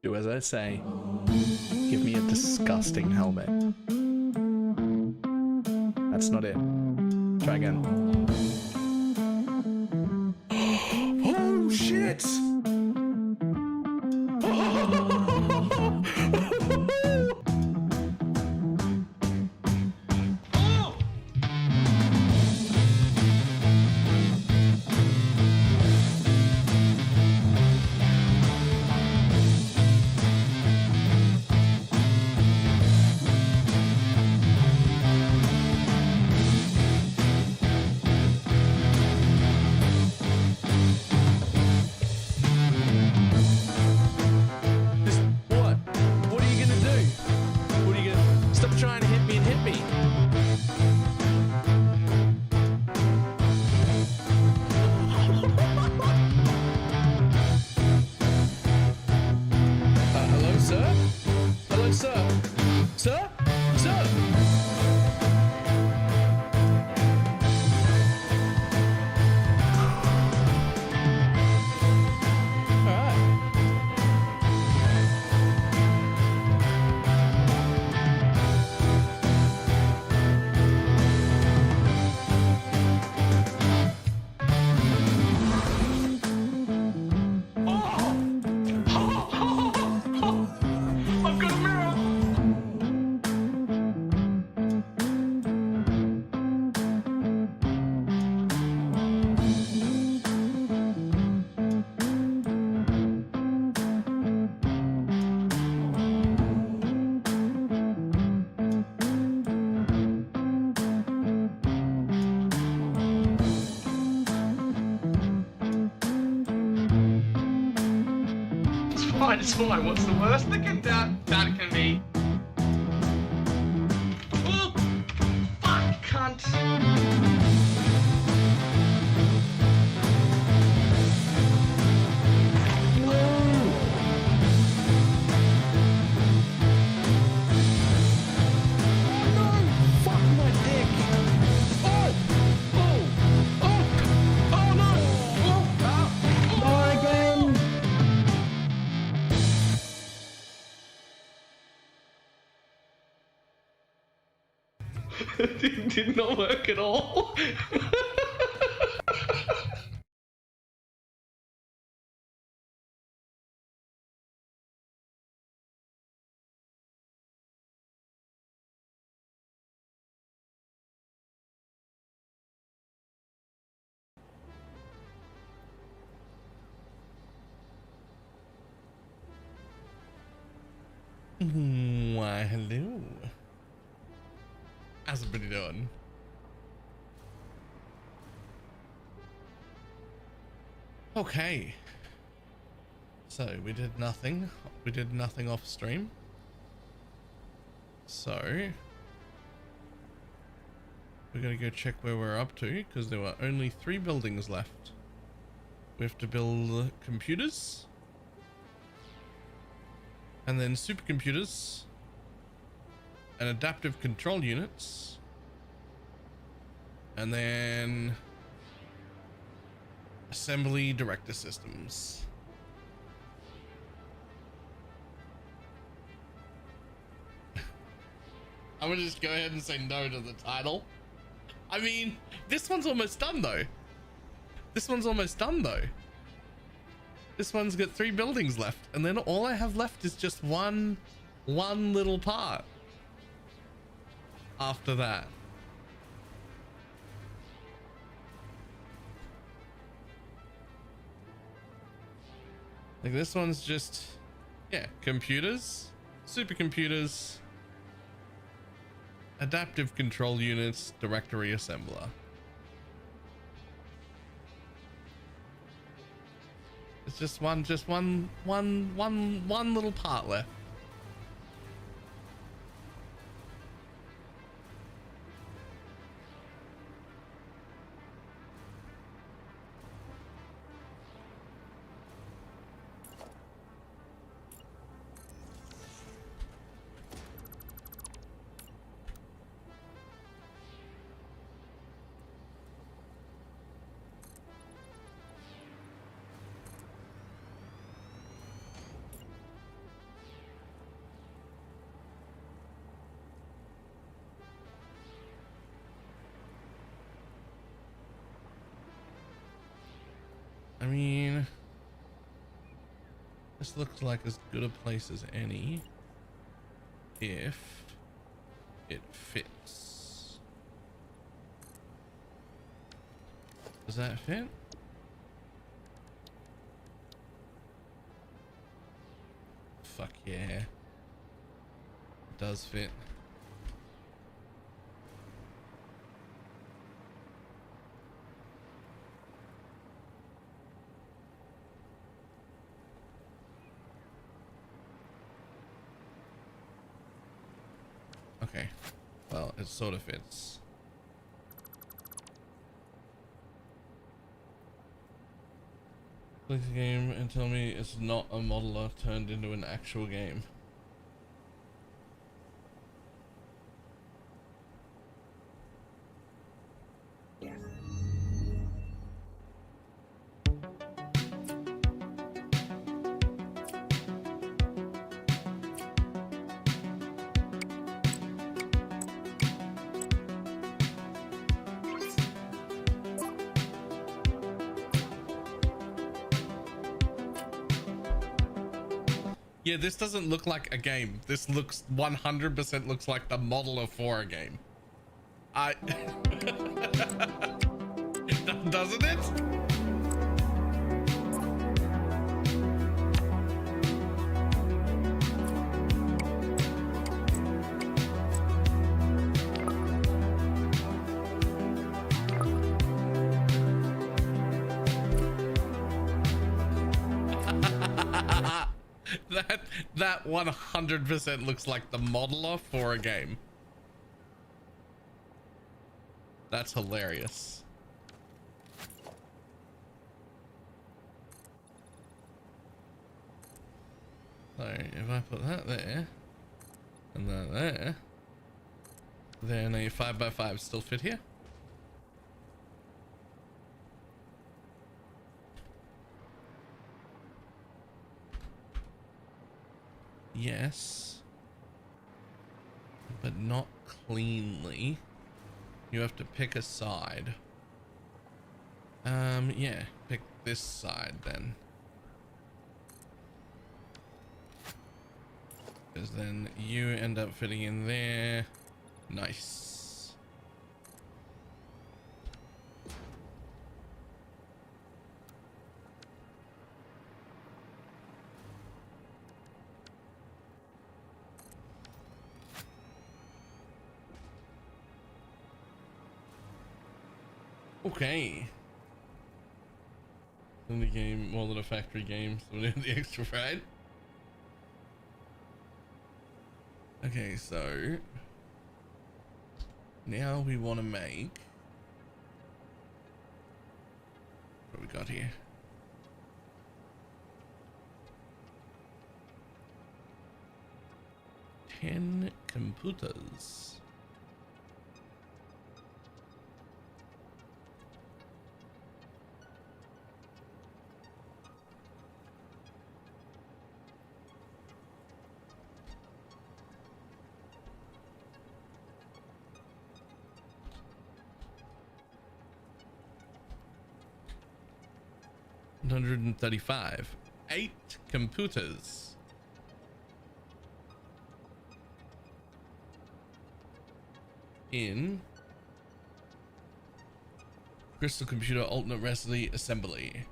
Do as I say. Give me a disgusting helmet. That's not it. Try again. Oh shit! Trying to hit me and hit me. Hello, sir? Hello, sir? Sir? Sir? It's fine. What's the worst that can be? Oh, fuck, cunt. Did not work at all. Why, hello. How's everybody doing? Okay. So we did nothing. We did nothing off stream. So we're gonna go check where we're up to because there were only 3 buildings left. We have to build computers and then supercomputers and adaptive control units and then assembly director systems. I'm gonna just go ahead and say no to the title. I mean, this one's almost done though. This one's almost done though. This one's got 3 buildings left, and then all I have left is just one little part after that. Like this one's just, yeah, computers, supercomputers, adaptive control units, directory assembler. It's just one little part left. mean, this looks like as good a place as any if it fits. Does that fit? Fuck yeah. It does fit. Okay, well, it sort of fits. Click the game and tell me it's not a modeler turned into an actual game. Yeah, this doesn't look like a game. This looks 100% looks like the modeler for a game. Doesn't it? That 100% looks like the modeler for a game. That's hilarious. So if I put that there and that there, then a 5x5 still fit here. Yes, but not cleanly. You have to pick a side. Yeah, pick this side then. Because then you end up fitting in there. Nice. Okay. In the game, more than a factory game, so we need the extra fried. Okay, so now we want to make what we got here. Ten computers. $135. 8 computers. In Crystal Computer Alternate Reality Assembly.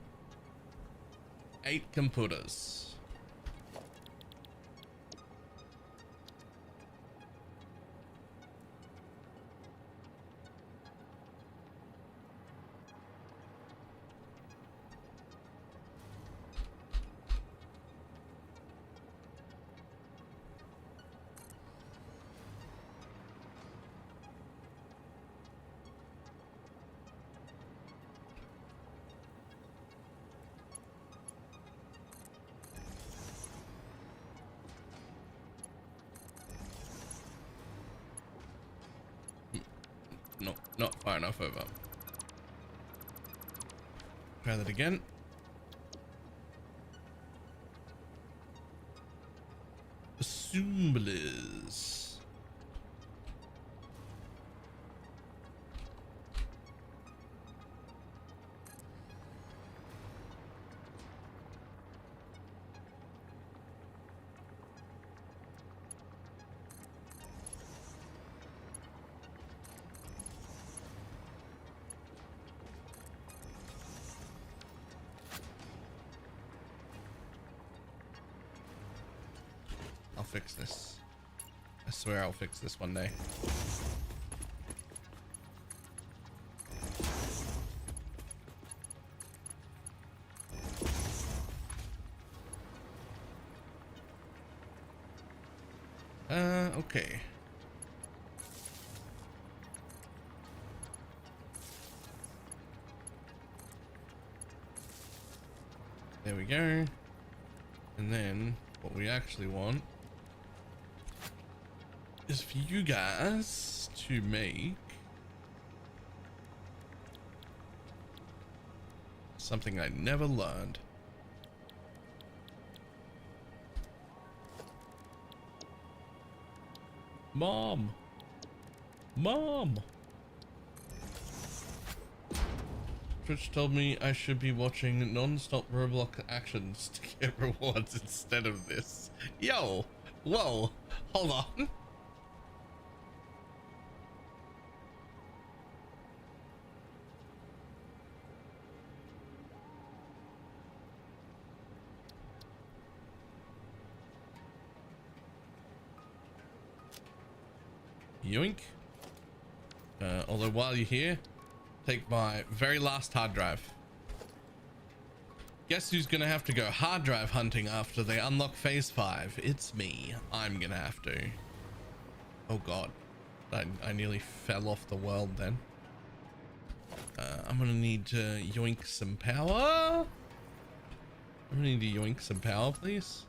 8 computers. No, not far enough over. Try that again. Assemblies. fix this. I swear I'll fix this one day. Okay. There we go. And then what we actually want is for you guys to make something I never learned. Mom. Twitch told me I should be watching non-stop Roblox actions to get rewards instead of this. Yo, whoa, hold on. Yoink. Although while you're here, take my very last hard drive. Guess who's gonna have to go hard drive hunting after they unlock phase 5? It's me. I'm gonna have to. Oh god. I nearly fell off the world then. I'm gonna need to yoink some power. I'm gonna need to yoink some power, please.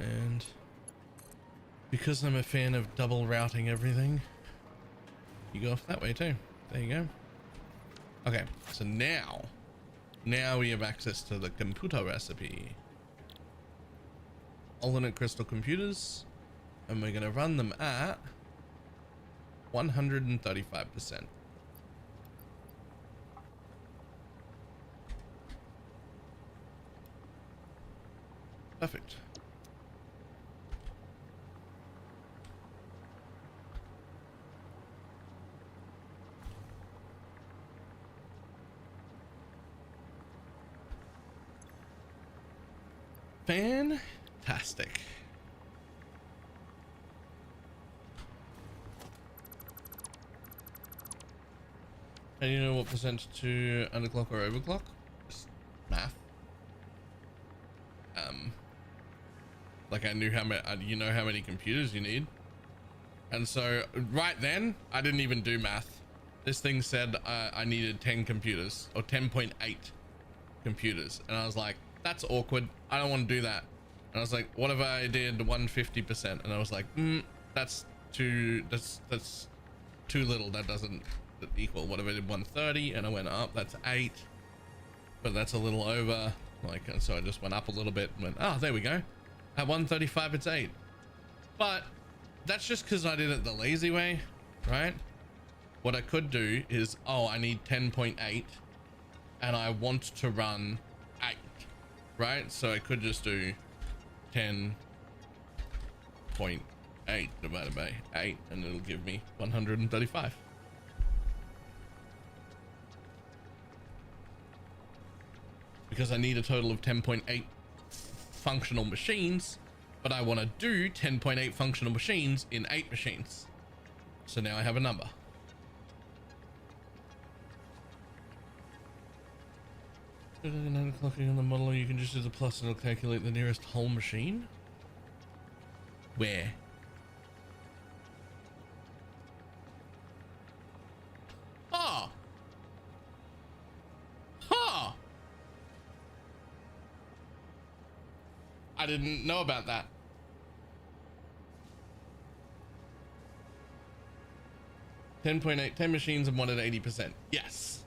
And because I'm a fan of double routing everything, you go off that way too. There you go. Okay, so now we have access to the computer recipe. Alternate crystal computers, and we're gonna run them at 135%. Perfect. Fantastic. And you know what percent to underclock or overclock? Just math. Like I knew how many, you know how many computers you need. And so right then, I didn't even do math. This thing said I needed 10 computers or 10.8 computers. And I was like, that's awkward. I don't want to do that. And I was like, what if I did 150%? And I was like, that's too little. That doesn't equal. What if I did 130? And I went up, that's 8, but that's a little over. Like, and so I just went up a little bit and went, oh, there we go. At 135, it's 8. But that's just because I did it the lazy way, right? What I could do is, oh, I need 10.8 and I want to run 8, right? So I could just do 10.8 divided by 8 and it'll give me 135. Because I need a total of 10.8 functional machines, but I want to do 10.8 functional machines in 8 machines. So now I have a number. Clocking on the model, you can just do the plus and it'll calculate the nearest whole machine. Where? Oh! Huh! I didn't know about that. Ten machines and one at 80%. Yes.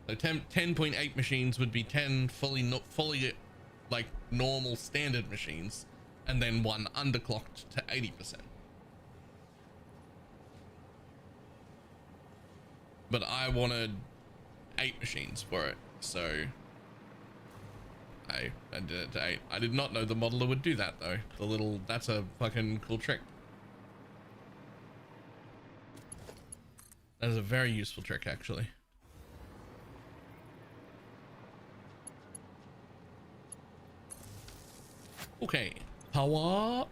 So 10.8 machines would be 10 fully like normal standard machines, and then one underclocked to 80%. But I wanted 8 machines for it, so I did it to 8. I did not know the modeler would do that though. That's a fucking cool trick. That is a very useful trick, actually. Okay, power.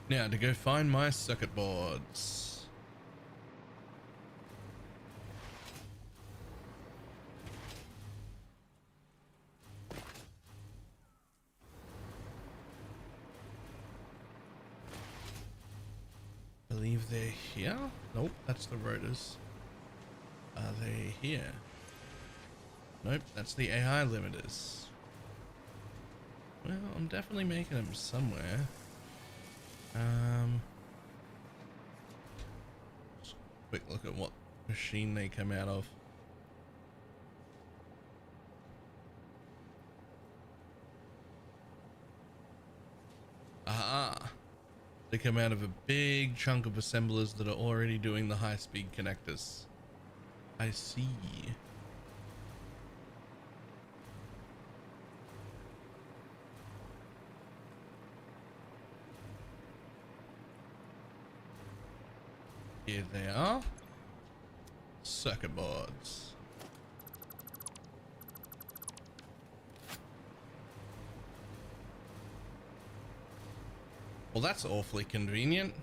Now to go find my circuit boards. I believe they're here. Nope, that's the rotors. Are they here? Nope, that's the AI limiters. Well, I'm definitely making them somewhere. Just a quick look at what machine they come out of. Aha! They come out of a big chunk of assemblers that are already doing the high-speed connectors. I see. Here they are. Circuit boards. Well, that's awfully convenient.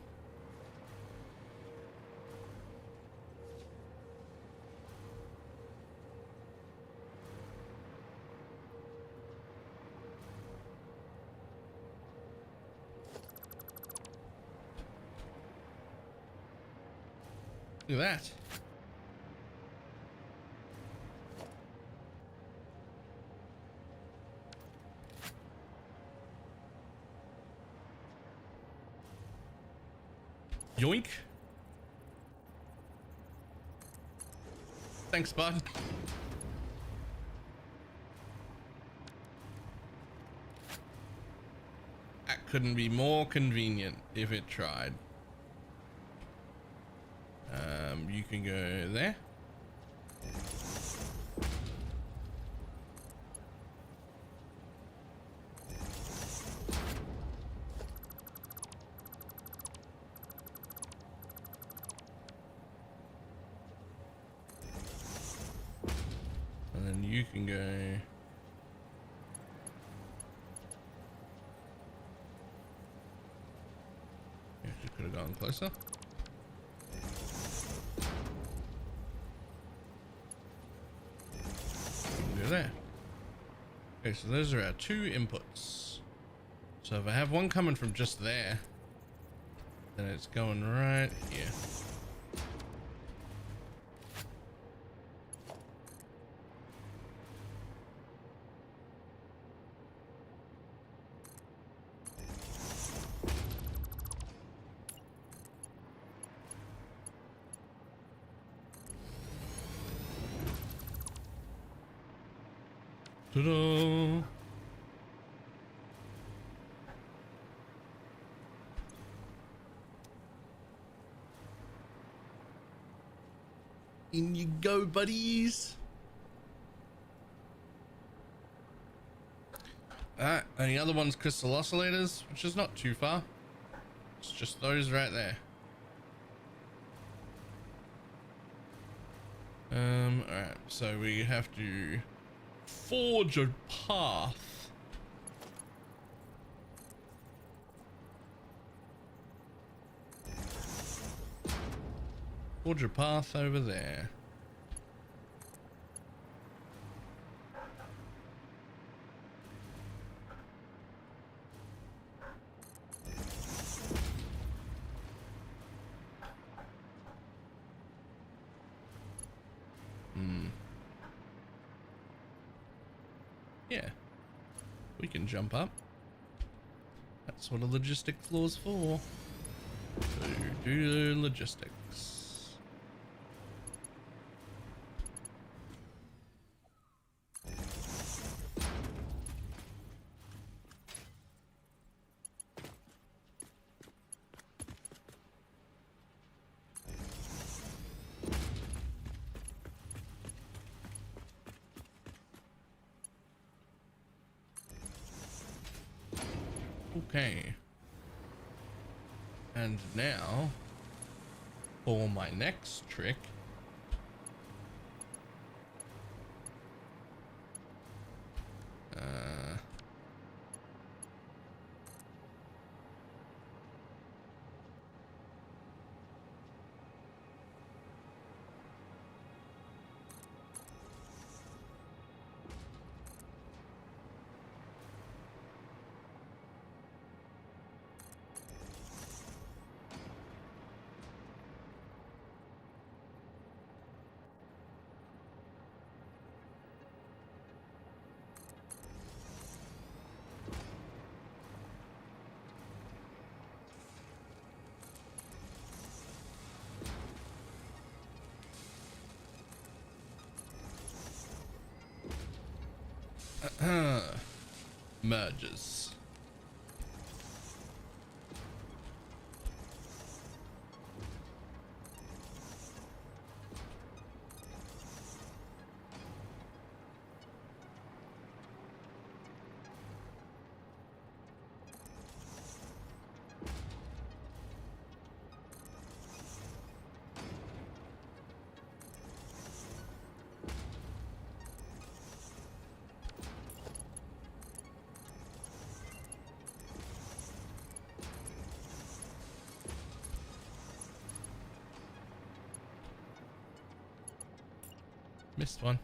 Look at that. Yoink. Thanks, bud. That couldn't be more convenient if it tried. You can go there. And then you can go. You could have gone closer. There. Okay, so those are our two inputs. So if I have one coming from just there, then it's going right here. Ta-da! In you go, buddies. Alright, and the other one's crystal oscillators, which is not too far. It's just those right there. Alright, so we have to forge a path. Forge a path over there. Yeah, we can jump up. That's what a logistic floor's for. So do the logistics. Okay. And now for my next trick. Merges. Missed one.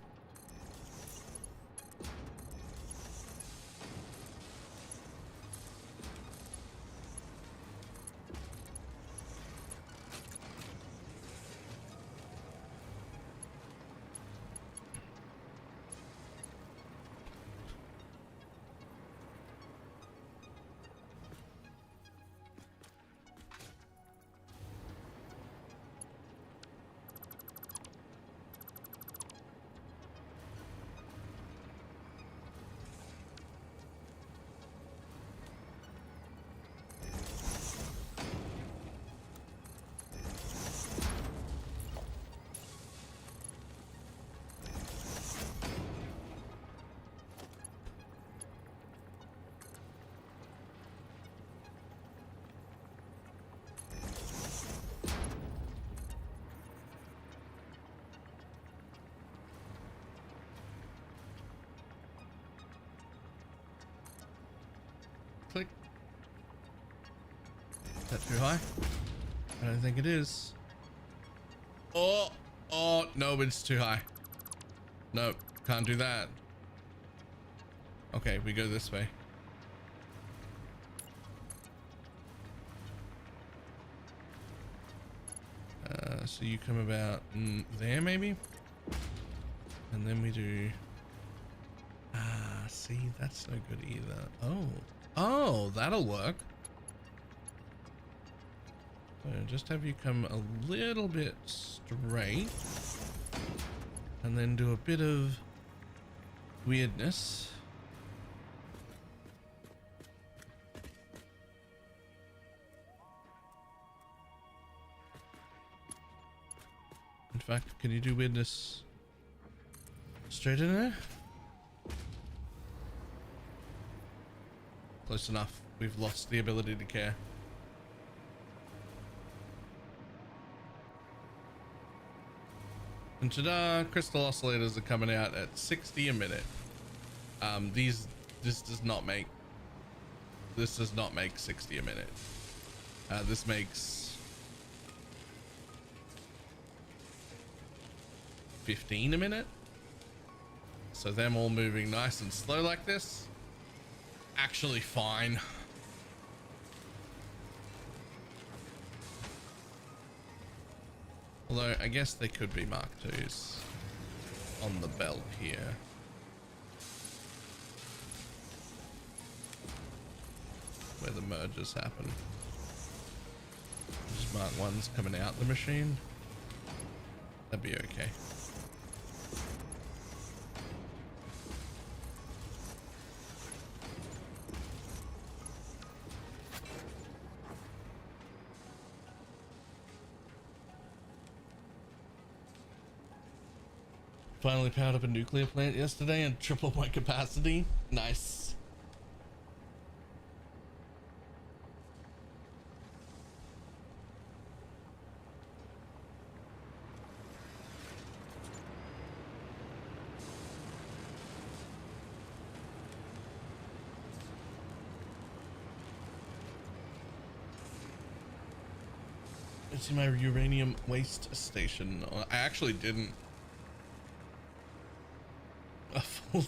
Click. Is that too high? I don't think it is. Oh, no, it's too high. Nope, can't do that. Okay, we go this way. So you come about there maybe? And then we do... see, that's no good either. Oh, that'll work. So just have you come a little bit straight and then do a bit of weirdness. In fact, can you do weirdness straight in there? Close enough. We've lost the ability to care. And ta-da! Crystal oscillators are coming out at 60 a minute. This does not make 60 a minute. This makes 15 a minute. So them all moving nice and slow like this, actually fine. Although I guess they could be Mark IIs on the belt here. Where the mergers happen. Just Mark 1's coming out the machine. That'd be okay. Finally powered up a nuclear plant yesterday and tripled my capacity. Nice. Let's see my uranium waste station. I actually didn't. A full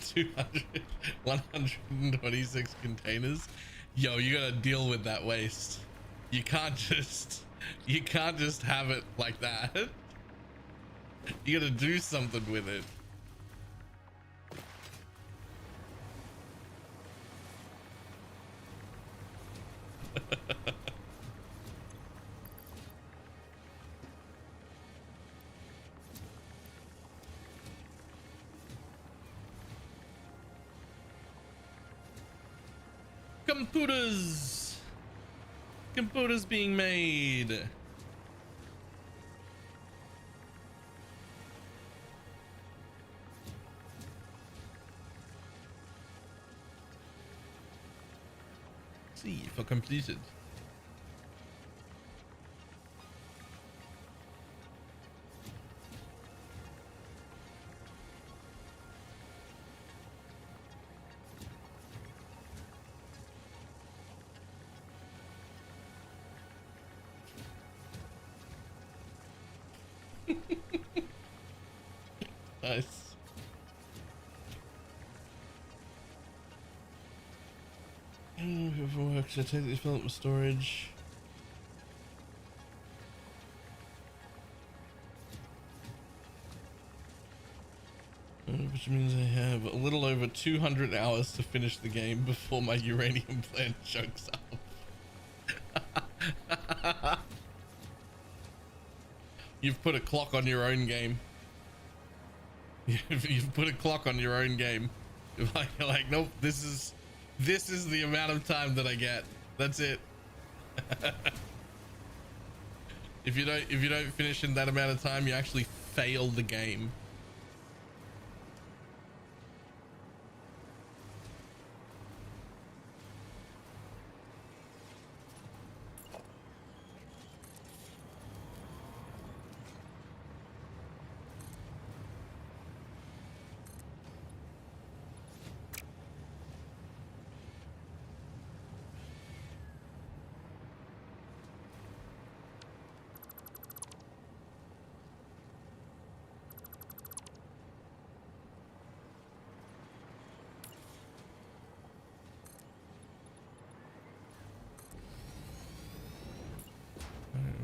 126 containers. Yo, you gotta deal with that waste. You can't just have it like that. You gotta do something with it. Computers being made. See for completed. Nice. Whoever works, I take this development storage. Which means I have a little over 200 hours to finish the game before my uranium plant chokes up. You've put a clock on your own game. You've put a clock on your own game. You're like, nope, this is the amount of time that I get. That's it. If you don't finish in that amount of time, you actually fail the game.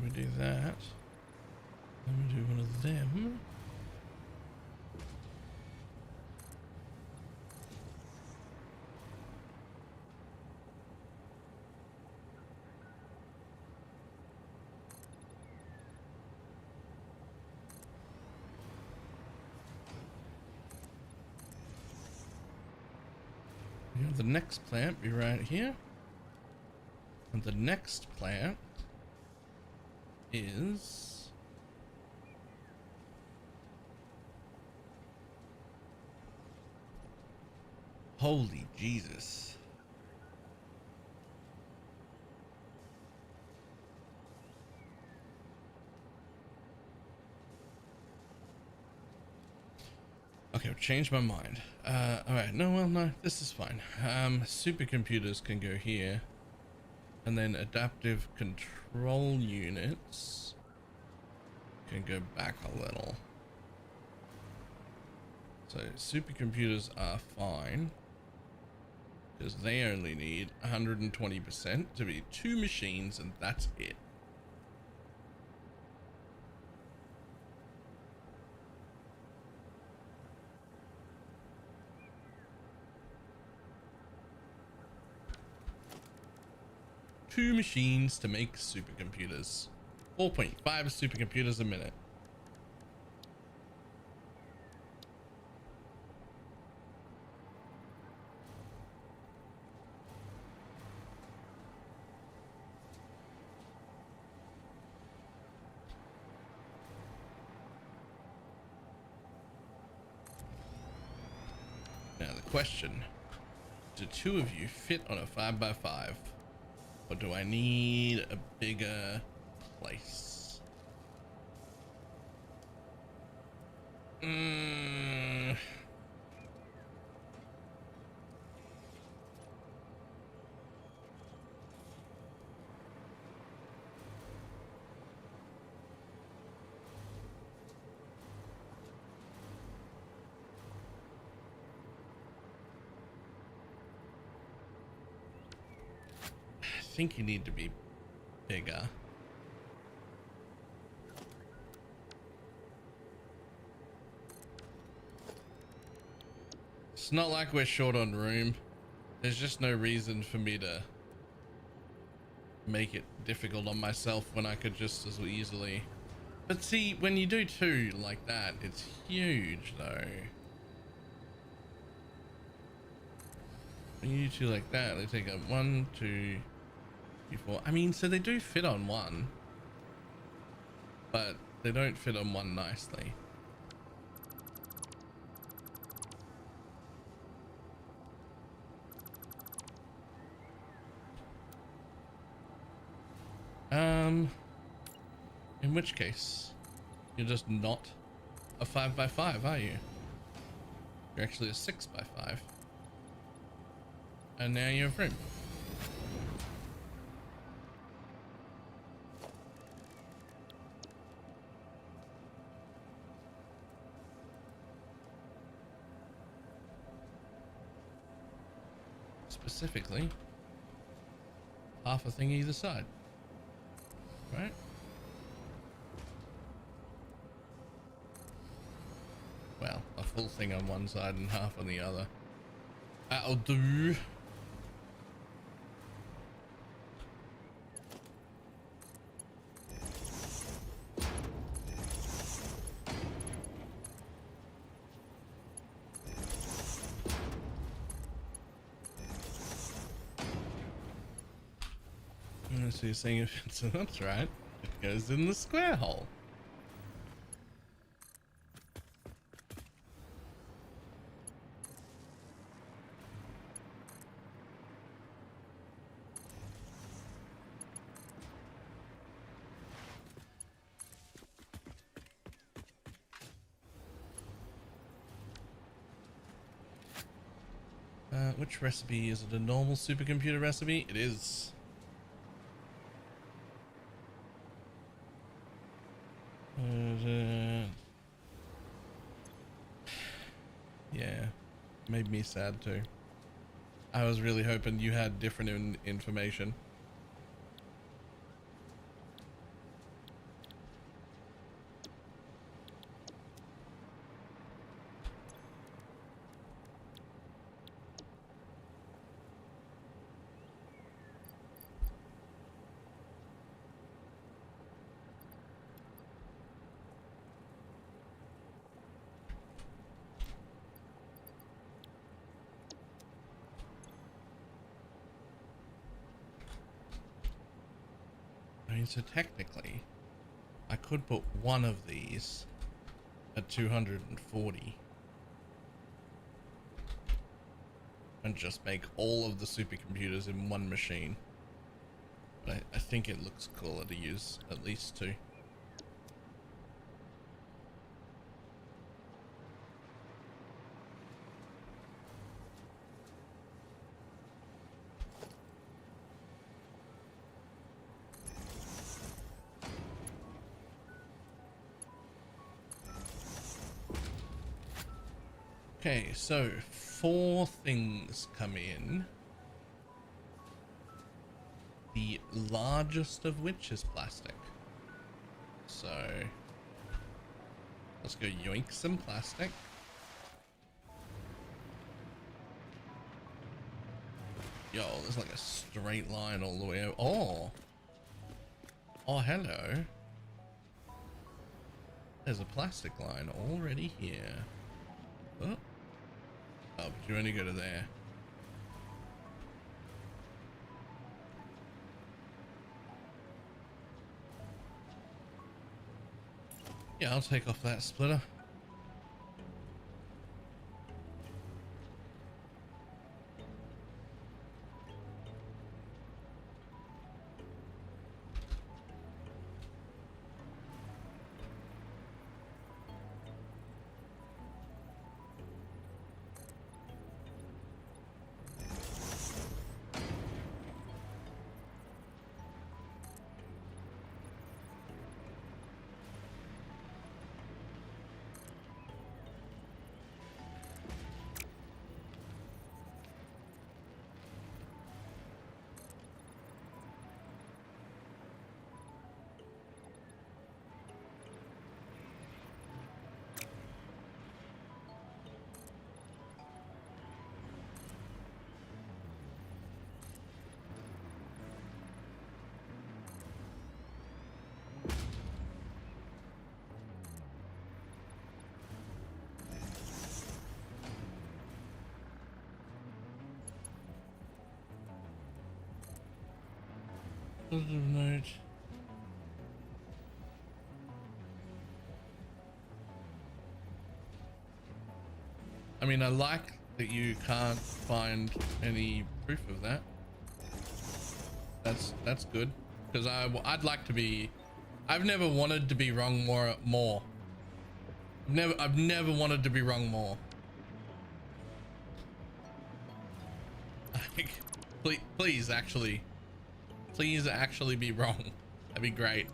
We do that. Then we do one of them. We have the next plant be right here. And the next plant is holy Jesus. Okay, I've changed my mind. All right, no, this is fine. Supercomputers can go here, and then adaptive control units can go back a little. So supercomputers are fine because they only need 120% to be 2 machines, and that's it. Two machines to make supercomputers. 4.5 supercomputers a minute. Now the question, do 2 of you fit on a 5x5? Or do I need a bigger place? think you need to be bigger. It's not like we're short on room. There's just no reason for me to make it difficult on myself when I could just as easily. But see, when you do two like that, it's huge though. When you do two like that, they take a 1, 2, 3, 4. I mean, so they do fit on one, but they don't fit on one nicely. In which case, you're just not a 5x5, are you? You're actually a 6x5. And now you have room. Specifically, half a thing either side. Right? Well, a full thing on one side and half on the other. That'll do. So you're saying if it's, that's right, it goes in the square hole. Which recipe? Is it a normal supercomputer recipe? It is. Yeah, made me sad too. I was really hoping you had different information. So technically, I could put one of these at 240 and just make all of the supercomputers in one machine. But I think it looks cooler to use at least two. Okay, so 4 things come in, the largest of which is plastic. So let's go yoink some plastic. Yo, there's like a straight line all the way out. Oh, hello. There's a plastic line already here. Oh. Oh, but you only go to there. Yeah, I'll take off that splitter. Positive note. I mean, I like that you can't find any proof of that. That's good, because I'd like to be. I've never wanted to be wrong more. I've never wanted to be wrong more. Like, please actually be wrong. That'd be great.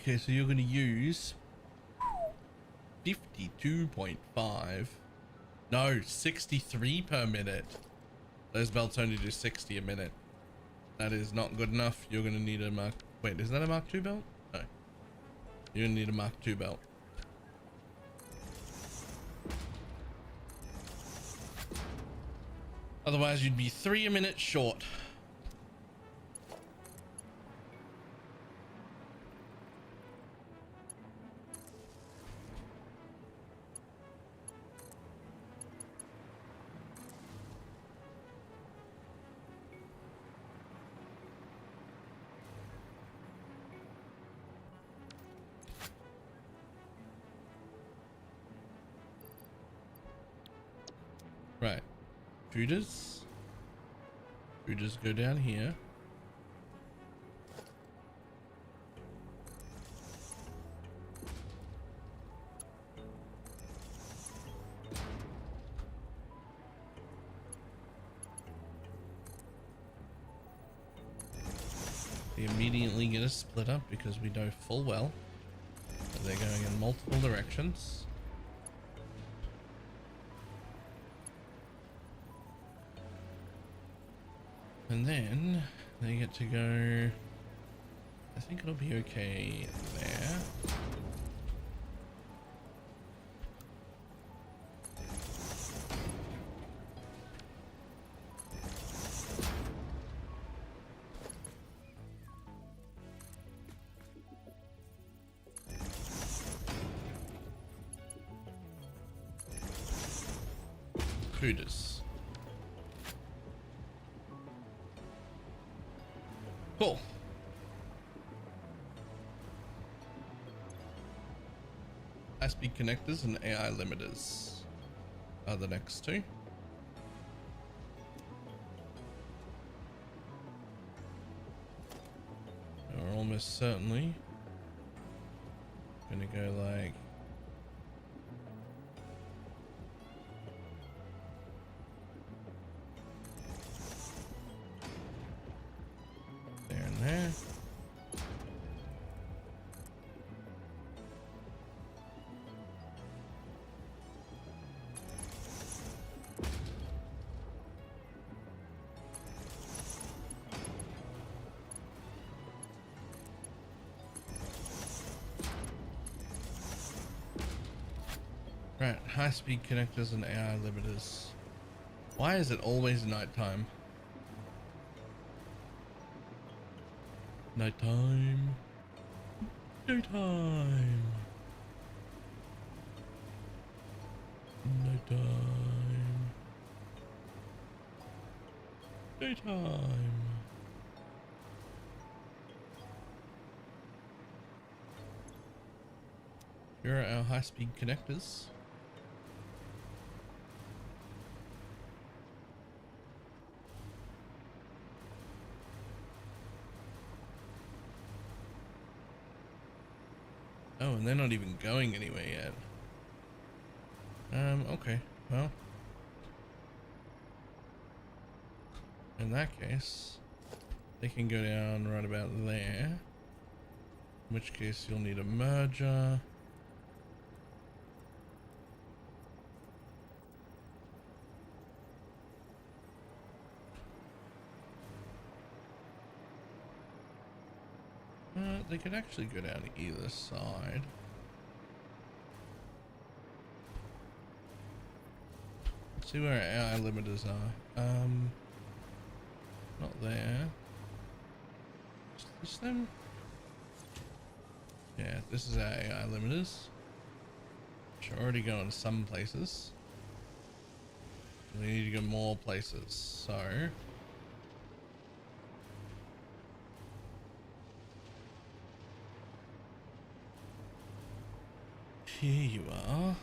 Okay, so you're going to use 52.5. No, 63 per minute. Those belts only do 60 a minute. That is not good enough. You're going to need a Mark... Wait, is that a Mark II belt? No. You're going to need a Mark II belt. Otherwise, you'd be 3 a minute short. Right. Fooders. Fooders go down here. They immediately get us split up because we know full well that they're going in multiple directions. And then they get to go, I think it'll be okay there. Fooders. Cool. High-speed connectors and AI limiters are the next two. We're almost certainly gonna go like there and there. Right, high-speed connectors and AI limiters. Why is it always nighttime? Nighttime. Nighttime. Nighttime. Daytime. Here are our high-speed connectors. Oh, and they're not even going anywhere yet. Okay, well, in that case, they can go down right about there, in which case you'll need a merger. They could actually go down either side. Let's see where our AI limiters are. Not there. Is this them? Yeah, this is our AI limiters, which are already going some places. We need to go more places, so here you are.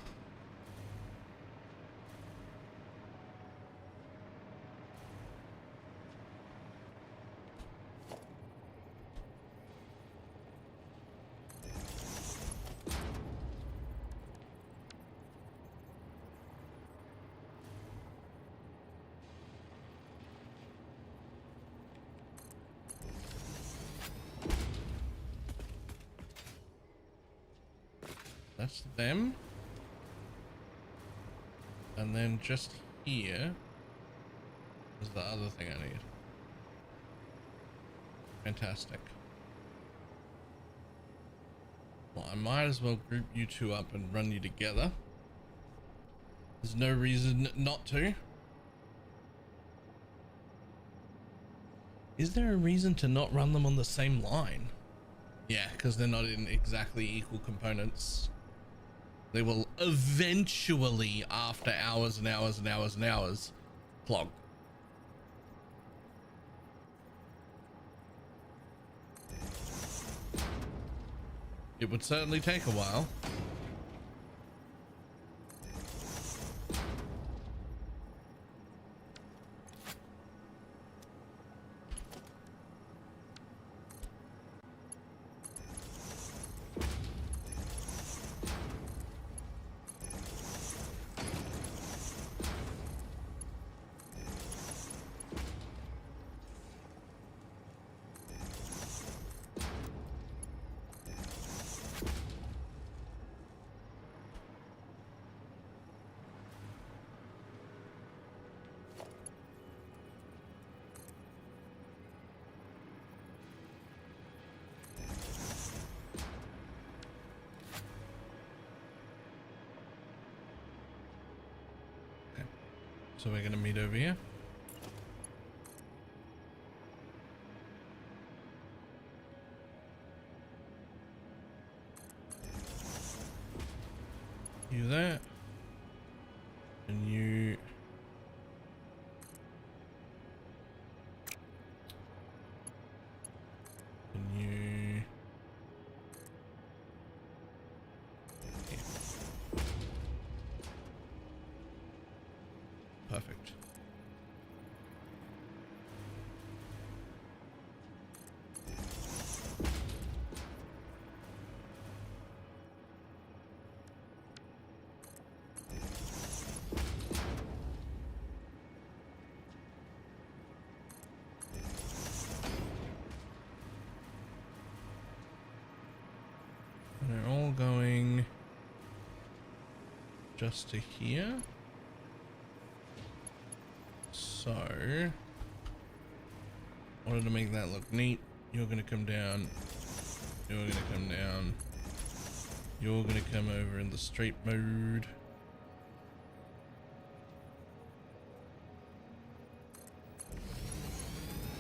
That's them. And then just here is the other thing I need. Fantastic. Well, I might as well group you two up and run you together. There's no reason not to. Is there a reason to not run them on the same line? Yeah, because they're not in exactly equal components. They will eventually, after hours and hours and hours and hours, clog. It would certainly take a while. So we're gonna meet over here. You there, and you. And you. Yeah. Perfect. And they're all going just to here. So, wanted to make that look neat. You're gonna come down. You're gonna come down. You're gonna come over in the straight mode.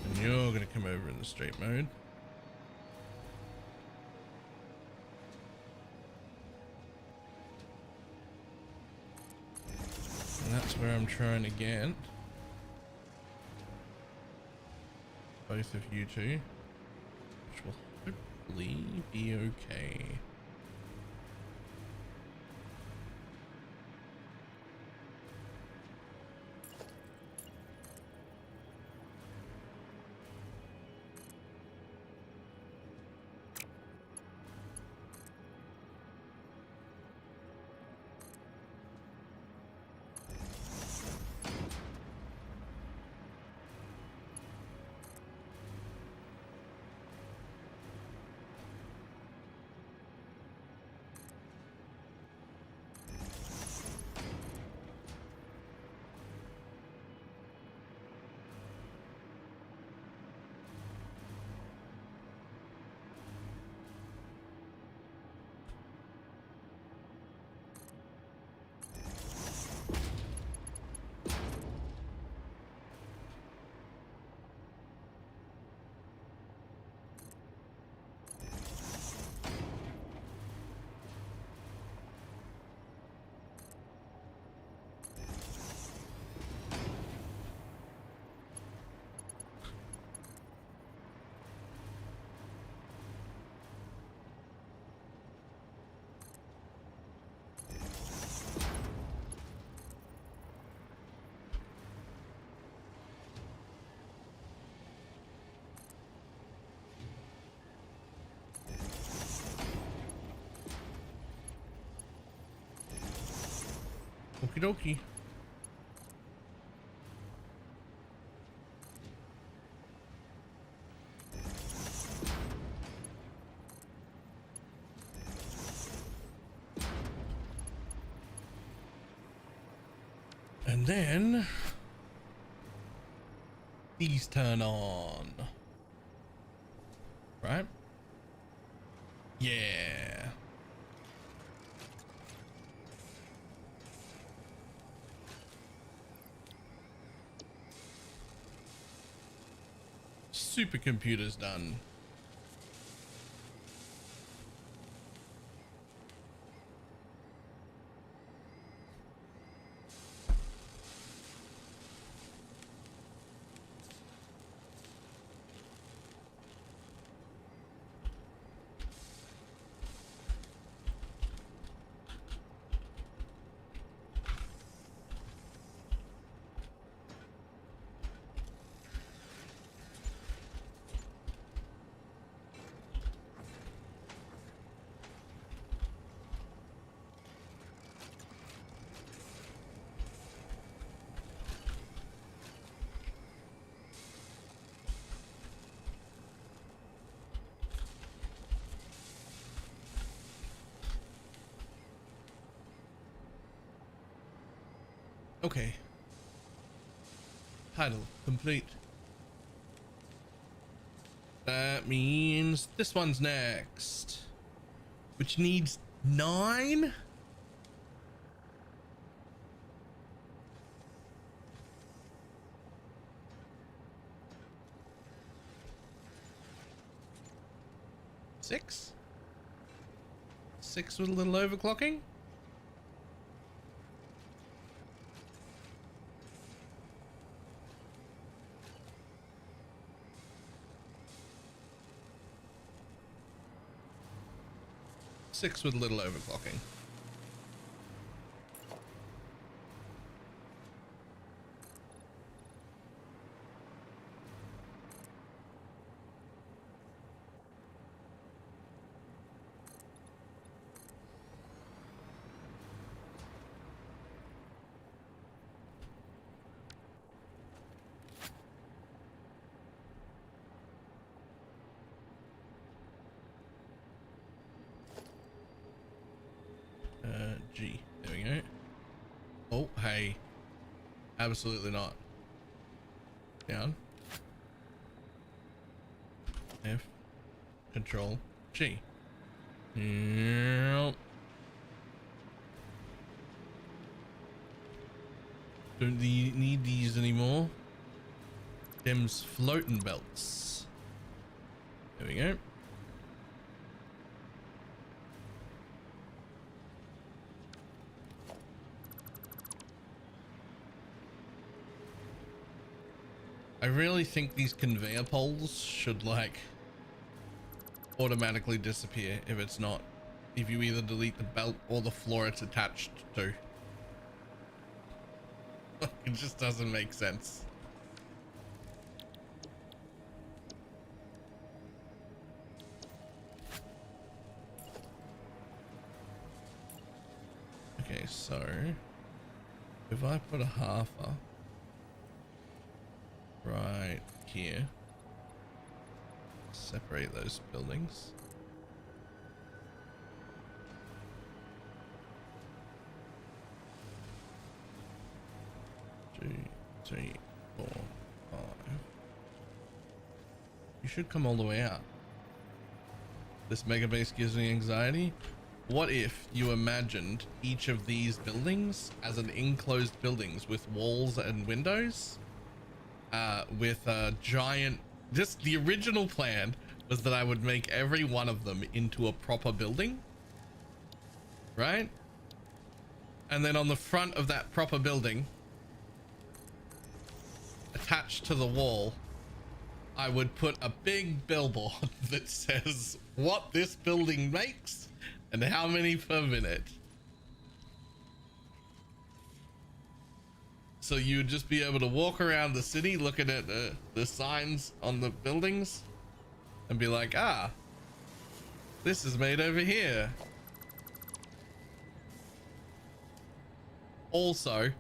And you're gonna come over in the straight mode. And that's where I'm trying to get both of you two, which will hopefully be okay. Okie dokie. And then these turn on, right? Yeah. Supercomputer's done. Okay. Title complete. That means this one's next, which needs 9. Six with a little overclocking. Six with a little overclocking. G. There we go. Oh, hey. Absolutely not. Down. F. Control G. Yep. Don't need these anymore. Them's floating belts. There we go. I really think these conveyor poles should like automatically disappear if it's not, if you either delete the belt or the floor it's attached to. It just doesn't make sense. Okay, so if I put a halfer right here, separate those buildings. Two, three, 4, 5. You should come all the way out. This mega base gives me anxiety. What if you imagined each of these buildings as an enclosed buildings with walls and windows? With a giant, just the original plan was that I would make every one of them into a proper building, right? And then on the front of that proper building, attached to the wall, I would put a big billboard that says what this building makes and how many per minute. So you would just be able to walk around the city looking at the signs on the buildings and be like, ah, this is made over here. Also,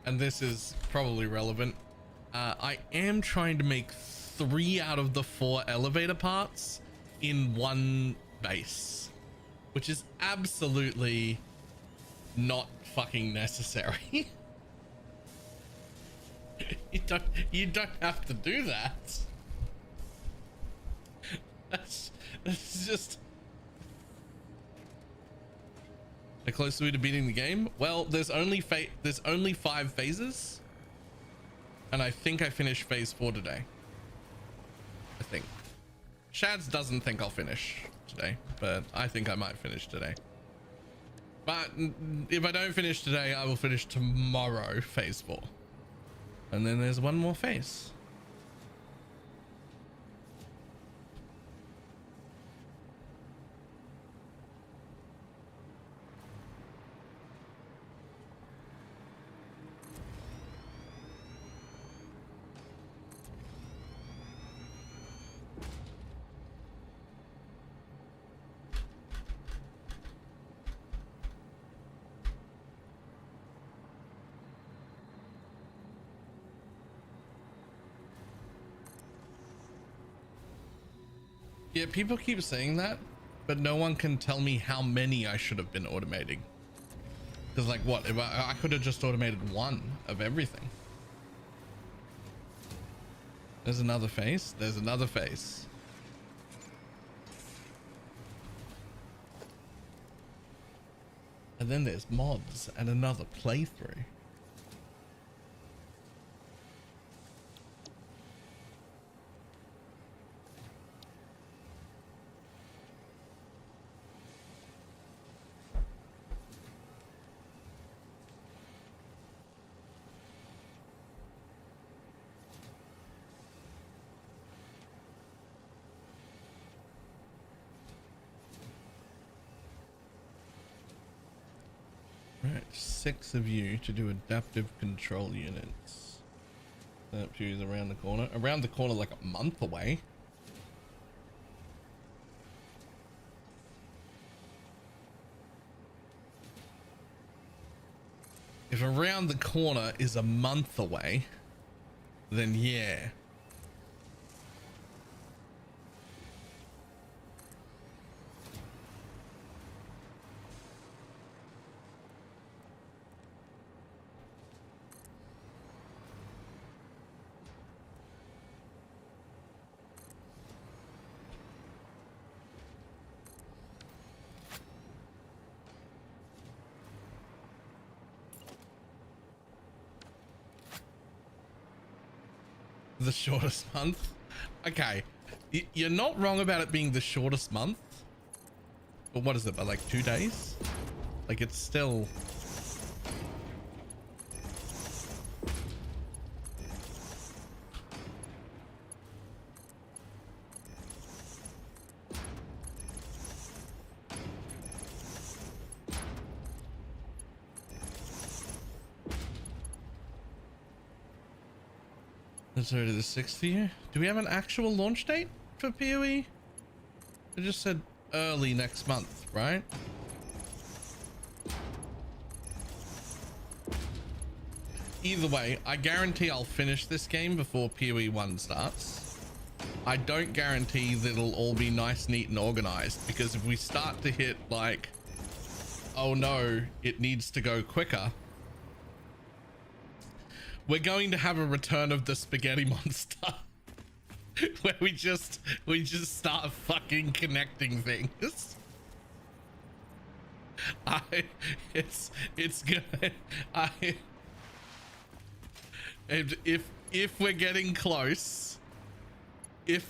and this is probably relevant, I am trying to make 3 out of the 4 elevator parts in one base, which is absolutely not fucking necessary. you don't have to do that. That's just. How close are we to beating the game? Well, there's only 5 phases, and I think I finished phase 4 today. I think Shads doesn't think I'll finish today, but I think I might finish today. But if I don't finish today, I will finish tomorrow, phase 4, and then there's one more phase. Yeah, people keep saying that, but no one can tell me how many I should have been automating. Because like what, if I could have just automated 1 of everything. There's another face. There's another face. And then there's mods and another playthrough. Right, 6 of you to do adaptive control units. That is around the corner. Around the corner like a month away. If around the corner is a month away, then yeah. The shortest month. Okay, you're not wrong about it being the shortest month, but what is it, by like 2 days? Like it's still. It's already the 6th for you. Do we have an actual launch date for PoE? It just said early next month, right? Either way, I guarantee I'll finish this game before PoE 1 starts. I don't guarantee that it'll all be nice, neat, and organized, because if we start to hit like, oh no, it needs to go quicker, we're going to have a return of the spaghetti monster where we just start fucking connecting things. It's gonna if we're getting close, it's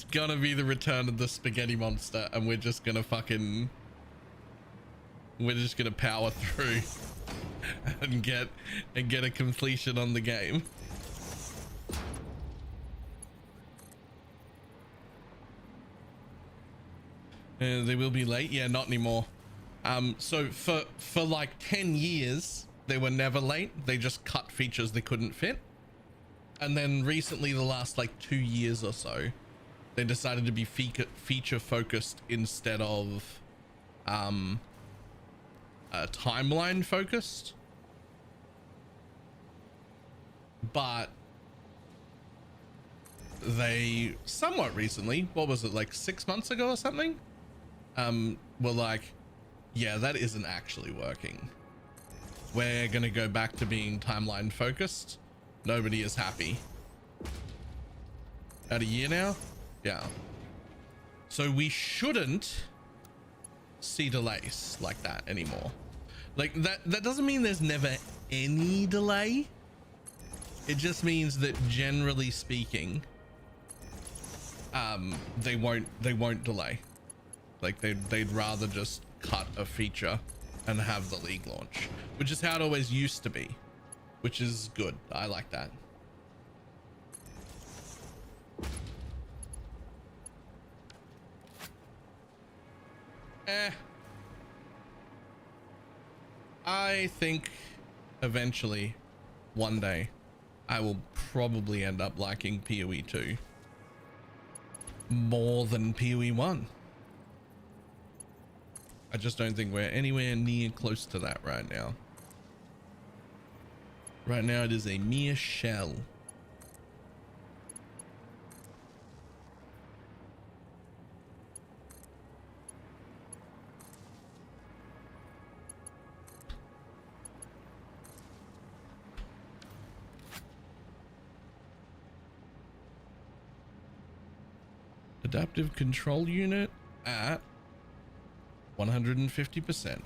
gonna be the return of the spaghetti monster, and we're just gonna power through and get a completion on the game. They will be late. Yeah, not anymore. So for like 10 years they were never late. They just cut features they couldn't fit, and then recently, the last like 2 years or so, they decided to be feature focused instead of timeline focused, but they somewhat recently, what was it, like 6 months ago or something, were like, yeah, that isn't actually working. We're gonna go back to being timeline focused. Nobody is happy. At a year now? Yeah. So we shouldn't see delays like that anymore. Like that doesn't mean there's never any delay. It just means that generally speaking, they won't delay. Like they'd rather just cut a feature and have the league launch, which is how it always used to be, which is good. I like that. I think eventually, one day, I will probably end up liking PoE 2 more than PoE 1. I just don't think we're anywhere near close to that right now. Right now it is a mere shell. Adaptive control unit at 150%.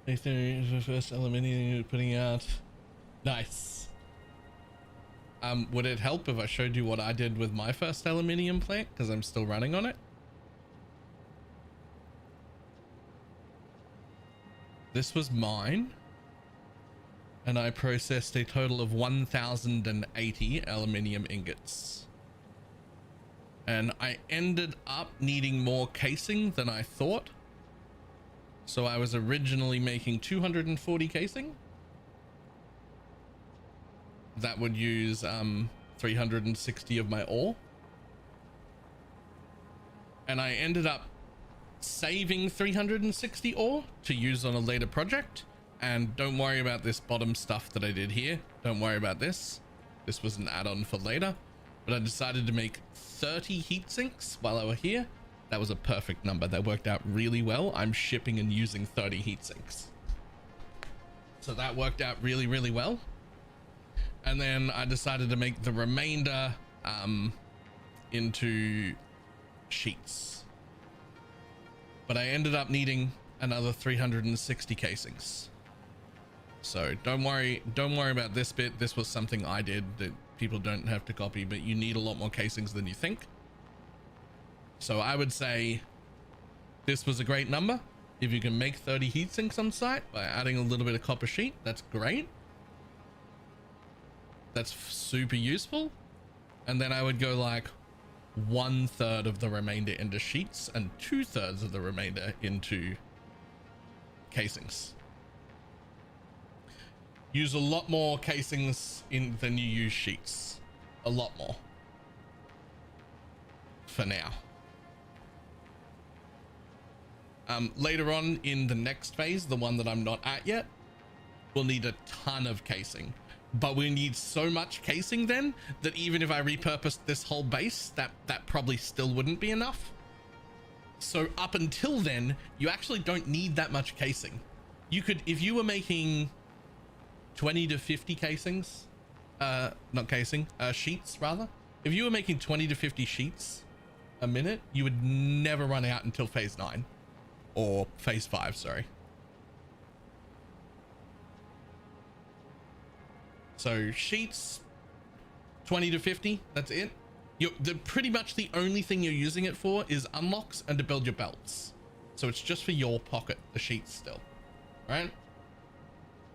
The first aluminium you're putting out. Nice. Would it help if I showed you what I did with my first aluminium plant, because I'm still running on it? This was mine, and I processed a total of 1,080 aluminium ingots, and I ended up needing more casing than I thought. So I was originally making 240 casing. That would use 360 of my ore. And I ended up saving 360 ore to use on a later project. And don't worry about this bottom stuff that I did here. Don't worry about this. This was an add-on for later. But I decided to make 30 heat sinks while I were here. That was a perfect number. That worked out really well. I'm shipping and using 30 heat sinks. So that worked out really, really well. And then I decided to make the remainder into sheets. But I ended up needing another 360 casings. So don't worry about this bit. This was something I did that people don't have to copy, but you need a lot more casings than you think. So I would say this was a great number. If you can make 30 heat sinks on site by adding a little bit of copper sheet, that's great. That's super useful. And then I would go like 1/3 of the remainder into sheets and 2/3 of the remainder into casings. Use a lot more casings than you use sheets. A lot more. For now. Later on in the next phase, the one that I'm not at yet, we'll need a ton of casing. But we need so much casing then that even if I repurposed this whole base, that probably still wouldn't be enough. So up until then, you actually don't need that much casing. You could, if you were making 20 to 50 casings, not casing, sheets rather. If you were making 20 to 50 sheets a minute, you would never run out until phase 9 or phase 5, sorry. So sheets, 20 to 50, that's it. Pretty much the only thing you're using it for is unlocks and to build your belts. So it's just for your pocket, the sheets still, right?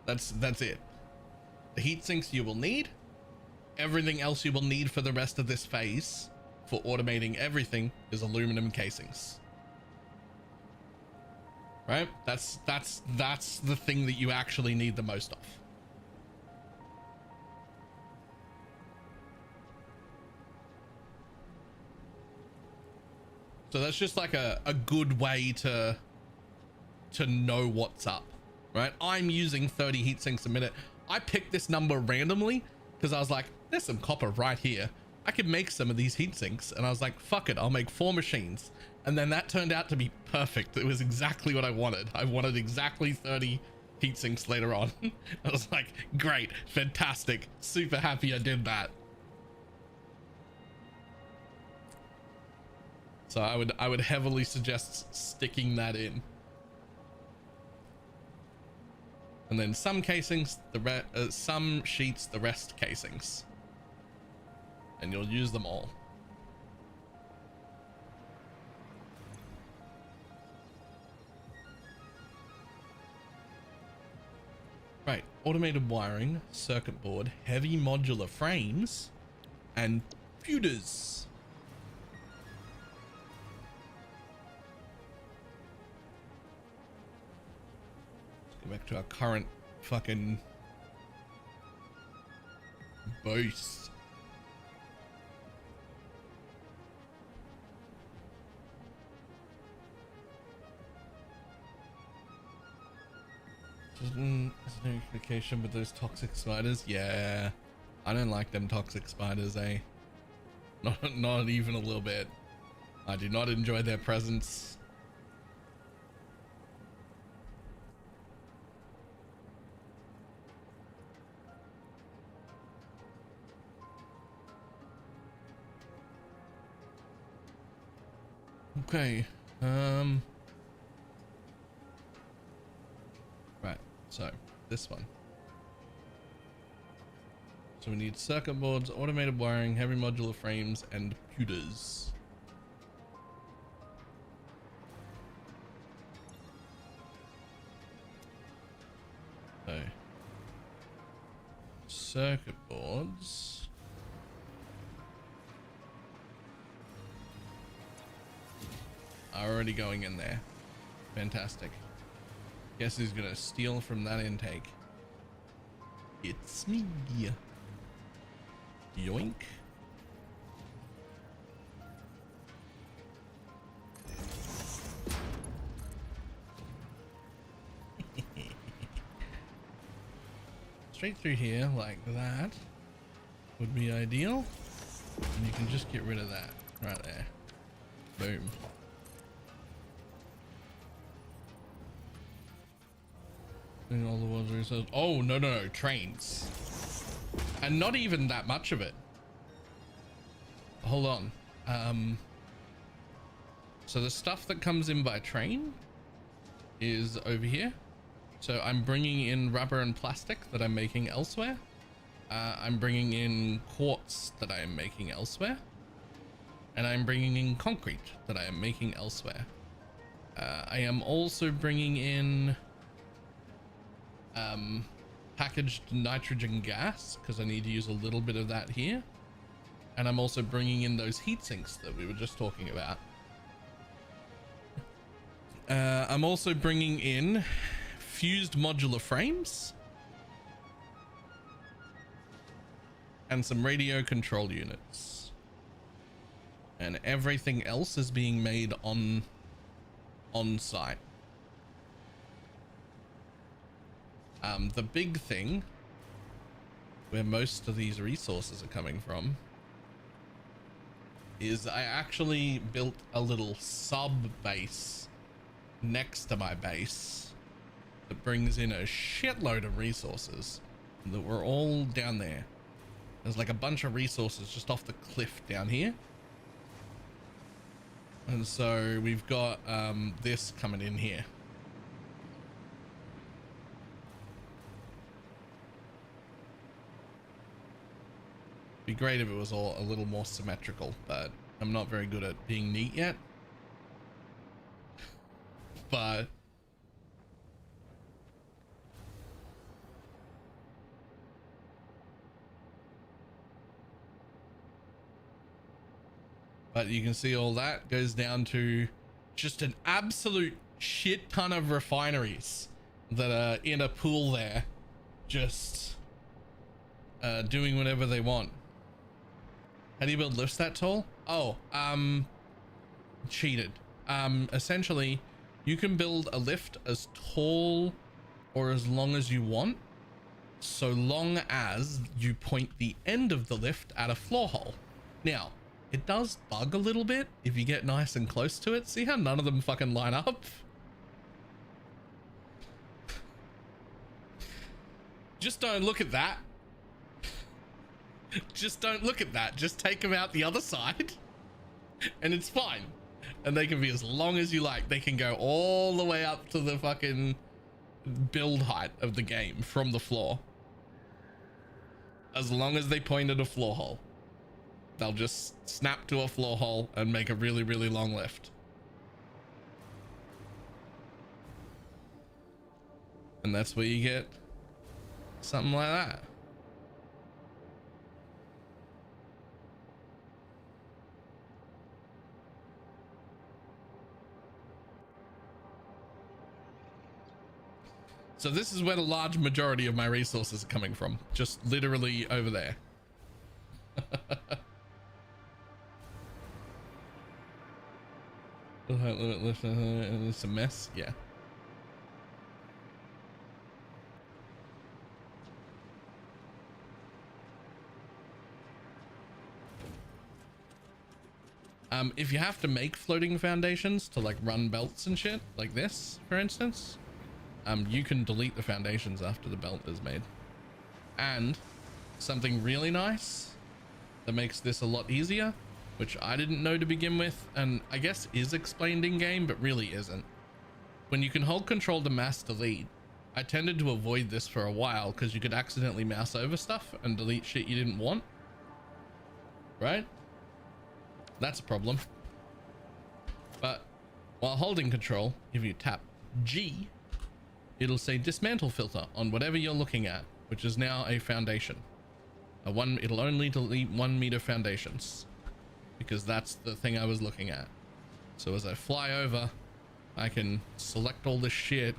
That's it. The heat sinks you will need, everything else you will need for the rest of this phase for automating everything is aluminum casings. Right? That's the thing that you actually need the most of. So that's just like a good way to know what's up, right? I'm using 30 heat sinks a minute. I picked this number randomly because I was like, there's some copper right here. I could make some of these heat sinks. And I was like, fuck it, I'll make 4 machines. And then that turned out to be perfect. It was exactly what I wanted. I wanted exactly 30 heat sinks later on. I was like, great, fantastic, super happy I did that. So I would heavily suggest sticking that in. And then some casings, some sheets, the rest casings. And you'll use them all. Right, automated wiring, circuit board, heavy modular frames, and computers. Let's go back to our current fucking boost. There's no notification with those toxic spiders. Yeah, I don't like them toxic spiders, eh? Not even a little bit. I do not enjoy their presence. Okay, right, so this one. So we need circuit boards, automated wiring, heavy modular frames, and computers. So circuit boards. Are already going in there. Fantastic. Guess who's gonna steal from that intake? It's me. Yoink. Straight through here like that would be ideal. And you can just get rid of that right there. Boom. All the water resources. Oh, no, trains. And not even that much of it. Hold on. So the stuff that comes in by train is over here. So I'm bringing in rubber and plastic that I'm making elsewhere. I'm bringing in quartz that I am making elsewhere. And I'm bringing in concrete that I am making elsewhere. I am also bringing in packaged nitrogen gas because I need to use a little bit of that here. And I'm also bringing in those heat sinks that we were just talking about. I'm also bringing in fused modular frames and some radio control units, and everything else is being made on site. The big thing where most of these resources are coming from is I actually built a little sub base next to my base that brings in a shitload of resources that were all down there. There's like a bunch of resources just off the cliff down here. And so we've got this coming in here. Be great if it was all a little more symmetrical, but I'm not very good at being neat yet. But But you can see all that goes down to just an absolute shit ton of refineries that are in a pool there, just doing whatever they want. How do you build lifts that tall? Oh, cheated. Essentially, you can build a lift as tall or as long as you want, so long as you point the end of the lift at a floor hole. Now, it does bug a little bit if you get nice and close to it. See how none of them fucking line up? Just don't look at that. Just don't look at that. Just take them out the other side and it's fine. And they can be as long as you like. They can go all the way up to the fucking build height of the game from the floor. As long as they point at a floor hole. They'll just snap to a floor hole and make a really, really long lift. And that's where you get something like that. So this is where the large majority of my resources are coming from. Just literally over there. It's a mess. Yeah. If you have to make floating foundations to like run belts and shit like this, for instance, you can delete the foundations after the belt is made. And something really nice that makes this a lot easier, which I didn't know to begin with, and I guess is explained in game, but really isn't. When you can hold control to mass delete, I tended to avoid this for a while because you could accidentally mouse over stuff and delete shit you didn't want. Right? That's a problem. But while holding control, if you tap G, it'll say dismantle filter on whatever you're looking at, which is now a foundation. It'll only delete 1 meter foundations because that's the thing I was looking at. So as I fly over, I can select all this shit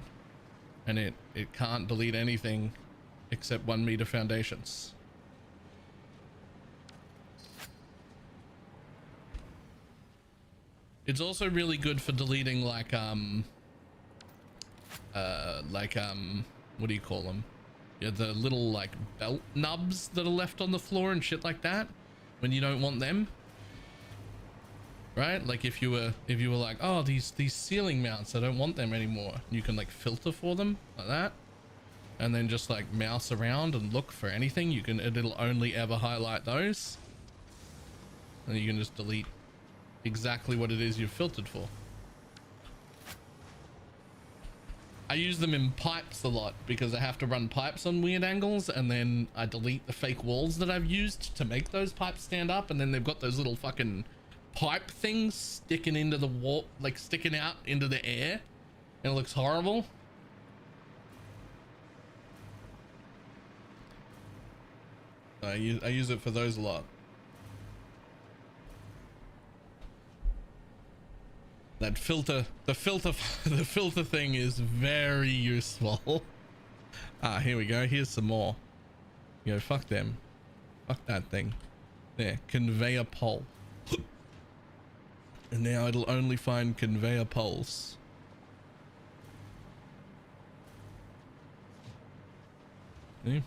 and it can't delete anything except 1 meter foundations. It's also really good for deleting like what do you call them? Yeah, the little like belt nubs that are left on the floor and shit like that when you don't want them. Right? Like if you were like, oh, these ceiling mounts, I don't want them anymore. You can like filter for them like that. And then just like mouse around and look for anything. It'll only ever highlight those. And you can just delete exactly what it is you've filtered for. I use them in pipes a lot because I have to run pipes on weird angles, and then I delete the fake walls that I've used to make those pipes stand up, and then they've got those little fucking pipe things sticking into the wall, like sticking out into the air, and it looks horrible. I use it for those a lot. That filter, the filter thing is very useful. Ah, here we go. Here's some more. You know, fuck them. Fuck that thing. There, conveyor pole. And now it'll only find conveyor poles. See?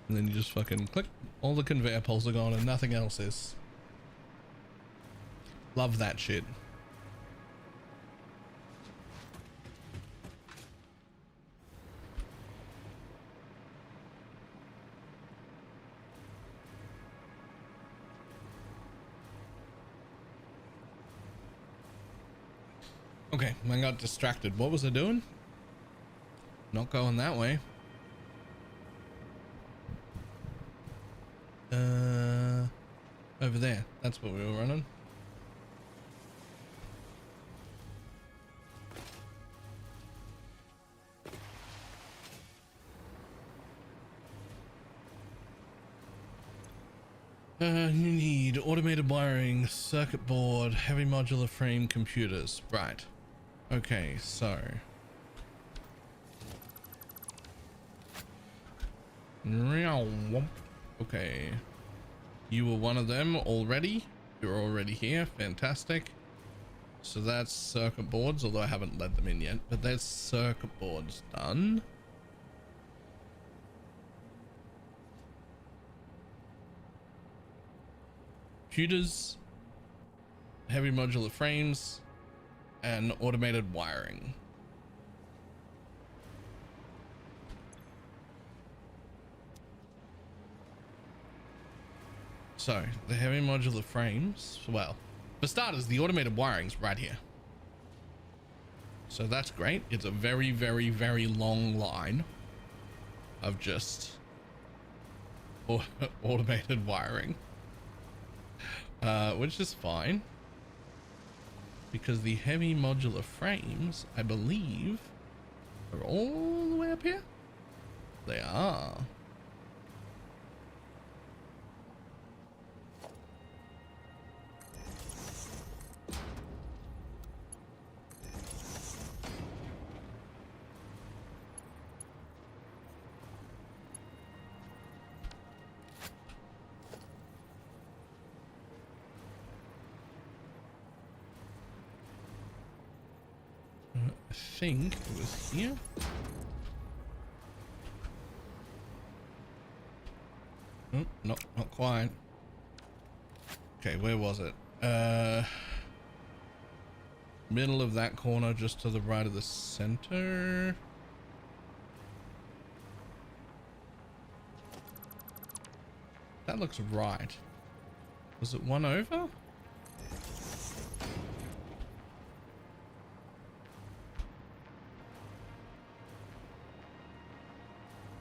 And then you just fucking click. All the conveyor poles are gone and nothing else is. Love that shit. Okay, I got distracted. What was I doing? Not going that way. Over there. That's what we were running. You need automated wiring, circuit board, heavy modular frame, computers. Right. Okay, so. Okay. You were one of them already. You're already here. Fantastic. So that's circuit boards, although I haven't let them in yet. But that's circuit boards done. Computers, heavy modular frames, and automated wiring. So the heavy modular frames, well, for starters, the automated wiring's right here. So that's great. It's a very, very, very long line of just automated wiring. Which is fine, because the heavy modular frames, I believe, are all the way up here. They are. I think it was here. Oh, no, not quite. Okay, where was it? Middle of that corner, just to the right of the center. That looks right. Was it one over?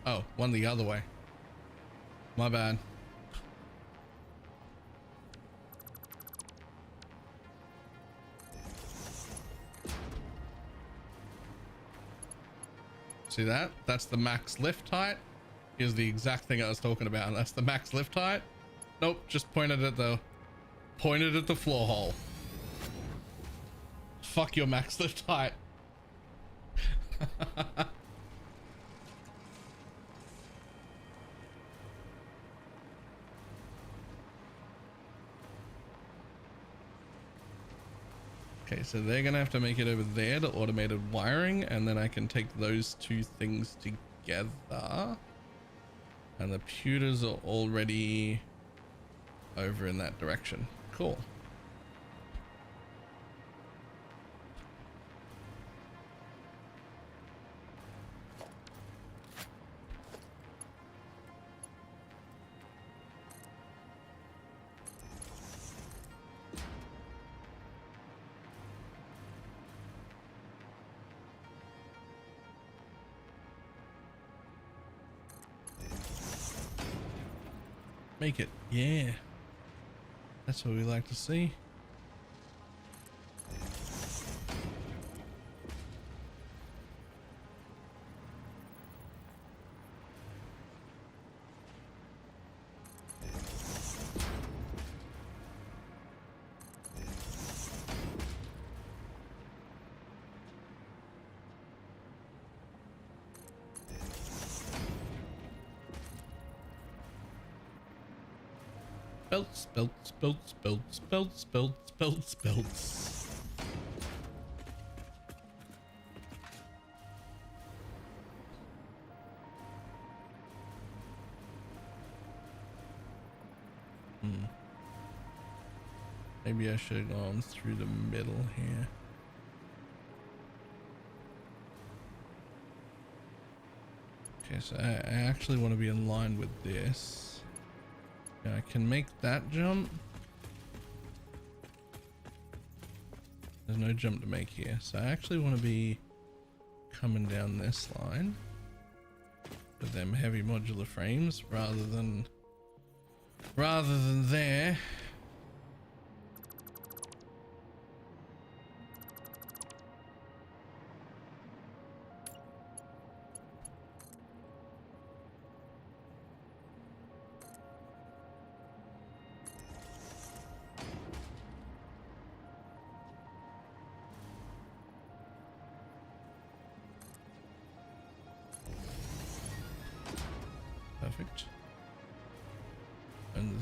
Oh, one the other way. My bad. See that? That's the max lift height. Here's the exact thing I was talking about. That's the max lift height. Nope, just pointed at the floor hole. Fuck your max lift height. Okay, so they're gonna have to make it over there to automated wiring, and then I can take those two things together. And the pewters are already over in that direction. Cool. Make it. Yeah. That's what we like to see. Belts, belts, belts, belts, belts, belts, belts, belts. Maybe I should have gone through the middle here. Okay, so I actually want to be in line with this. Yeah, I can make that jump. There's no jump to make here, so I actually want to be coming down this line with them heavy modular frames rather than there.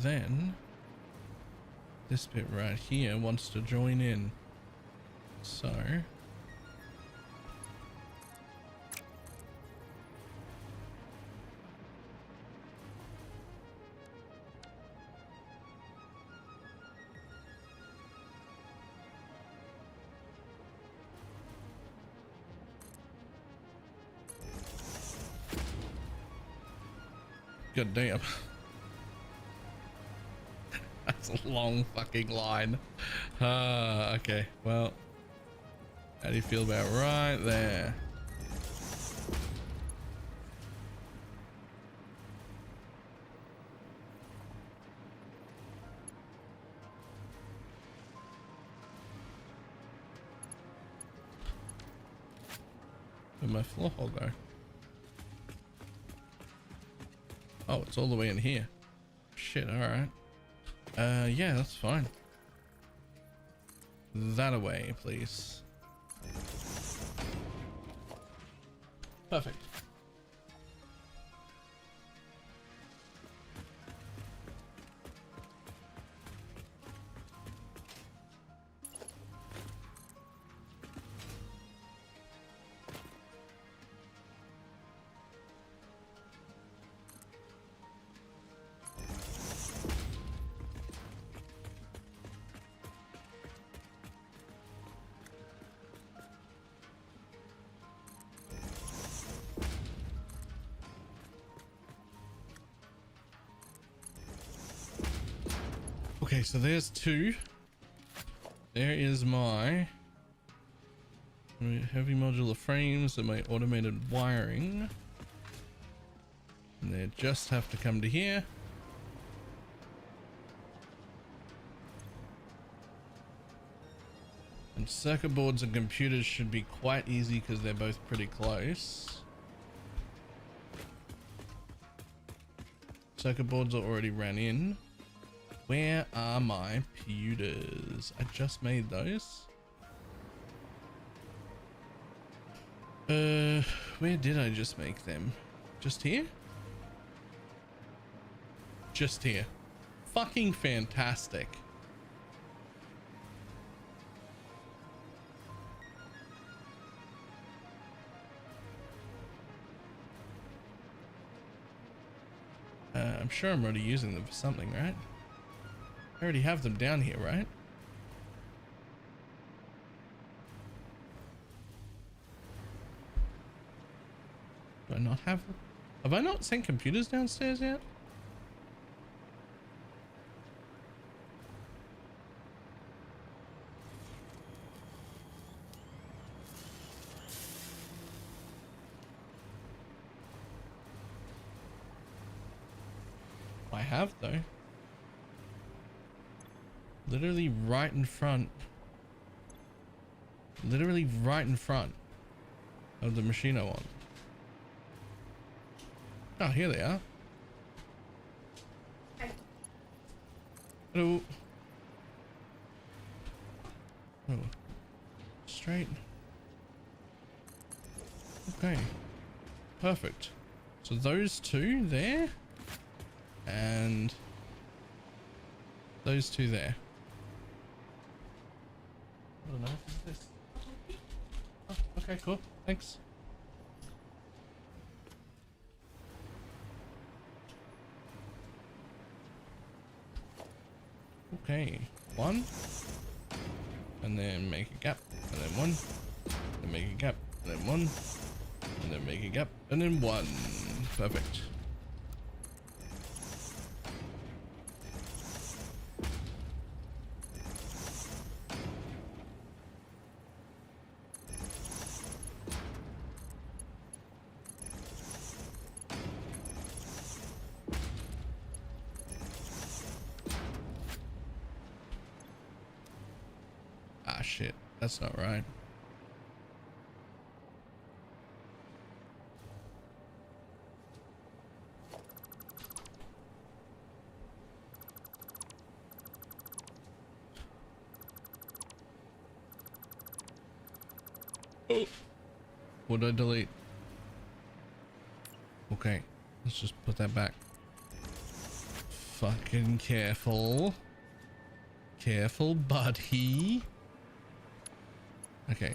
then this bit right here wants to join in. So god damn. That's a long fucking line. Okay, well, how do you feel about right there? Where'd my floor hole go? Oh, it's all the way in here. Shit, alright. Yeah, that's fine. That away, please. Perfect. Okay, so there's two. There is my heavy modular frames and my automated wiring. And they just have to come to here. And circuit boards and computers should be quite easy because they're both pretty close. Circuit boards are already ran in. Where are my pewters? I just made those. Where did I just make them? Just here? Just here. Fucking fantastic. I'm sure I'm already using them for something, right? I already have them down here, right? Do I not have them? Have I not sent computers downstairs yet? I have though. Literally right in front. Literally right in front of the machine I want. Oh, here they are. Hello. Oh. Straight. Okay. Perfect. So those two there. And those two there. I don't know. What is this? Oh, okay, cool. Thanks. Okay, one, and then make a gap, and then one, and make a gap, and then one, and then make a gap, and then one. Perfect. Ah, shit. That's not right. Oh. What did I delete? Okay. Let's just put that back. fucking careful. Careful, buddy. Okay.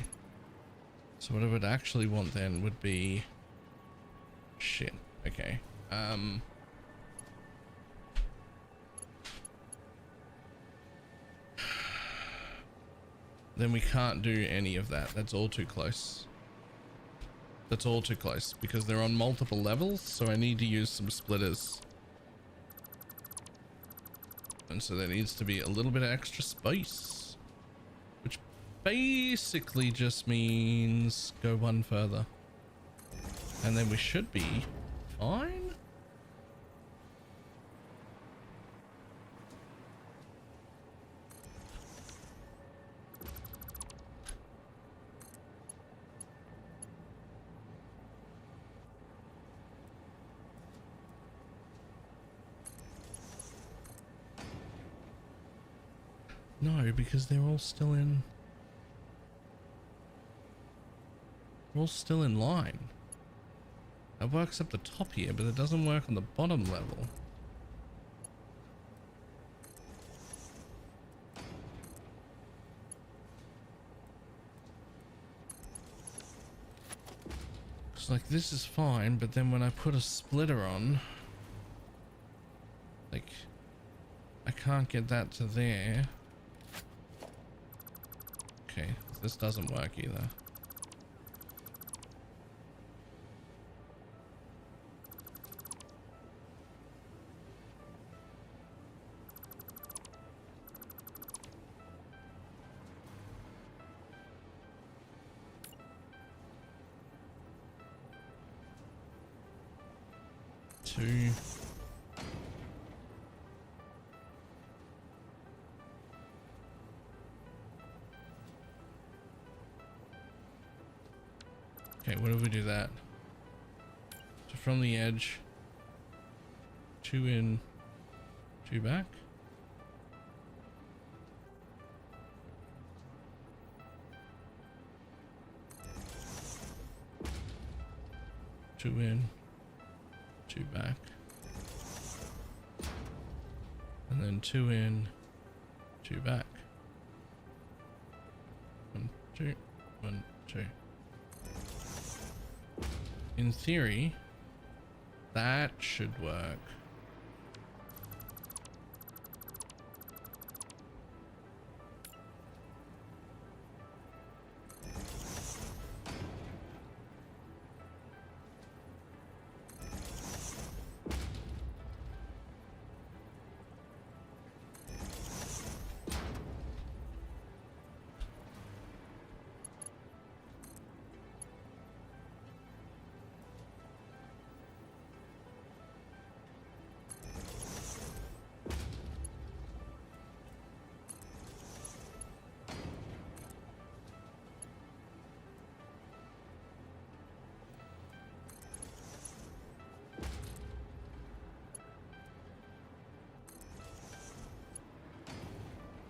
So what I would actually want then would be... Shit. Okay. Then we can't do any of that. That's all too close. That's all too close because they're on multiple levels, so I need to use some splitters. And so there needs to be a little bit of extra space, which basically just means go one further. And then we should be fine. No, because they're all still in... They're all still in line. It works up the top here, but it doesn't work on the bottom level. It's like this is fine, but then when I put a splitter on, like, I can't get that to there. Okay, this doesn't work either. Two. Okay, what if we do that? So from the edge, 2 in, 2 back. Two in, 2 back. And then 2 in, 2 back. 1, 2, 1, 2. In theory, that should work.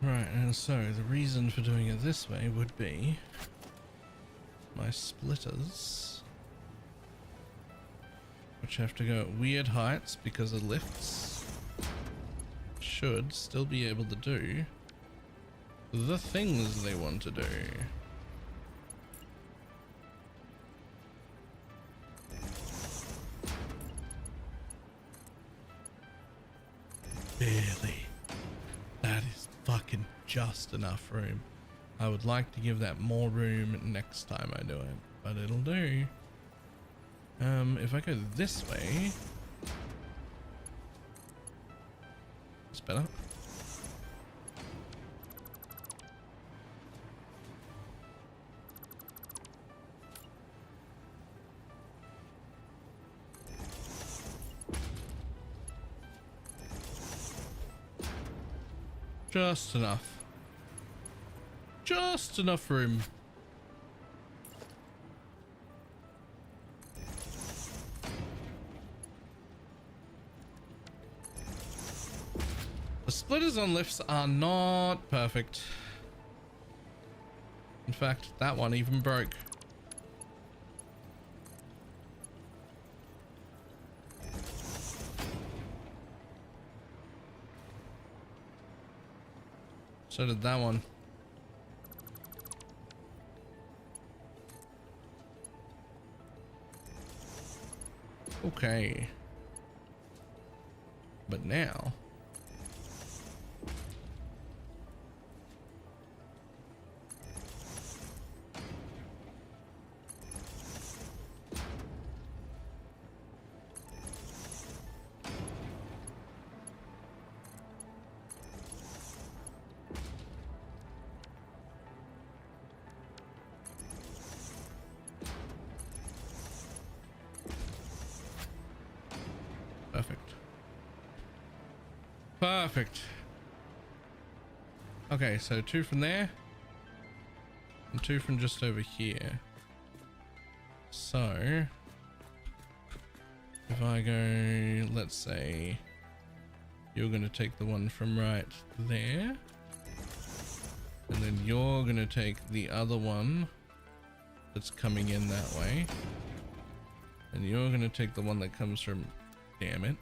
Right, and so the reason for doing it this way would be my splitters, which have to go at weird heights because of lifts, should still be able to do the things they want to do. Barely. That is fucking just enough room. I would like to give that more room next time I do it, but it'll do. If I go this way, it's better. Just enough. Just enough room. The splitters on lifts are not perfect. In fact, that one even broke. So did that one. Okay. But now perfect. Okay, so 2 from there and 2 from just over here. So if I go, let's say you're going to take the one from right there, and then you're going to take the other one that's coming in that way, and you're going to take the one that comes from, damn it.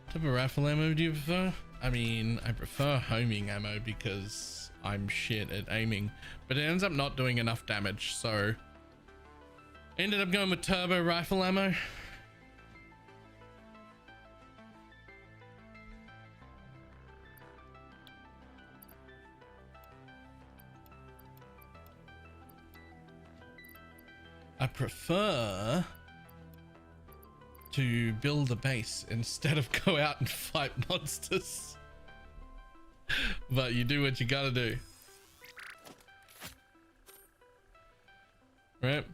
What type of rifle ammo do you prefer? I mean, I prefer homing ammo because I'm shit at aiming, but it ends up not doing enough damage, so ended up going with turbo rifle ammo. I prefer to build a base instead of go out and fight monsters. But you do what you gotta do. Right?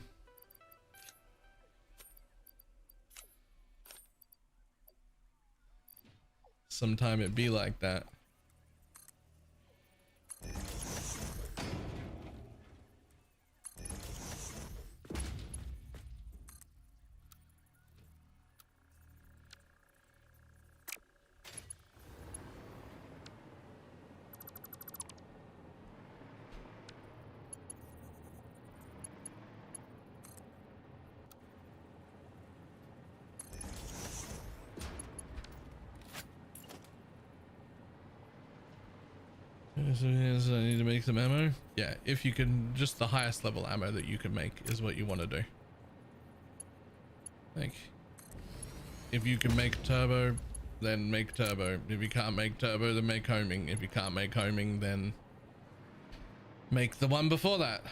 Sometime it be like that. So yes, I need to make some ammo. Yeah, if you can, just the highest level ammo that you can make is what you want to do. Like, if you can make turbo, then make turbo. If you can't make turbo, then make homing. If you can't make homing, then make the one before that.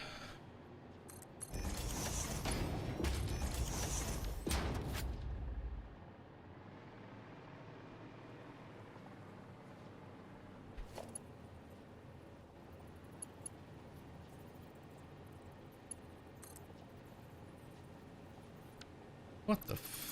What the f...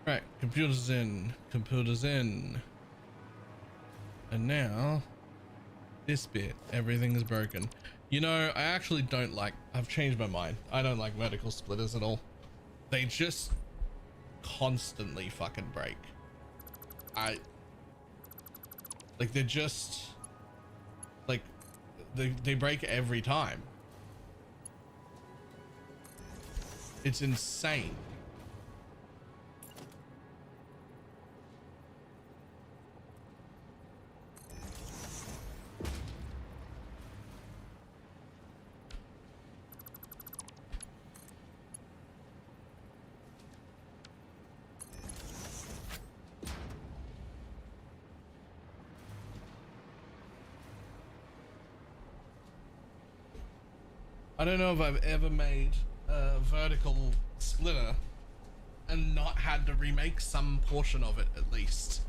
Right, computers in, computers in. And now, this bit, everything is broken. You know, I actually don't like, I've changed my mind. I don't like vertical splitters at all. They just constantly fucking break. Like, they're just, like, they break every time. It's insane. I don't know if I've ever made a vertical splitter and not had to remake some portion of it at least.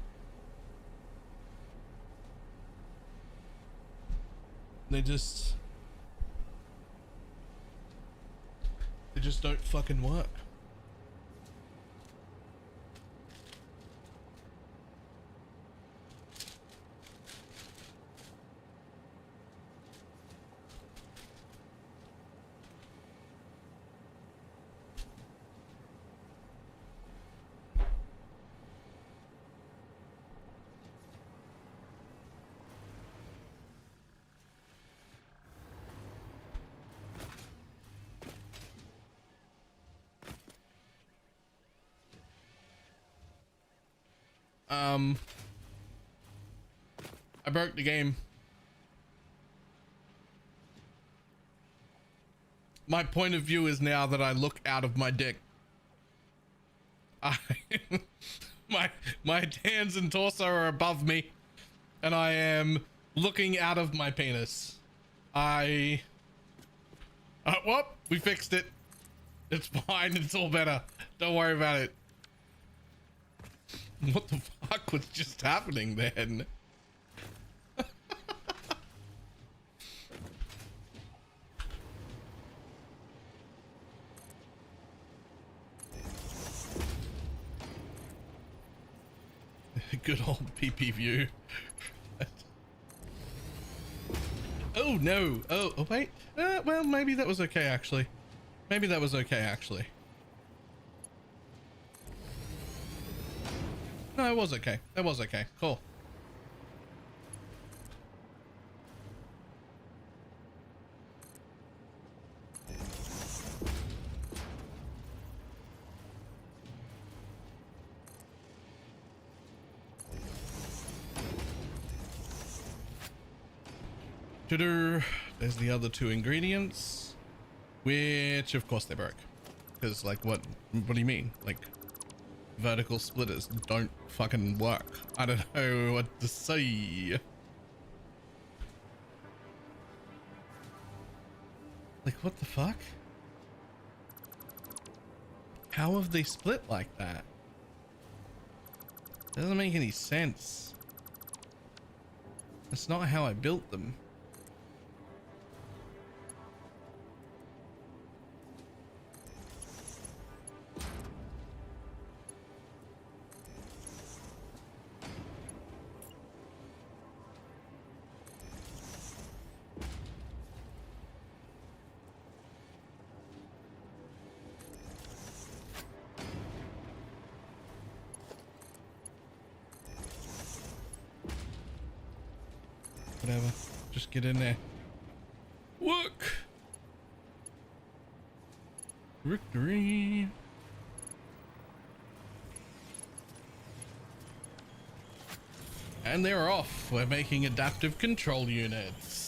They just don't fucking work. I broke the game. My point of view is now that I look out of my dick. I my hands and torso are above me, and I am looking out of my penis. Whoop, we fixed it. It's fine. It's all better. Don't worry about it. What the fuck was just happening then? Good old PP view. Oh no. Oh wait. Well, maybe that was okay actually. Maybe that was okay actually. No, it was okay. It was okay. Cool. There's the other two ingredients, which of course they broke. Because like, what do you mean? Like, vertical splitters don't fucking work. I don't know what to say. Like, what the fuck? How have they split like that? Doesn't make any sense. That's not how I built them. Whatever. Just get in there. Work. Victory. And they're off. We're making adaptive control units.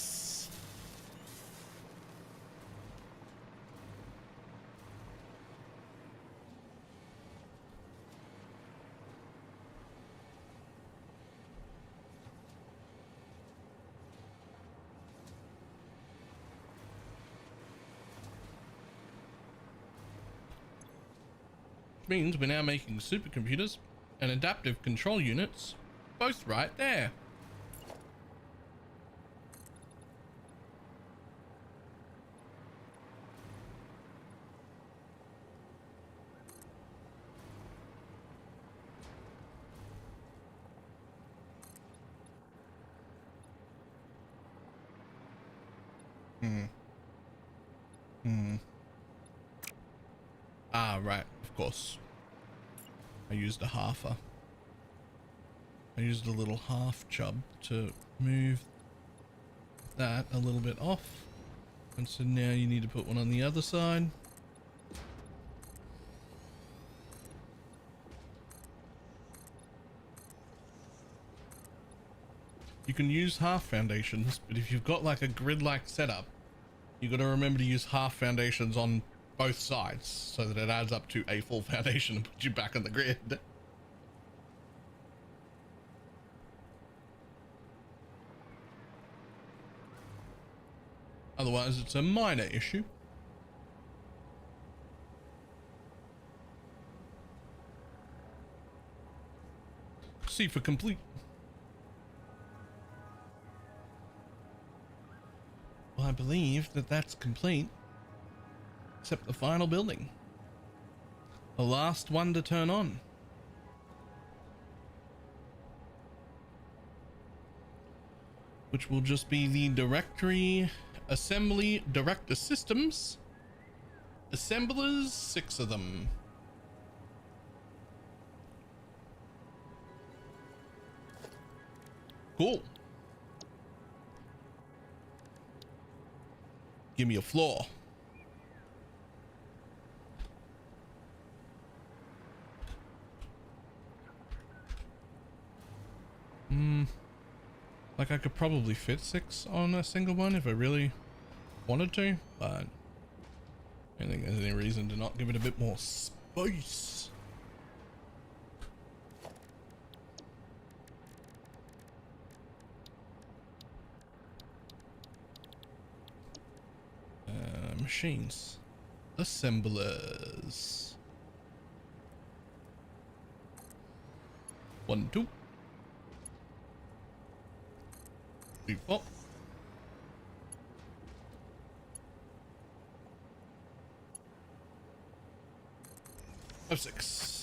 Means we're now making supercomputers and adaptive control units both right there. Ah, right, of course. I used a halfer. I used a little half chub to move that a little bit off. And so now you need to put one on the other side. You can use half foundations, but if you've got like a grid-like setup, you got to remember to use half foundations on both sides so that it adds up to a full foundation and puts you back on the grid. Otherwise, it's a minor issue. C for complete. Well, I believe that that's complete. Except the final building. The last one to turn on. Which will just be the directory assembly director systems. Assemblers, 6 of them. Cool. Give me a floor. Like I could probably fit 6 on a single one if I really wanted to, but I don't think there's any reason to not give it a bit more space. Machines. Assemblers. 1, 2. 3, 4. 5, 6.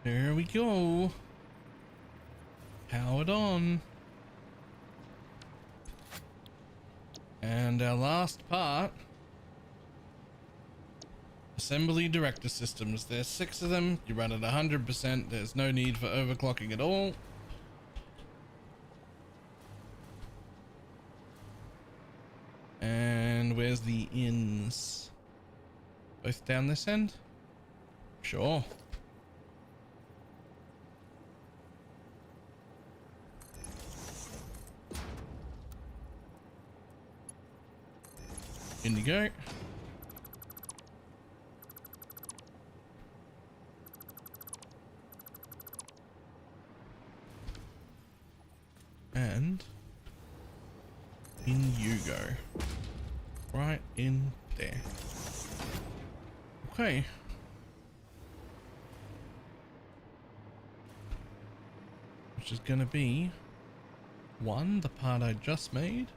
There we go. Powered on. And our last part. Assembly director systems. There's 6 of them. You run at 100%. There's no need for overclocking at all. And where's the ins? Both down this end? Sure. In you go. And in you go. Right in there. Okay. Which is gonna be 1, the part I just made.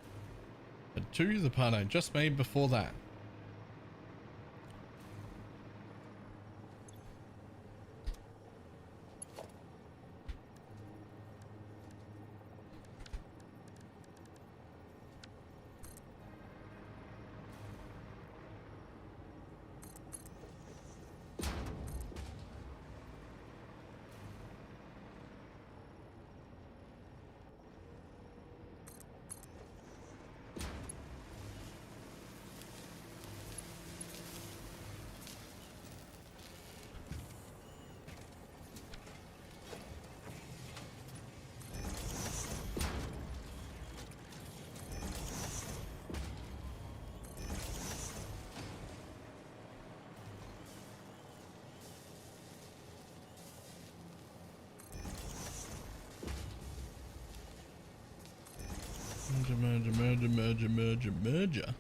And 2, the part I just made before that. Merger.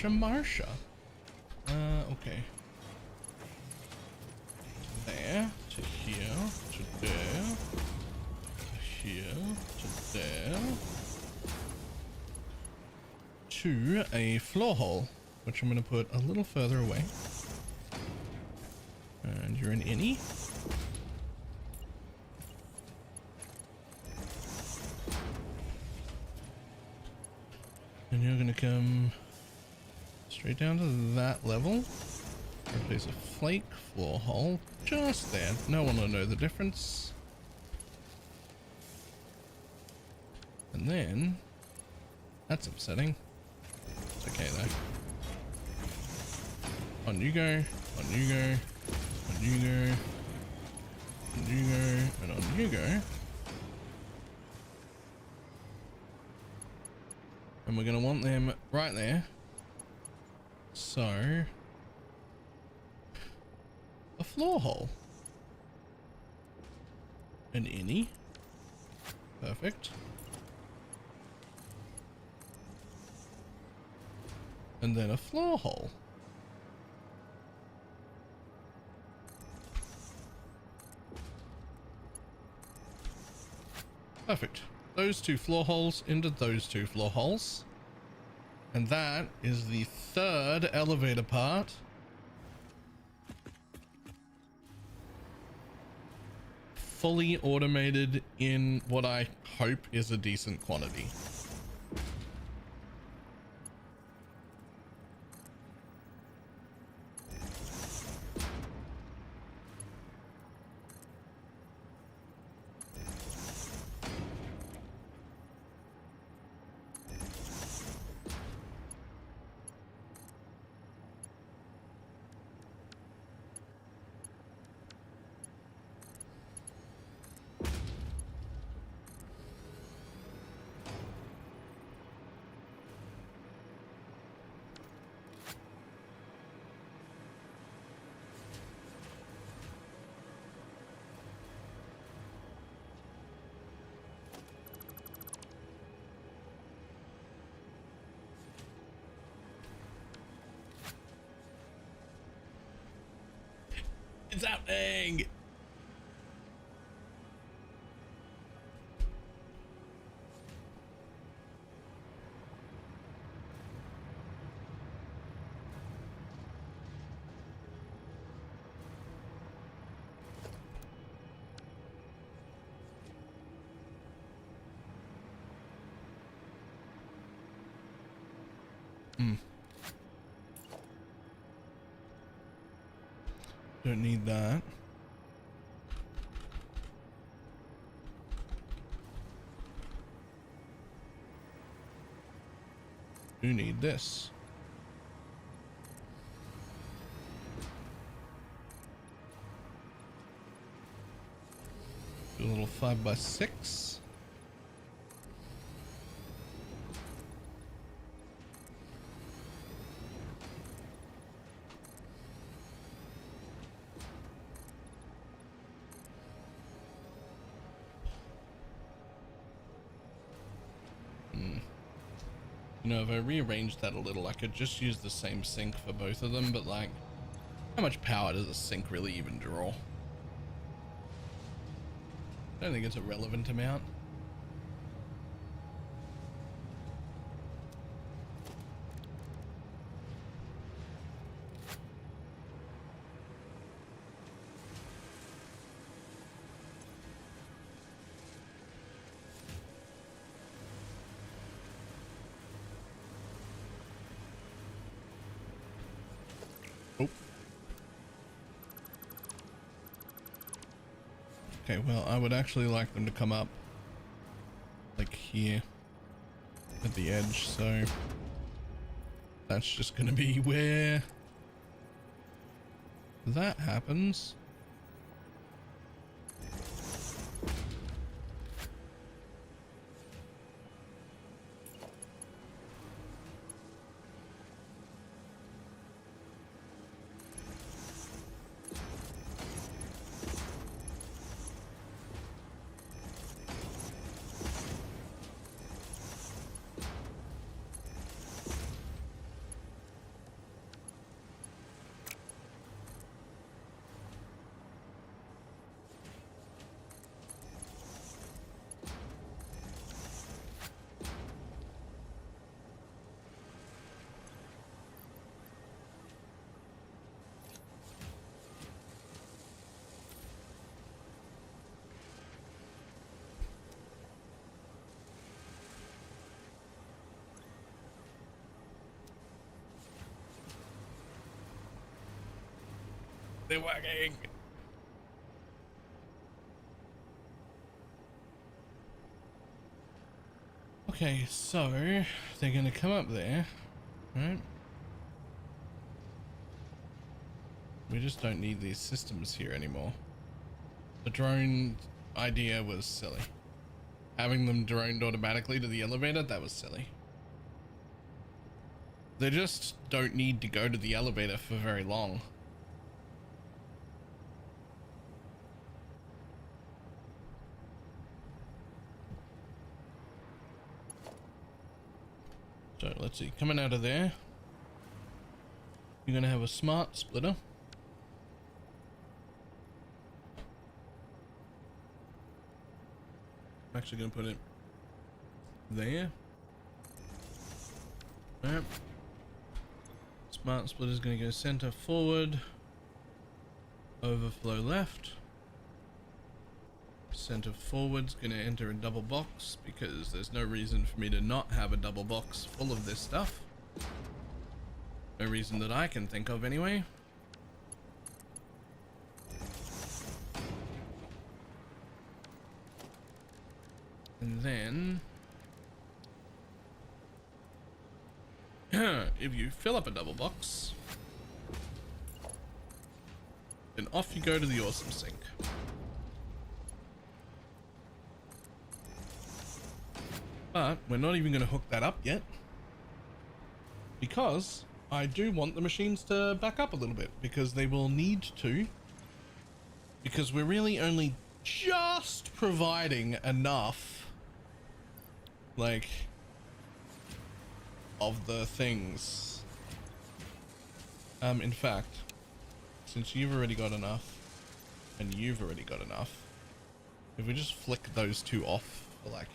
Marsha. Okay. There, to here, to there, to here, to there. To a floor hole, which I'm going to put a little further away. And you're an innie. And you're gonna come straight down to that level. Replace a flake floor hole just there. No one will know the difference. And then that's upsetting. It's okay though. On you go, on you go, on you go, on you go, and on you go. And we're going to want them right there. So, a floor hole. An innie. Perfect. And then a floor hole. Perfect. Those 2 floor holes into those 2 floor holes. And that is the third elevator part. Fully automated in what I hope is a decent quantity. It's happening! Don't need that. Do need this. Do a little 5x6. You know, if I rearranged that a little, I could just use the same sink for both of them, but like, how much power does a sink really even draw? I don't think it's a relevant amount. Okay, well, I would actually like them to come up like here at the edge, so that's just gonna be where that happens. They're working. Okay, so they're gonna come up there, right? We just don't need these systems here anymore. The drone idea was silly. Having them droned automatically to the elevator, that was silly. They just don't need to go to the elevator for very long. So let's see, coming out of there, you're gonna have a smart splitter. I'm actually gonna put it there. Yep. Smart splitter is going to go center forward, overflow left. Center forward's going to enter a double box because there's no reason for me to not have a double box full of this stuff. No reason that I can think of anyway. And then if you fill up a double box, then off you go to the awesome sink. But we're not even going to hook that up yet because I do want the machines to back up a little bit, because they will need to, because we're really only just providing enough like of the things. In fact, since you've already got enough and you've already got enough, if we just flick those two off for like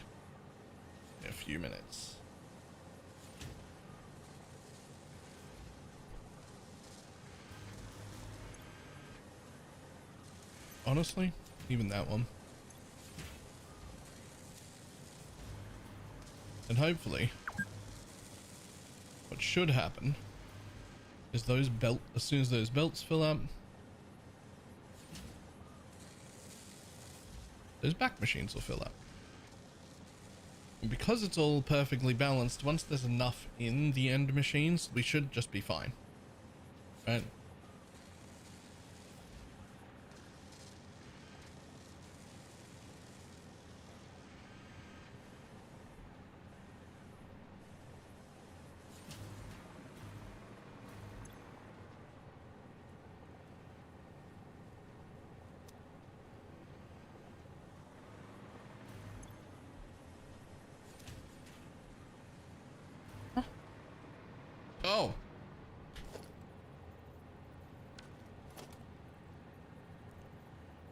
a few minutes. Honestly, even that one. And hopefully what should happen is as soon as those belts fill up, those back machines will fill up. And because it's all perfectly balanced, once there's enough in the end machines, we should just be fine. Right? Oh.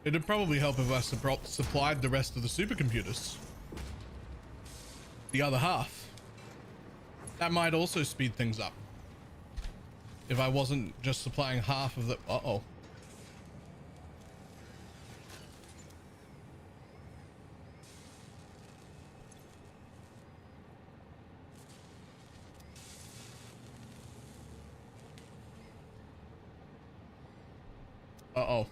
It'd probably help if I supplied the rest of the supercomputers. The other half. That might also speed things up. If I wasn't just supplying half of the... Uh-oh. Uh-oh.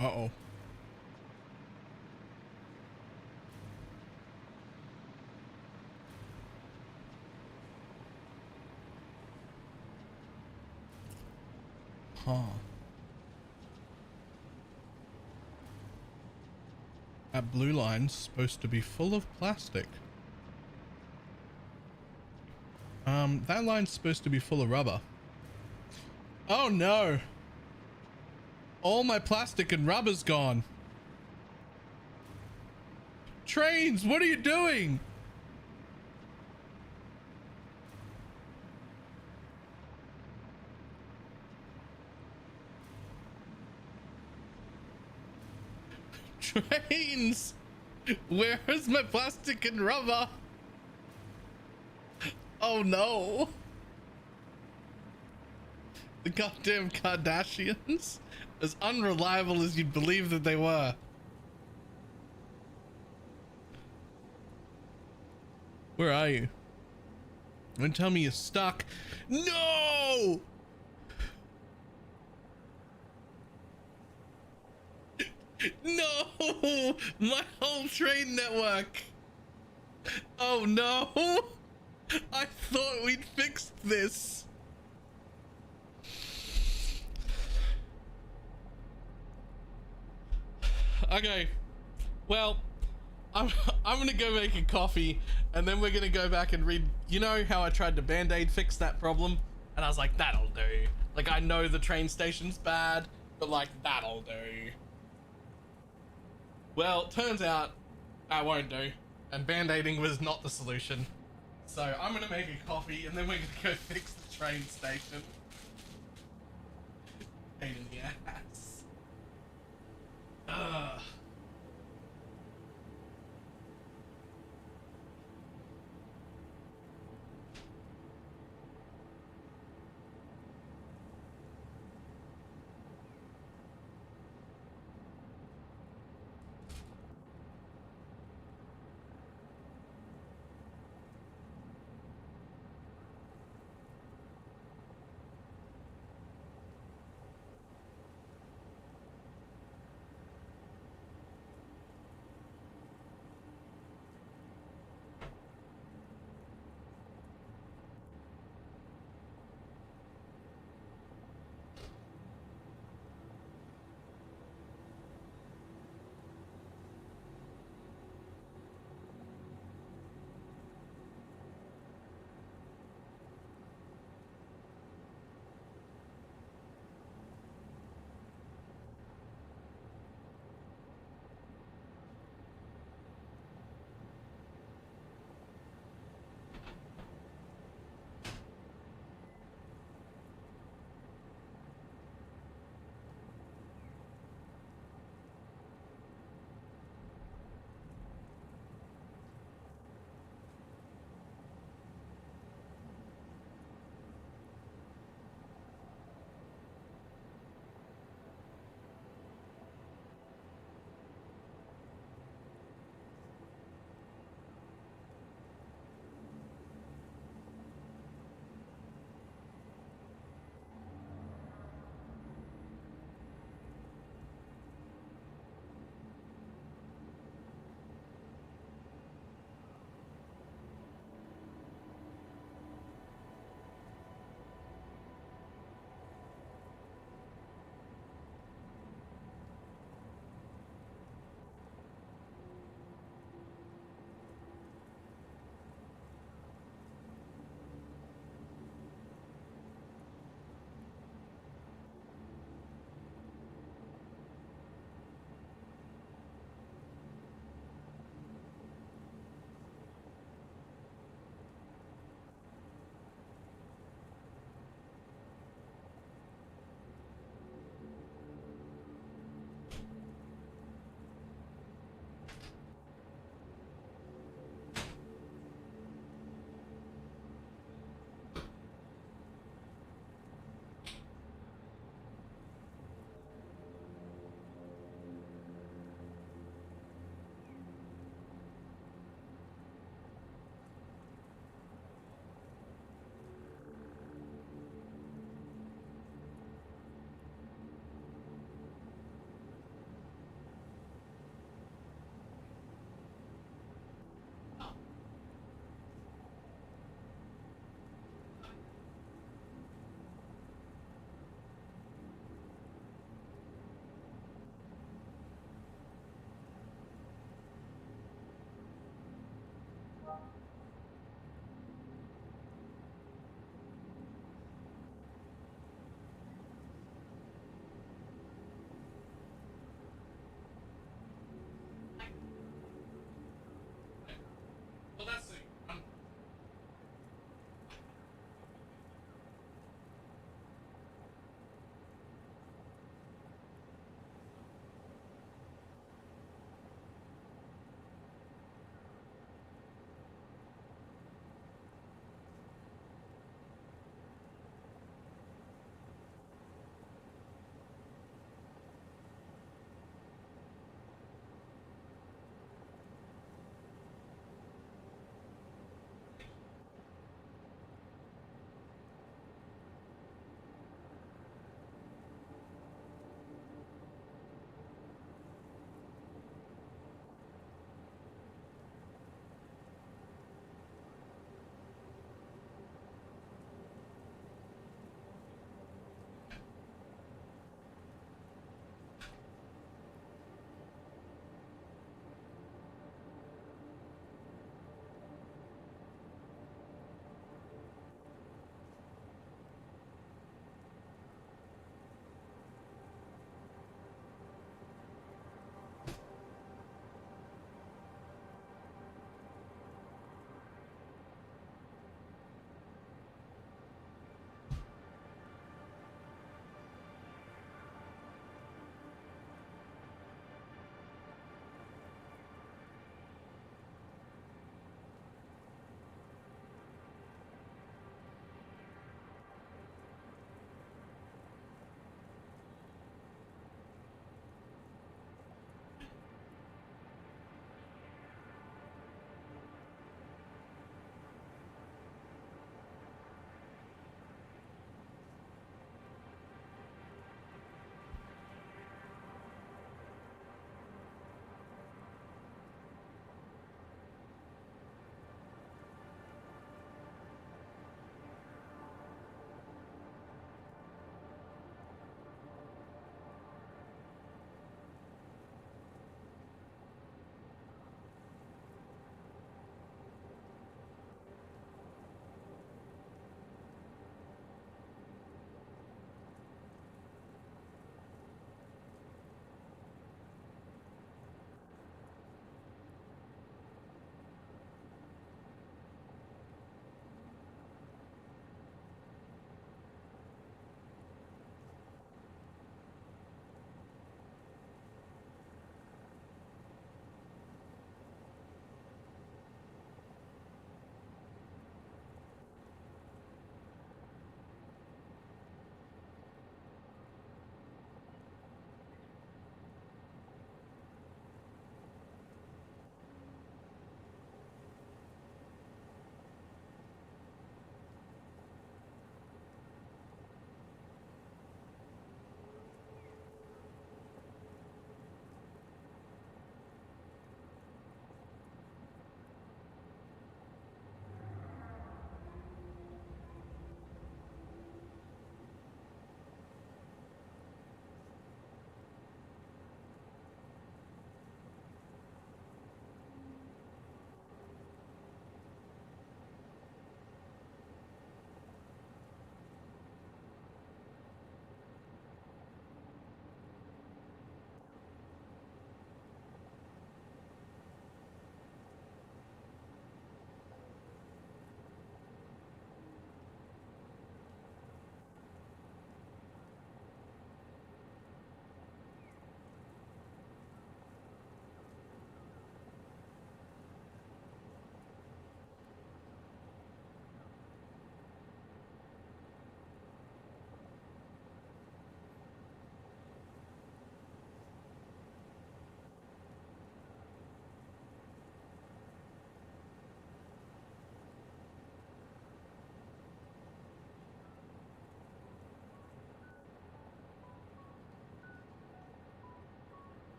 Uh-oh. Huh. That blue line's supposed to be full of plastic. That line's supposed to be full of rubber. Oh no! All my plastic and rubber's gone. Trains, what are you doing? Trains! Where is my plastic and rubber? Oh no! The goddamn Kardashians? As unreliable as you'd believe that they were. Where are you? Don't tell me you're stuck. No! No! My whole train network! Oh no! I thought we'd fixed this. Okay, well, I'm gonna go make a coffee And then we're gonna go back and read, you know how I tried to band-aid fix that problem? And I was like, that'll do. Like, I know the train station's bad, but like, that'll do. Well, turns out that won't do. And band-aiding was not the solution. So I'm gonna make a coffee and then we're gonna go fix the train station. Pain in the ass. Ugh. Well, that's it.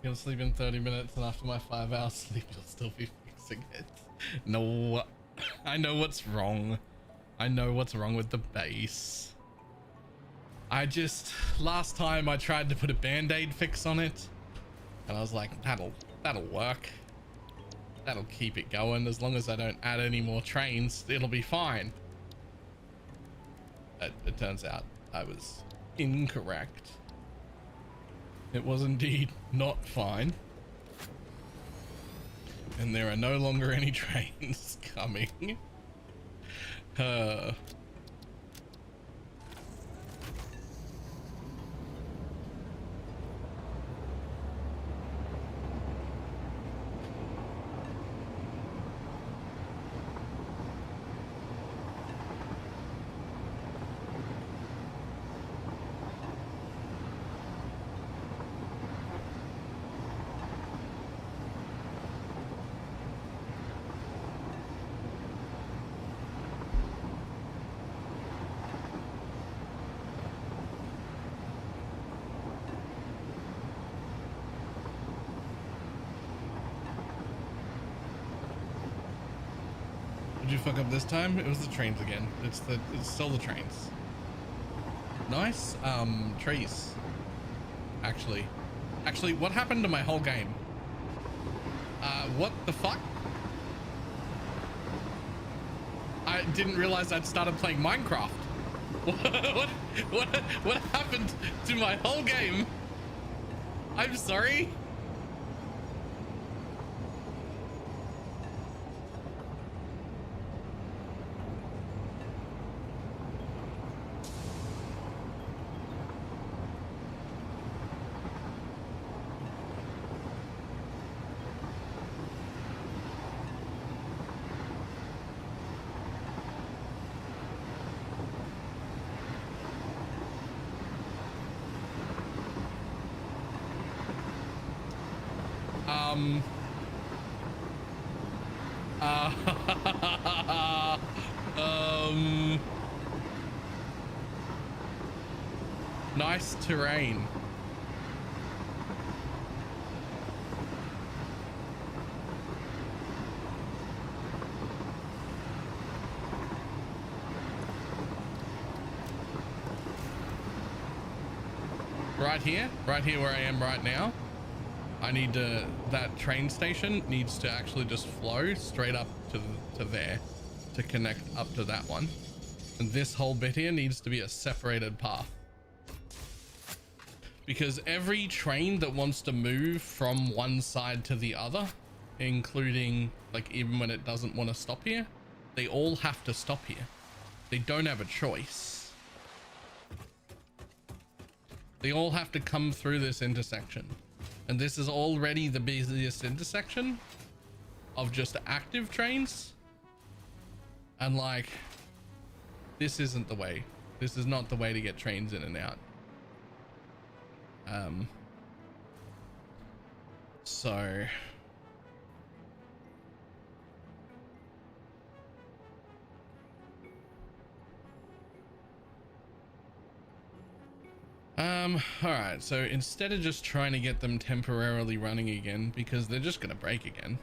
You'll sleep in 30 minutes, and after my 5 hours sleep, you'll still be fixing it. No, I know what's wrong. I know what's wrong with the base. Last time I tried to put a band-aid fix on it, and I was like, that'll work. That'll keep it going. As long as I don't add any more trains, it'll be fine. It turns out I was incorrect. It was indeed not fine. And there are no longer any trains coming. Did you fuck up this time? It was the trains again. It's still the trains. Nice. Trees. Actually, what happened to my whole game? What the fuck? I didn't realize I'd started playing Minecraft. What happened to my whole game? I'm sorry. Nice terrain. Right here where I am right now, I need that train station needs to actually just flow straight up to there to connect up to that one. And this whole bit here needs to be a separated path. Because every train that wants to move from one side to the other, including like even when it doesn't want to stop here, they all have to stop here. They don't have a choice. They all have to come through this intersection. And this is already the busiest intersection of just active trains. And like, this isn't the way. This is not the way to get trains in and out. So all right, so instead of just trying to get them temporarily running again, because they're just gonna break again,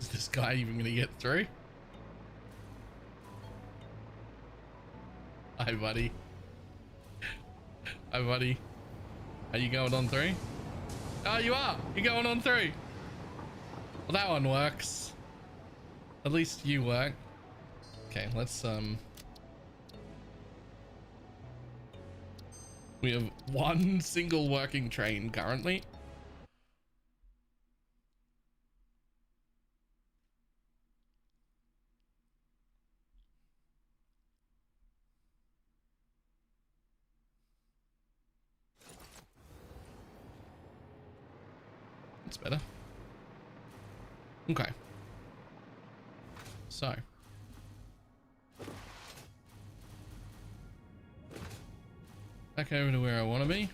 is this guy even gonna get through? Hi, buddy. Hi, buddy. Are you going on through? Oh, you are. You're going on through. Well, that one works. At least you work. Okay, let's we have one single working train currently. That's better. Okay. So. back over to where I want to be.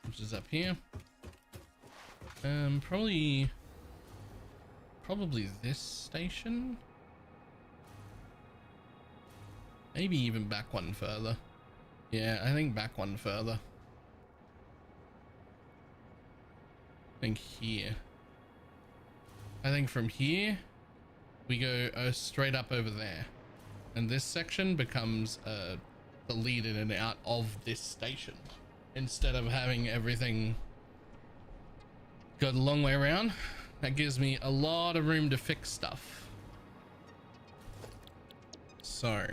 Which is up here. Probably this station. Maybe even back one further. Yeah, I think back one further. I think here. I think from here we go straight up over there, and this section becomes the lead in and out of this station, instead of having everything go the long way around. That gives me a lot of room to fix stuff. So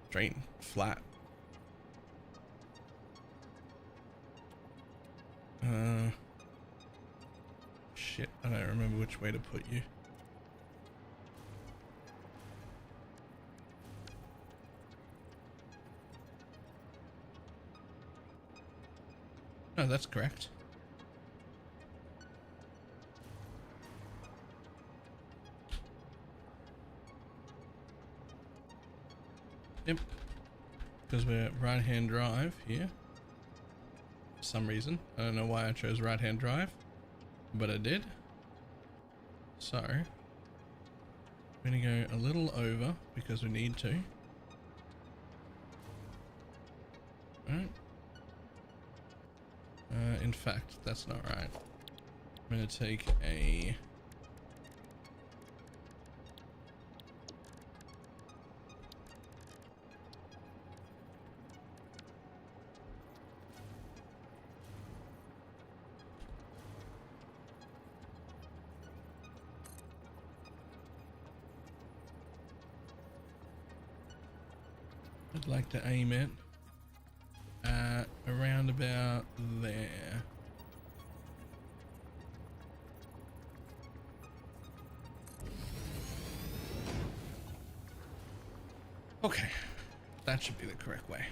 straight, flat. Shit, I don't remember which way to put you. Oh, that's correct. Yep, because we're right-hand drive here. For some reason, I don't know why I chose right-hand drive, but I did. So we're gonna go a little over because we need to. Right. In fact, that's not right. I'm gonna take a I'd like to aim it at around about there. Okay, that should be the correct way.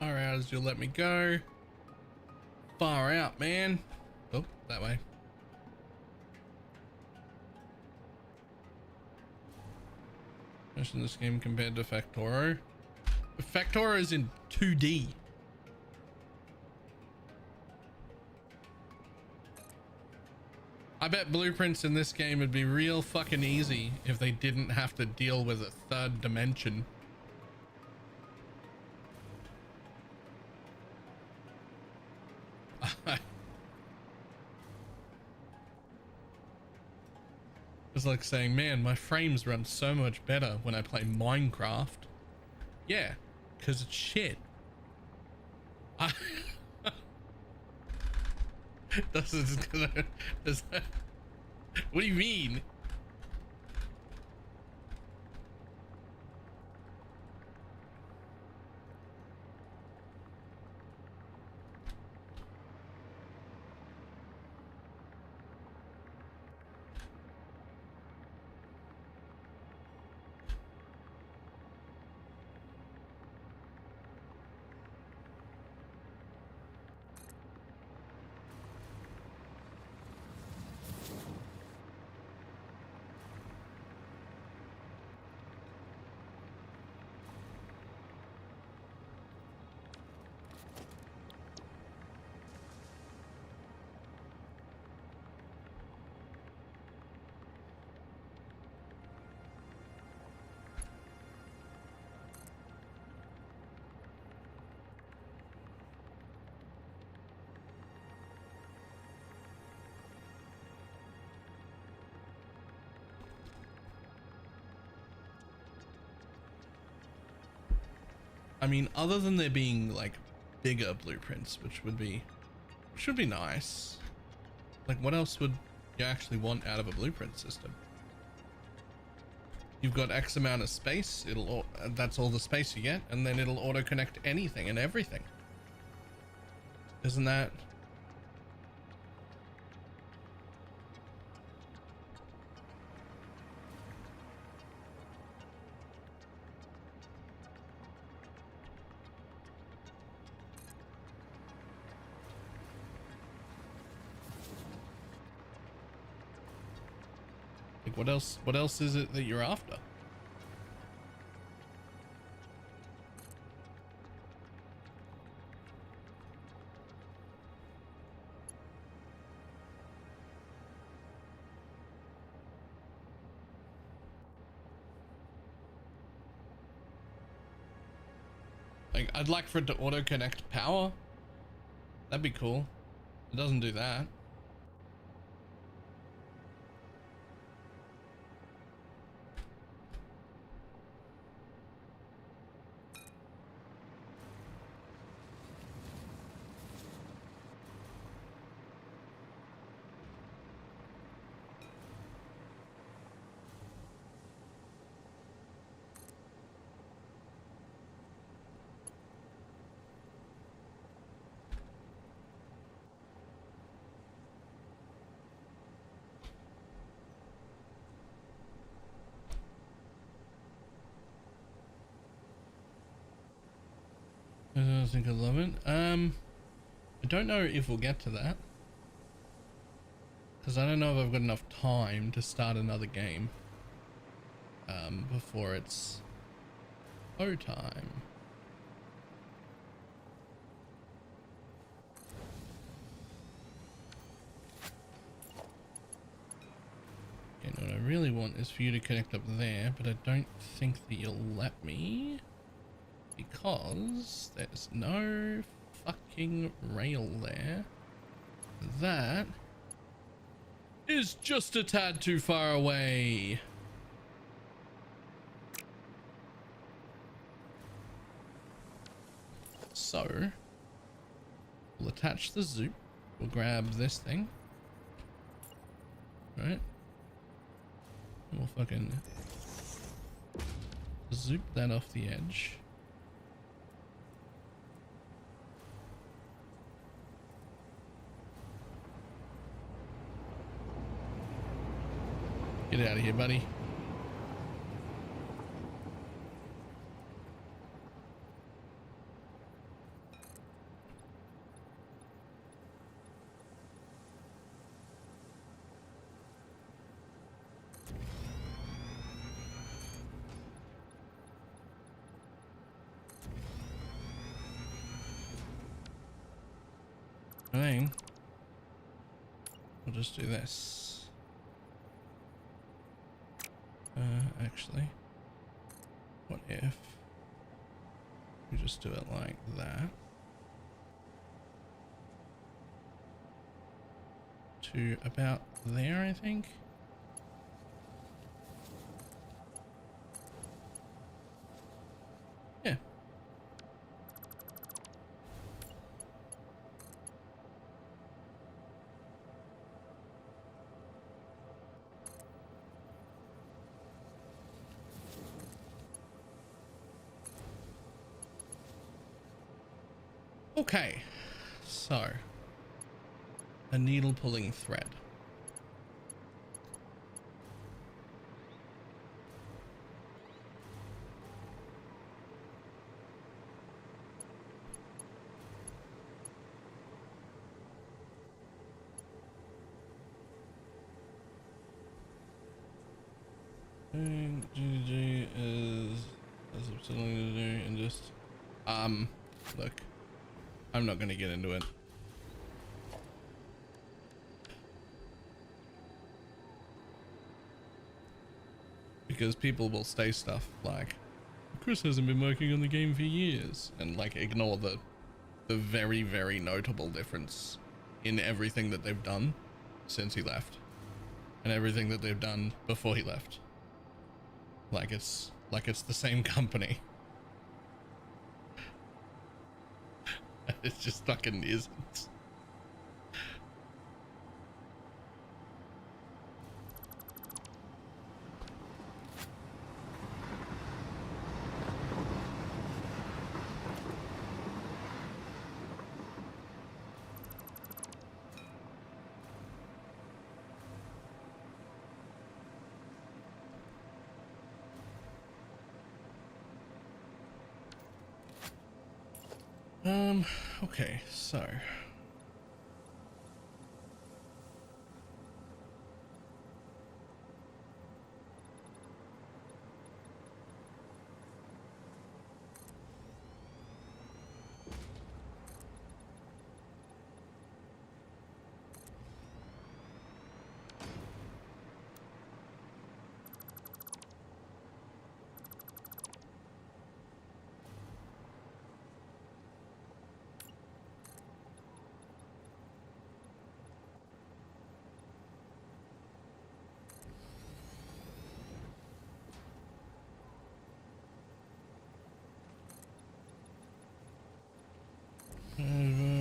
Alright, as you'll let me go. Far out, man. Oh, that way. In this game compared to Factoro. Factoro is in 2D. I bet blueprints in this game would be real fucking easy if they didn't have to deal with a third dimension. It's like saying, man, my frames run so much better when I play Minecraft. Yeah, because it's shit. Does gonna, does that, what do you mean? I mean, other than there being like bigger blueprints, which should be nice. Like, what else would you actually want out of a blueprint system? You've got X amount of space, that's all the space you get, and then it'll auto connect anything and everything. Isn't that? Like, what else is it that you're after? Like, I'd like for it to auto connect power. That'd be cool. It doesn't do that. I think I love it. I don't know if we'll get to that, because I don't know if I've got enough time to start another game before it's go time. Okay, what I really want is for you to connect up there, but I don't think that you'll let me, because there's no fucking rail there. That is just a tad too far away. So we'll attach the zoop. We'll grab this thing. Right. And we'll fucking zoop that off the edge. Get out of here, buddy. I think we'll just do this. Actually, what if we just do it like that? To about there, I think. Yeah. Okay, so a needle pulling thread. GG is as of something to do and just look, I'm not gonna get into it. Because people will say stuff like, Chris hasn't been working on the game for years, and like ignore the very, very notable difference in everything that they've done since he left and everything that they've done before he left. Like it's the same company. It just fucking isn't. Okay, so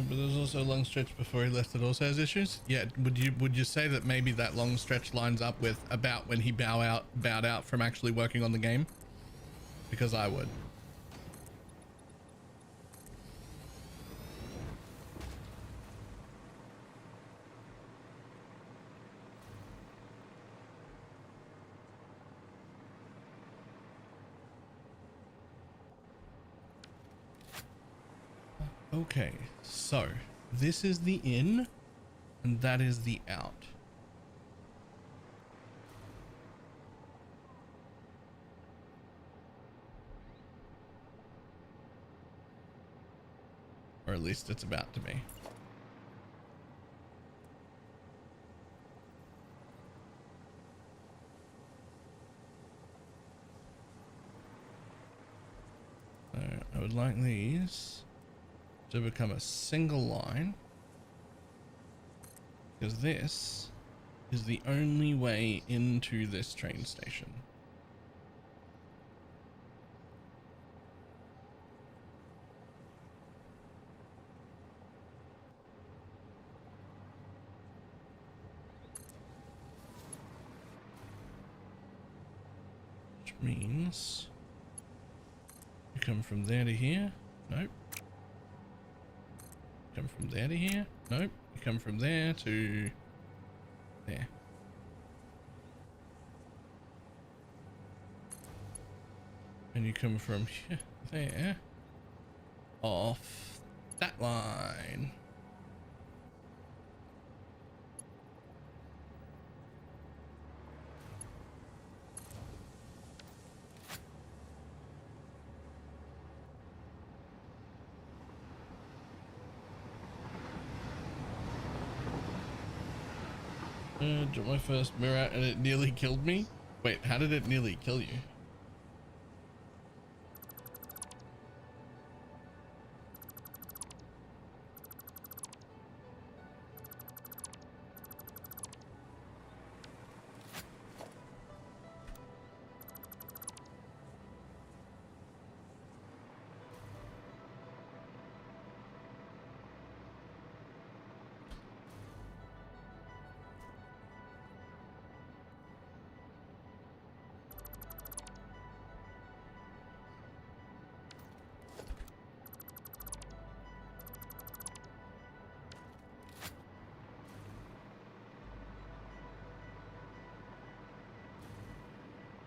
but there's also a long stretch before he left that also has issues. Yeah, would you say that maybe that long stretch lines up with about when he bowed out from actually working on the game? Because I would. Okay, so this is the in and that is the out. Or at least it's about to be. So I would like these to become a single line, because this is the only way into this train station. Which means you come from there to here. Nope. Come from there to here. Nope. You come from there to there. And you come from here, there, off that line. Dropped my first mirror out and it nearly killed me. Wait, how did it nearly kill you?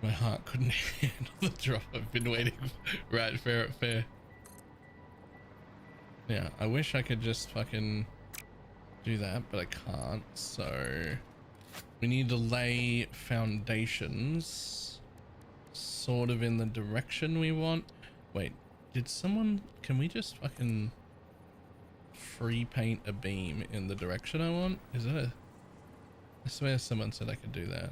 My heart couldn't handle the drop. I've been waiting. Right, fair. Yeah, I wish I could just fucking do that, but I can't. So we need to lay foundations sort of in the direction we want. Wait, can we just fucking free paint a beam in the direction I want? I swear someone said I could do that.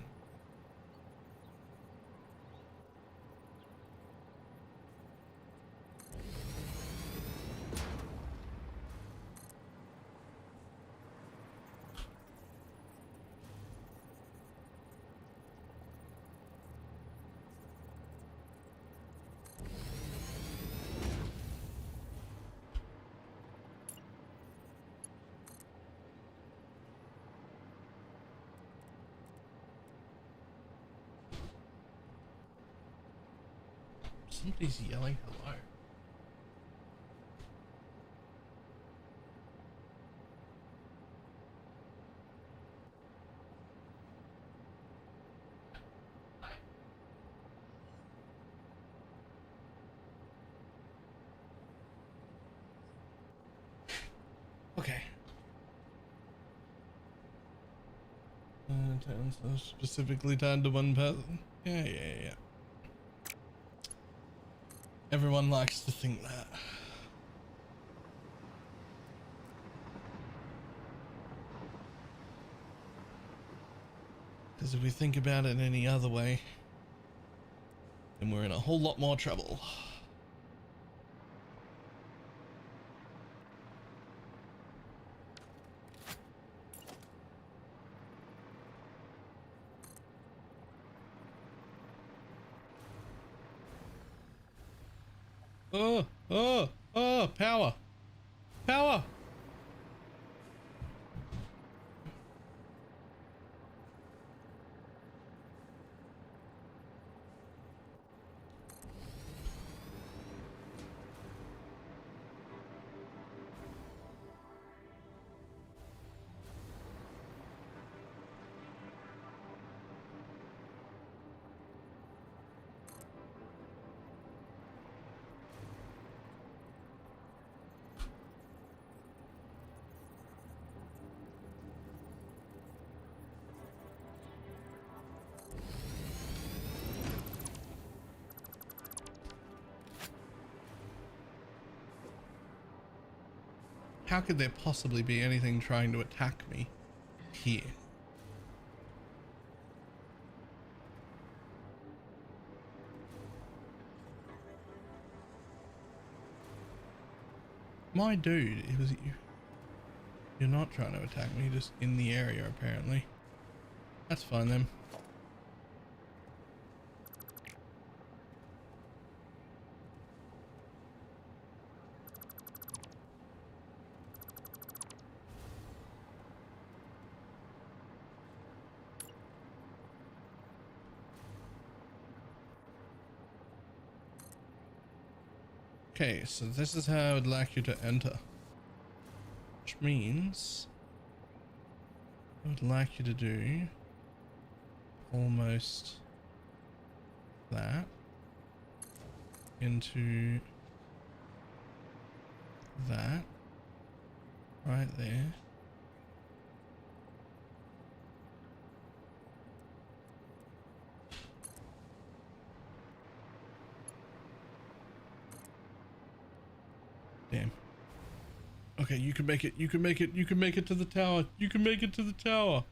Somebody's yelling hello. Okay. Specifically tied to one person. Yeah. Everyone likes to think that. Because if we think about it any other way, then we're in a whole lot more trouble. Power. How could there possibly be anything trying to attack me here? My dude, it was you. You're not trying to attack me, just in the area apparently. That's fine then. Okay, so this is how I would like you to enter. Which means I would like you to do almost that into that right there. Damn. Okay, you can make it. You can make it. You can make it to the tower. You can make it to the tower.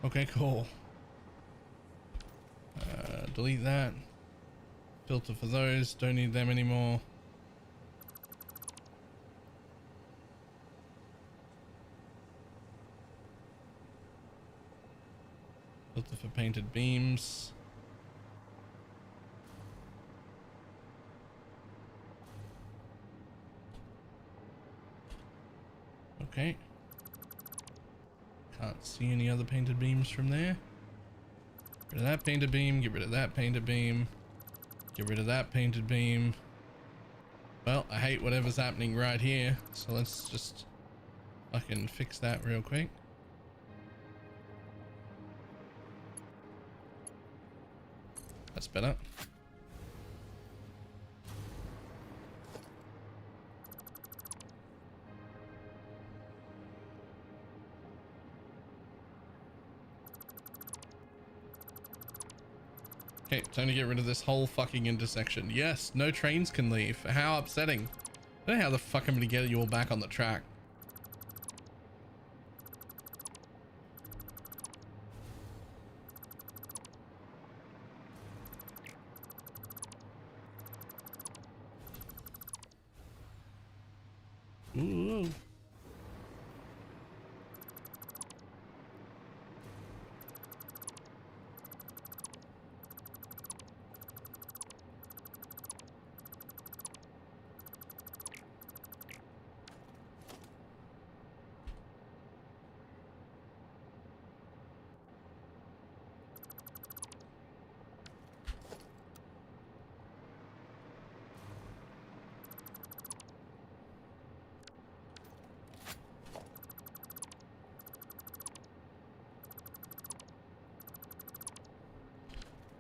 Okay, cool. Delete that. Filter for those. Don't need them anymore. Filter for painted beams. Okay. Can't see any other painted beams from there. Get rid of that painted beam, get rid of that painted beam, get rid of that painted beam. Well, I hate whatever's happening right here, so let's just fucking fix that real quick. That's better. Okay, time to get rid of this whole fucking intersection. Yes, no trains can leave. How upsetting. I don't know how the fuck I'm gonna get you all back on the track. Ooh.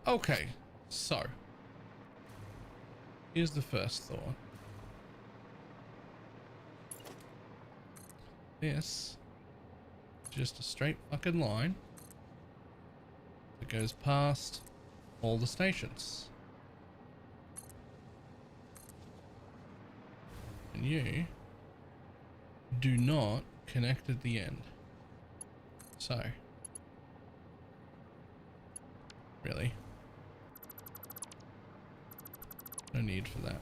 Okay, so here's the first thought. This is just a straight fucking line that goes past all the stations. And you do not connect at the end. So, really? No need for that.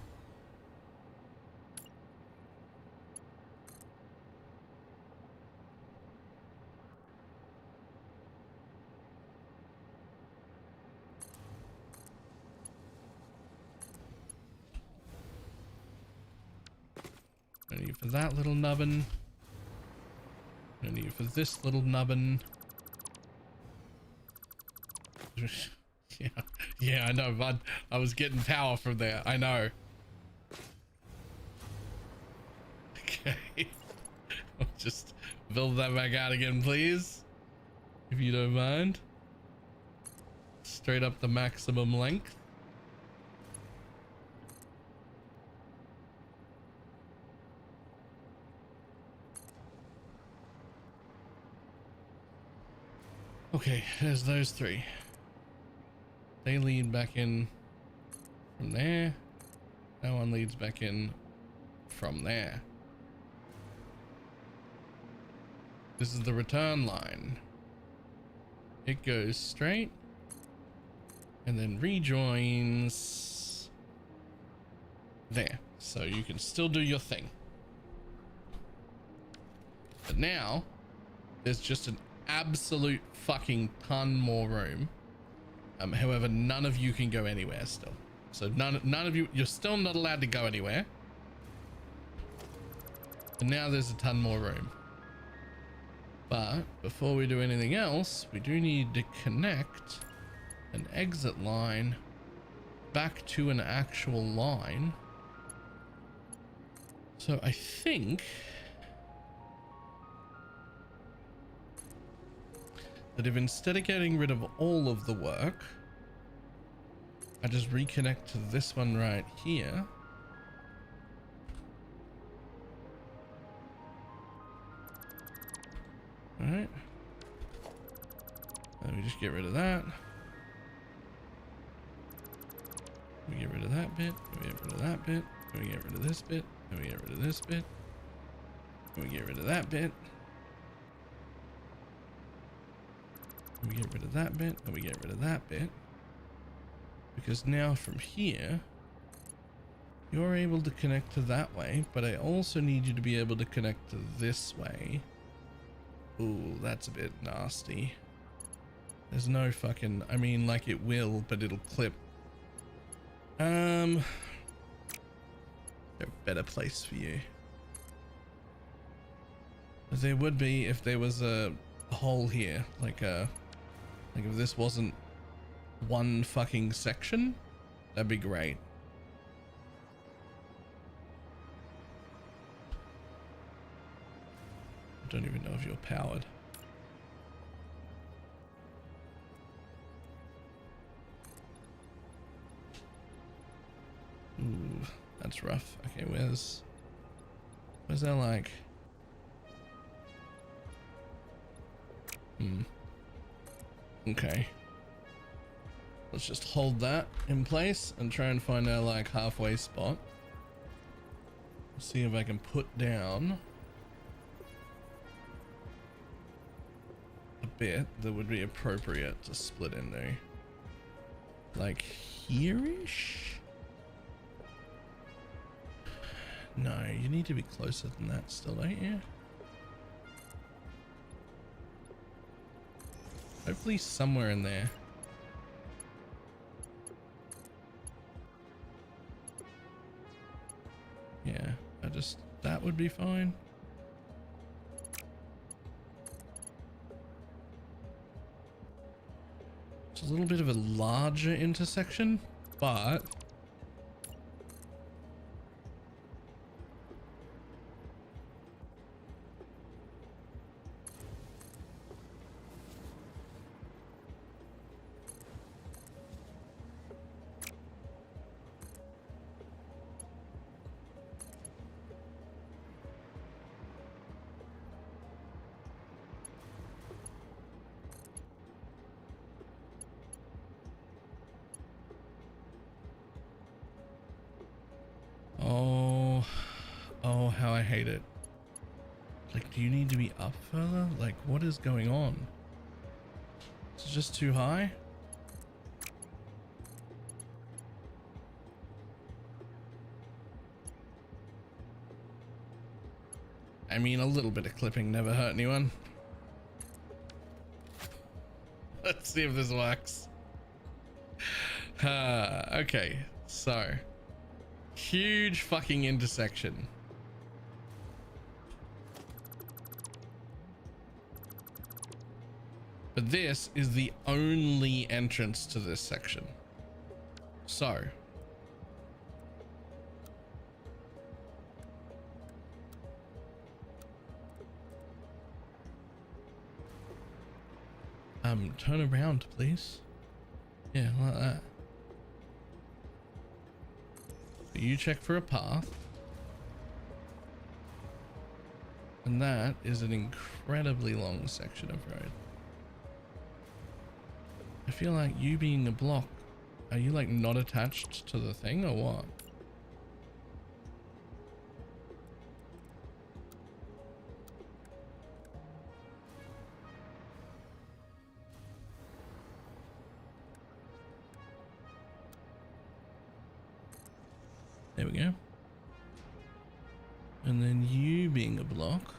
No need for that little nubbin. No need for this little nubbin. Yeah, I know, bud. I was getting power from there. I know. Okay. Just build that back out again, please. If you don't mind. Straight up the maximum length. Okay, there's those three. They lead back in from there. That one leads back in from there. This is the return line. It goes straight and then rejoins there. So you can still do your thing. But now there's just an absolute fucking ton more room. However, none of you can go anywhere still. So none of you, you're still not allowed to go anywhere. And now there's a ton more room. But before we do anything else, we do need to connect an exit line back to an actual line. So I think that if instead of getting rid of all of the work, I just reconnect to this one right here. All right. Let me just get rid of that. We get rid of that bit. We get rid of that bit. We get rid of this bit. And we get rid of this bit. And we get rid of that bit. We get rid of that bit, and we get rid of that bit. Because now from here, you're able to connect to that way, but I also need you to be able to connect to this way. Ooh, that's a bit nasty. There's no fucking, I mean, like it will, but it'll clip. There a better place for you. There would be if there was a hole here, like if this wasn't one fucking section, that'd be great. I don't even know if you're powered. Ooh, that's rough. Okay, where's that like? Okay. Let's just hold that in place and try and find our like halfway spot. See if I can put down a bit that would be appropriate to split into. Like here-ish? No, you need to be closer than that still, don't you? Hopefully somewhere in there. Yeah, that would be fine. It's a little bit of a larger intersection, but oh, how I hate it. Like, do you need to be up further? Like, what is going on? Is it just too high? I mean, a little bit of clipping never hurt anyone. Let's see if this works. Okay, so huge fucking intersection. But this is the only entrance to this section. So turn around, please. Yeah, like that. You check for a path. And that is an incredibly long section of road. I feel like you being a block, are you like not attached to the thing or what? There we go. And then you being a block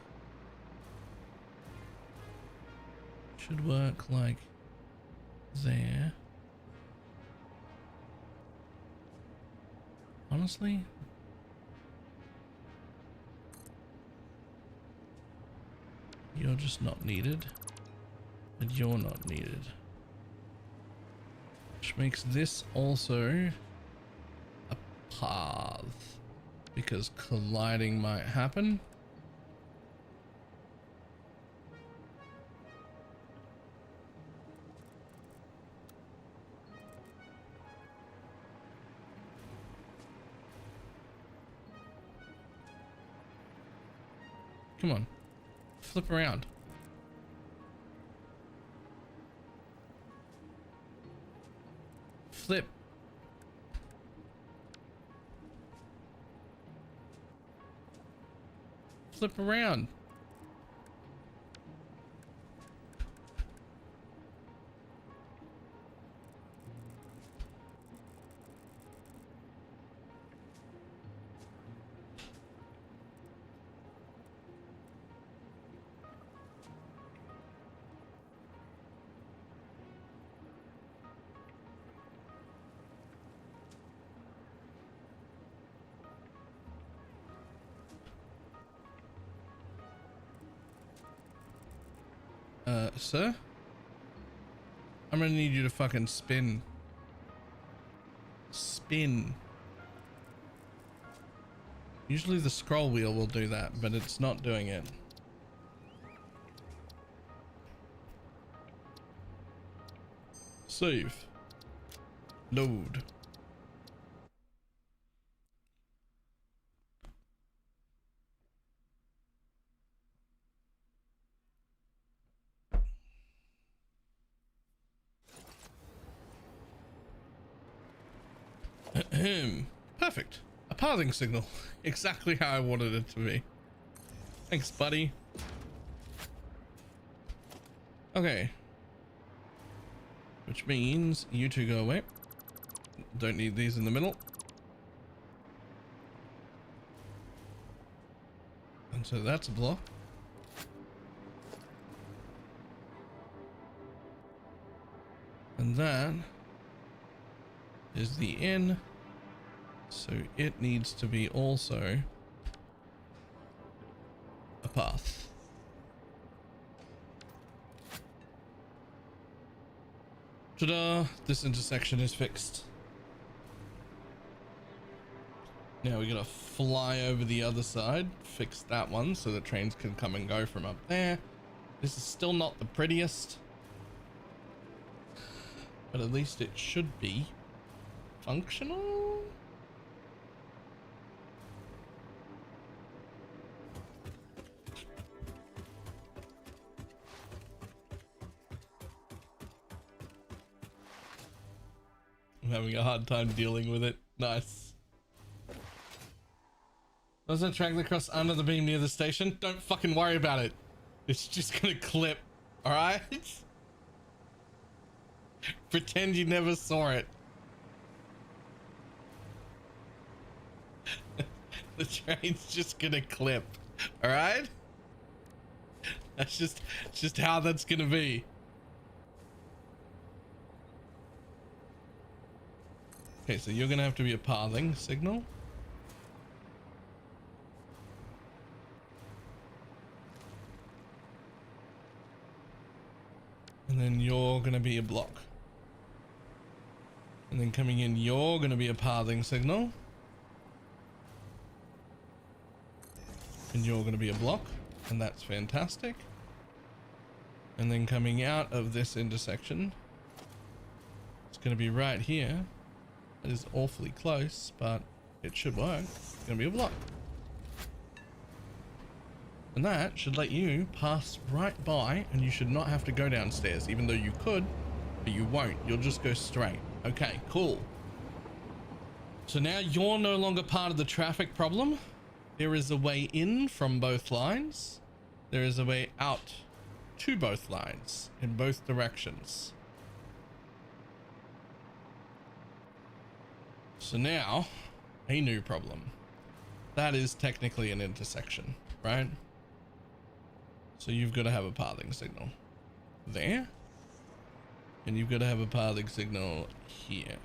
should work like there. Honestly, you're just not needed, and you're not needed. Which makes this also a path, because colliding might happen. Come on, flip around. Flip. Flip around. Sir? I'm gonna need you to fucking spin. Spin. Usually the scroll wheel will do that, but it's not doing it. Save. Load. Perfect. A pathing signal. Exactly how I wanted it to be. Thanks, buddy. Okay. Which means you two go away. Don't need these in the middle. And so that's a block. And that is the in. So it needs to be also a path. Ta-da! This intersection is fixed. Now we gotta fly over the other side, fix that one so the trains can come and go from up there. This is still not the prettiest, but at least it should be functional. I'm having a hard time dealing with it. Nice. Doesn't track the cross under the beam near the station? Don't fucking worry about it. It's just gonna clip. Alright? Pretend you never saw it. The train's just gonna clip. Alright? That's just how that's gonna be. Okay, so you're gonna have to be a pathing signal. And then you're gonna be a block. And then coming in, you're gonna be a pathing signal. And you're gonna be a block. And that's fantastic. And then coming out of this intersection, it's gonna be right here. It is awfully close, but it should work. It's gonna be a block. And that should let you pass right by, and you should not have to go downstairs, even though you could, but you won't. You'll just go straight. Okay, cool. So now you're no longer part of the traffic problem. There is a way in from both lines. There is a way out to both lines in both directions. So now, a new problem. That is technically an intersection, right? So you've got to have a pathing signal there. And you've got to have a pathing signal here.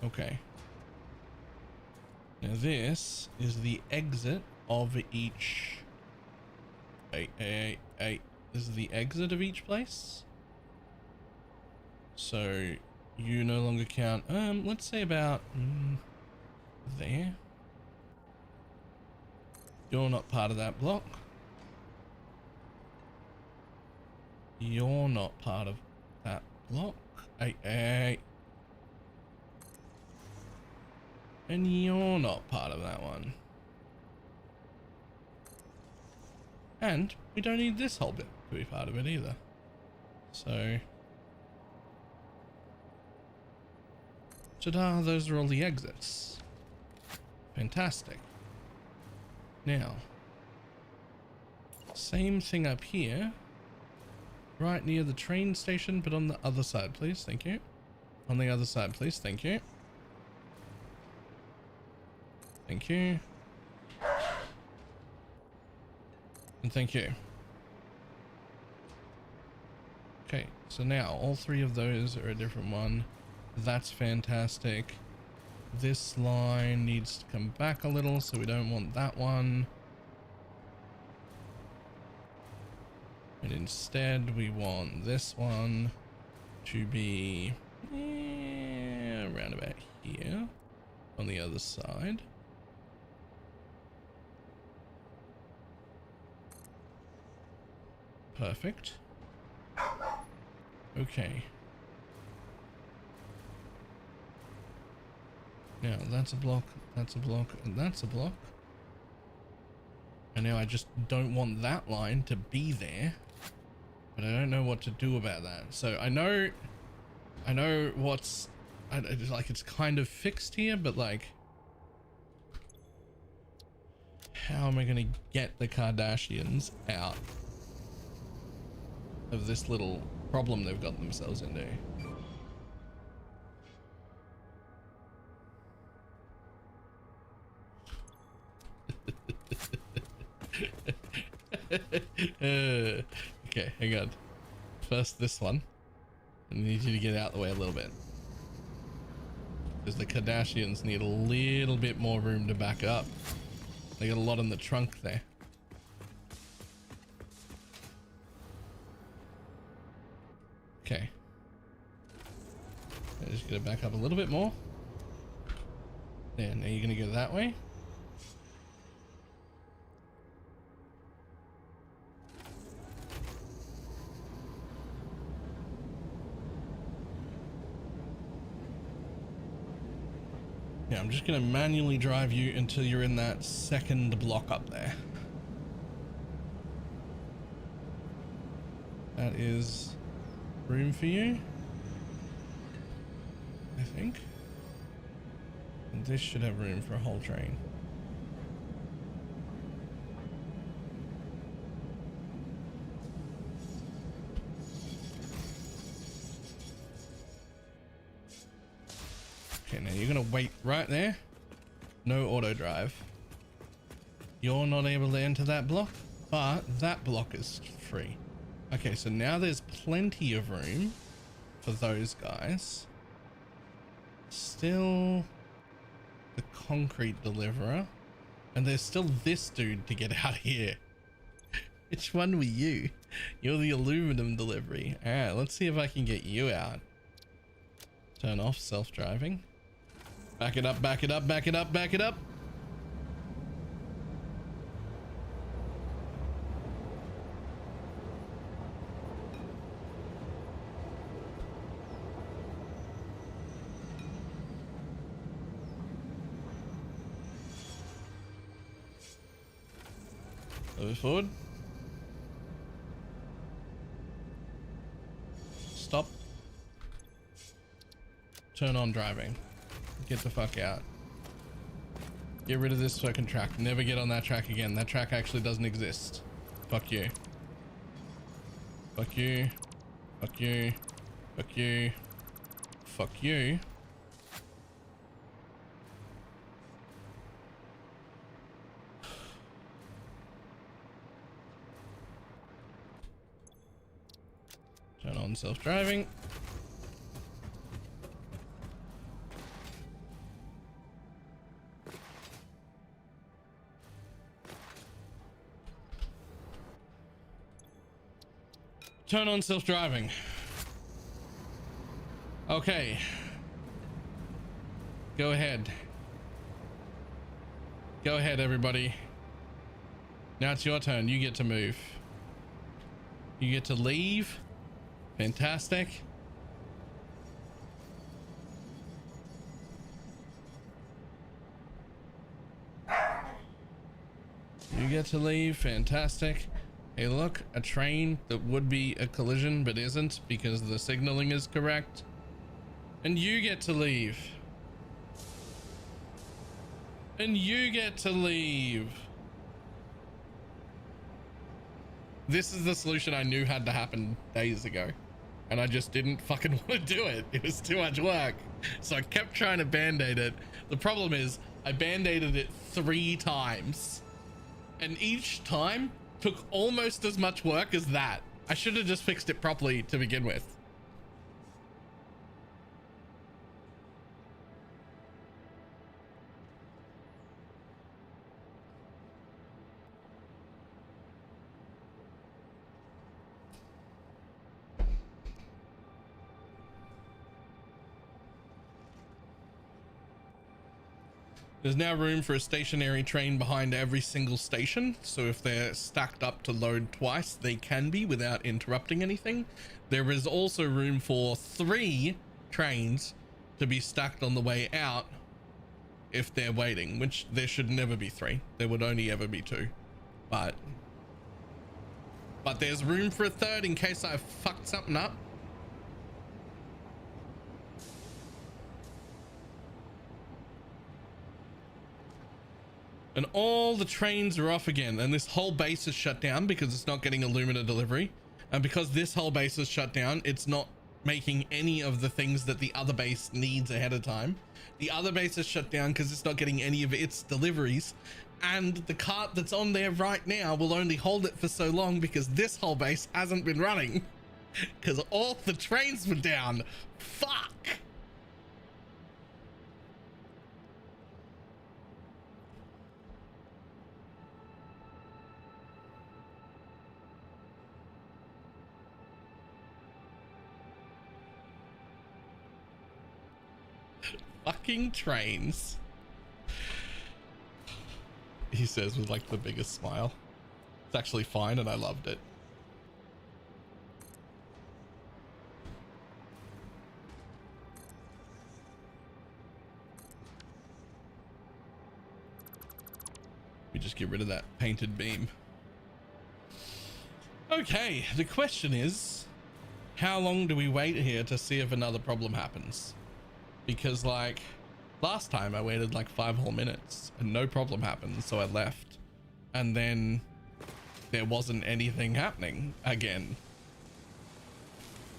Okay. Now this is the exit of each... This is the exit of each place. So you no longer count, let's say about there. You're not part of that block. You're not part of that block. And you're not part of that one. And we don't need this whole bit to be part of it either. So ta-da, those are all the exits. Fantastic. Now, same thing up here. Right near the train station, but on the other side, please. Thank you. On the other side, please. Thank you. Thank you. And thank you. Okay, so now all three of those are a different one. That's fantastic. This line needs to come back a little, so we don't want that one. And instead we want this one to be around about here on the other side. Perfect. Okay. Now that's a block, that's a block, and that's a block. And now I just don't want that line to be there, but I don't know what to do about that. So I know what's, like it's kind of fixed here, but like, how am I gonna get the Kardashians out of this little problem they've got themselves into? Okay, hang on. First this one. I need you to get out of the way a little bit, because the Kardashians need a little bit more room to back up. They got a lot in the trunk there. Okay. I'm just gonna back up a little bit more. There, now you're gonna go that way. Yeah, I'm just gonna manually drive you until you're in that second block up there. That is room for you, I think. And this should have room for a whole train. Okay, now you're gonna wait right there. No auto drive. You're not able to enter that block, but that block is free. Okay, so now there's plenty of room for those guys. Still the concrete deliverer, and there's still this dude to get out of here. Which one were you? You're the aluminum delivery. All right, let's see if I can get you out. Turn off self-driving. Back it up, back it up, back it up, back it up. Move forward. Stop. Turn on driving. Get the fuck out. Get rid of this fucking track. Never get on that track again. That track actually doesn't exist. Fuck you. Fuck you. Fuck you. Fuck you. Fuck you. Turn on self-driving. Turn on self-driving. Okay. Go ahead. Go ahead, everybody. Now it's your turn. You get to move. You get to leave. Fantastic. You get to leave. Fantastic. Hey, look, a train that would be a collision but isn't because the signaling is correct. And you get to leave. And you get to leave. This is the solution I knew had to happen days ago, and I just didn't fucking want to do it. It was too much work. So I kept trying to band-aid it. The problem is I band-aided it 3 times, and each time took almost as much work as that. I should have just fixed it properly to begin with. There's now room for a stationary train behind every single station, so if they're stacked up to load twice, they can be without interrupting anything. There is also room for 3 trains to be stacked on the way out if they're waiting, which there should never be 3. There would only ever be 2. But there's room for a 3rd in case I fucked something up. And all the trains are off again, and this whole base is shut down because it's not getting a Lumina delivery. And because this whole base is shut down, it's not making any of the things that the other base needs ahead of time. The other base is shut down because it's not getting any of its deliveries. And the cart that's on there right now will only hold it for so long because this whole base hasn't been running because all the trains were down. Fuck. Fucking trains. He says with like the biggest smile. It's actually fine and I loved it. We just get rid of that painted beam. Okay, the question is, how long do we wait here to see if another problem happens? Because like last time I waited like 5 whole minutes and no problem happened, so I left, and then there wasn't anything happening again.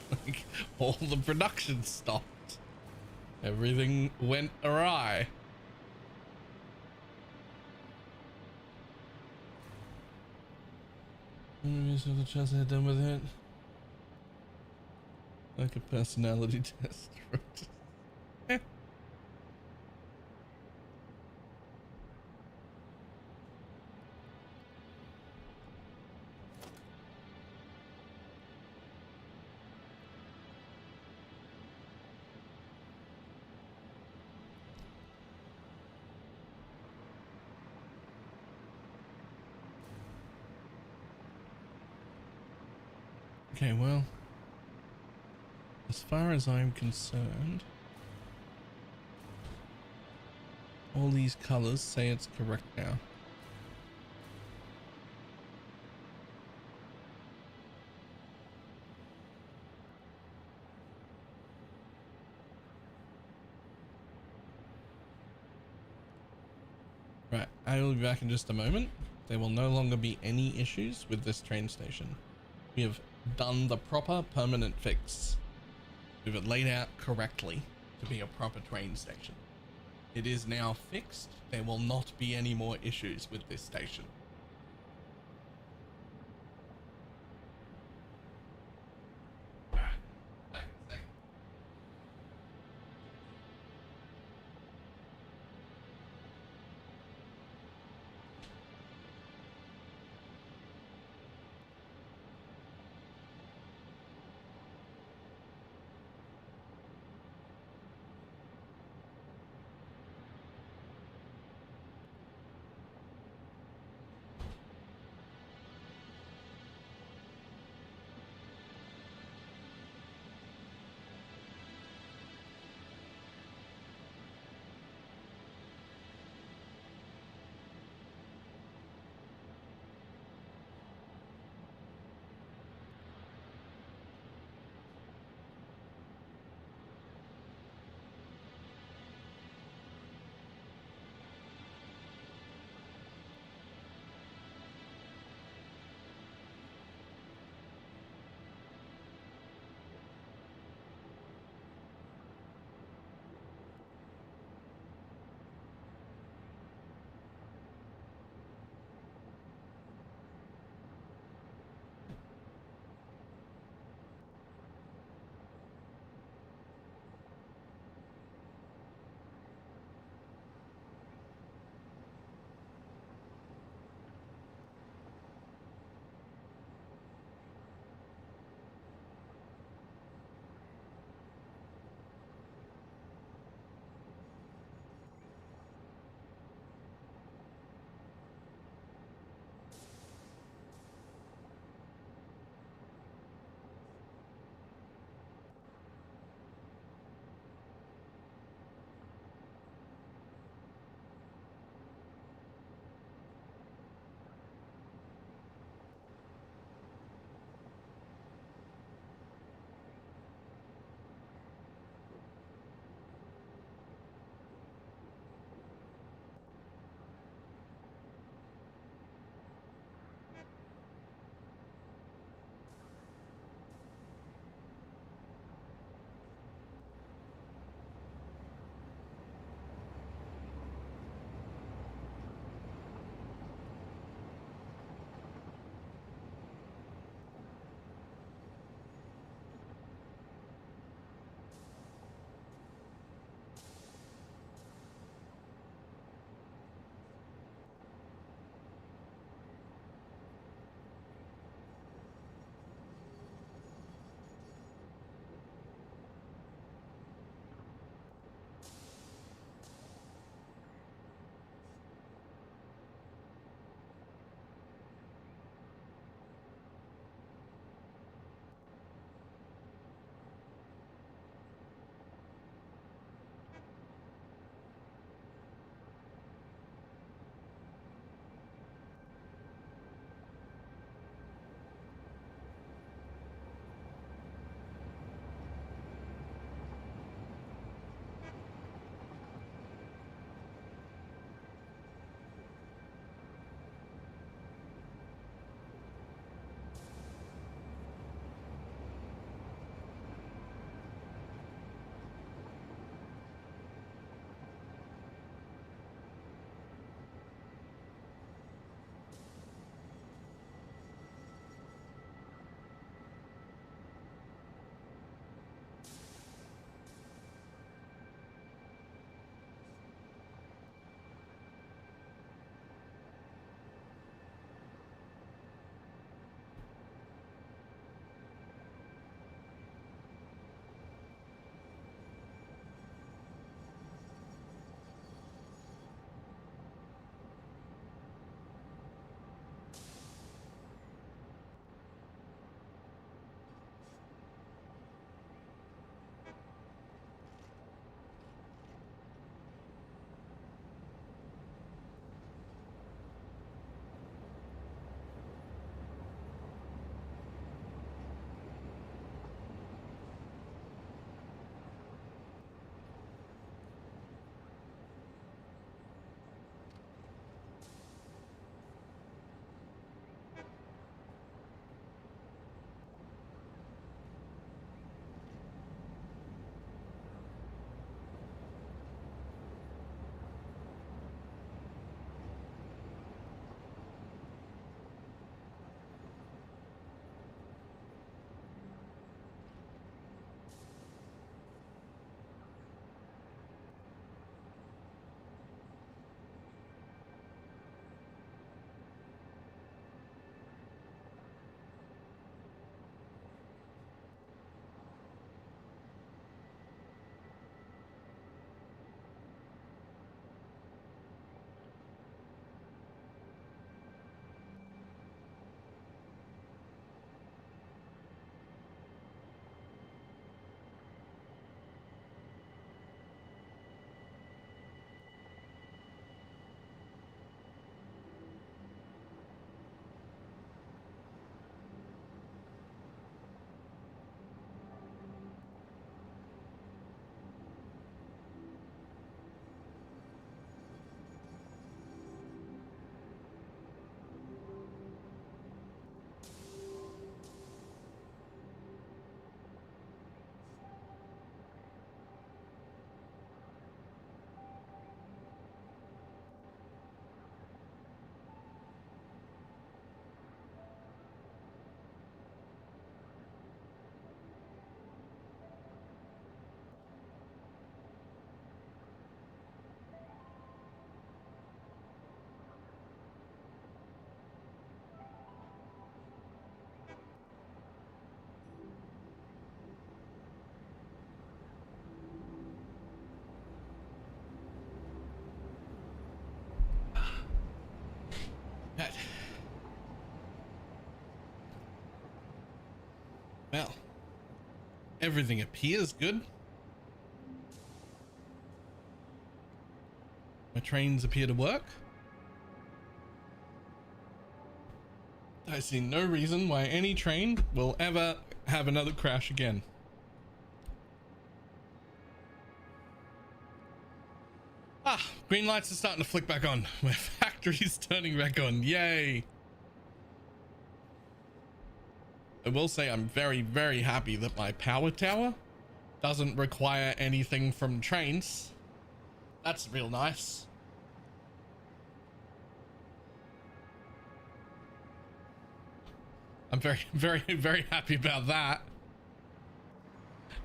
Like all the production stopped, everything went awry. So the chance I had done with it, like a personality test. Okay, well, as far as I'm concerned, all these colors say it's correct now. Right, I will be back in just a moment. There will no longer be any issues with this train station. We have done the proper permanent fix. We've it laid out correctly to be a proper train station. It is now fixed. There will not be any more issues with this station. Well, everything appears good. My trains appear to work. I see no reason why any train will ever have another crash again. Ah, green lights are starting to flick back on. My factory's turning back on. Yay. I will say I'm very, very happy that my power tower doesn't require anything from trains. That's real nice. I'm very, very, very happy about that.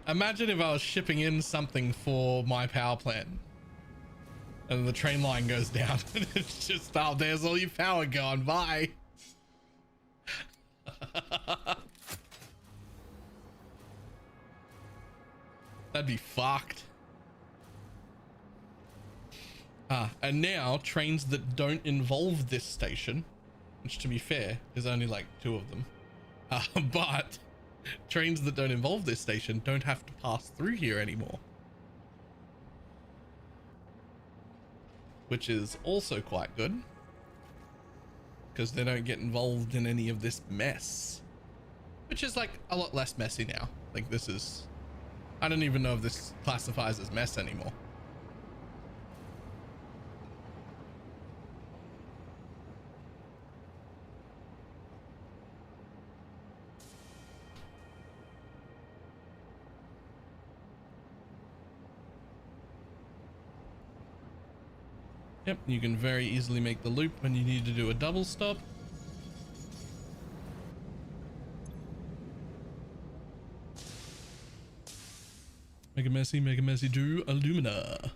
Imagine if I was shipping in something for my power plant and the train line goes down and it's just, oh, there's all your power gone. Bye. That'd be fucked. And now trains that don't involve this station, which to be fair is only like 2 of them, but trains that don't involve this station don't have to pass through here anymore, which is also quite good because they don't get involved in any of this mess, which is like a lot less messy now. Like this is, I don't even know if this classifies as mess anymore. Yep, you can very easily make the loop when you need to do a double stop. Make a messy, do alumina.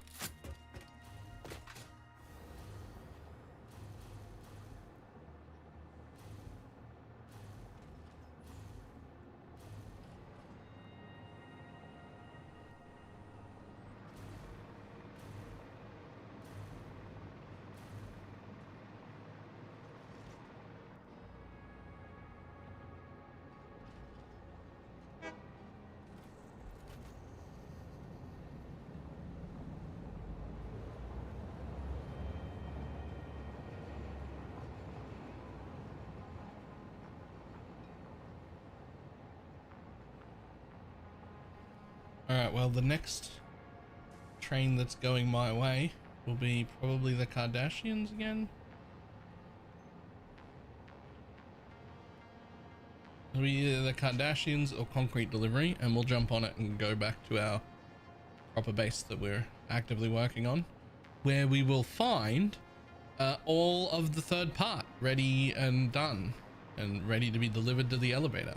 Alright, well, the next train that's going my way will be probably the Kardashians again. It'll be either the Kardashians or concrete delivery, and we'll jump on it and go back to our proper base that we're actively working on, where we will find all of the third part ready and done and ready to be delivered to the elevator.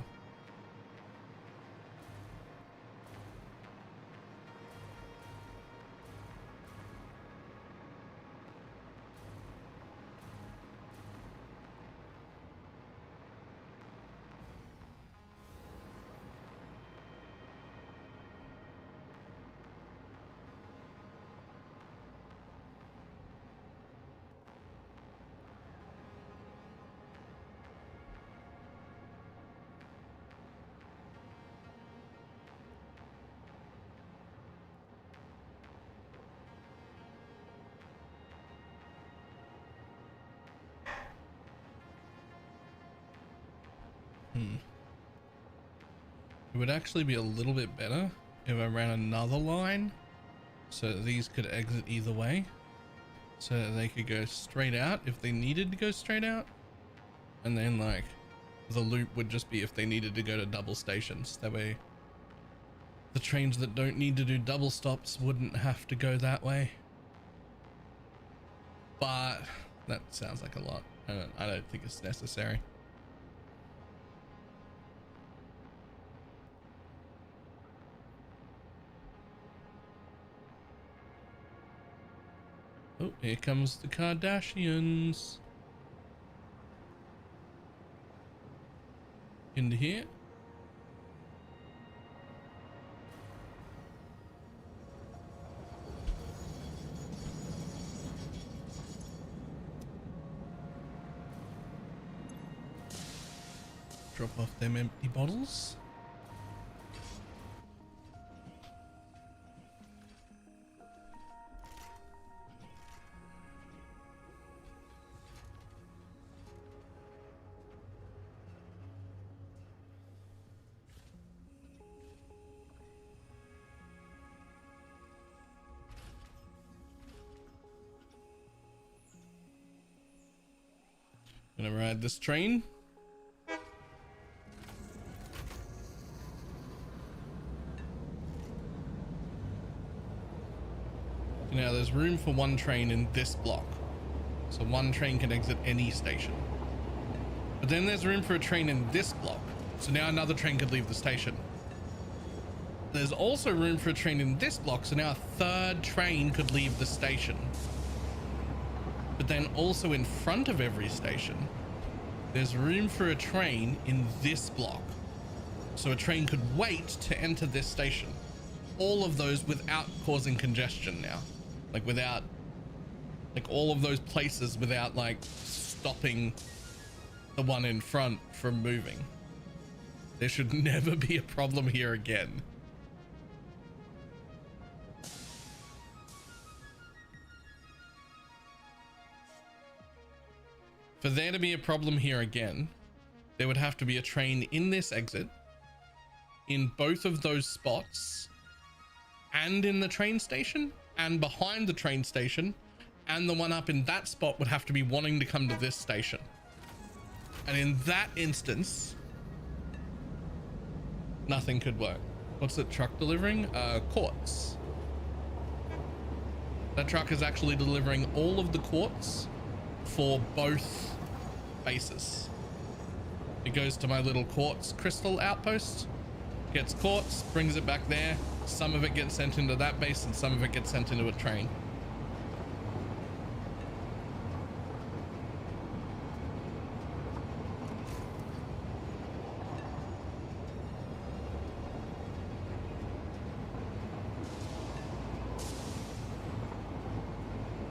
It would actually be a little bit better if I ran another line so that these could exit either way, so that they could go straight out if they needed to go straight out, and then like the loop would just be if they needed to go to double stations. That way the trains that don't need to do double stops wouldn't have to go that way. But that sounds like a lot. I don't think it's necessary. Oh, here comes the Kardashians. Into here. Drop off them empty bottles. Gonna ride this train. Now there's room for one train in this block. So one train can exit any station. But then there's room for a train in this block. So now another train could leave the station. There's also room for a train in this block. So now a third train could leave the station. But then also in front of every station, there's room for a train in this block. So a train could wait to enter this station. All of those without causing congestion now. Like without, like all of those places without like stopping the one in front from moving. There should never be a problem here again. For there to be a problem here again, there would have to be a train in this exit, in both of those spots, and in the train station, and behind the train station, and the one up in that spot would have to be wanting to come to this station. And in that instance, nothing could work. What's the truck delivering? Quartz. That truck is actually delivering all of the quartz for both bases. It goes to my little quartz crystal outpost, gets quartz, brings it back there. Some of it gets sent into that base and some of it gets sent into a train.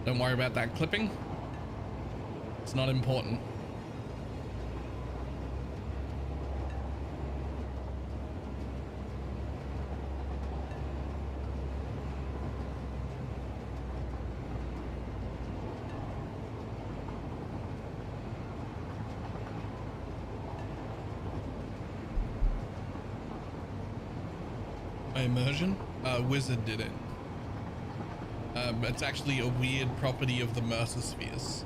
Don't worry about that clipping. It's not important. My immersion? Wizard did it. It's actually a weird property of the Mercer spheres.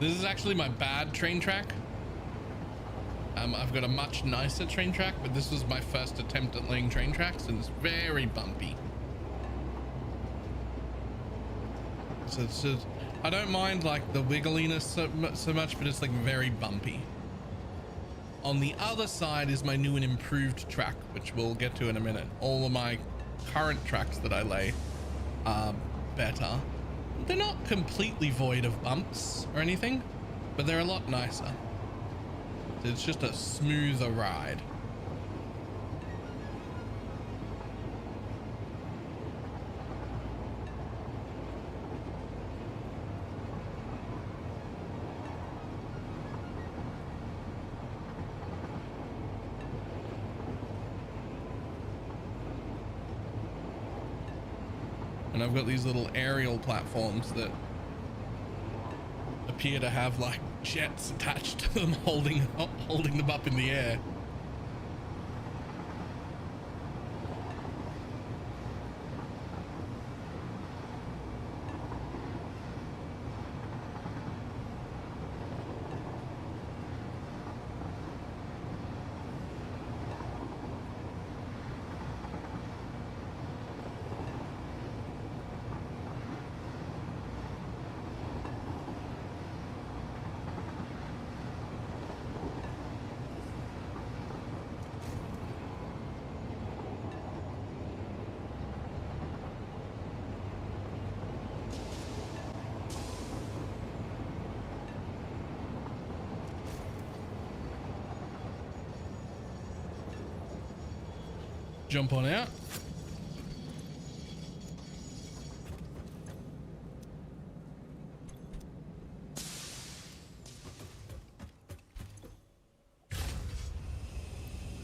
This is actually my bad train track. I've got a much nicer train track, but this was my first attempt at laying train tracks and it's very bumpy. So I don't mind like the wiggliness so much, but it's like very bumpy. On the other side is my new and improved track, which we'll get to in a minute. All of my current tracks that I lay are better. They're not completely void of bumps or anything, but they're a lot nicer. It's just a smoother ride. And I've got these little aerial platforms that appear to have like jets attached to them, holding them up in the air. Jump on out.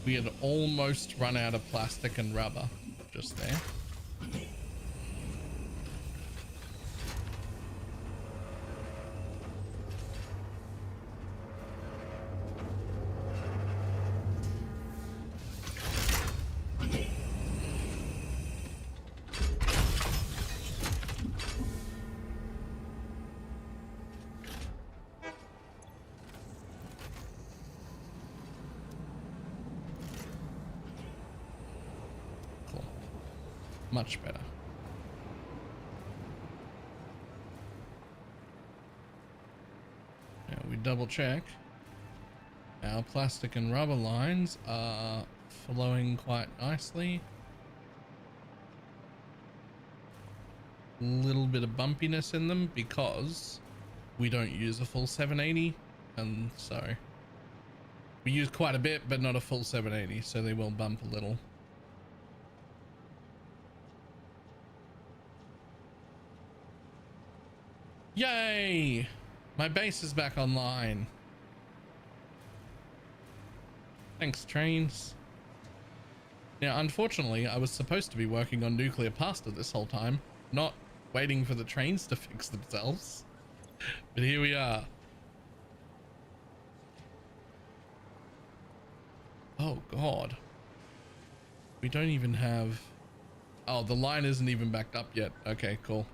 We had almost run out of plastic and rubber just there. Much better. Now we double check. Our plastic and rubber lines are flowing quite nicely. Little bit of bumpiness in them because we don't use a full 780, and so we use quite a bit but not a full 780, so they will bump a little. Yay! My base is back online. Thanks, trains. Now, unfortunately, I was supposed to be working on nuclear pasta this whole time, not waiting for the trains to fix themselves. But here we are. Oh, God. We don't even have... Oh, the line isn't even backed up yet. Okay, cool.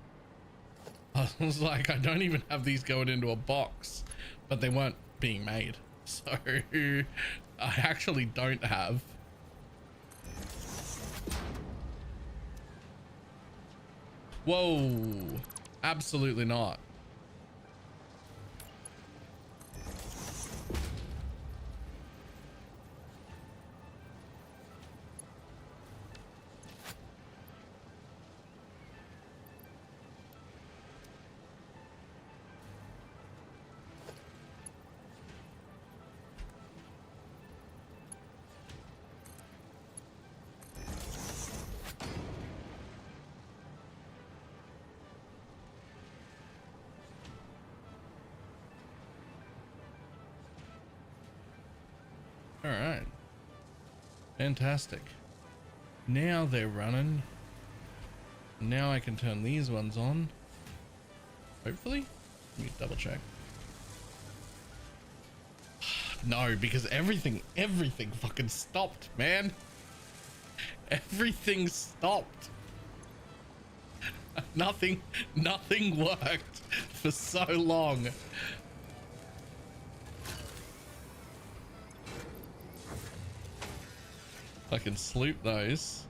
I was like, I don't even have these going into a box, but they weren't being made. So I actually don't have. Whoa, absolutely not. All right, fantastic. Now they're running. Now I can turn these ones on, hopefully. Let me double check. No, because everything fucking stopped, man. Everything stopped. Nothing worked for so long. I can sloop those.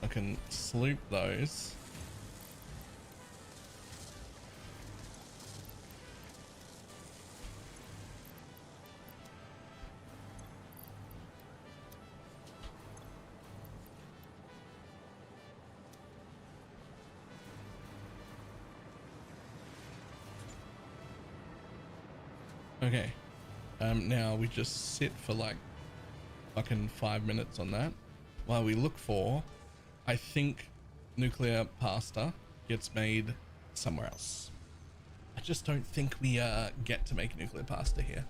I can sloop those. Okay, now we just sit for like fucking 5 minutes on that while we look for, I think, nuclear pasta gets made somewhere else. I just don't think we get to make nuclear pasta here.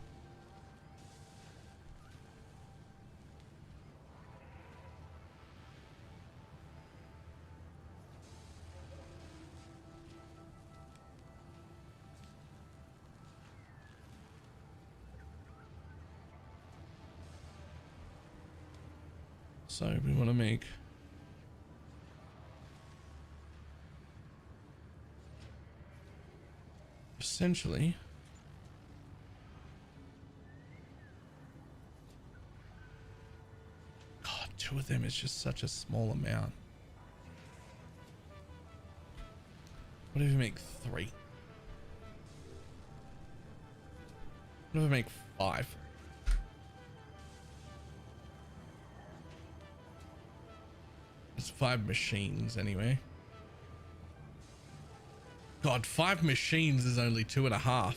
So we want to make essentially God, 2 of them is just such a small amount. What if we make 3? What if we make 5? It's 5 machines anyway. God, 5 machines is only 2.5.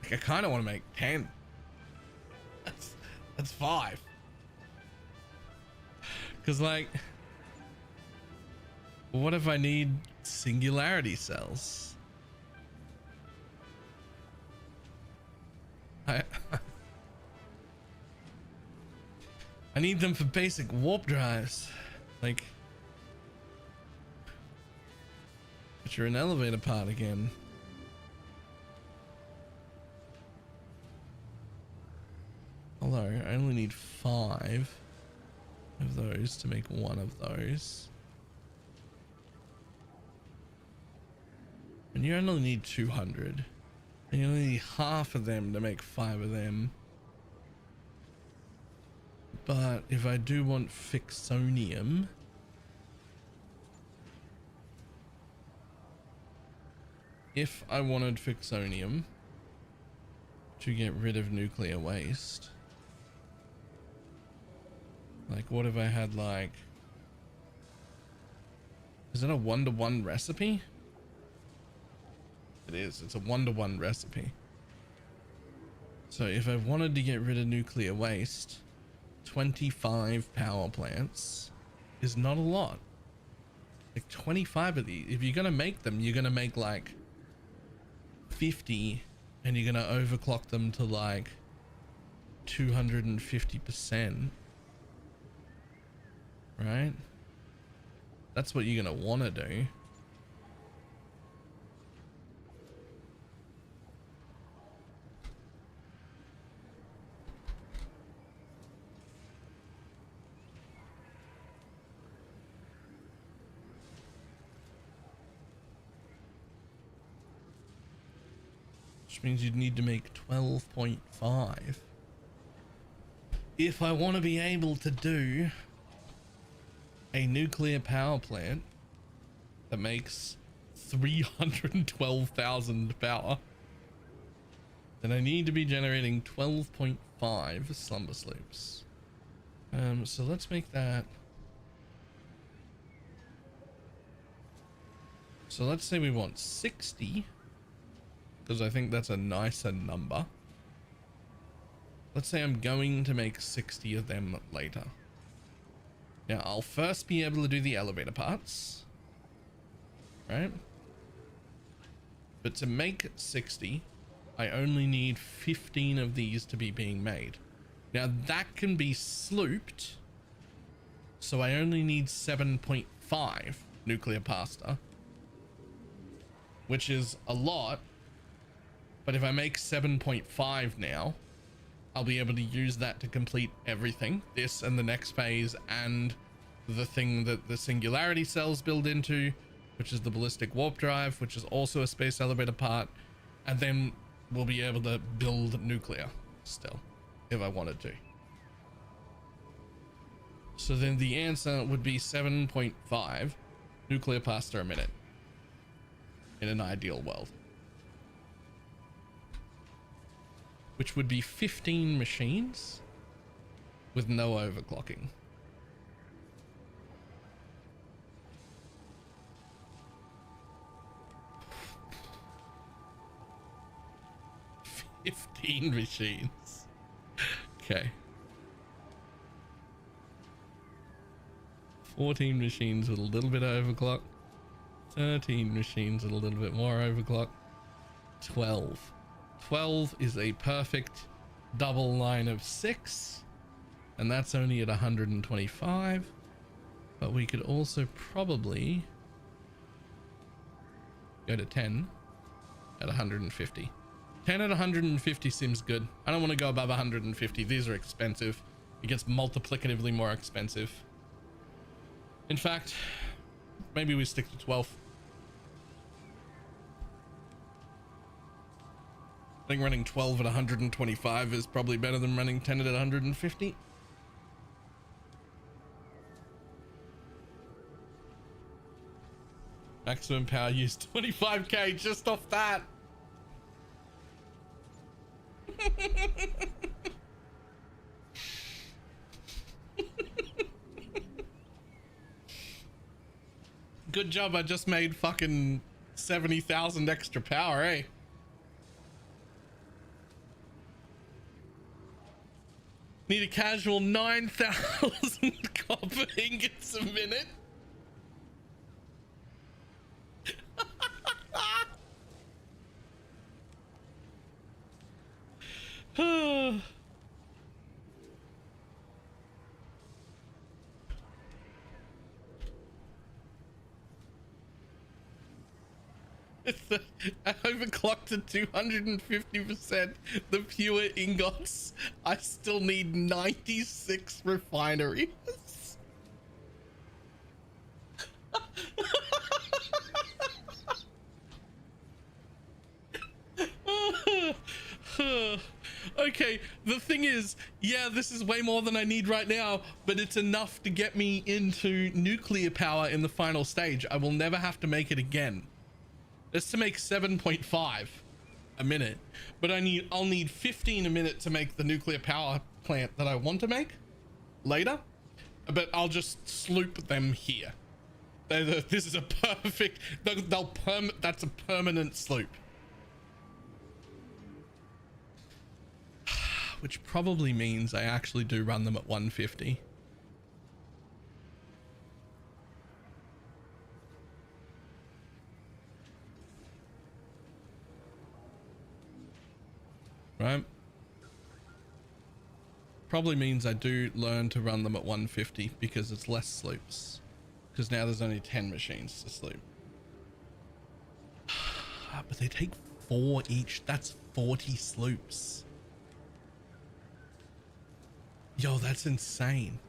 Like, I kind of want to make 10. That's 5. Because, like, what if I need singularity cells? I need them for basic warp drives, like, but you're an elevator part again. Although I only need 5. of those to make one of those. And you only need 200. And you only need half of them to make 5 of them. But if I do want fixonium, if I wanted fixonium to get rid of nuclear waste, like what if I had like, is it a 1-to-1 recipe? It is, it's a 1-to-1 recipe. So if I wanted to get rid of nuclear waste, 25 power plants is not a lot. Like 25 of these, if you're gonna make them, you're gonna make like 50 and you're gonna overclock them to like 250%, right? That's what you're gonna want to do. Which means you'd need to make 12.5 if I want to be able to do a nuclear power plant that makes 312,000 power. Then I need to be generating 12.5 slumber sloops. So let's make that. So let's say we want 60. Because I think that's a nicer number. Let's say I'm going to make 60 of them later. Now I'll first be able to do the elevator parts, right? But to make 60, I only need 15 of these to be being made. Now that can be slooped, so I only need 7.5 nuclear pasta, which is a lot. But if I make 7.5 now, I'll be able to use that to complete everything. This and the next phase and the thing that the singularity cells build into, which is the ballistic warp drive, which is also a space elevator part. And then we'll be able to build nuclear still, if I wanted to. So then the answer would be 7.5 nuclear pasta a minute in an ideal world. Which would be 15 machines with no overclocking. $15 machines. Okay. 14 machines with a little bit of overclock. 13 machines with a little bit more overclock. 12. 12 is a perfect double line of 6, and that's only at 125. But we could also probably go to 10 at 150. 10 at 150 seems good. I don't want to go above 150. These are expensive. It gets multiplicatively more expensive. In fact, maybe we stick to 12. I think running 12 at 125 is probably better than running 10 at 150. Maximum power use 25k just off that. Good job, I just made fucking 70,000 extra power, eh? Need a casual 9,000 copper ingots a minute. I overclocked to 250%. The pure ingots. I still need 96 refineries. Okay, the thing is, yeah, this is way more than I need right now, but it's enough to get me into nuclear power in the final stage. I will never have to make it again. It's to make 7.5 a minute, but I'll need 15 a minute to make the nuclear power plant that I want to make later, but I'll just sloop them here. This is a perfect, that's a permanent sloop. Which probably means I actually do run them at 150. Right? Probably means I do learn to run them at 150 because it's less sloops. Because now there's only 10 machines to sloop. But they take 4 each. That's 40 sloops. Yo, that's insane.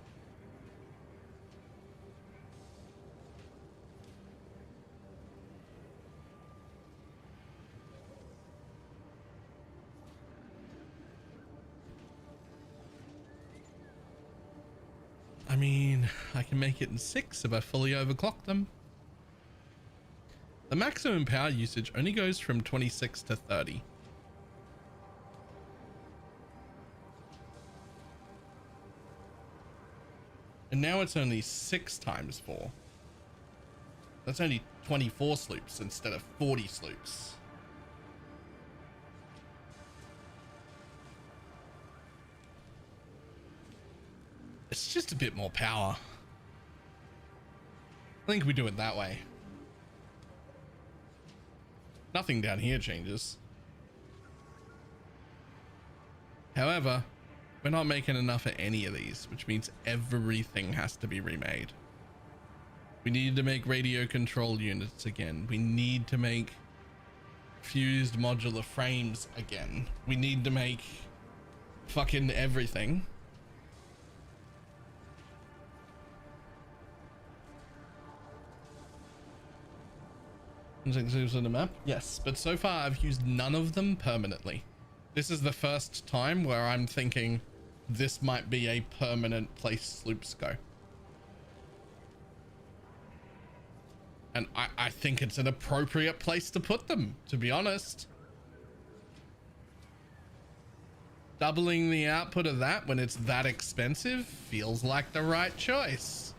I mean, I can make it in 6 if I fully overclock them. The maximum power usage only goes from 26 to 30. And now it's only 6 times 4. That's only 24 sloops instead of 40 sloops. It's just a bit more power. I think we do it that way. Nothing down here changes. However, we're not making enough of any of these, which means everything has to be remade. We need to make radio control units again. We need to make fused modular frames again. We need to make fucking everything. On the map? Yes, but so far I've used none of them permanently. This is the first time where I'm thinking this might be a permanent place sloops go. And I think it's an appropriate place to put them, to be honest. Doubling the output of that when it's that expensive feels like the right choice.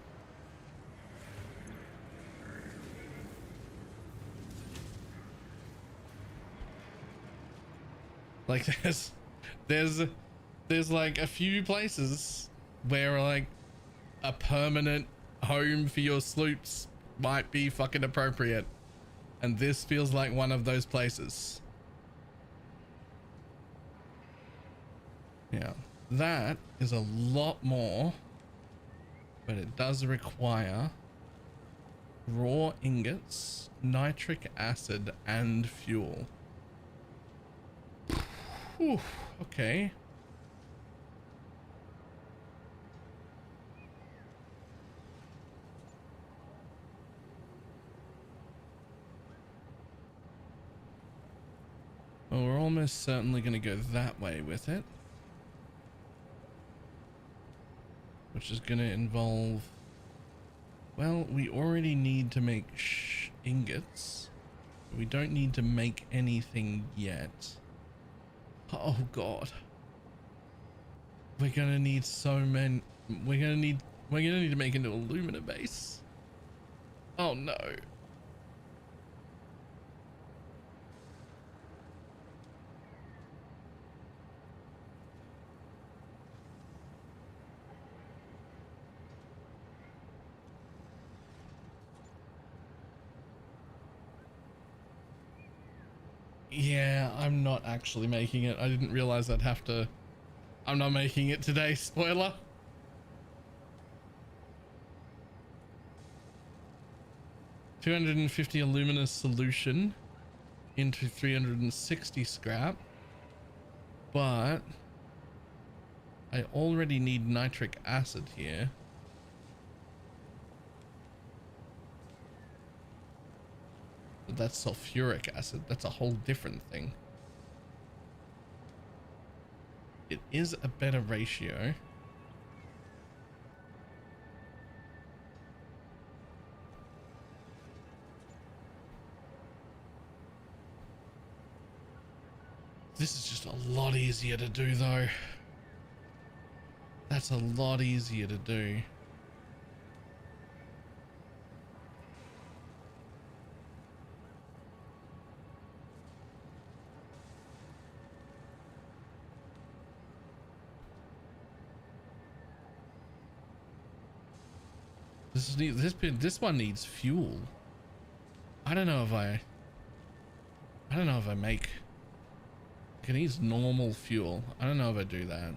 Like there's like a few places where like a permanent home for your sloops might be fucking appropriate, and this feels like one of those places. Yeah, that is a lot more, but it does require raw ingots, nitric acid, and fuel. Whew, okay. Well, we're almost certainly going to go that way with it, which is going to involve, well, we already need to make ingots. We don't need to make anything yet. Oh god, we're gonna need so many. We're gonna need to make an alumina base. Oh no. Yeah, I'm not actually making it. I didn't realize I'd have to. I'm not making it today, spoiler. $250 alumina solution into 360 scrap, but I already need nitric acid here. But that's sulfuric acid. That's a whole different thing. is a better ratio. This is just a lot easier to do though. That's a lot easier to do. This one needs fuel. I don't know if I make. It needs normal fuel. I don't know if I do that.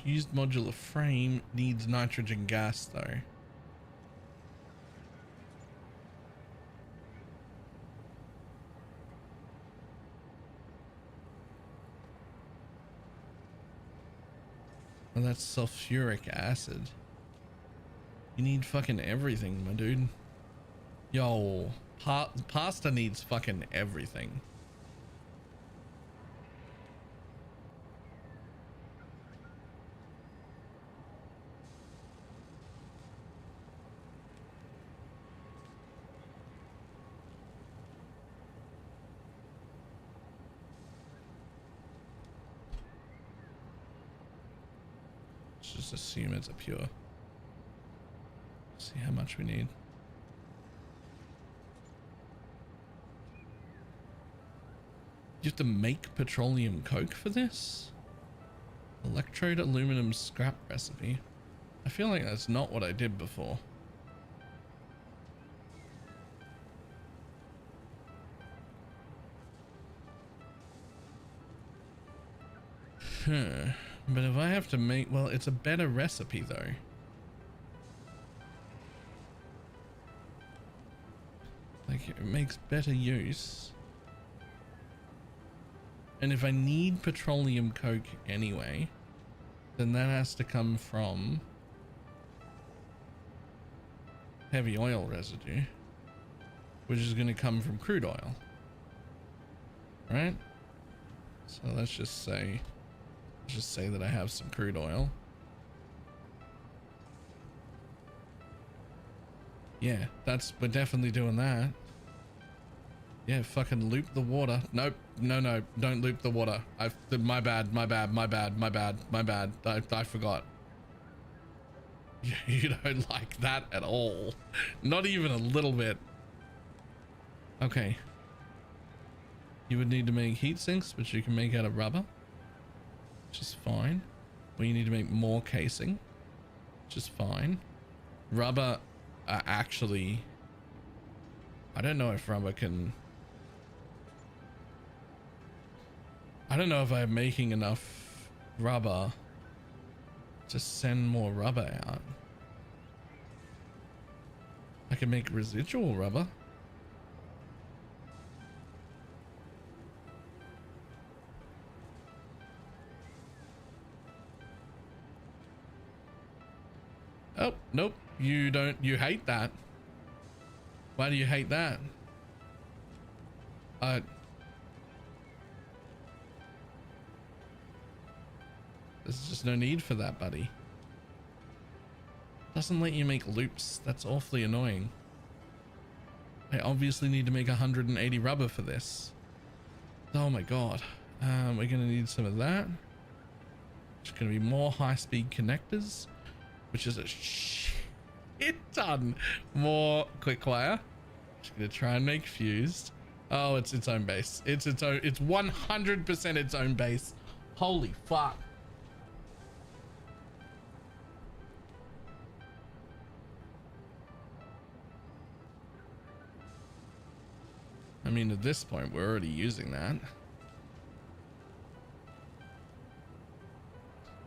Used modular frame needs nitrogen gas though. Well, that's sulfuric acid. You need fucking everything, my dude. Yo, pasta needs fucking everything. Let's just assume it's a pure. See how much we need. You have to make petroleum coke for this? Electrode aluminum scrap recipe. I feel like that's not what I did before. But if I have to make, well, it's a better recipe though. Like it makes better use. And if I need petroleum coke anyway, then that has to come from heavy oil residue, which is going to come from crude oil, right? So let's just say that I have some crude oil. Yeah, we're definitely doing that. Yeah, fucking loop the water. Nope, no, don't loop the water. My bad. I forgot. You don't like that at all. Not even a little bit. Okay. You would need to make heat sinks, which you can make out of rubber, which is fine. Well, you need to make more casing, which is fine. Rubber, actually, I don't know if rubber can. I don't know if I'm making enough rubber to send more rubber out. I can make residual rubber. Oh, nope. You don't. You hate that. Why do you hate that? There's just no need for that, buddy. Doesn't let you make loops. That's awfully annoying. I obviously need to make 180 rubber for this. Oh my god. We're gonna need some of that. There's gonna be more high-speed connectors, which is a shit ton more quick wire. Just gonna try and make fused. Oh, it's its own base. It's 100% its own base. Holy fuck. I mean, at this point, we're already using that.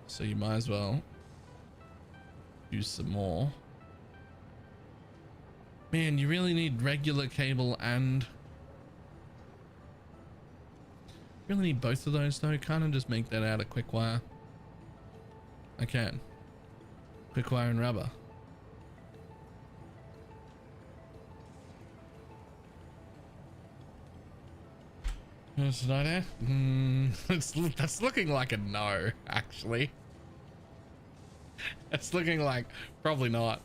So you might as well use some more. Man, you really need regular cable and... really need both of those though. Can't I just make that out of quick wire? I can. Quick wire and rubber. Should I there? That's looking like a no, actually. It's looking like probably not.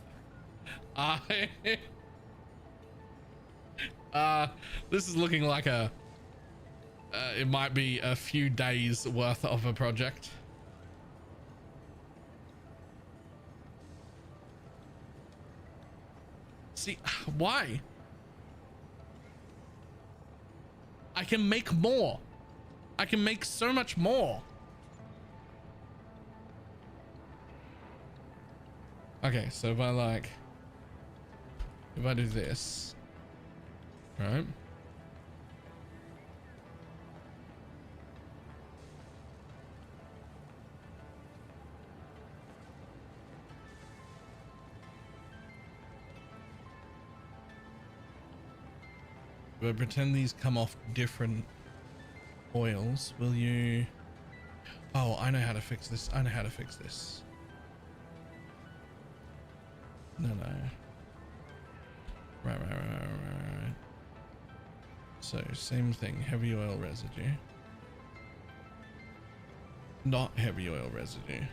This is looking like a it might be a few days worth of a project. See, why? I can make more. I can make so much more. Okay, so if I do this, right? But pretend these come off different oils. Will you? Oh, I know how to fix this. I know how to fix this. No. Right. So same thing, heavy oil residue. Not heavy oil residue.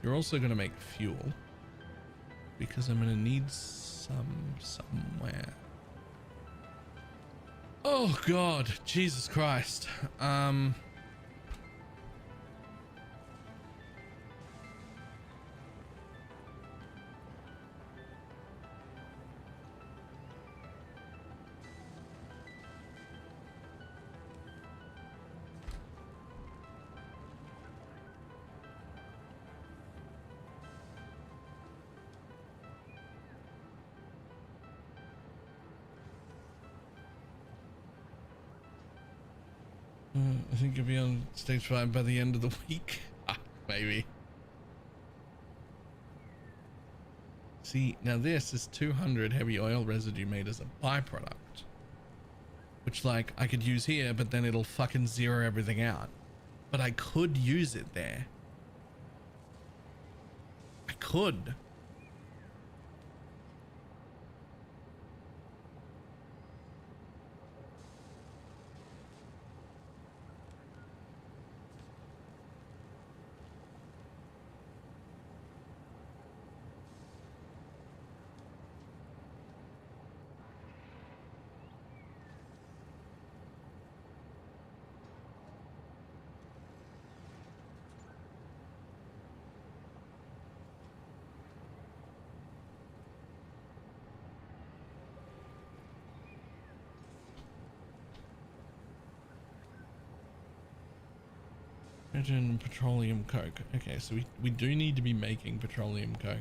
You're also going to make fuel because I'm going to need some somewhere. Oh God, Jesus Christ. I think you'll be on stage 5 by the end of the week. Maybe. See, now this is 200 heavy oil residue made as a byproduct, which like I could use here, but then it'll fucking zero everything out. But I could use it there. I could. Hydrogen petroleum coke. Okay, so we do need to be making petroleum coke,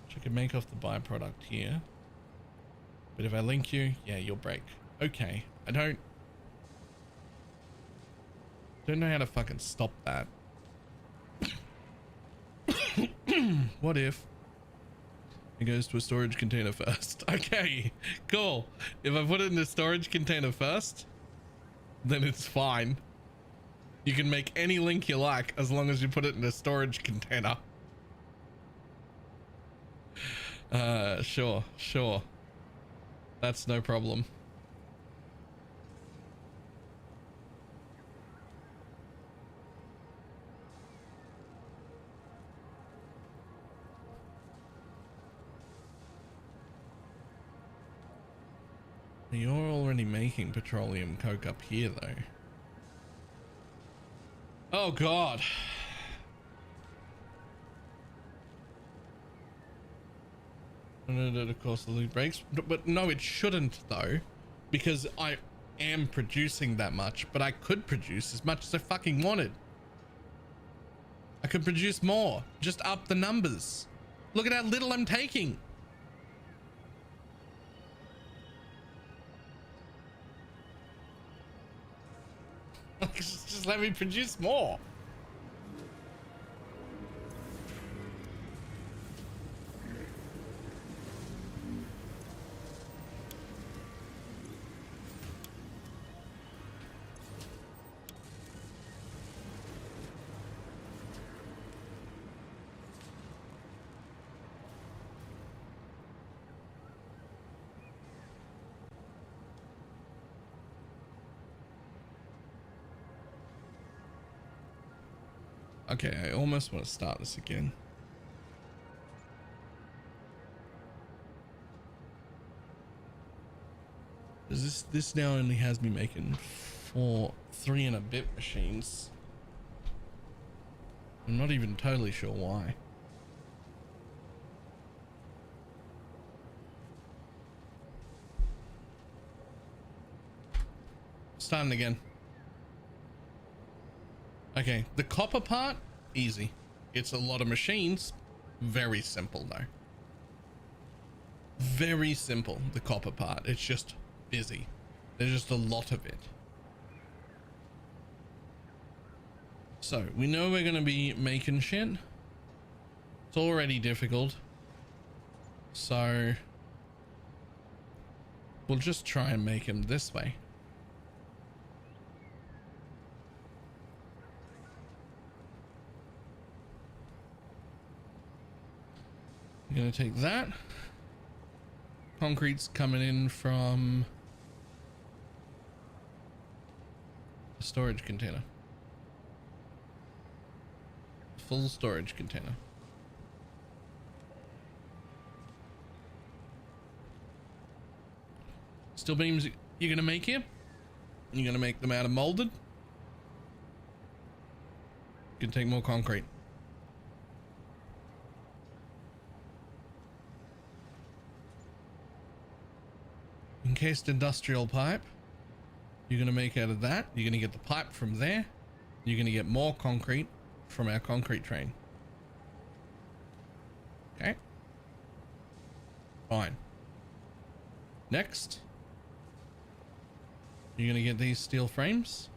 which I can make off the byproduct here. But if I link you, yeah, you'll break. Okay, I don't know how to fucking stop that. What if it goes to a storage container first? Okay, cool. If I put it in a storage container first, then it's fine. You can make any link you like as long as you put it in a storage container. Sure. That's no problem. You're already making petroleum coke up here though. Oh God. Of course the loot breaks, but no, it shouldn't though, because I am producing that much, but I could produce as much as I fucking wanted. I could produce more, just up the numbers. Look at how little I'm taking. Just let me produce more. Okay, I almost want to start this again. This now only has me making 3 and a bit machines. I'm not even totally sure why. Starting again. Okay, the copper part, easy. It's a lot of machines. Very simple though. Very simple, the copper part. It's just busy. There's just a lot of it. So we know we're going to be making shit. It's already difficult. So we'll just try and make him this way. I'm going to take that. Concrete's coming in from a storage container. Full storage container. Steel beams you're going to make here? You're going to make them out of molded? You can take more concrete. Encased industrial pipe. You're going to make out of that. You're going to get the pipe from there. You're going to get more concrete from our concrete train. Okay. Fine. Next. You're going to get these steel frames.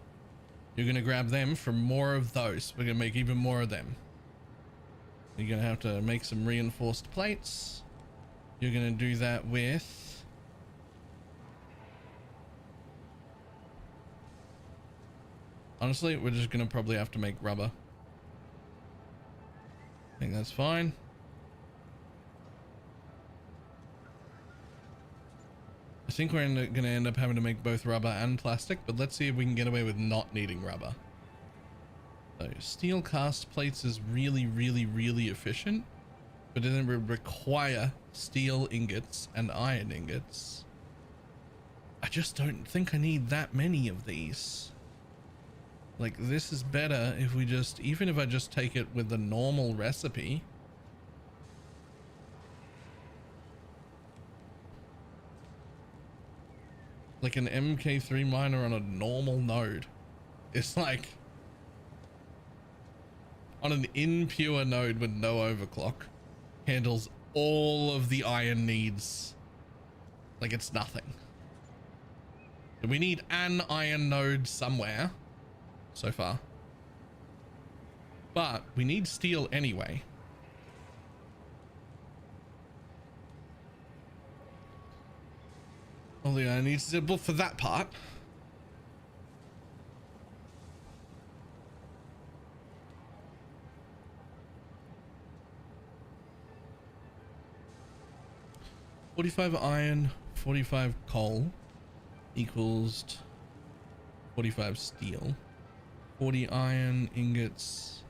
You're going to grab them for more of those. We're going to make even more of them. You're going to have to make some reinforced plates. You're going to do that with... Honestly, we're just going to probably have to make rubber. I think that's fine. I think we're going to end up having to make both rubber and plastic, but let's see if we can get away with not needing rubber. So steel cast plates is really, really, really efficient, but then it would require steel ingots and iron ingots. I just don't think I need that many of these. Like, this is better if we just, even if I just take it with the normal recipe. Like an MK3 miner on a normal node. It's like on an impure node with no overclock. Handles all of the iron needs. Like it's nothing. We need an iron node somewhere. So far, but we need steel anyway. Only I need steel for that part. $45 iron, 45 coal equals 45 steel. 40 iron ingots,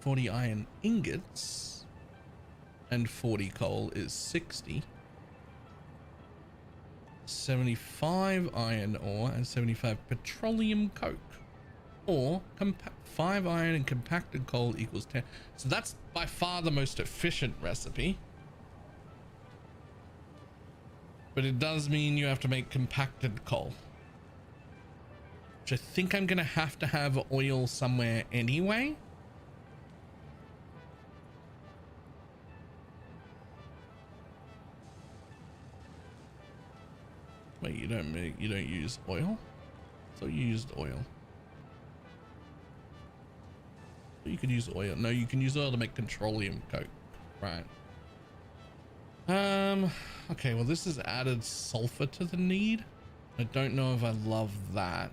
40 iron ingots, and 40 coal is 60. 75 iron ore and 75 petroleum coke, or 5 iron and compacted coal equals 10. So that's by far the most efficient recipe, but it does mean you have to make compacted coal. I think I'm gonna have to have oil somewhere anyway. Wait, you don't use oil? So you used oil. You could use oil. No, you can use oil to make petroleum coke, right? Okay, well this has added sulfur to the need. I don't know if I love that.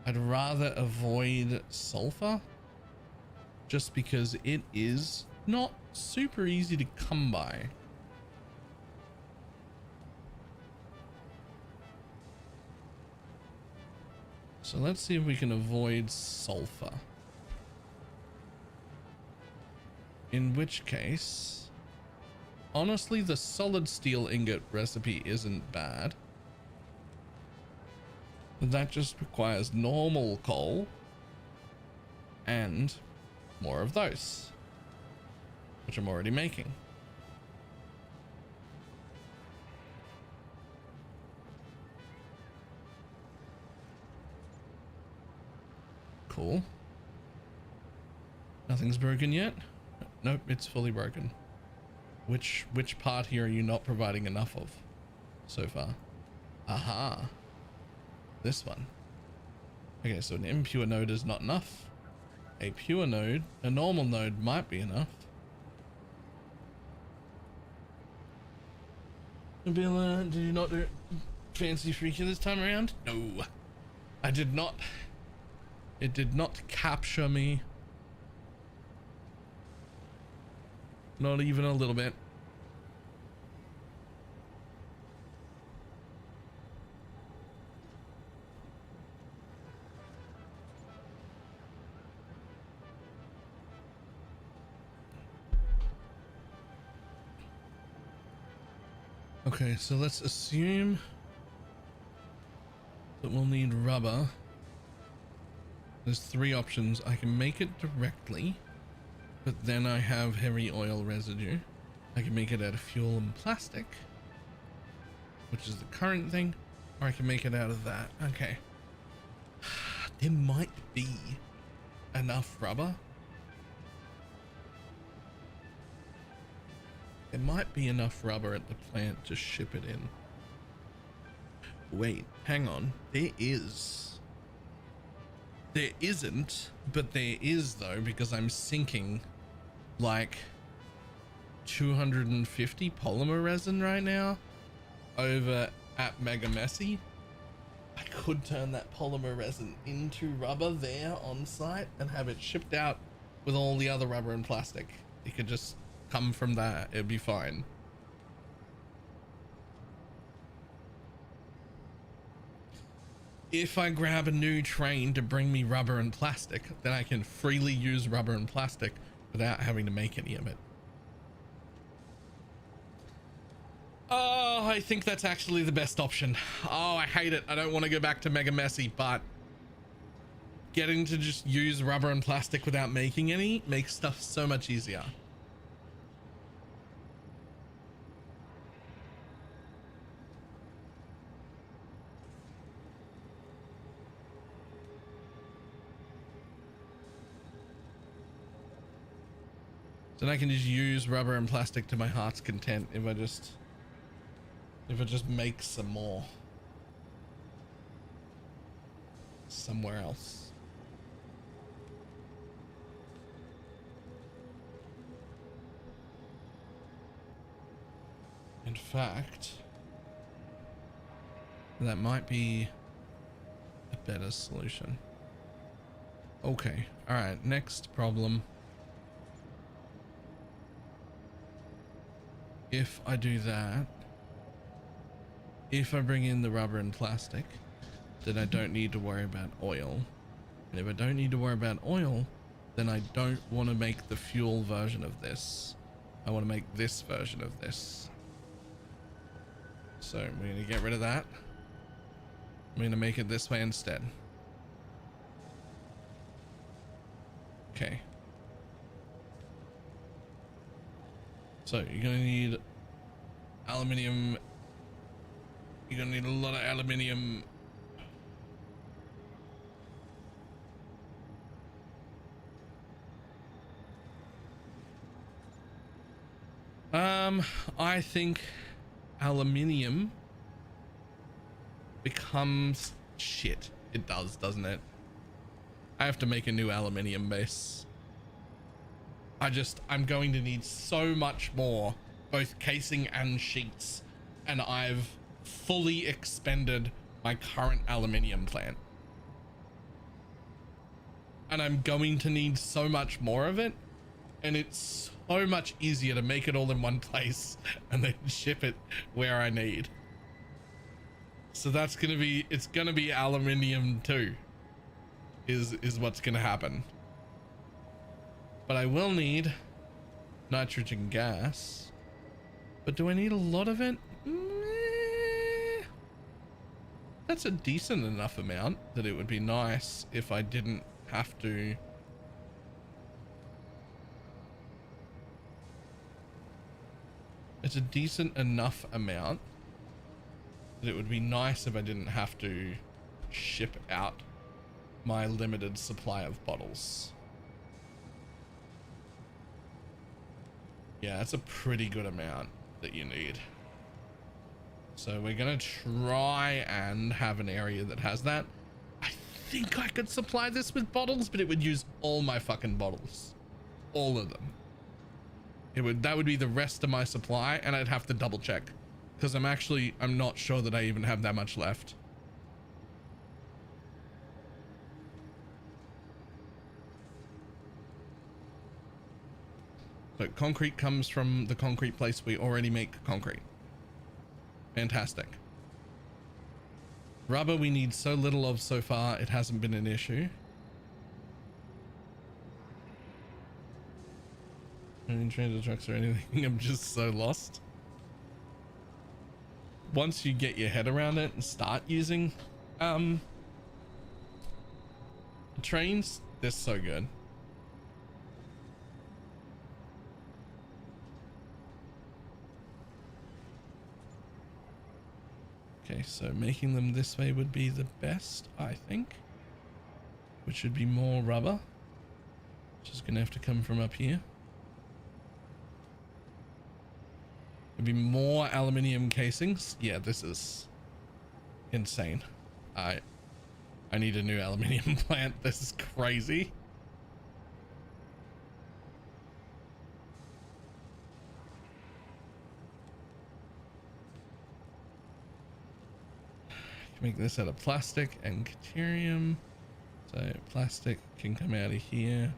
I'd rather avoid sulfur just because it is not super easy to come by. So let's see if we can avoid sulfur. In which case, honestly, the solid steel ingot recipe isn't bad. But that just requires normal coal and more of those, which I'm already making. Cool. Nothing's broken yet. Nope, it's fully broken. Which part here are you not providing enough of so far? Aha. This one. Okay, so an impure node is not enough. A pure node, a normal node might be enough. Bill, did you not do fancy freaky this time around? No, I did not. It did not capture me. Not even a little bit. Okay, so let's assume that we'll need rubber. There's three options. I can make it directly, but then I have heavy oil residue. I can make it out of fuel and plastic, which is the current thing, or I can make it out of that. Okay. There might be enough rubber. There might be enough rubber at the plant to ship it in. Wait, hang on. There is. There isn't, but there is though, because I'm sinking like 250 polymer resin right now over at Mega Messy. I could turn that polymer resin into rubber there on site and have it shipped out with all the other rubber and plastic. It could just come from that. It'd be fine. If I grab a new train to bring me rubber and plastic, then I can freely use rubber and plastic without having to make any of it. Oh, I think that's actually the best option. Oh, I hate it. I don't want to go back to Mega Messy, but getting to just use rubber and plastic without making any makes stuff so much easier. Then I can just use rubber and plastic to my heart's content if I just make some more somewhere else. In fact, that might be a better solution. Okay, all right, next problem. If I do that, if I bring in the rubber and plastic, then I don't need to worry about oil. And if I don't need to worry about oil, then I don't want to make the fuel version of this. I want to make this version of this. So we're going to get rid of that. I'm going to make it this way instead. Okay. So you're going to need aluminium. You're going to need a lot of aluminium. I think aluminium becomes shit. It does, doesn't it? I have to make a new aluminium base. I'm going to need so much more, both casing and sheets, and I've fully expended my current aluminium plant. And I'm going to need so much more of it, and it's so much easier to make it all in one place and then ship it where I need. So that's gonna be, it's gonna be aluminium too, is what's gonna happen. But I will need nitrogen gas. But do I need a lot of it? That's a decent enough amount that it would be nice if I didn't have to. It's a decent enough amount that it would be nice if I didn't have to ship out my limited supply of bottles. Yeah, it's a pretty good amount that you need. So we're gonna try and have an area that has that. I think I could supply this with bottles, but it would use all my fucking bottles. All of them. That would be the rest of my supply, and I'd have to double check because I'm not sure that I even have that much left. But concrete comes from the concrete place we already make concrete. Fantastic. Rubber we need so little of so far, it hasn't been an issue. Any transit trucks or anything, I'm just so lost. Once you get your head around it and start using trains, they're so good. Okay, so making them this way would be the best, I think. Which should be more rubber. Which is gonna have to come from up here. It'd be more aluminium casings. Yeah, this is insane. I need a new aluminium plant. This is crazy. Make this out of plastic and deuterium. So plastic can come out of here,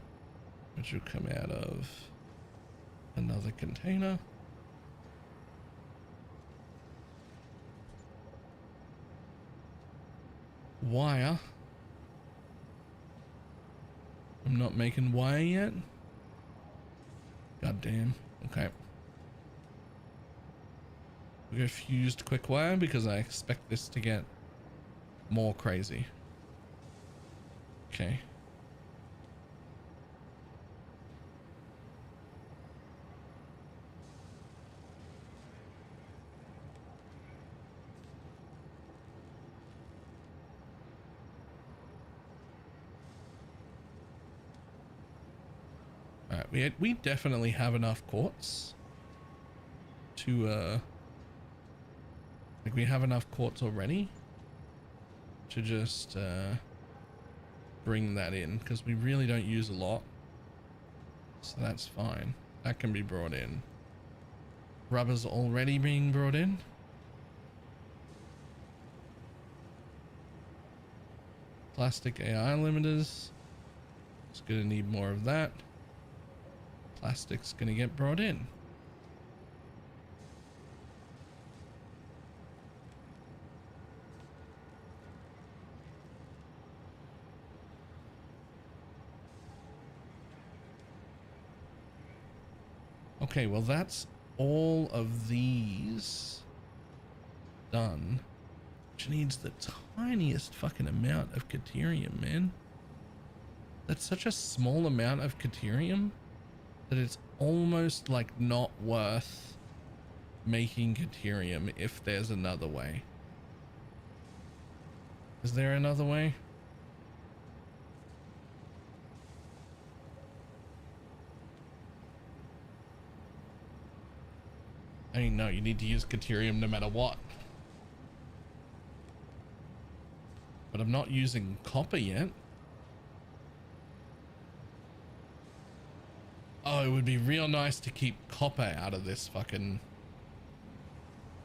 which will come out of another container. Wire. I'm not making wire yet. God damn. Okay. We'll go fused quick wire because I expect this to get more crazy. Okay. All right, we definitely have enough quartz to like we have enough quartz already to just bring that in because we really don't use a lot, so that's fine. That can be brought in. Rubber's already being brought in. Plastic AI limiters, it's gonna need more of that. Plastic's gonna get brought in. Okay, well that's all of these done, which needs the tiniest fucking amount of deuterium, man. That's such a small amount of deuterium that it's almost like not worth making deuterium if there's another way. Is there another way? I mean, no, you need to use deuterium no matter what. But I'm not using copper yet. Oh, it would be real nice to keep copper out of this fucking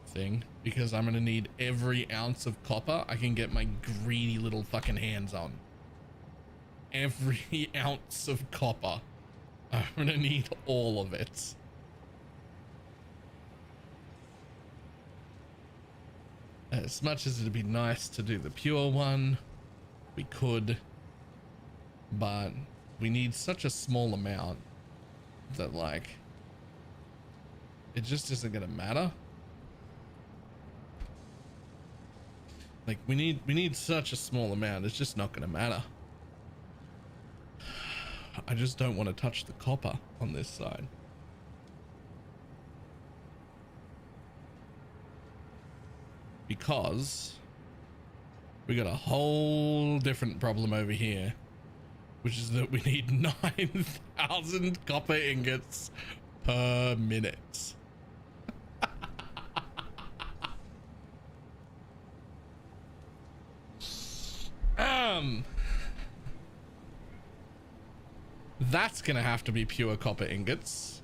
thing because I'm gonna need every ounce of copper I can get my greedy little fucking hands on. Every ounce of copper. I'm gonna need all of it. As much as it'd be nice to do the pure one, we could, but we need such a small amount that like it just isn't gonna matter. Like we need such a small amount, it's just not gonna matter. I just don't want to touch the copper on this side. Because we got a whole different problem over here, which is that we need 9,000 copper ingots per minute. That's gonna have to be pure copper ingots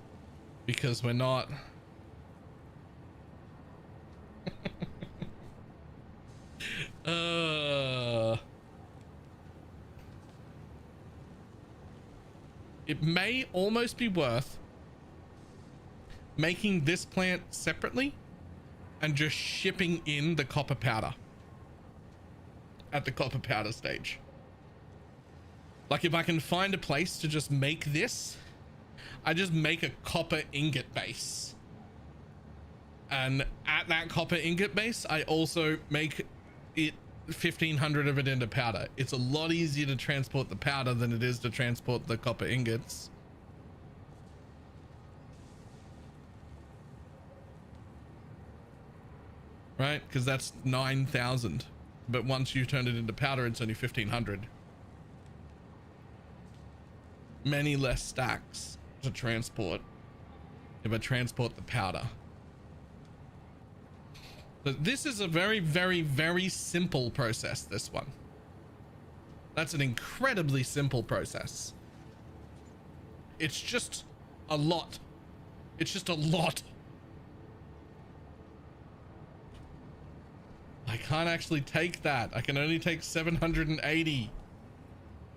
because we're not. It may almost be worth making this plant separately and just shipping in the copper powder at the copper powder stage. Like if I can find a place to just make this, I just make a copper ingot base. And at that copper ingot base, I also make it 1,500 of it into powder. It's a lot easier to transport the powder than it is to transport the copper ingots. Right? Because that's 9,000. But once you turn it into powder, it's only 1,500. Many less stacks to transport if I transport the powder. But this is a very, very, very simple process, this one. That's an incredibly simple process. It's just a lot. It's just a lot. I can't actually take that. I can only take 780.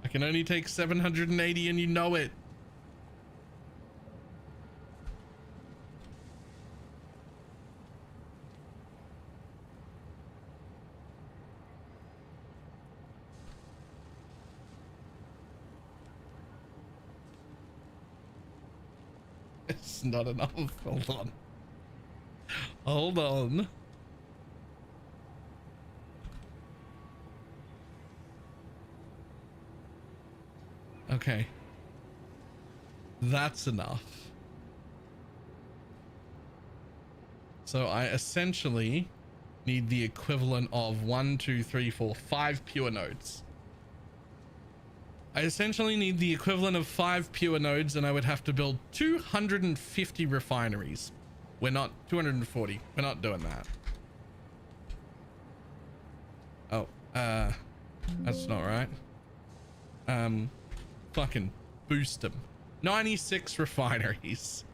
I can only take 780 and you know it. It's not enough. Hold on. Hold on. Okay. That's enough. So I essentially need the equivalent of 1, 2, 3, 4, 5 pure nodes. I essentially need the equivalent of 5 pure nodes, and I would have to build 250 refineries. We're not 240. We're not doing that. Oh, that's not right. Fucking boost them. 96 refineries.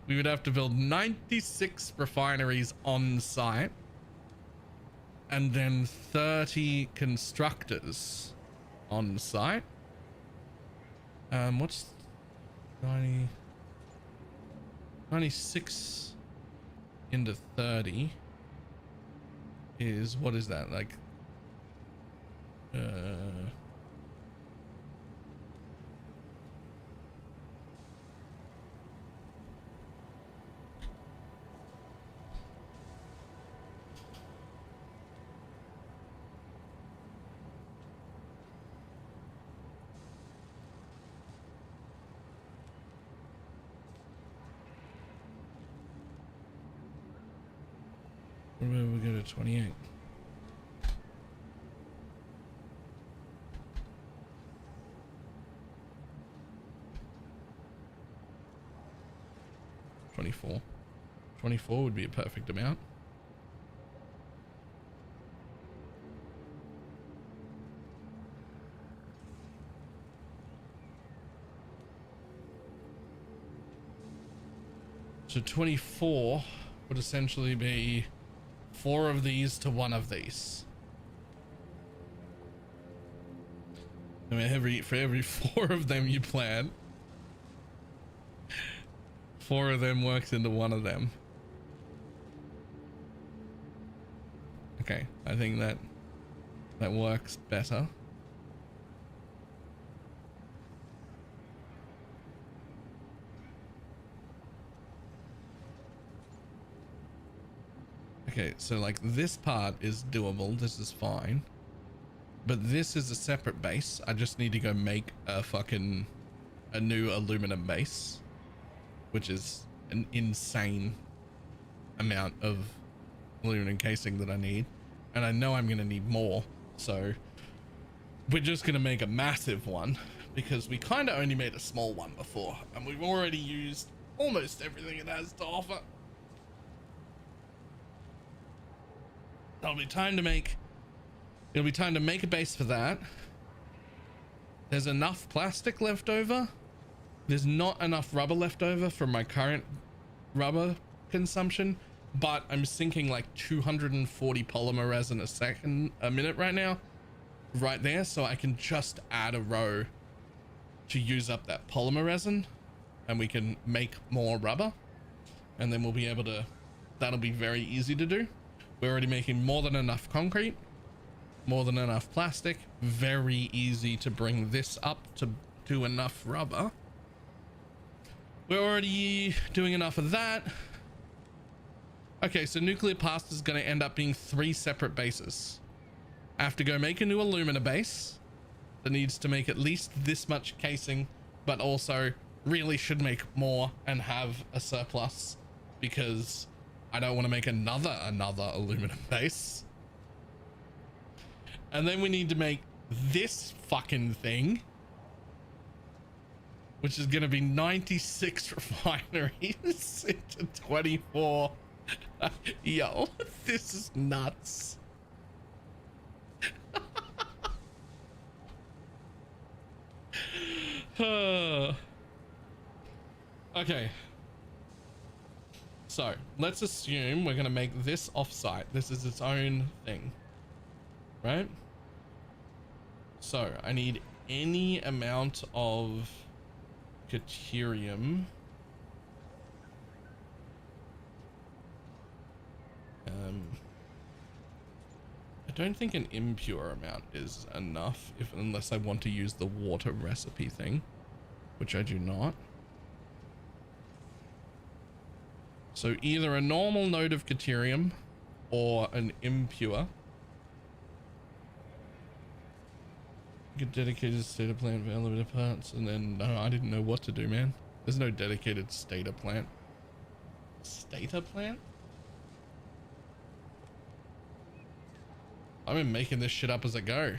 We would have to build 96 refineries on site, and then 30 constructors on site. What's 96 into 30 is, what is that, like what about we go to 28? $24 would be a perfect amount. So 24 would essentially be 4 of these to 1 of these. I mean, for every 4 of them you plant, 4 of them works into 1 of them. Okay, I think that works better. Okay, so like this part is doable. This is fine. But this is a separate base. I just need to go make a new aluminum base, which is an insane amount of aluminum casing that I need. And I know I'm going to need more. So we're just going to make a massive one because we kind of only made a small one before and we've already used almost everything it has to offer. It'll be time to make a base for that. There's enough plastic left over. There's not enough rubber left over from my current rubber consumption, but I'm sinking like 240 polymer resin a minute right now, right there. So I can just add a row to use up that polymer resin and we can make more rubber, and then we'll be able to, that'll be very easy to do. We're already making more than enough concrete, more than enough plastic, very easy to bring this up to enough rubber. We're already doing enough of that. Okay, so nuclear past is going to end up being 3 separate bases. I have to go make a new alumina base that needs to make at least this much casing, but also really should make more and have a surplus because I don't want to make another aluminum base. And then we need to make this fucking thing, which is going to be 96 refineries into 24. Yo, this is nuts. Okay. So let's assume we're going to make this offsite. This is its own thing, right? So I need any amount of deuterium. I don't think an impure amount is enough unless I want to use the water recipe thing, which I do not. So either a normal node of deuterium or an impure. Get dedicated stator plant for elevator parts, and then no, I didn't know what to do, man. There's no dedicated stator plant. Stator plant? I've been making this shit up as I go.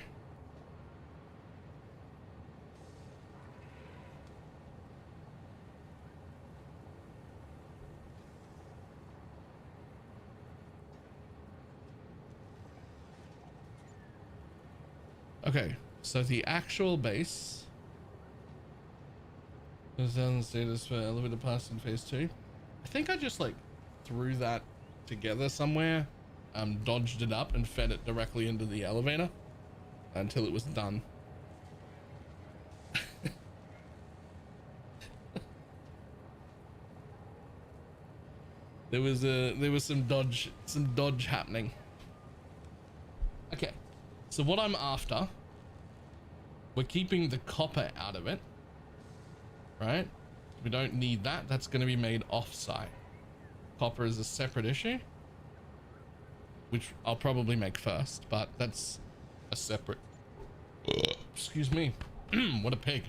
Okay, so the actual base is down the status for elevator pass in phase 2. I think I just like threw that together somewhere, dodged it up and fed it directly into the elevator until it was done. There was some dodge happening. Okay, so what I'm after, we're keeping the copper out of it, right? We don't need that. That's going to be made off-site. Copper is a separate issue, which I'll probably make first, but that's a separate, excuse me, what a pig.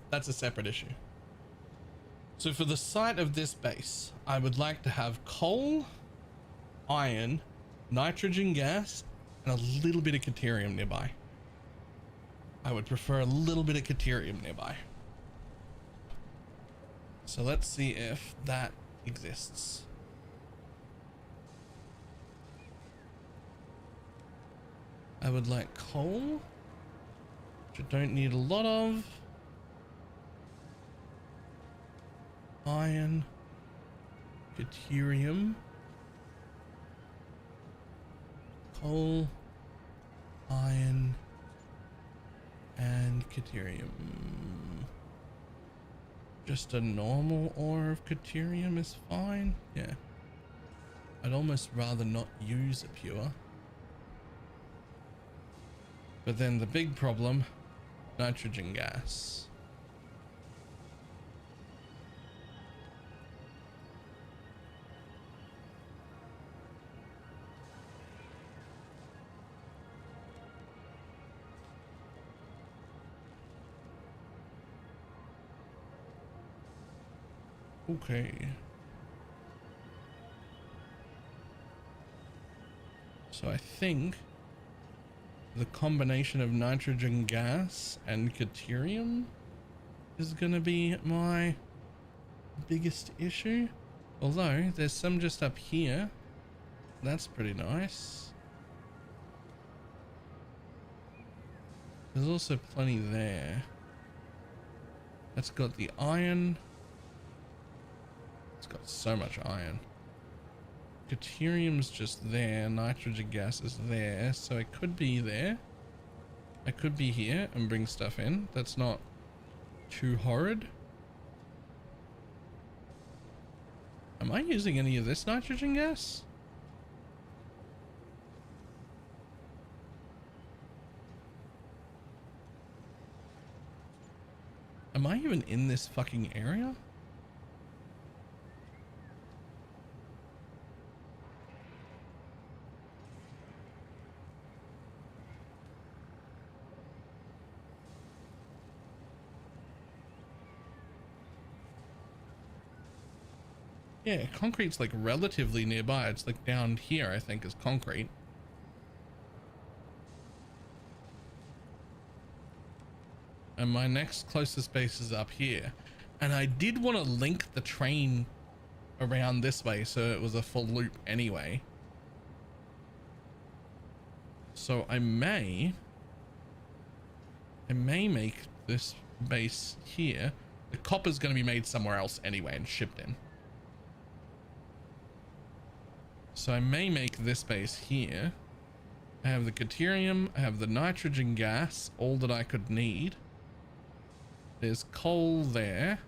That's a separate issue. So for the site of this base, I would like to have coal, iron, nitrogen gas, and a little bit of deuterium nearby. I would prefer a little bit of deuterium nearby. So let's see if that exists. I would like coal, which I don't need a lot of. Iron, deuterium, coal, iron, and deuterium. Just a normal ore of deuterium is fine. Yeah. I'd almost rather not use a pure. But then the big problem, nitrogen gas. Okay. So I think the combination of nitrogen gas and deuterium is gonna be my biggest issue. Although there's some just up here. That's pretty nice. There's also plenty there. That's got the iron. It's got so much iron. Deuterium's just there. Nitrogen gas is there. So I could be there. I could be here and bring stuff in. That's not too horrid. Am I using any of this nitrogen gas? Am I even in this fucking area? Yeah, concrete's like relatively nearby. It's like down here, I think, is concrete. And my next closest base is up here. And I did want to link the train around this way so it was a full loop anyway. So I may make this base here. The copper's going to be made somewhere else anyway and shipped in. So I may make this base here. I have the deuterium, I have the nitrogen gas, all that I could need. There's coal there.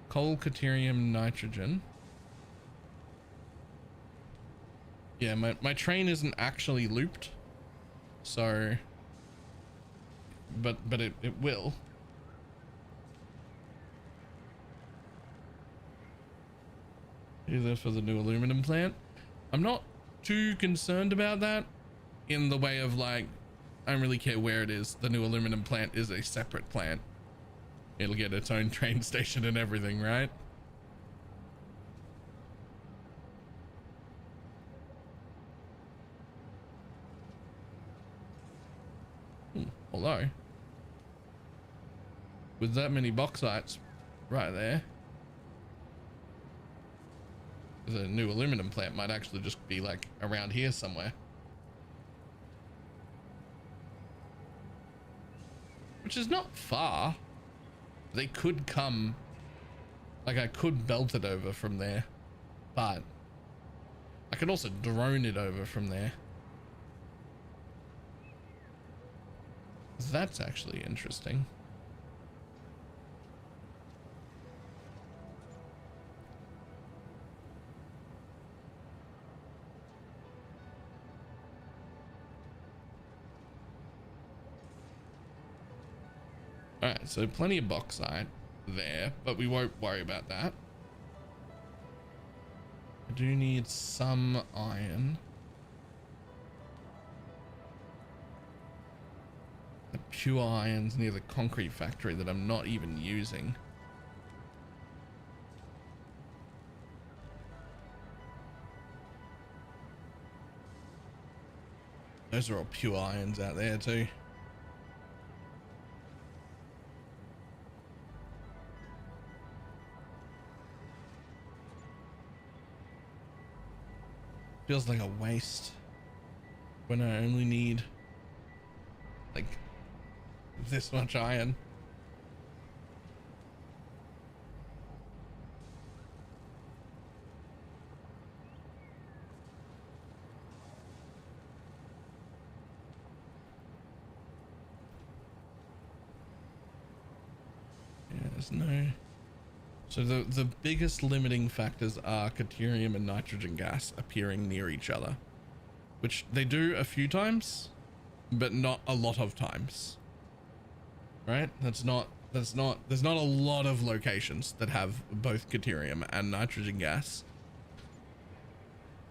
Coal, deuterium, nitrogen. Yeah, my train isn't actually looped. So, but it will. Either for the new aluminum plant. I'm not too concerned about that in the way of like, I don't really care where it is. The new aluminum plant is a separate plant. It'll get its own train station and everything, right? Although, with that many bauxites right there, the new aluminum plant might actually just be like around here somewhere. Which is not far. They could come, like I could belt it over from there, but I could also drone it over from there. That's actually interesting. Alright, so plenty of bauxite there, but we won't worry about that. I do need some iron. The pure iron's near the concrete factory that I'm not even using. Those are all pure irons out there too. Feels like a waste when I only need like this much iron. Yeah, there's no. So the biggest limiting factors are deuterium and nitrogen gas appearing near each other, which they do a few times, but not a lot of times. Right? There's not a lot of locations that have both deuterium and nitrogen gas.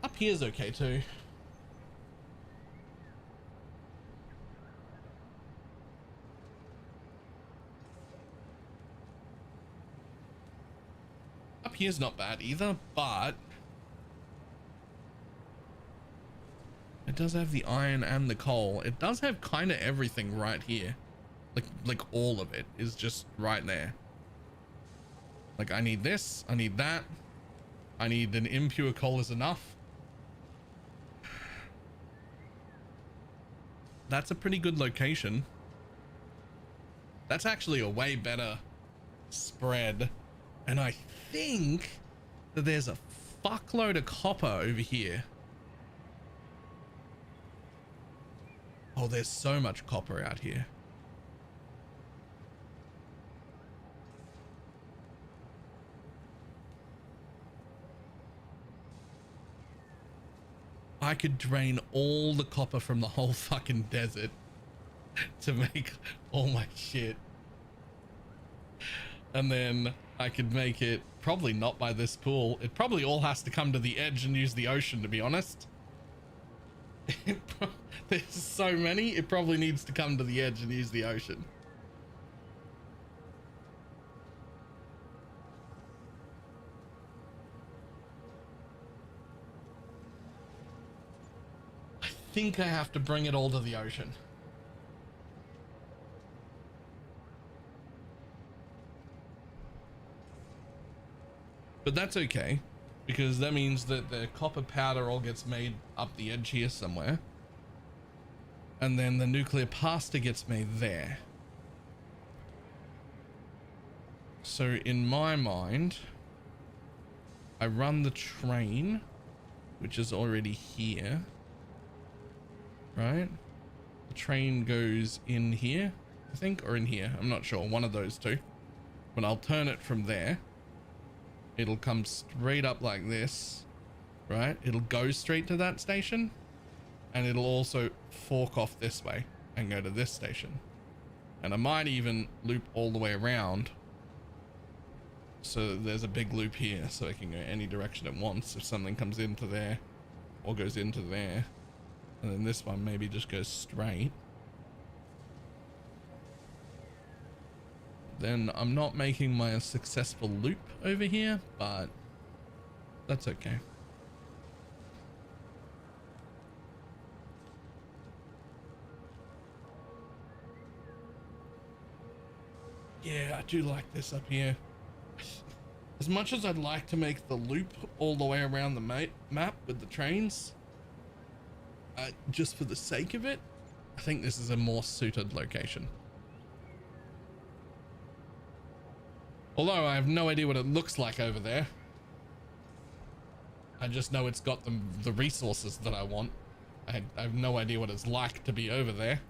Up here's okay too. Up up here is not bad either, but it does have the iron and the coal. It does have kind of everything right here. Like all of it is just right there. Like I need this, I need that. I need an impure coal is enough. That's a pretty good location. That's actually a way better spread. And I think that there's a fuckload of copper over here. Oh, there's so much copper out here. I could drain all the copper from the whole fucking desert to make all my shit. And then I could make it probably not by this pool. It probably all has to come to the edge and use the ocean, to be honest. There's so many, it probably needs to come to the edge and use the ocean. I think I have to bring it all to the ocean. But that's okay, because that means that the copper powder all gets made up the edge here somewhere. And then the nuclear pasta gets made there. So in my mind, I run the train, which is already here, right? The train goes in here, I think, or in here. I'm not sure, one of those two. But I'll turn it from there. It'll come straight up like this, right? It'll go straight to that station, and it'll also fork off this way and go to this station. And I might even loop all the way around, so there's a big loop here, so it can go any direction it wants if something comes into there or goes into there. And then this one maybe just goes straight. Then I'm not making my successful loop over here, but that's okay. Yeah, I do like this up here. As much as I'd like to make the loop all the way around the map with the trains, just for the sake of it, I think this is a more suited location. Although I have no idea what it looks like over there. I just know it's got the resources that I want. I have no idea what it's like to be over there,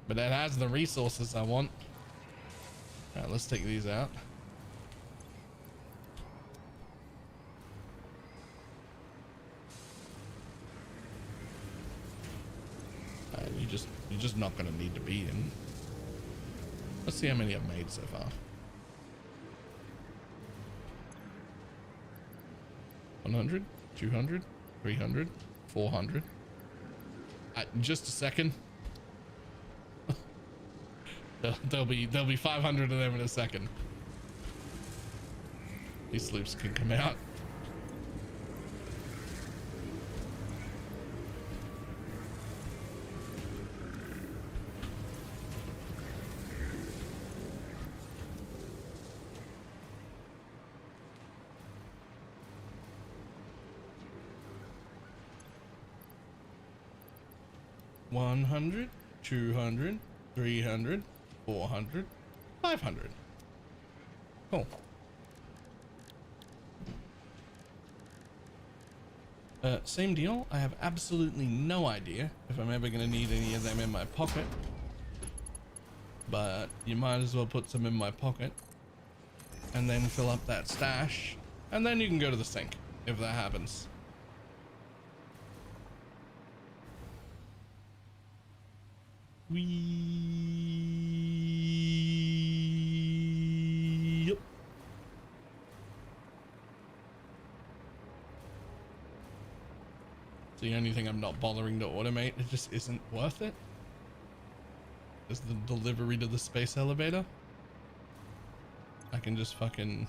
but it has the resources I want. All right, let's take these out. You're just not gonna need to be in. Let's see how many I've made so far. 100, 200, 300, 400. Just a second. there'll be 500 of them in a second. These loops can come out. $100, 200, 300, 400, 500. Cool. Same deal. I have absolutely no idea if I'm ever going to need any of them in my pocket, but you might as well put some in my pocket and then fill up that stash, and then you can go to the sink if that happens. Yep. It's the only thing I'm not bothering to automate. It just isn't worth it. Is the delivery to the space elevator. I can just fucking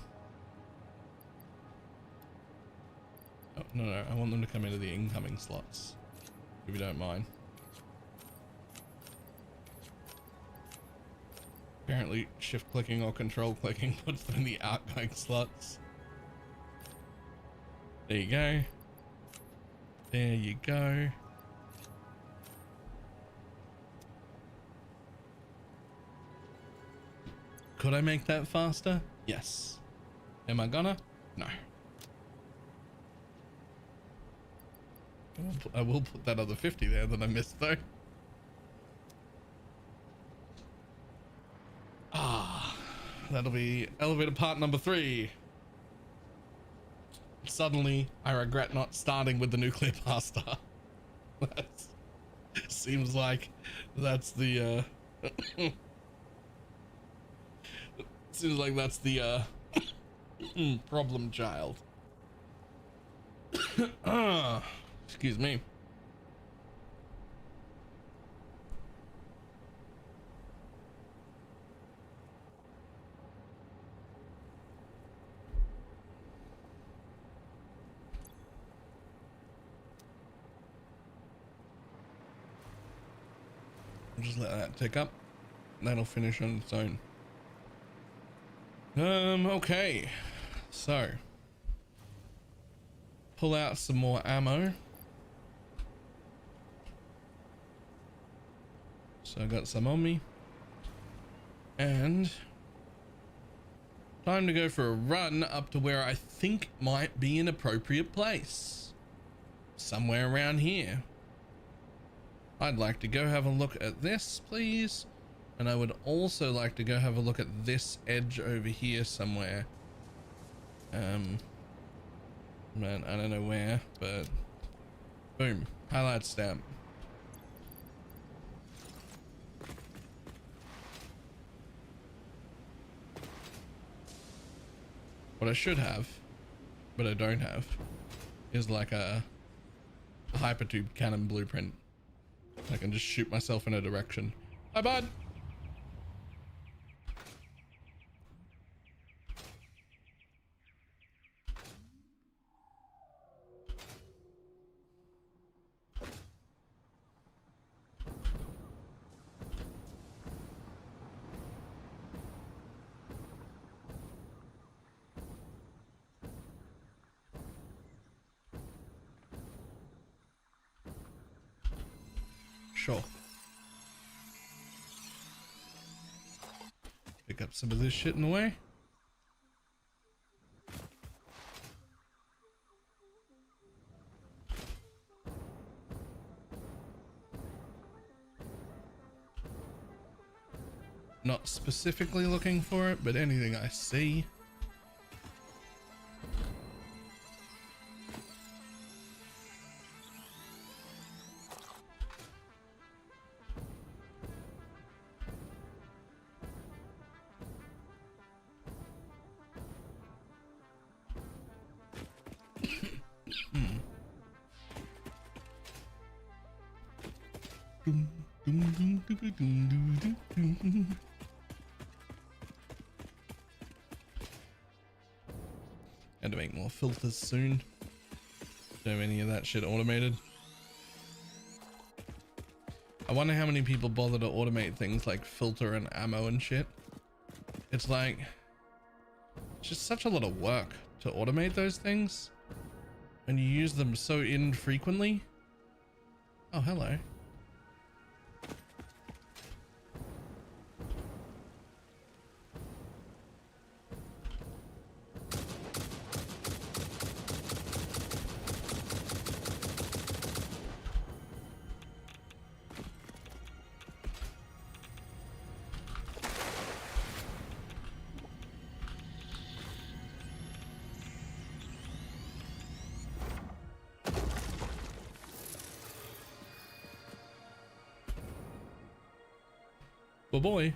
Oh, no, I want them to come into the incoming slots, if you don't mind. Apparently shift clicking or control clicking puts them in the outgoing slots. There you go. There you go. Could I make that faster? Yes. Am I gonna? No. I will put that other 50 there that I missed though. Ah, that'll be elevator part number 3. Suddenly, I regret not starting with the nuclear pasta. That seems like that's the seems like that's the problem child. Excuse me. Just let that tick up. That'll finish on its own. Okay. So pull out some more ammo. So I got some on me. And time to go for a run up to where I think might be an appropriate place. Somewhere around here. I'd like to go have a look at this, please. And I would also like to go have a look at this edge over here somewhere. Man, I don't know where, but boom, highlight stamp. What I should have, but I don't have, is like a hypertube cannon blueprint. I can just shoot myself in a direction. Hi, bud. Sure. Pick up some of this shit in the way. Not specifically looking for it, but anything I see. And to make more filters soon. Don't have any of that shit automated. I wonder how many people bother to automate things like filter and ammo and shit. It's like, it's just such a lot of work to automate those things. And you use them so infrequently. Oh, hello. Oh boy.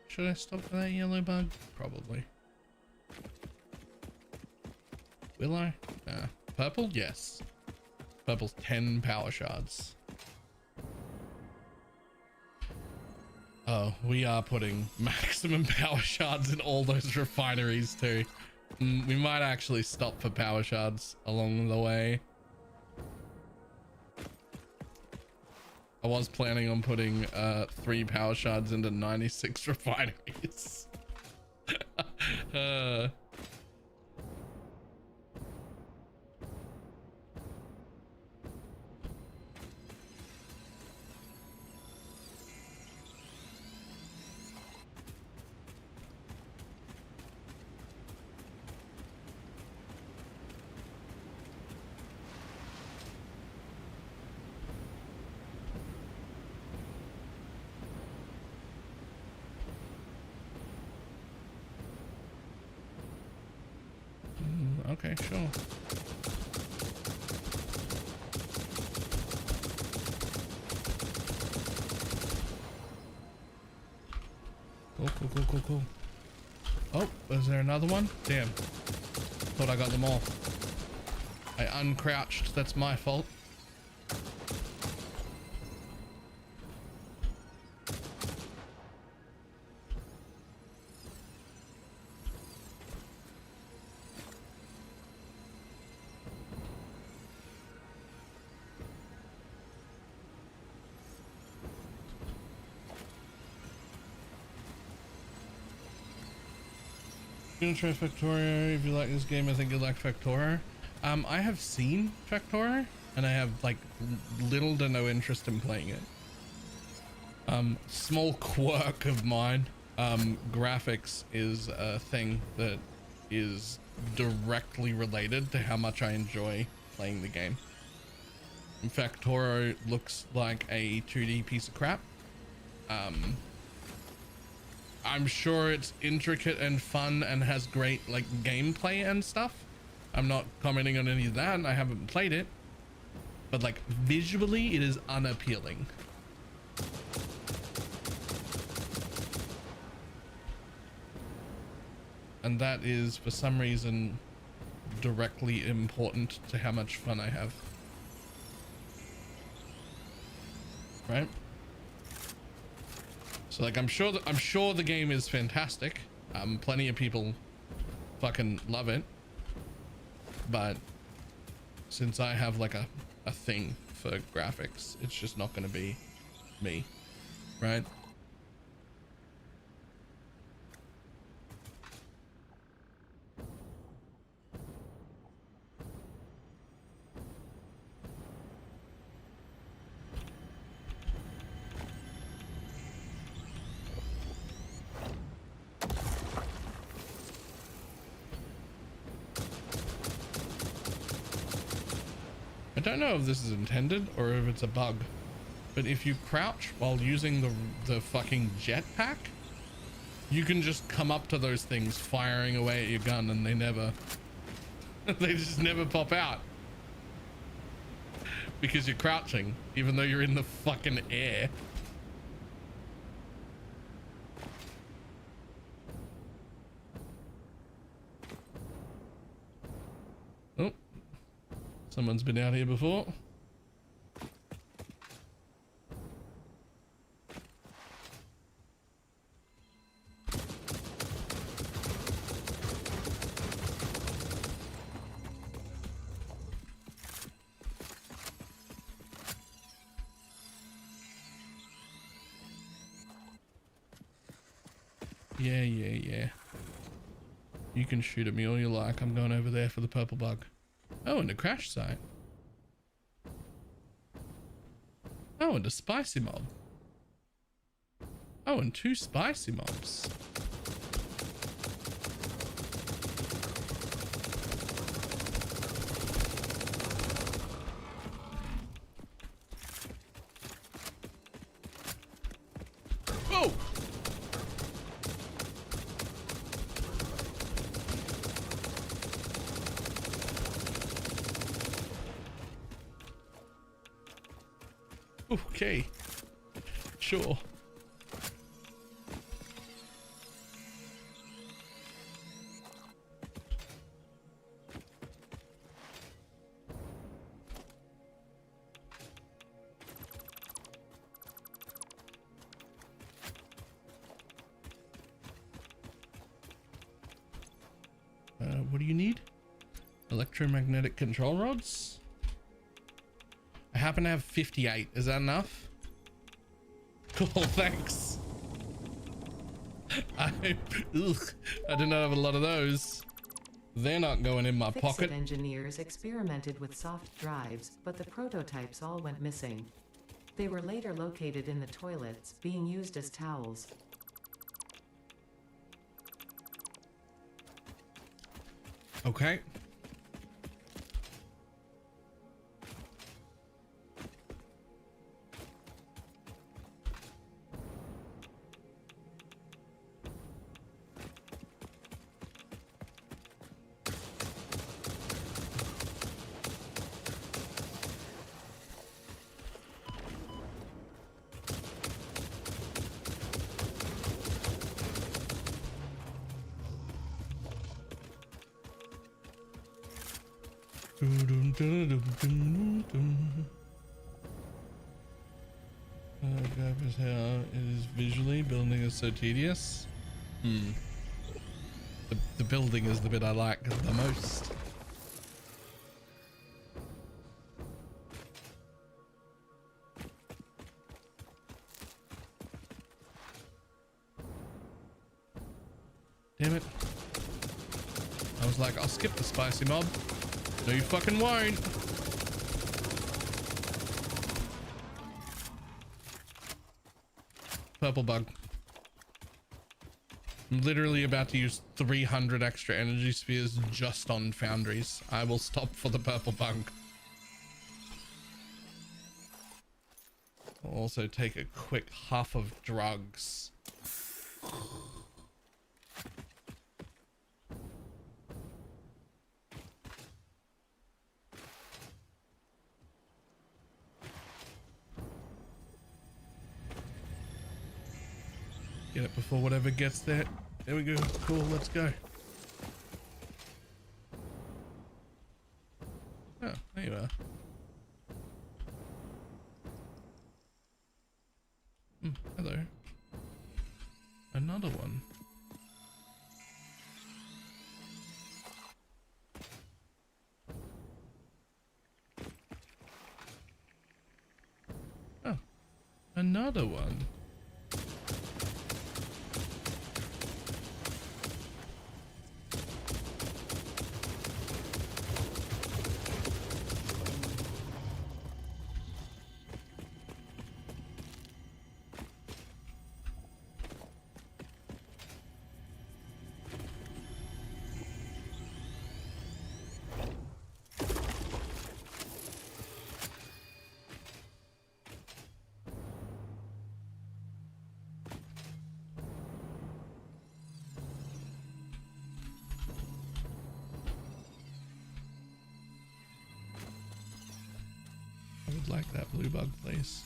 Should I stop for that yellow bug? Probably. Will I? Purple? Yes. Purple's 10 power shards. Oh, we are putting maximum power shards in all those refineries too. We might actually stop for power shards along the way. I was planning on putting 3 power shards into 96 refineries. Okay, sure. Cool. Oh, is there another one? Damn. Thought I got them all. I uncrouched. That's my fault. Gonna try Factorio. If you like this game, I think you'll like Factorio. I have seen Factorio and I have like little to no interest in playing it. Small quirk of mine. Graphics is a thing that is directly related to how much I enjoy playing the game. In fact, Factorio looks like a 2D piece of crap. I'm sure it's intricate and fun and has great like gameplay and stuff. I'm not commenting on any of that, and I haven't played it, but like visually it is unappealing. And that is for some reason directly important to how much fun I have. Right? So like I'm sure the game is fantastic. Plenty of people fucking love it. But since I have like a thing for graphics, it's just not going to be me, right? I don't know if this is intended or if it's a bug, but if you crouch while using the fucking jetpack, you can just come up to those things firing away at your gun and they just never pop out because you're crouching even though you're in the fucking air. Oh, someone's been out here before. Yeah. You can shoot at me all you like. I'm going over there for the purple bug. Oh, and a crash site. Oh, and a spicy mob. Oh, and 2 spicy mobs. Whoa! Okay, sure. what do you need? Electromagnetic control rods. I happen to have 58. Is that enough? Cool, thanks. I do not have a lot of those. They're not going in my pocket. Engineers experimented with soft drives, but the prototypes all went missing. They were later located in the toilets, being used as towels. Okay. How it is visually. Building is so tedious. The building is the bit I like the most. Damn it. I was like, I'll skip the spicy mob. No, you fucking won't. Purple bug. I'm literally about to use 300 extra energy spheres just on foundries. I will stop for the purple bug. I'll also take a quick huff of drugs. Get it before whatever gets there. There we go. Cool, let's go. Oh, there you are. Hello. Another one. Oh, another one. I would like that blue bug, please.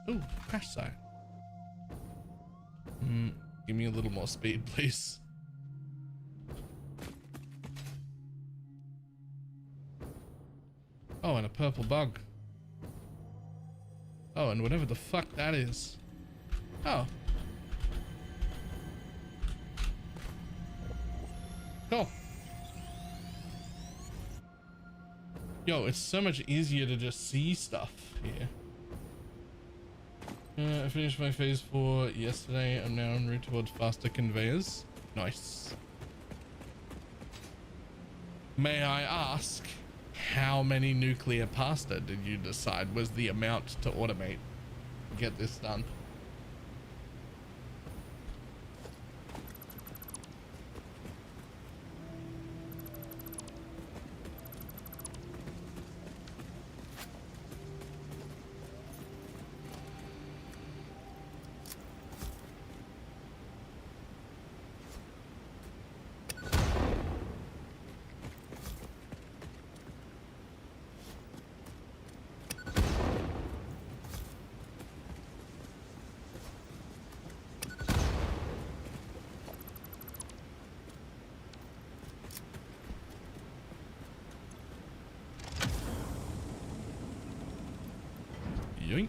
Oh, crash site. Give me a little more speed, please. Oh, and a purple bug. Oh, and whatever the fuck that is. Oh. Cool. Yo, it's so much easier to just see stuff here. I finished my phase 4 yesterday. I'm now en route towards faster conveyors. Nice. May I ask, how many nuclear pasta did you decide was the amount to automate? Get this done. Yoink.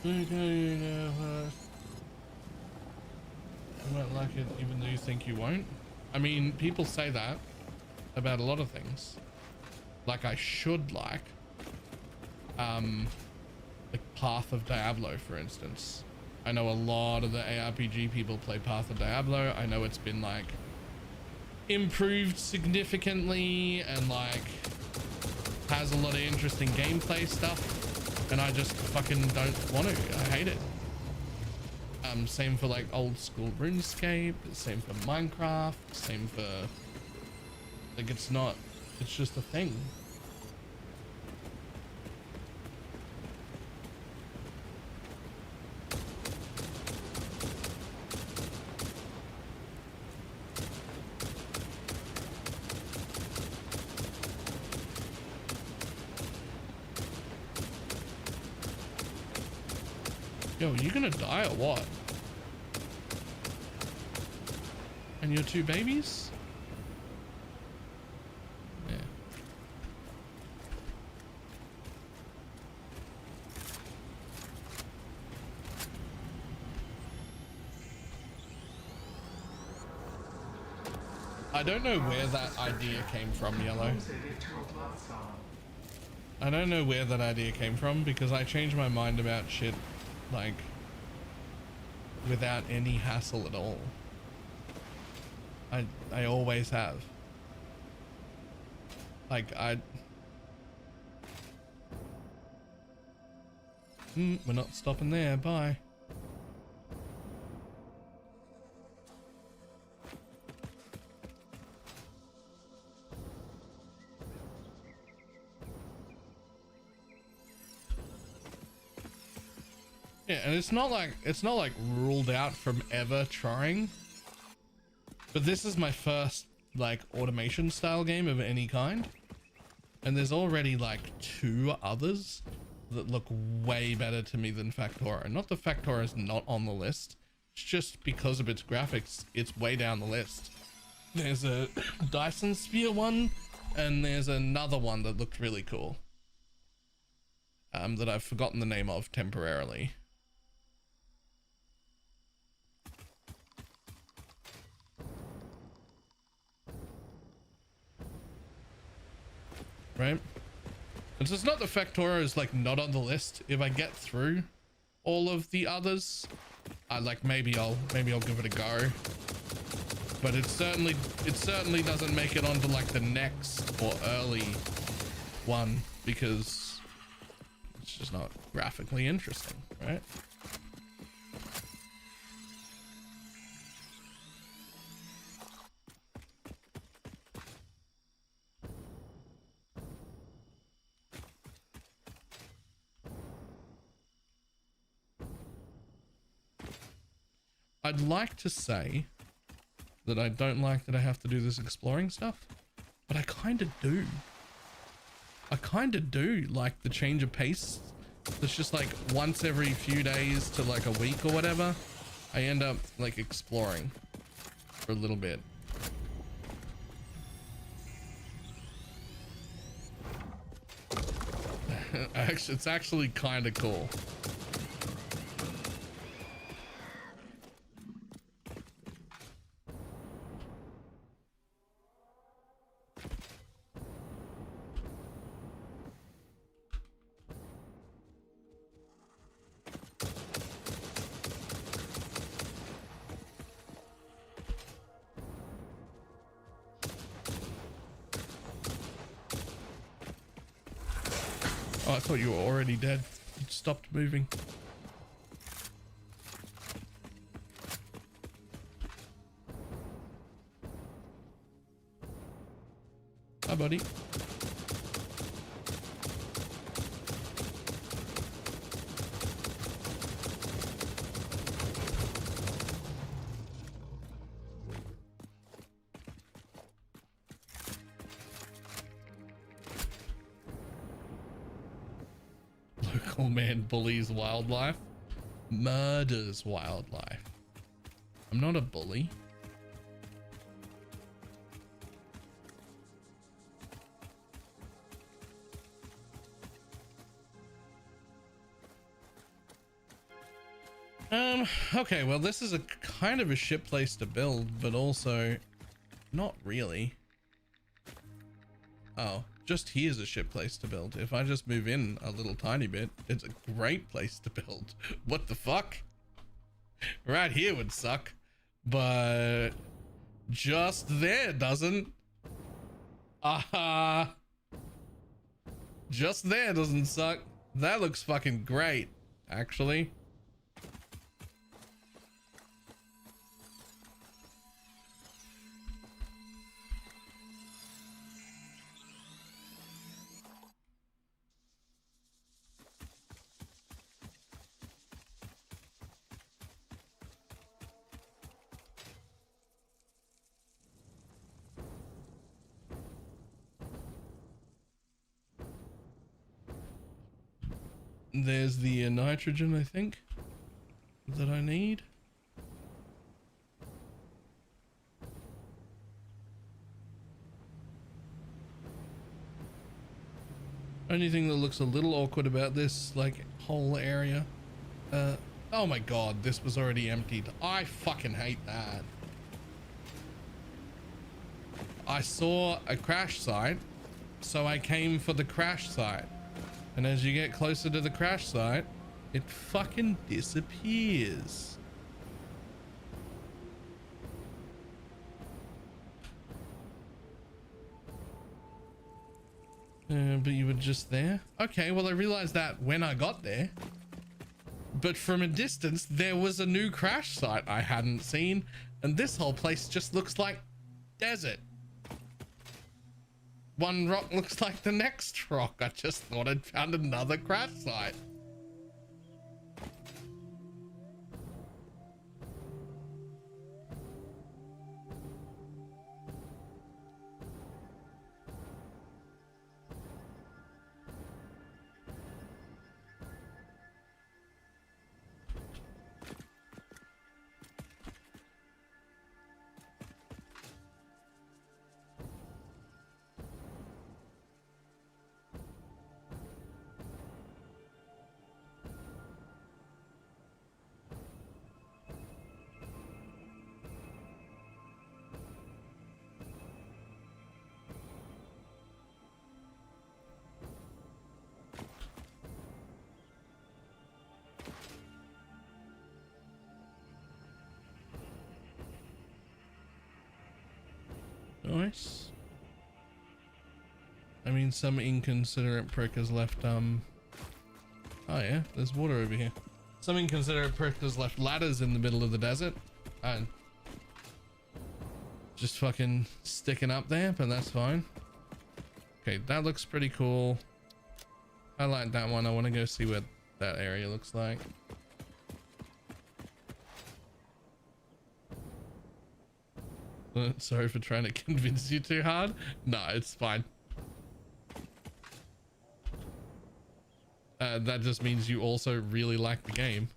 You won't like it even though you think you won't. I mean, people say that about a lot of things. Like I should like Path of Diablo, for instance. I know a lot of the ARPG people play Path of Diablo. I know it's been like improved significantly and like has a lot of interesting gameplay stuff, and I just fucking don't want to. I hate it. Same for like old school RuneScape, same for Minecraft, same for like it's just a thing. Yo, you gonna die or what? And your two babies? Yeah. I don't know where that idea came from, Yellow. I don't know where that idea came from because I change my mind about shit like without any hassle at all. I always have. Like we're not stopping there. Bye. Yeah, and it's not like ruled out from ever trying. But this is my first like automation style game of any kind. And there's already like 2 others that look way better to me than Factora. Not that Factora is not on the list. It's just because of its graphics, it's way down the list. There's a Dyson Sphere one, and there's another one that looked really cool. That I've forgotten the name of temporarily. Right? And so it's not the Factora is like not on the list. If I get through all of the others, I like maybe I'll give it a go. But it certainly doesn't make it onto like the next or early one because it's just not graphically interesting, right? I'd like to say that I don't like that I have to do this exploring stuff, but I kind of do. I kind of do like the change of pace. It's just like once every few days to like a week or whatever, I end up like exploring for a little bit. Actually, it's actually kind of cool. Oh, I thought you were already dead. You stopped moving. Hi, buddy. Local man bullies wildlife, murders wildlife. I'm not a bully. Okay, well, this is a kind of a shit place to build, but also not really. Oh, just here's a shit place to build. If I just move in a little tiny bit, it's a great place to build. What the fuck? Right here would suck, but just there doesn't. Just there doesn't suck. That looks fucking great, actually. There's the nitrogen, I think, that I need. Only thing that looks a little awkward about this, like, whole area. Oh my god, this was already emptied. I fucking hate that. I saw a crash site, so I came for the crash site. And as you get closer to the crash site, it fucking disappears. But you were just there? Okay, well, I realized that when I got there. But from a distance, there was a new crash site I hadn't seen. And this whole place just looks like desert. One rock looks like the next rock. I just thought I'd found another crash site. Nice. I mean, some inconsiderate prick has left, oh yeah, there's water over here. Some inconsiderate prick has left ladders in the middle of the desert. And just fucking sticking up there, but that's fine. Okay, that looks pretty cool. I like that one. I want to go see what that area looks like. Sorry for trying to convince you too hard. No, it's fine. That just means you also really like the game.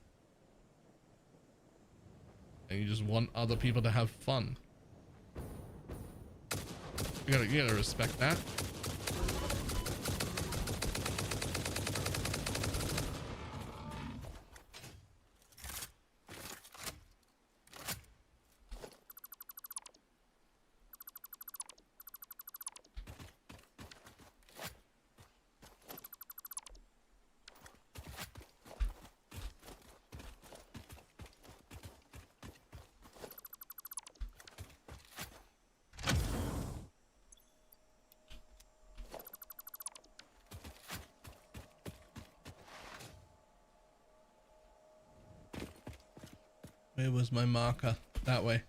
And you just want other people to have fun. You gotta respect that. Where was my marker? That way.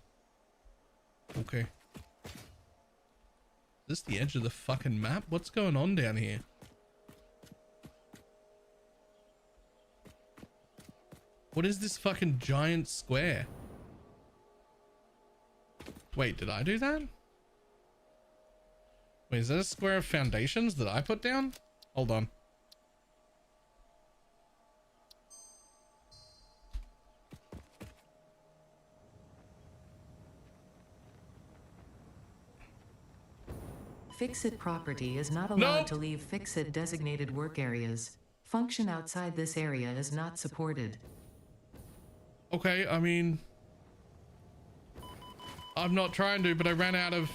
Okay. Is this the edge of the fucking map? What's going on down here? What is this fucking giant square? Wait, did I do that? Wait, is that a square of foundations that I put down? Hold on. Fixit property is not allowed to leave Fixit designated work areas. Function outside this area is not supported. Okay, I mean, I'm not trying to, but I ran out of...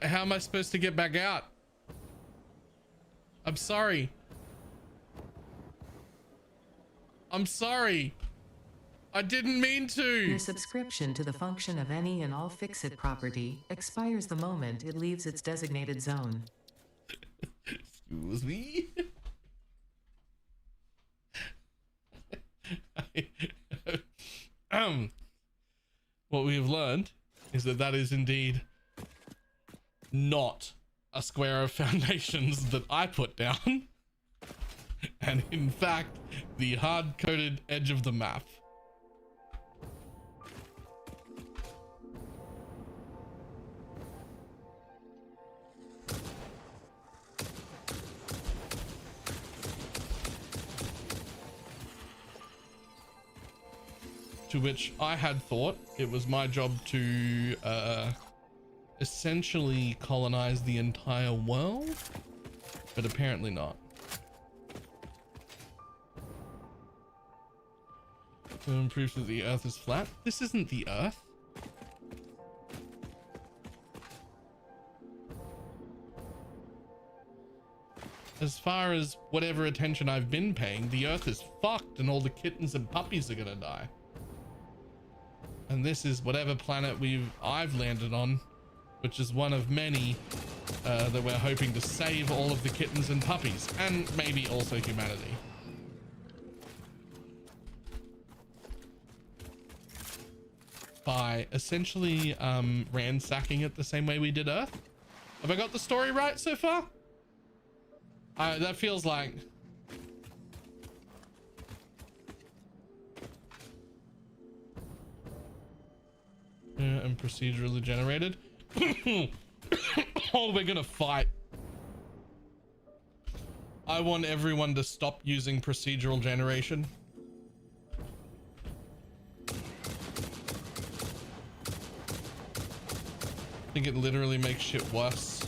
how am I supposed to get back out? I'm sorry. I'm sorry. I didn't mean to. Your subscription to the function of any and all Fix-It property expires the moment it leaves its designated zone. Excuse me. What we have learned is that that is indeed not a square of foundations that I put down, and in fact the hard-coded edge of the map. To which I had thought it was my job to essentially colonize the entire world, but apparently not. Proof that the Earth is flat. This isn't the Earth. As far as whatever attention I've been paying, the Earth is fucked and all the kittens and puppies are gonna die. And this is whatever planet I've landed on, which is one of many that we're hoping to save all of the kittens and puppies, and maybe also humanity. By essentially ransacking it the same way we did Earth. Have I got the story right so far? That feels like... and procedurally generated. Oh, we're gonna fight. I want everyone to stop using procedural generation. I think it literally makes shit worse.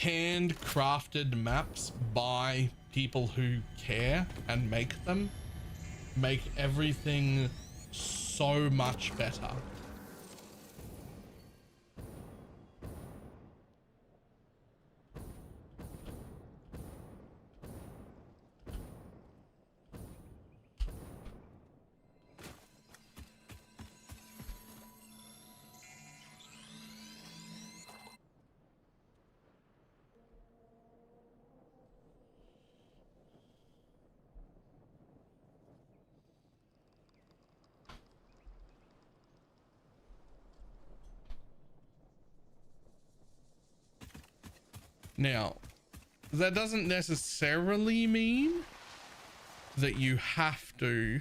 Handcrafted maps by people who care and make them make everything so much better. Now, that doesn't necessarily mean that you have to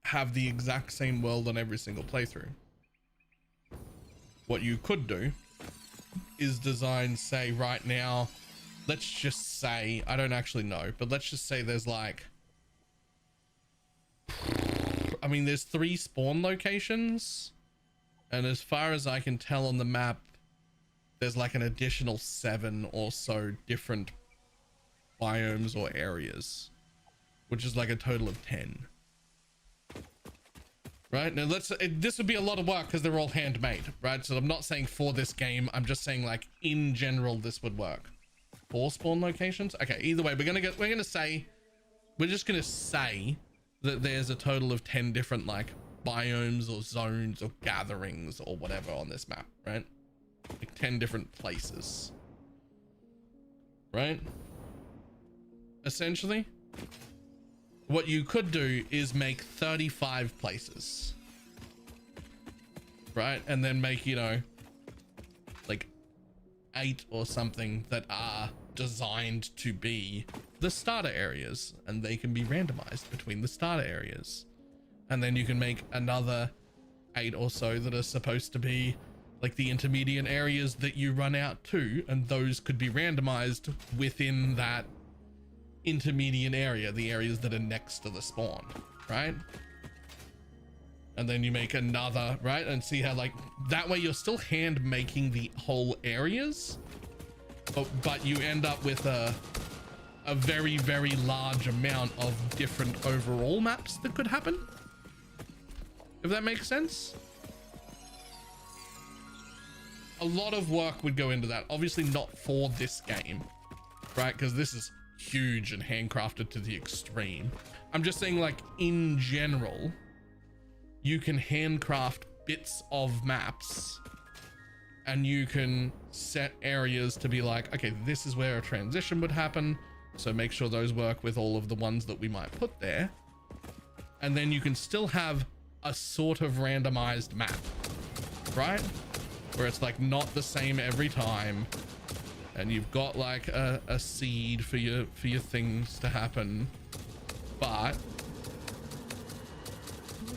have the exact same world on every single playthrough. What you could do is design, say right now, let's just say, I don't actually know, but let's just say there's like, I mean, there's 3 spawn locations, and as far as I can tell on the map, there's like an additional 7 or so different biomes or areas, which is like a total of 10. Right now, this would be a lot of work because they're all handmade, right? So I'm not saying for this game, I'm just saying like in general this would work. 4 spawn locations. Okay, either way, we're just gonna say that there's a total of 10 different like biomes or zones or gatherings or whatever on this map, right? Like 10 different places, right? Essentially, what you could do is make 35 places, right? And then make, you know, like 8 or something that are designed to be the starter areas, and they can be randomized between the starter areas. And then you can make another 8 or so that are supposed to be like the intermediate areas that you run out to, and those could be randomized within that intermediate area, the areas that are next to the spawn, right? and then you make another, right? And see how like that way you're still hand making the whole areas, but you end up with a very, very large amount of different overall maps that could happen, if that makes sense. A lot of work would go into that, obviously not for this game, right? Because this is huge and handcrafted to the extreme. I'm just saying, like, in general, you can handcraft bits of maps and you can set areas to be like, okay, this is where a transition would happen, so make sure those work with all of the ones that we might put there. And then you can still have a sort of randomized map, right? Where it's like not the same every time, and you've got like a seed for your things to happen, but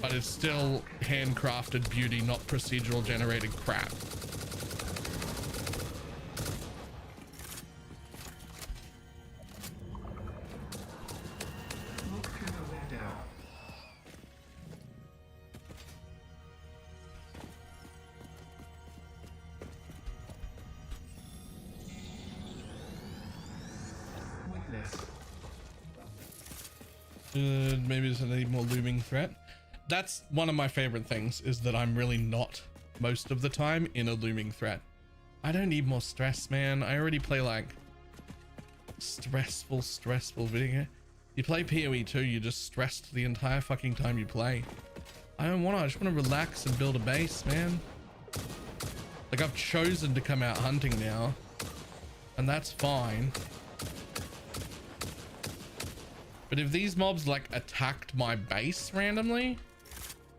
it's still handcrafted beauty, not procedural generated crap. Maybe there's a more looming threat. That's one of my favorite things, is that I'm really not most of the time in a looming threat. I don't need more stress, man. I already play like stressful video. You play PoE 2, you're just stressed the entire fucking time you play. I don't want to. I just want to relax and build a base, man. Like, I've chosen to come out hunting now, and that's fine. But if these mobs like attacked my base randomly,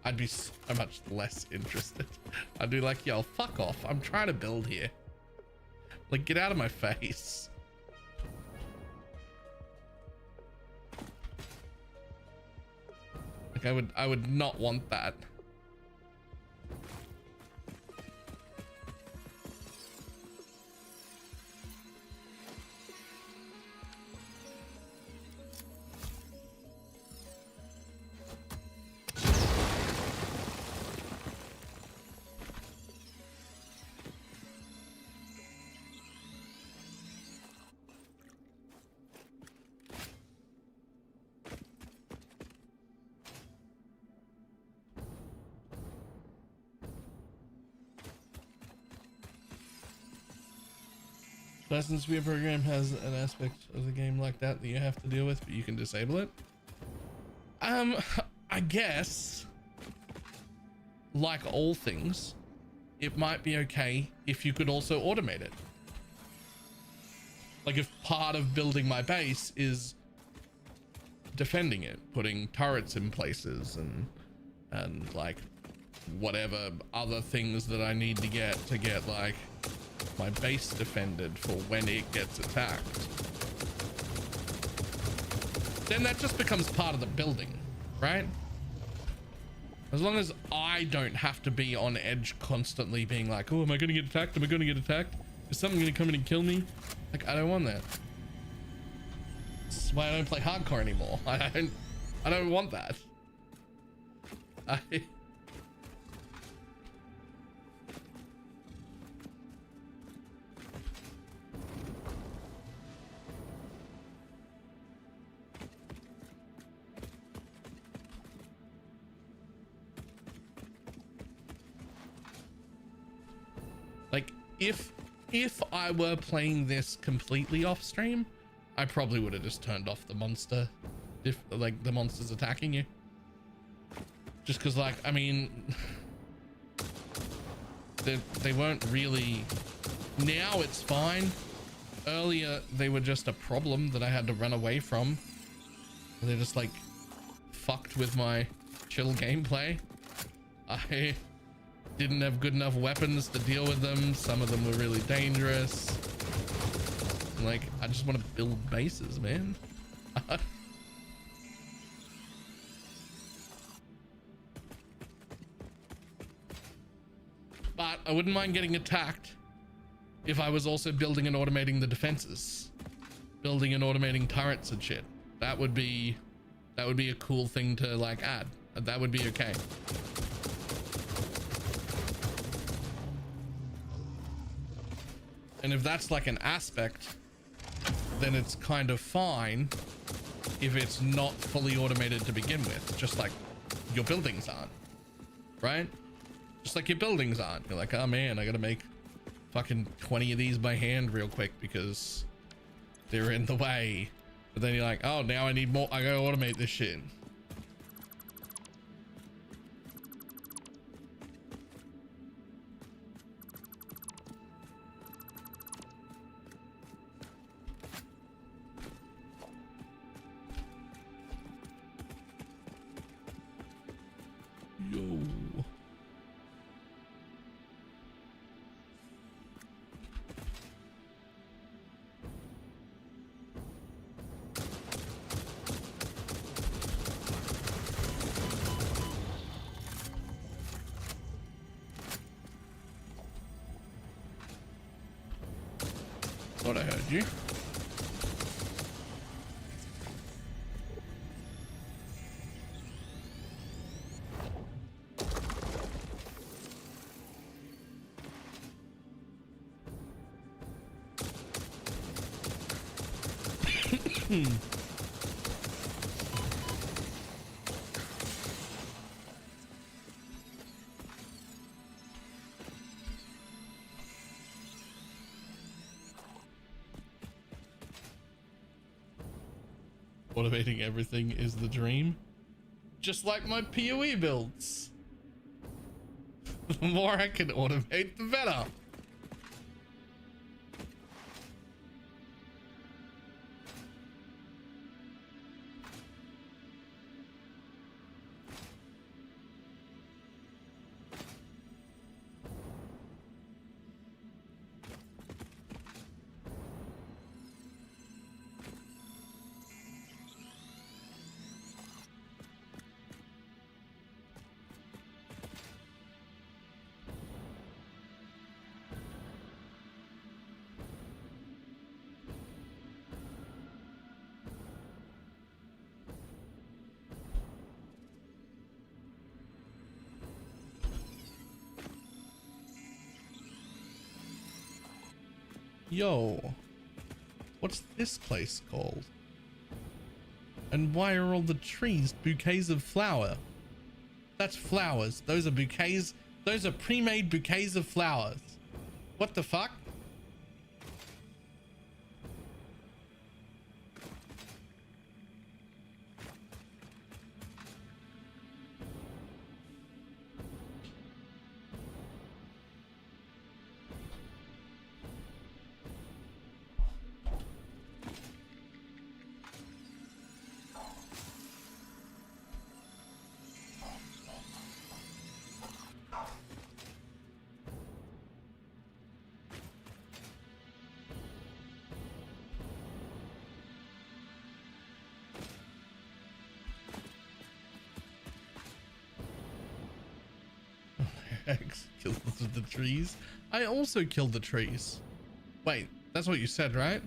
I'd be so much less interested. I'd be like, yo, fuck off. I'm trying to build here. Like, get out of my face. Like, I would not want that. License Via program has an aspect of the game like that you have to deal with, but you can disable it. I guess, like all things, it might be okay if you could also automate it. Like, if part of building my base is defending it, putting turrets in places and like whatever other things that I need to get like my base defended for when it gets attacked, then that just becomes part of the building, right? As long as I don't have to be on edge constantly being like, oh, am I gonna get attacked? Am I gonna get attacked? Is something gonna come in and kill me? Like, I don't want that. That's why I don't play hardcore anymore. I don't want that. Like, if I were playing this completely off stream, I probably would have just turned off the monster, if like the monsters attacking you. Just because, like, I mean, they weren't really. Now it's fine. Earlier they were just a problem that I had to run away from. They just like fucked with my chill gameplay. I didn't have good enough weapons to deal with them. Some of them were really dangerous. Like, I just want to build bases, man. But I wouldn't mind getting attacked if I was also building and automating the defenses, building and automating turrets and shit. That would be a cool thing to like add. That would be okay. And if that's like an aspect, then it's kind of fine if it's not fully automated to begin with, just like your buildings aren't, right? Just like your buildings aren't. You're like, oh man, I gotta make fucking 20 of these by hand real quick because they're in the way. But then you're like, oh, now I need more. I gotta automate this shit. Yo. Thought I heard you. Automating everything is the dream. Just like my PoE builds. The more I can automate, the better. Yo, what's this place called? And why are all the trees bouquets of flower? That's flowers. Those are bouquets. Those are pre-made bouquets of flowers. What the fuck? Kill the trees. I also killed the trees. Wait, that's what you said, right?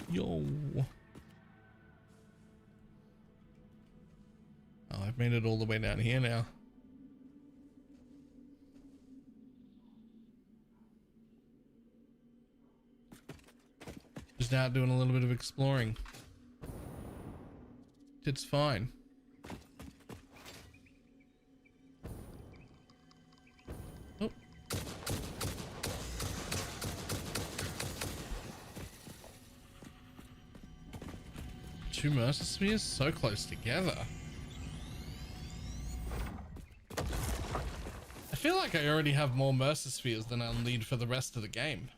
Yo. Oh, I've made it all the way down here now. Just out doing a little bit of exploring. It's fine. Oh. 2 Mercer Spheres so close together. I feel like I already have more Mercer Spheres than I'll need for the rest of the game.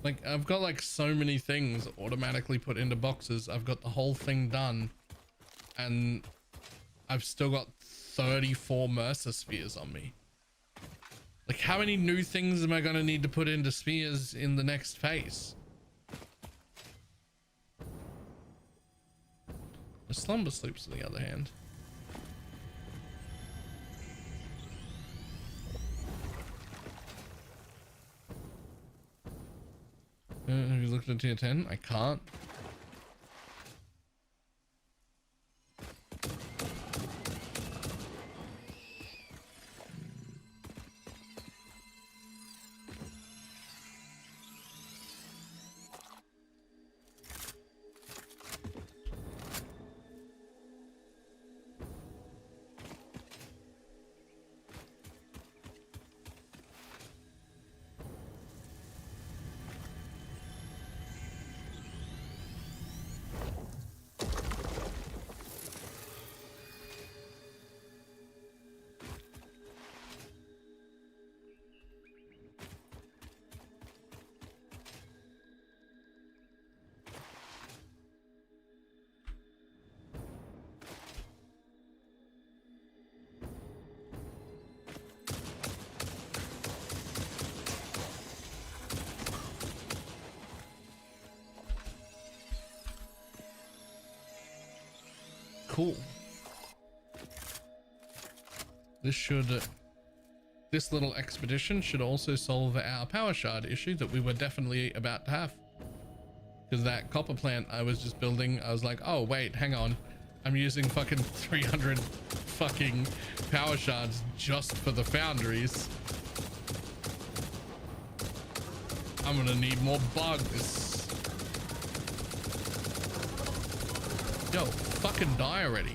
Like, I've got like so many things automatically put into boxes. I've got the whole thing done, and I've still got 34 Mercer spheres on me. Like, how many new things am I going to need to put into spheres in the next phase? The slumber sleeps, on the other hand. Have you looked at tier 10? I can't. Cool. This little expedition should also solve our power shard issue that we were definitely about to have. Because that copper plant I was just building, I was like, oh wait, hang on. I'm using fucking 300 fucking power shards just for the foundries. I'm gonna need more bugs. Yo, fucking die already.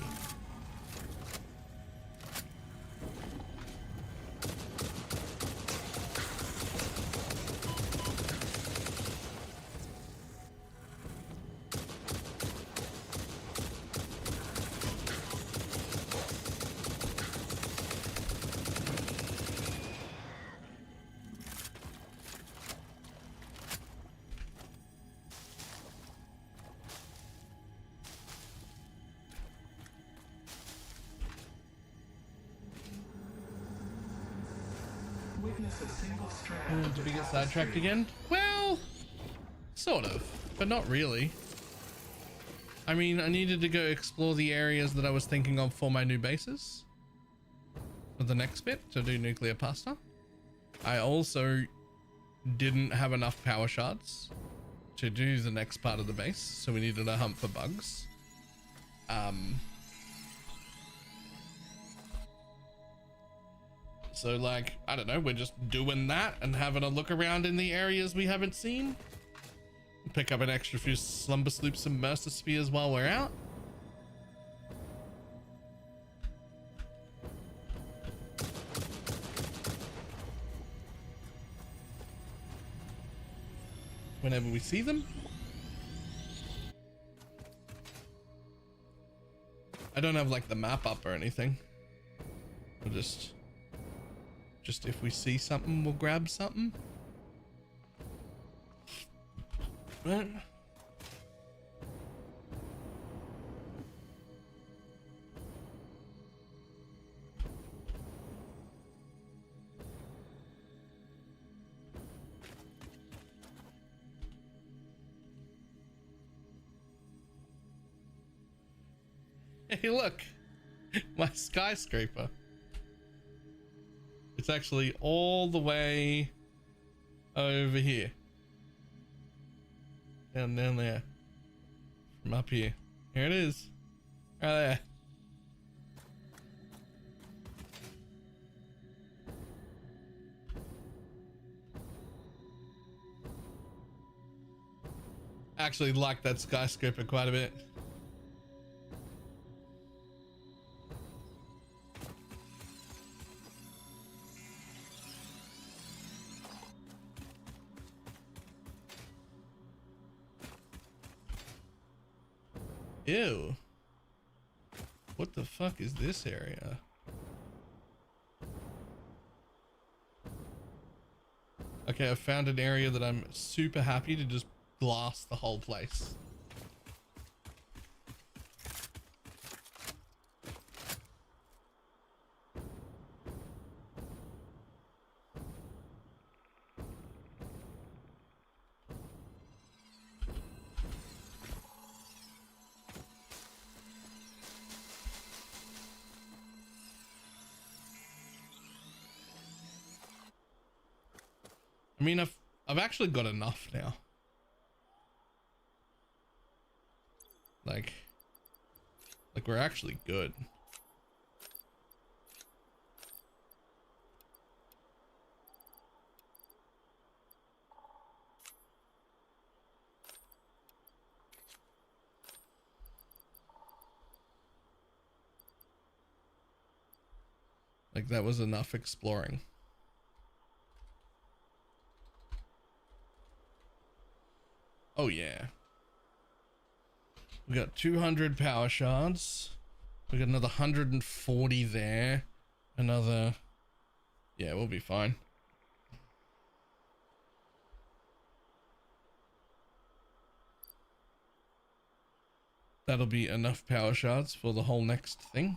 Did we get sidetracked again? Well, sort of, but not really. I mean, I needed to go explore the areas that I was thinking of for my new bases. For the next bit, to do nuclear pasta. I also didn't have enough power shards to do the next part of the base, so we needed a hunt for bugs. So like, I don't know, we're just doing that and having a look around in the areas we haven't seen. Pick up an extra few slumber sloops and Mercer spheres while we're out. Whenever we see them. I don't have like the map up or anything. We'll just if we see something, we'll grab something. Right. Hey, look, my skyscraper. It's actually all the way over here. Down there. From up here. Here it is. Right there. I actually like that skyscraper quite a bit. Ew. What the fuck is this area? Okay, Okay, I've found an area that I'm super happy to just blast the whole place. I mean, I've actually got enough now. Like we're actually good. Like that was enough exploring. Oh yeah. We got 200 power shards. We got another 140 there. Another... Yeah, we'll be fine. That'll be enough power shards for the whole next thing.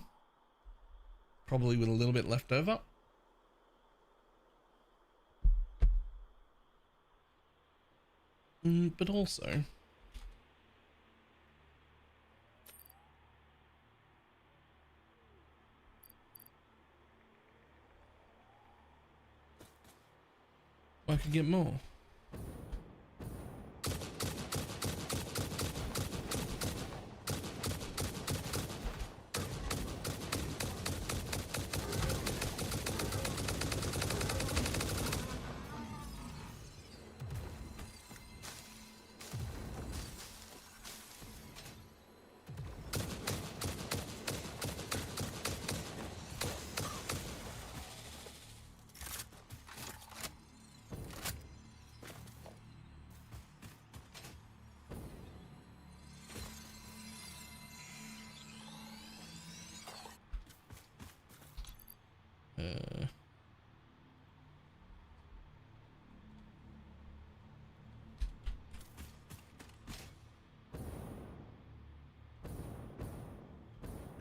Probably with a little bit left over. But also... I could get more.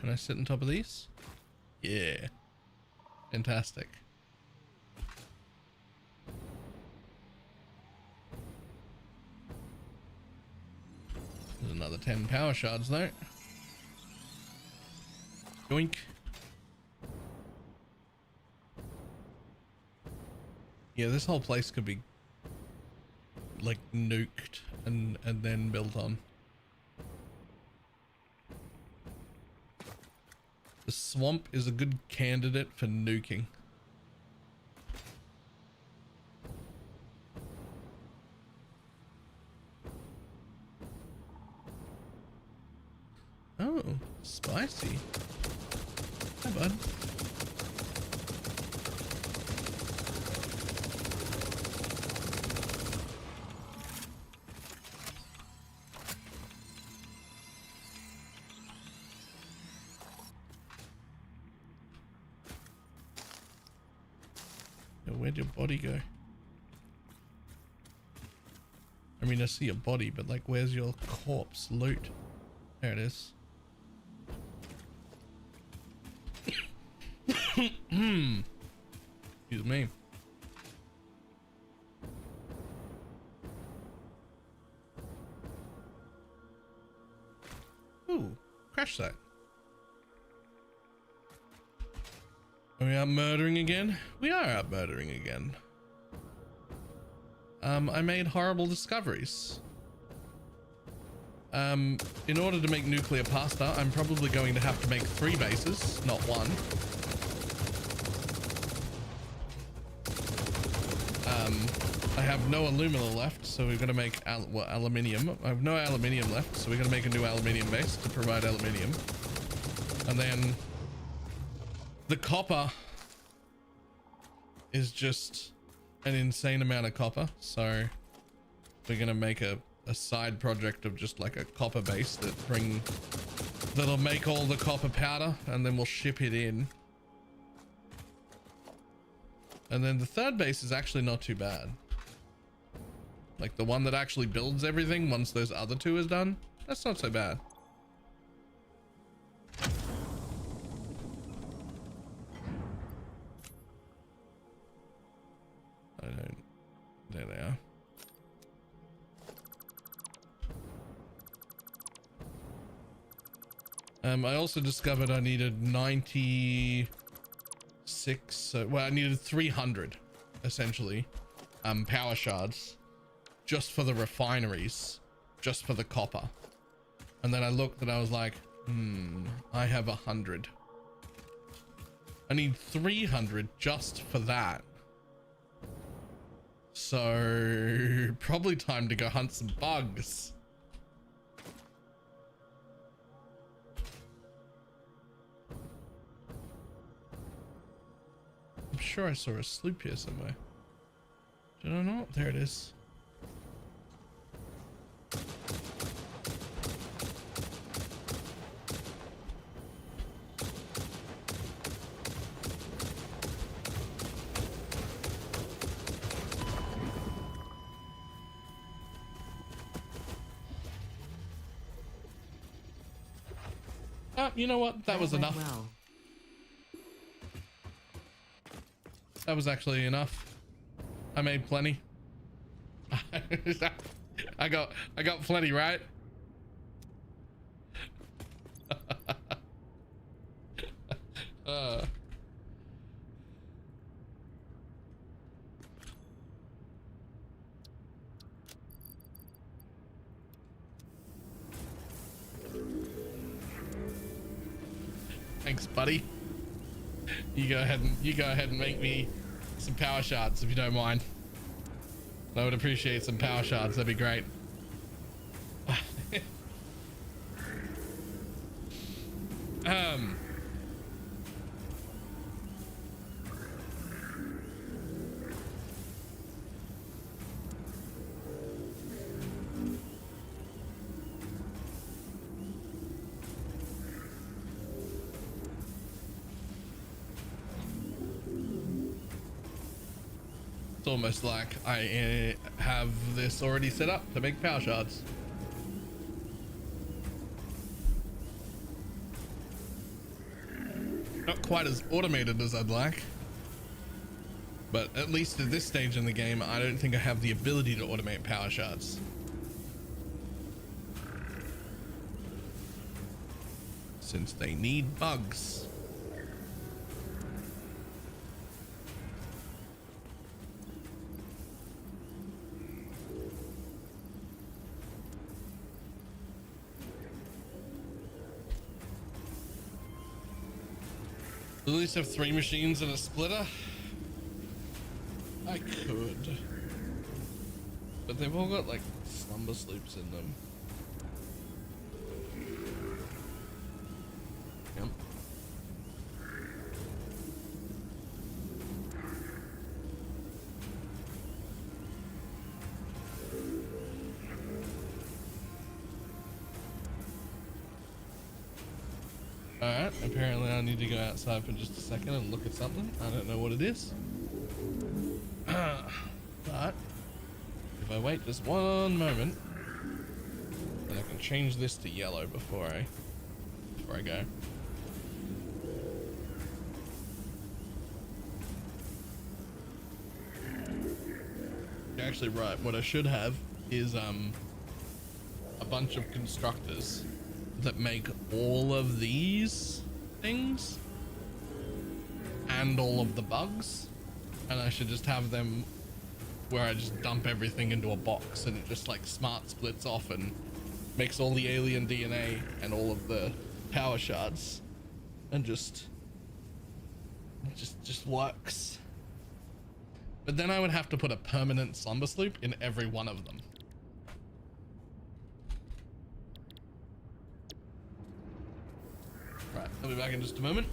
Can I sit on top of these? Yeah. Fantastic. There's another 10 power shards though. Yoink. Yeah, this whole place could be like nuked and then built on. The swamp is a good candidate for nuking. Oh, spicy. Hi, bud. Where'd your body go? I mean, I see your body, but like, where's your corpse loot? There it is. Excuse me. Ooh, crash site. Are we out murdering again? We are out murdering again. I made horrible discoveries. In order to make nuclear pasta, I'm probably going to have to make 3 bases, not 1. I have no alumina left, so we're gonna make aluminium. I have no aluminium left, so we're gonna make a new aluminium base to provide aluminium. And then the copper is just an insane amount of copper, so we're gonna make a side project of just like a copper base that'll make all the copper powder, and then we'll ship it in. And then the third base is actually not too bad. Like the one that actually builds everything once those other two is done. That's not so bad. I don't. There they are. I also discovered I needed 96. Well, I needed 300, essentially, power shards, just for the refineries, just for the copper. And then I looked and I was like, I have 100. I need 300 just for that. So probably time to go hunt some bugs. I'm sure I saw a sloop here somewhere. Did I not? There it is. You know what? That was enough. Well. That was actually enough. I made plenty. I got plenty, right? Thanks, buddy. You go ahead and make me some power shards if you don't mind. I would appreciate some power shards. That'd be great. It's almost like I have this already set up to make power shards. Not quite as automated as I'd like, but at least at this stage in the game, I don't think I have the ability to automate power shards. Since they need bugs. At least have 3 machines and a splitter. I could, but they've all got like slumber sloops in them. Yep. Alright, apparently I need to go outside for just a second and look at something. I don't know what it is. But if I wait just one moment, then I can change this to yellow before I go. You're actually right. What I should have is a bunch of constructors that make all of these things and all of the bugs, and I should just have them where I just dump everything into a box and it just like smart splits off and makes all the alien DNA and all of the power shards and just works. But then I would have to put a permanent slumber sloop in every one of them. Right, I'll be back in just a moment.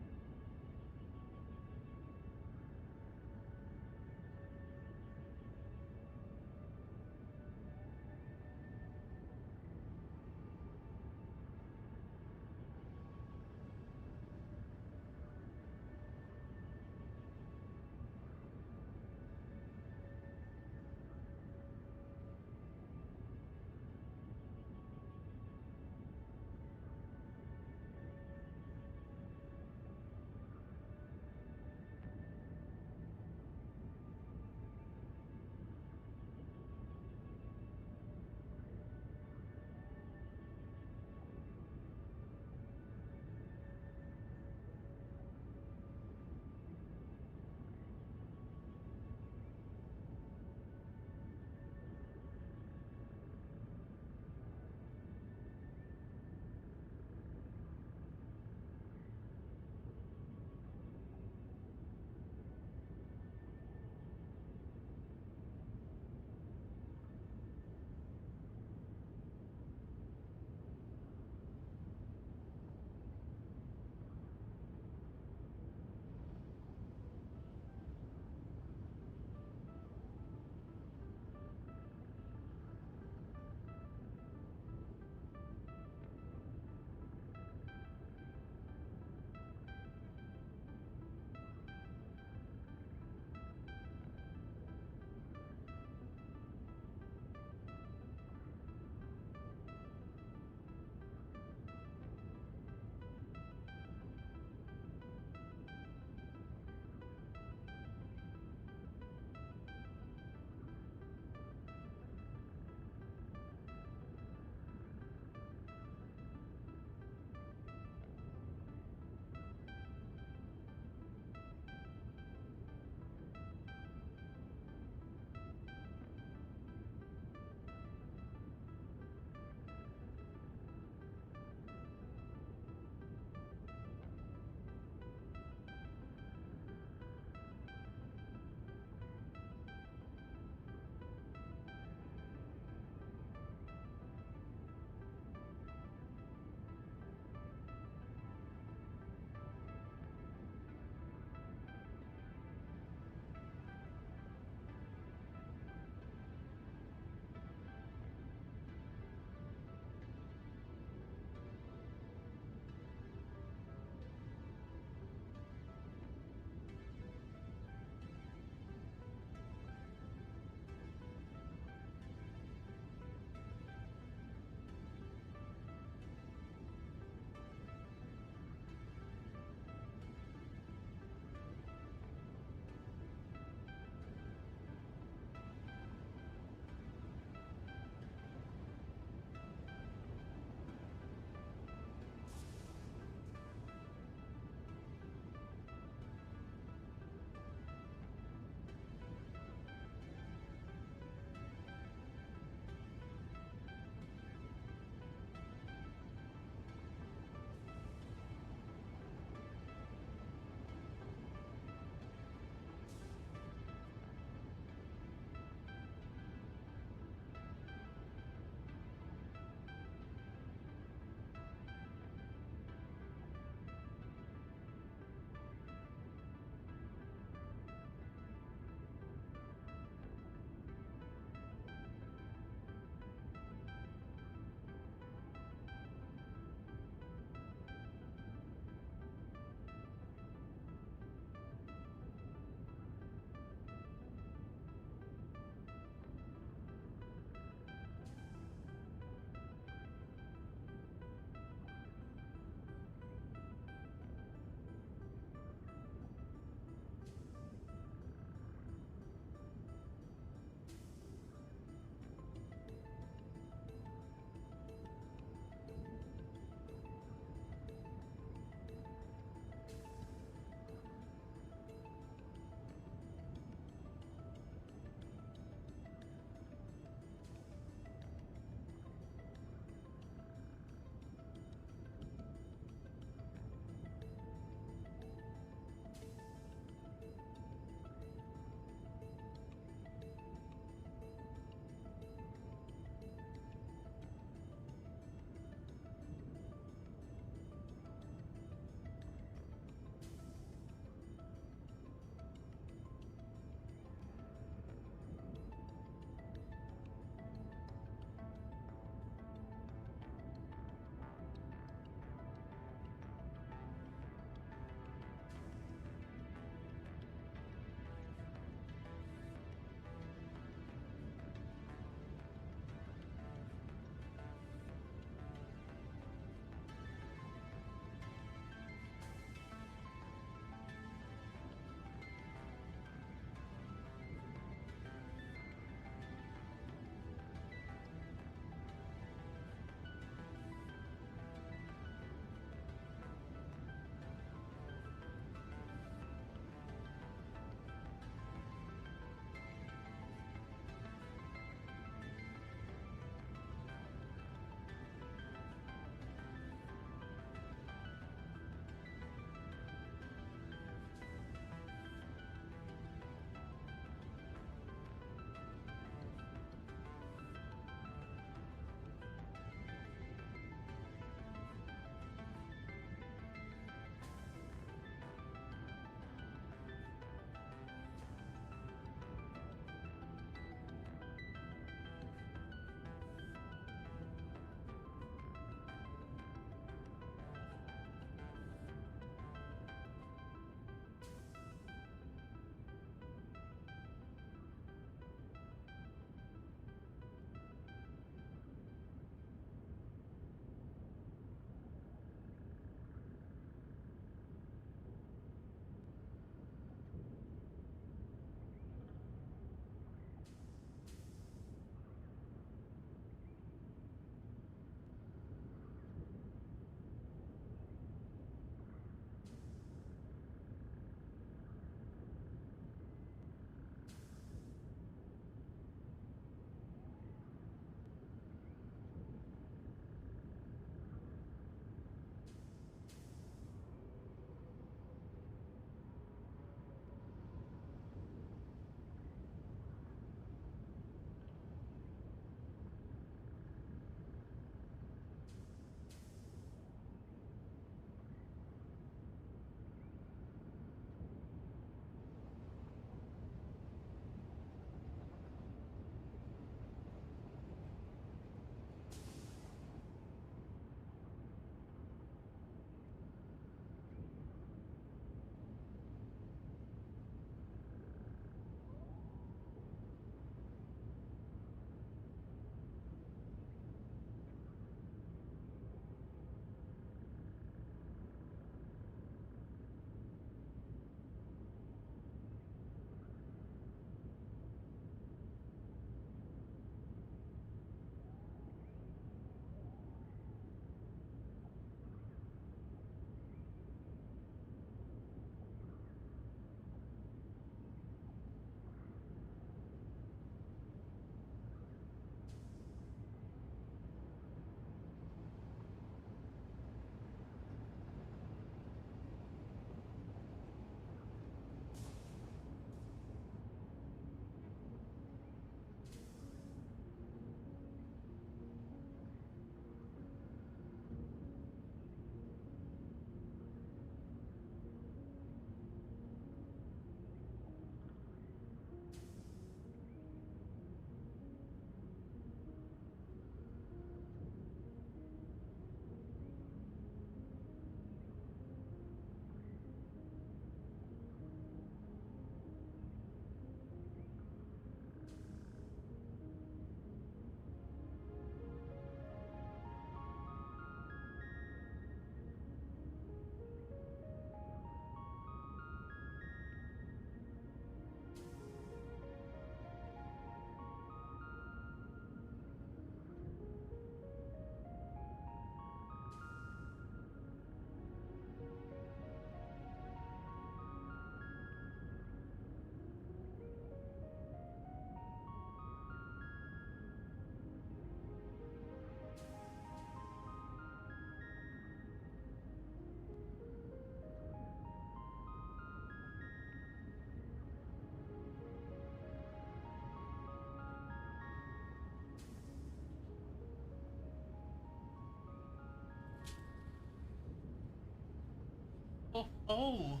Oh, oh.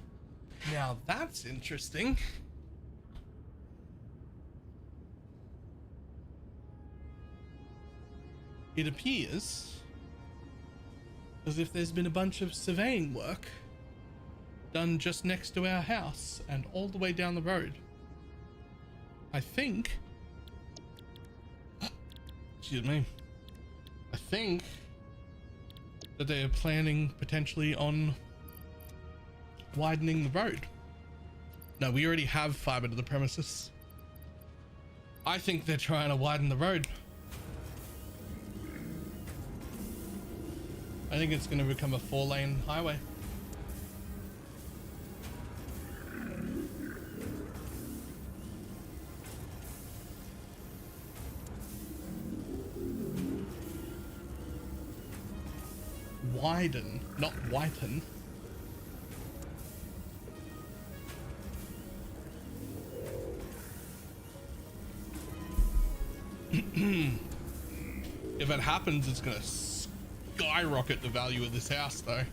Now that's interesting. It appears as if there's been a bunch of surveying work done just next to our house and all the way down the road. I think, excuse me, I think that they are planning potentially on widening the road. No, we already have fiber to the premises. I think they're trying to widen the road. I think it's going to become a 4-lane highway. Widen, not whiten. If it happens, it's gonna skyrocket the value of this house, though.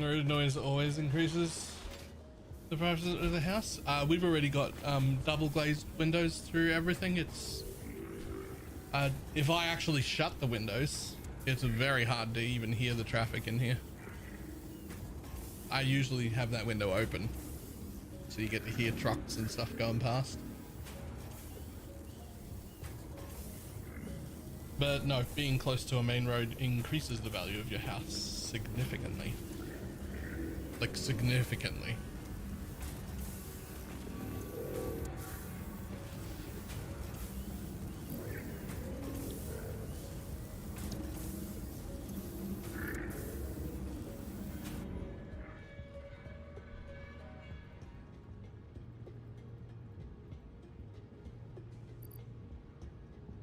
Road noise always increases the price of the house. We've already got double glazed windows through everything. It's if I actually shut the windows, it's very hard to even hear the traffic in here. I usually have that window open, so you get to hear trucks and stuff going past. But no, being close to a main road increases the value of your house significantly. Like significantly.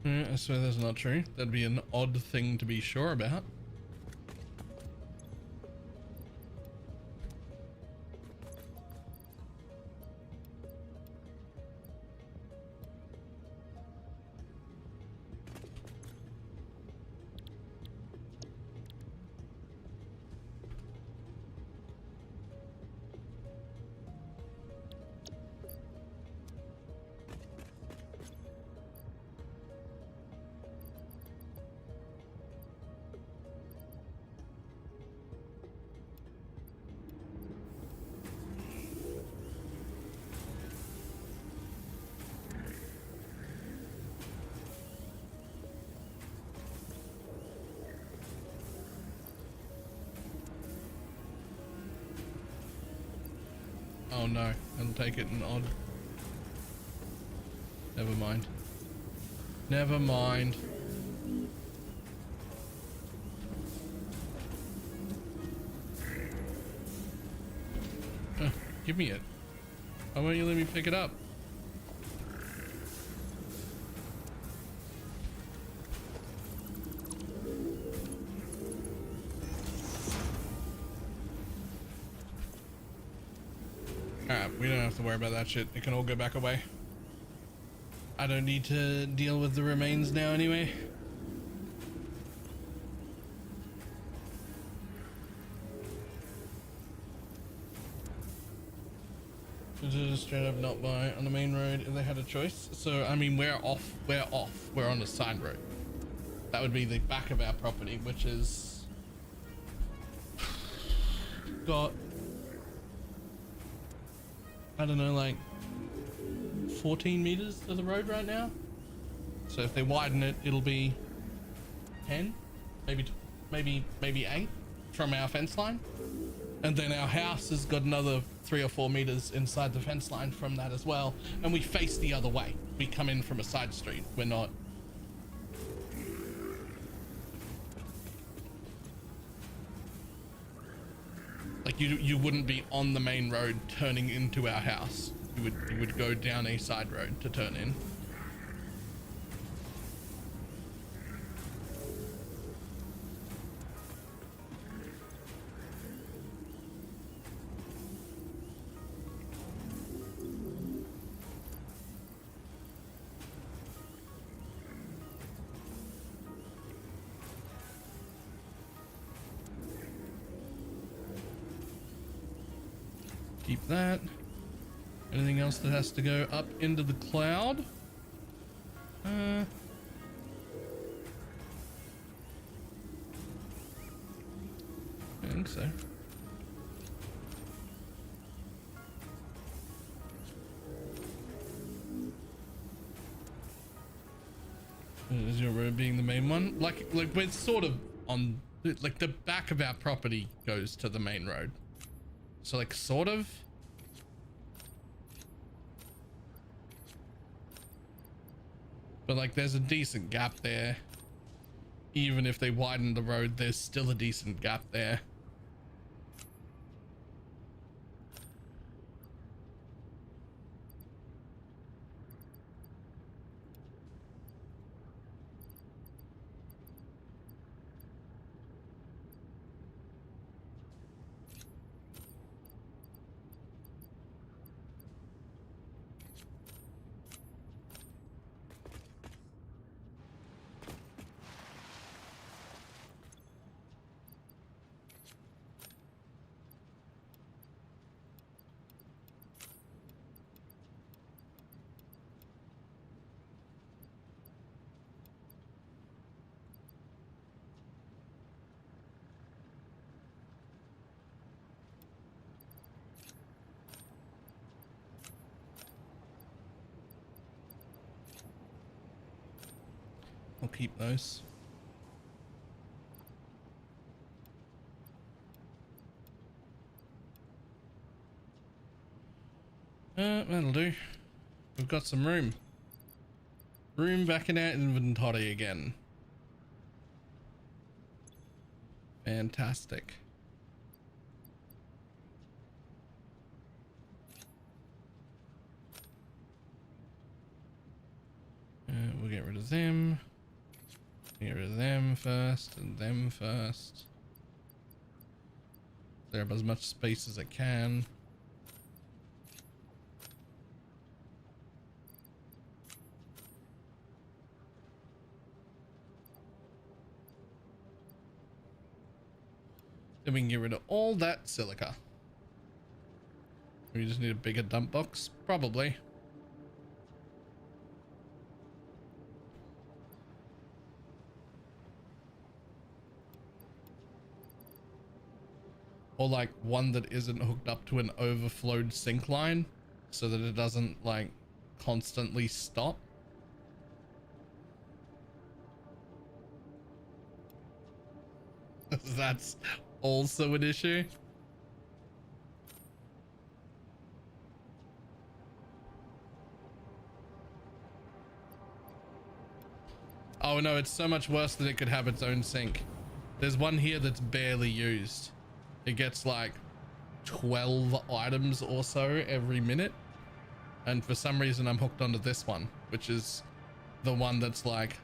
I swear that's not true. That'd be an odd thing to be sure about. Oh no, I'll take it in odd. Never mind. Never mind. Give me it. Why won't you let me pick it up? We don't have to worry about that shit. It can all go back away. I don't need to deal with the remains now anyway. Just straight up not buy on the main road if they had a choice. So I mean, we're off. We're on the side road. That would be the back of our property, which is got, I don't know, like 14 meters to the road right now. So if they widen it, it'll be 10, maybe 8 from our fence line. And then our house has got another 3 or 4 meters inside the fence line from that as well. And we face the other way. We come in from a side street. We're not. Like you wouldn't be on the main road turning into our house. You would go down a side road to turn in. Keep that. Anything else that has to go up into the cloud? I think so. Is your road being the main one? Like we're sort of on, like the back of our property goes to the main road. So like sort of. But like there's a decent gap there. Even if they widen the road, there's still a decent gap there. I'll keep those. That'll do. We've got some room. Room back in our inventory again. Fantastic. We'll get rid of them. Get rid of them first and them first. Clear up as much space as I can. Then we can get rid of all that silica. We just need a bigger dump box, probably. Or like one that isn't hooked up to an overflowed sink line so that it doesn't like constantly stop. That's also an issue. Oh no, it's so much worse that it could have its own sink. There's one here that's barely used. It gets like 12 items or so every minute. And for some reason I'm hooked onto this one, which is the one that's like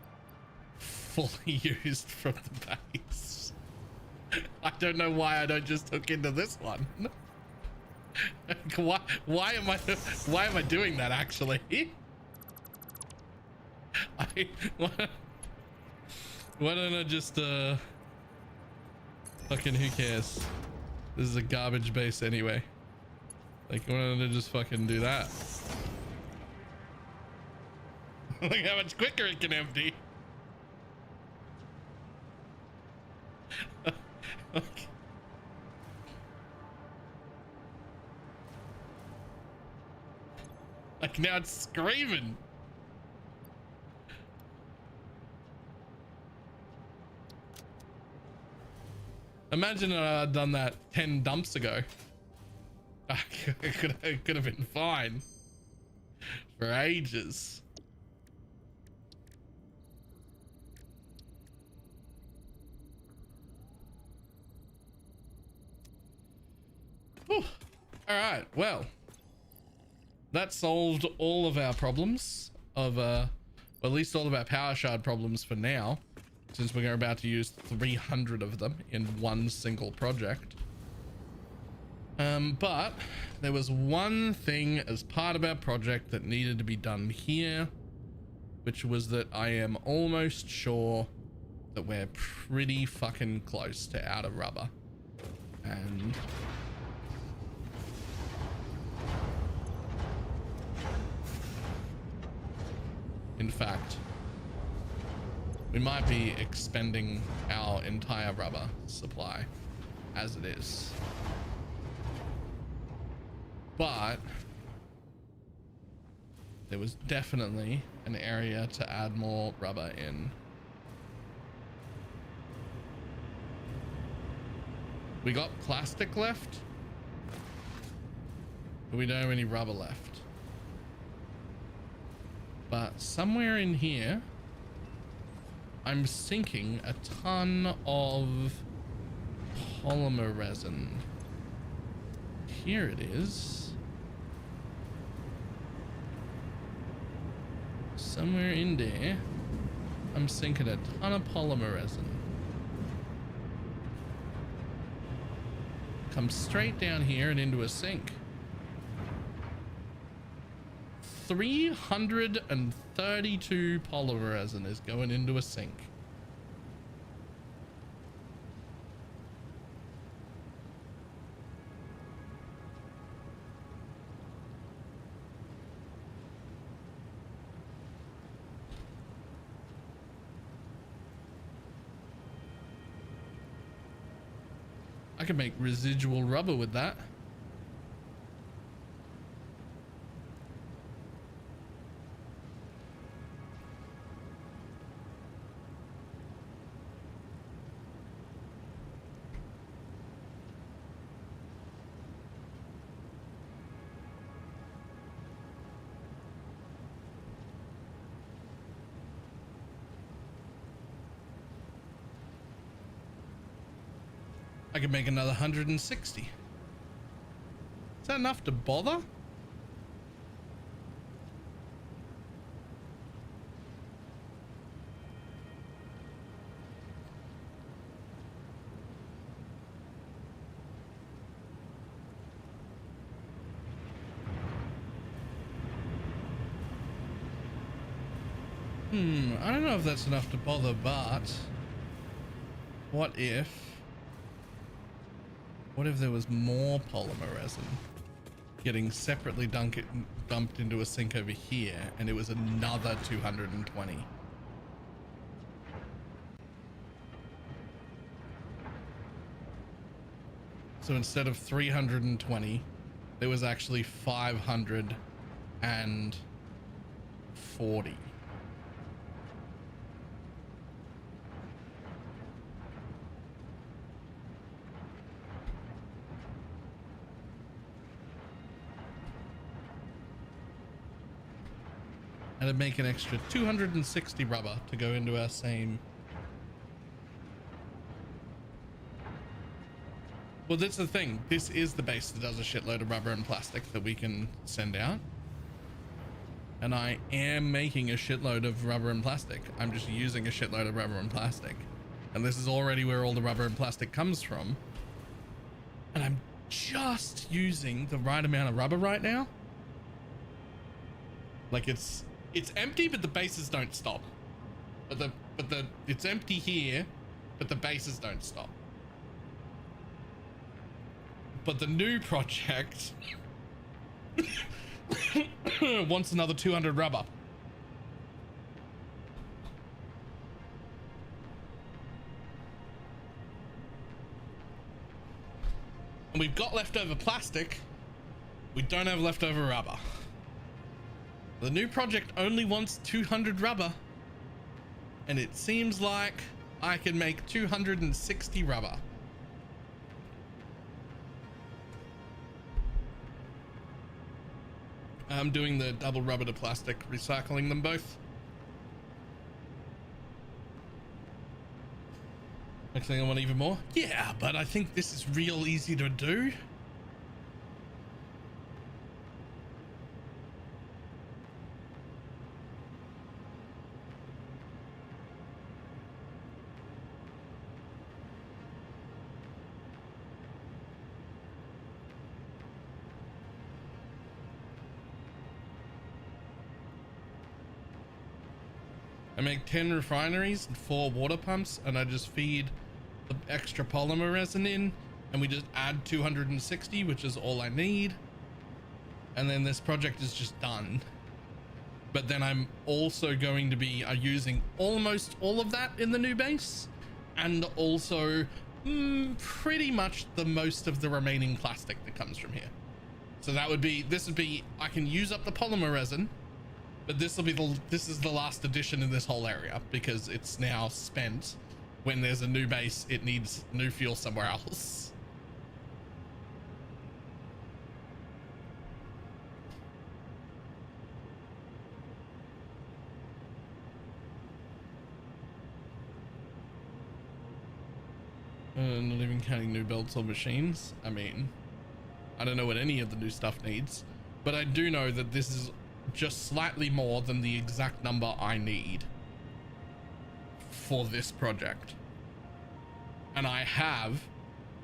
fully used from the base. I don't know why I don't just hook into this one. why am I doing that actually? Why don't I just fucking who cares? This is a garbage base anyway. Like, why don't I just fucking do that? Look how much quicker it can empty. Okay. Like now it's screaming. Imagine I'd done that 10 dumps ago. It could have been fine for ages. Whew. All right, well, that solved all of our problems of well, at least all of our power shard problems for now, since we're about to use 300 of them in one single project. But there was one thing as part of our project that needed to be done here, which was that I am almost sure that we're pretty fucking close to out of rubber. And in fact, we might be expending our entire rubber supply as it is. But there was definitely an area to add more rubber in. We got plastic left, but we don't have any rubber left. But somewhere in here, I'm sinking a ton of polymer resin. Here it is. Somewhere in there, I'm sinking a ton of polymer resin. Comes straight down here and into a sink. 332 polymer resin is going into a sink. I could make residual rubber with that. I could make another 160. Is that enough to bother? I don't know if that's enough to bother, but what if there was more polymer resin getting separately dumped into a sink over here, and it was another 220? So instead of 320, there was actually 540. And it'd make an extra 260 rubber to go into our same. Well, that's the thing. This is the base that does a shitload of rubber and plastic that we can send out. And I am making a shitload of rubber and plastic. I'm just using a shitload of rubber and plastic. And this is already where all the rubber and plastic comes from. And I'm just using the right amount of rubber right now. Like it's empty, but the bases don't stop. But it's empty here, but the bases don't stop. But the new project wants another 200 rubber. And we've got leftover plastic. We don't have leftover rubber. The new project only wants 200 rubber, and it seems like I can make 260 rubber. I'm doing the double rubber to plastic, recycling them both. Next thing I want even more. Yeah, but I think this is real easy to do. I make 10 refineries and 4 water pumps, and I just feed the extra polymer resin in, and we just add 260, which is all I need. And then this project is just done. But then I'm also going to be using almost all of that in the new base, and also pretty much the most of the remaining plastic that comes from here. So that would be, this would be, I can use up the polymer resin, but this is the last addition in this whole area because it's now spent. When there's a new base, it needs new fuel somewhere else. Not even counting new belts or machines. I mean, I don't know what any of the new stuff needs, but I do know that this is just slightly more than the exact number I need for this project. And I have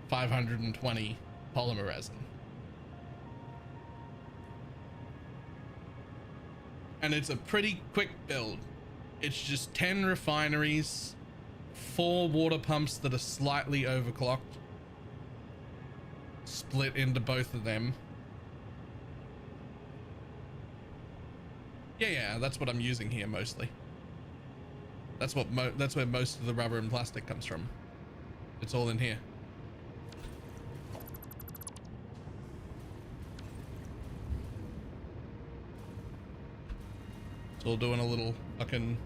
520 polymer resin. And it's a pretty quick build. It's just 10 refineries, 4 water pumps that are slightly overclocked, split into both of them. Yeah, that's what I'm using here mostly. That's where most of the rubber and plastic comes from. It's all in here. It's all doing a little fucking...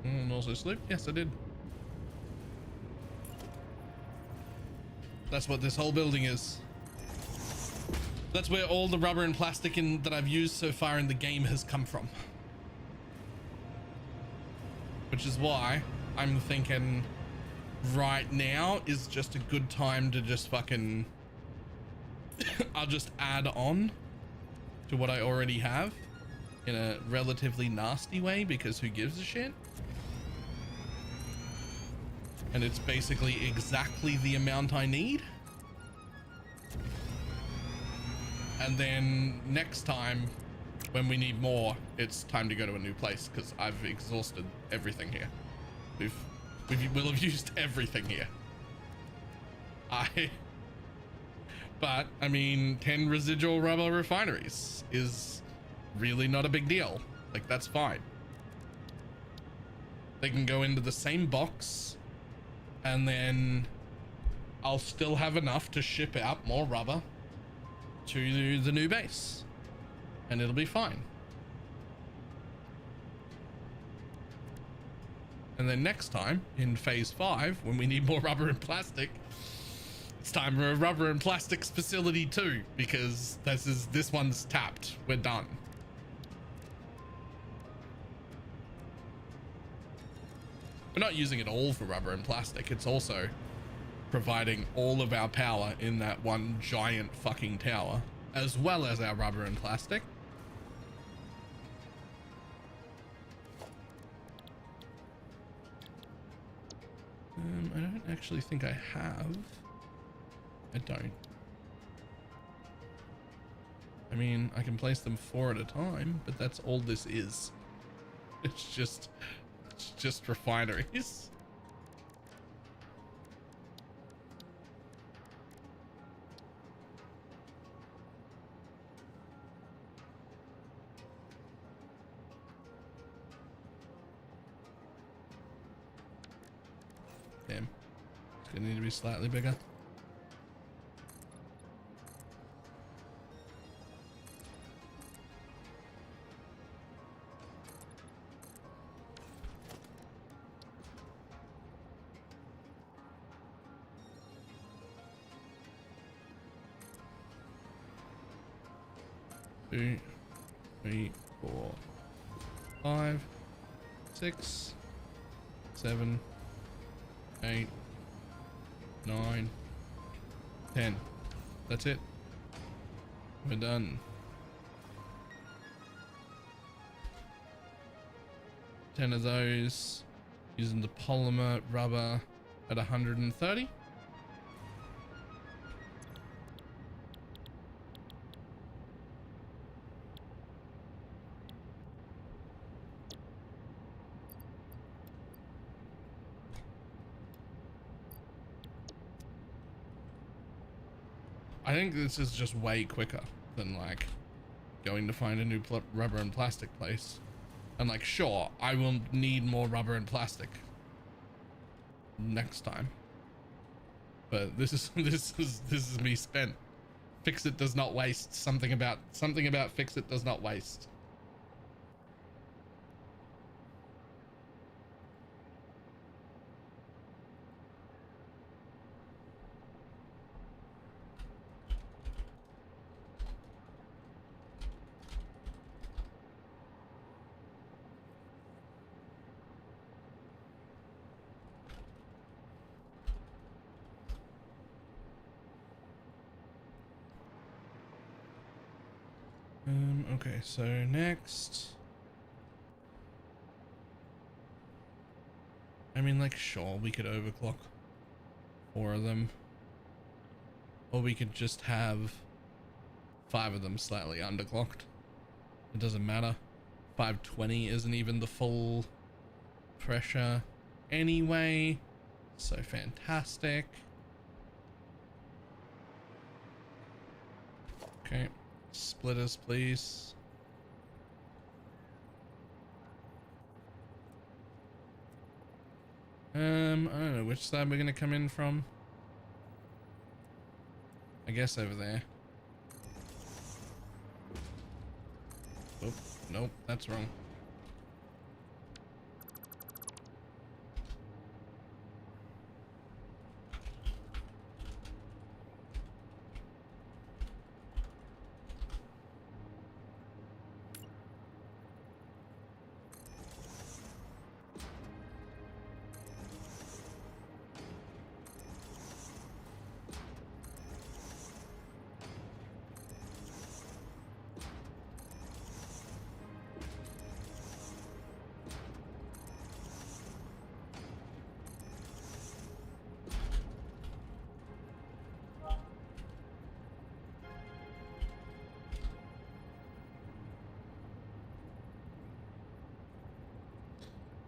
And also sleep? Yes, I did. That's what this whole building is. That's where all the rubber and plastic that I've used so far in the game has come from. Which is why I'm thinking right now is just a good time to just fucking... I'll just add on to what I already have in a relatively nasty way, because who gives a shit? And it's basically exactly the amount I need. And then next time when we need more, it's time to go to a new place, because I've exhausted everything here. We'll have used everything here. But I mean, 10 residual rubber refineries is really not a big deal. Like, that's fine. They can go into the same box, and then I'll still have enough to ship out more rubber to the new base, and it'll be fine. And then next time in phase 5, when we need more rubber and plastic, it's time for a rubber and plastics facility too, because this one's tapped. We're done. We're not using it all for rubber and plastic. It's also providing all of our power in that one giant fucking tower, as well as our rubber and plastic. I don't actually think I have. I don't. I mean, I can place them 4 at a time, but that's all this is. It's just refineries. Damn. It's gonna need to be slightly bigger. Two, 3, 4, 5, 6, 7, 8, 9, 10. That's it. We're done. 10 of those using the polymer rubber at 130. I think this is just way quicker than like going to find a new rubber and plastic place. And like, sure, I will need more rubber and plastic next time. But this is me spent. Fix it does not waste. Something about fix it does not waste. Okay, so next. I mean, like, sure, we could overclock 4 of them. Or we could just have 5 of them slightly underclocked. It doesn't matter. 520 isn't even the full pressure anyway. So fantastic. Okay. Splitters, please. I don't know which side we're gonna come in from. I guess over there. Oh, nope, that's wrong.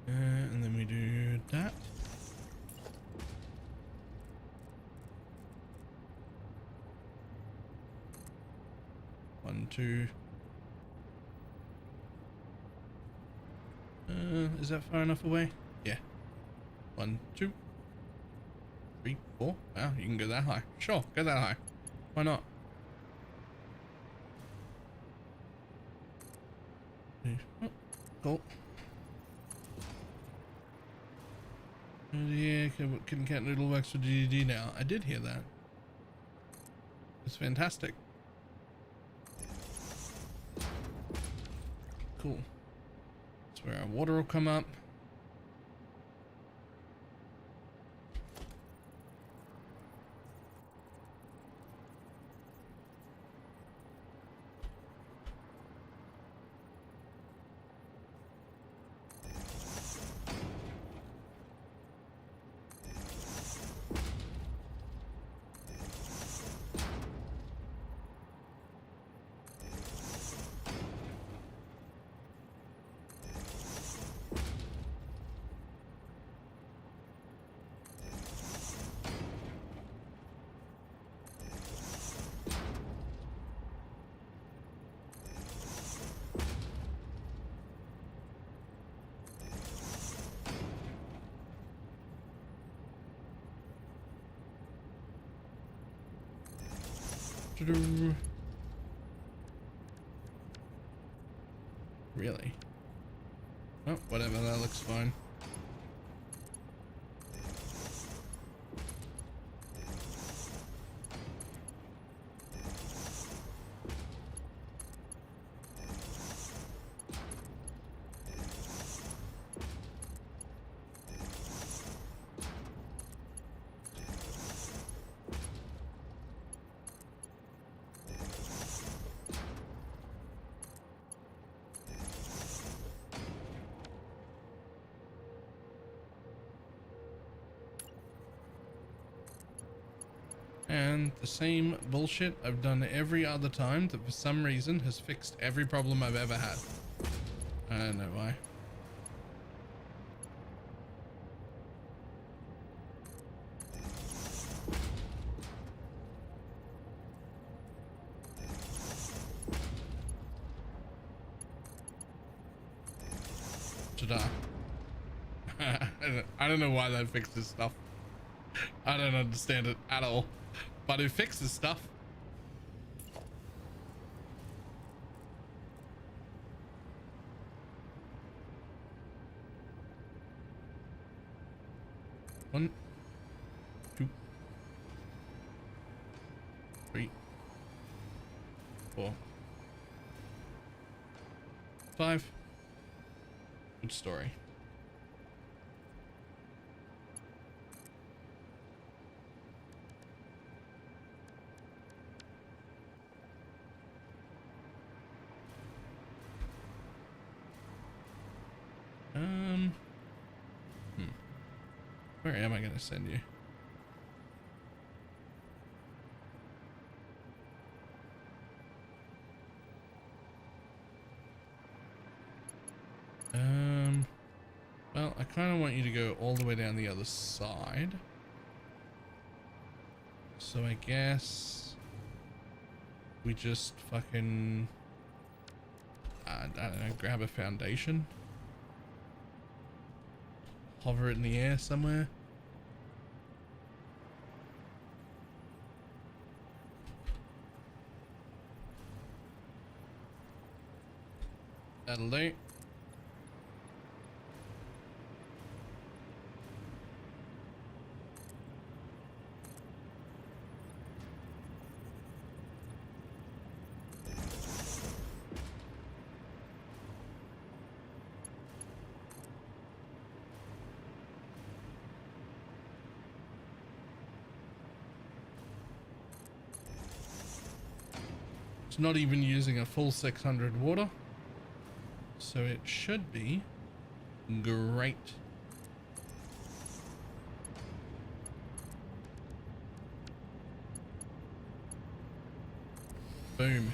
And then we do that. One, two. Is that far enough away? Yeah. 1, 2, 3, 4. Wow, you can go that high. Sure, go that high. Why not? Oh, cool. Yeah, Kitten Cat Noodle works for DDD now. I did hear that. It's fantastic. Cool. That's where our water will come up. Really? Oh, whatever, that looks fine. And the same bullshit I've done every other time that for some reason has fixed every problem I've ever had. I don't know why. Ta-da. I don't know why that fixes stuff. I don't understand it at all, but it fixes stuff. One, two, three, four, five. Good story. Where am I gonna send you? Well, I kind of want you to go all the way down the other side. So I guess we just fucking, I don't know, grab a foundation, hover it in the air somewhere. That'll do. It's not even using a full 600 water, so it should be great. Boom.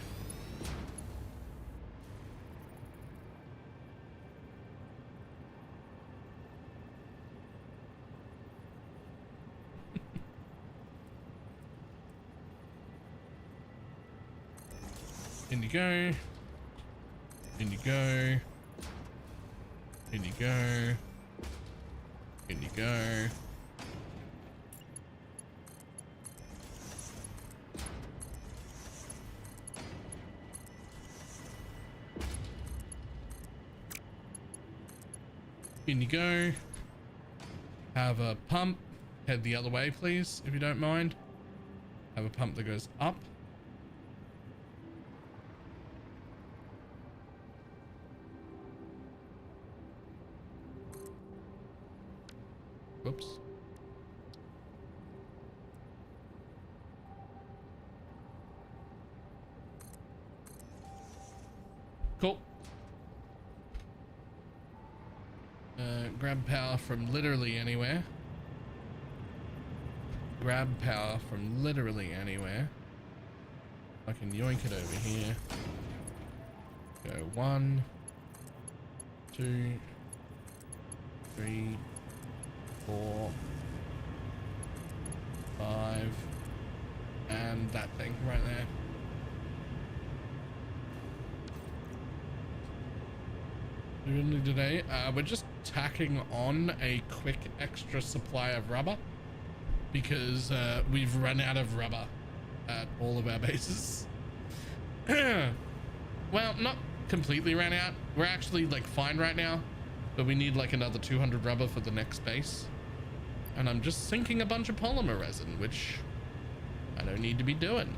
In you go. In you go. In you go. In you go. In you go. Have a pump. Head the other way, please, if you don't mind. Have a pump that goes up. Whoops. Cool. Grab power from literally anywhere. Grab power from literally anywhere. I can yoink it over here. Go 1, 2, 3, 4, 5, and that thing right there. Today, we're just tacking on a quick extra supply of rubber because we've run out of rubber at all of our bases. Well, not completely ran out. We're actually like fine right now, but we need like another 200 rubber for the next base. And I'm just sinking a bunch of polymer resin, which I don't need to be doing.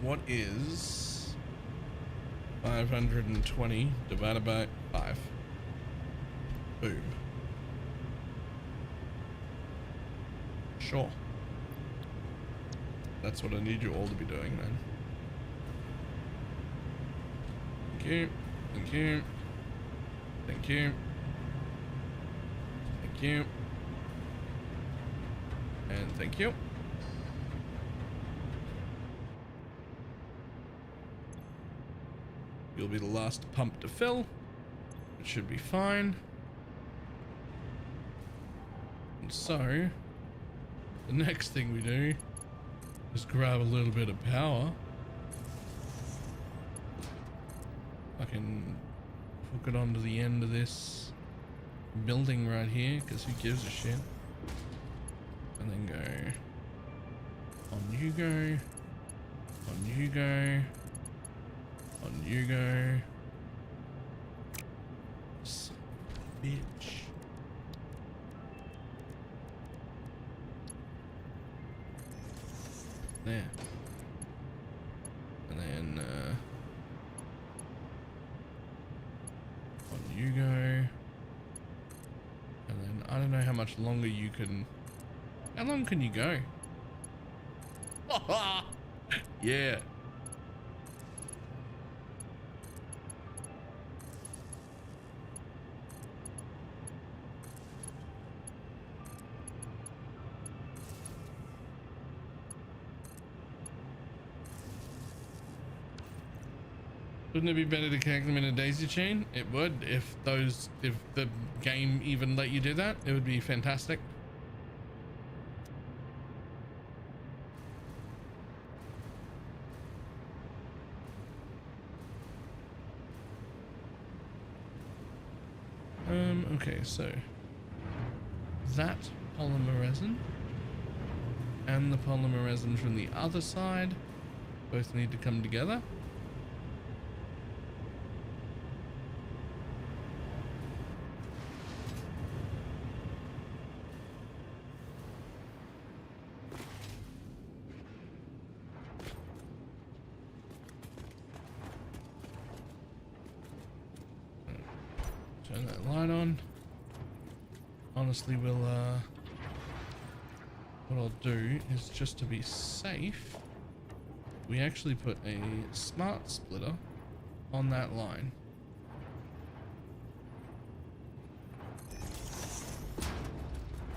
What is 520 divided by 5? Boom. Sure. That's what I need you all to be doing, man. Thank you. Thank you. Thank you. Thank you. And thank you. You'll be the last pump to fill. It should be fine. And so the next thing we do is grab a little bit of power. I can hook it onto the end of this building right here, because who gives a shit? And then go on you go, on you go, on you go. Son of a bitch. There. And then on you go. And then I don't know how much longer you can. How long can you go? Yeah. Wouldn't it be better to connect them in a daisy chain? It would, if the game even let you do that. It would be fantastic. Okay, so that polymer resin and the polymer resin from the other side both need to come together. Turn that light on. Honestly, we'll what I'll do is, just to be safe, we actually put a smart splitter on that line.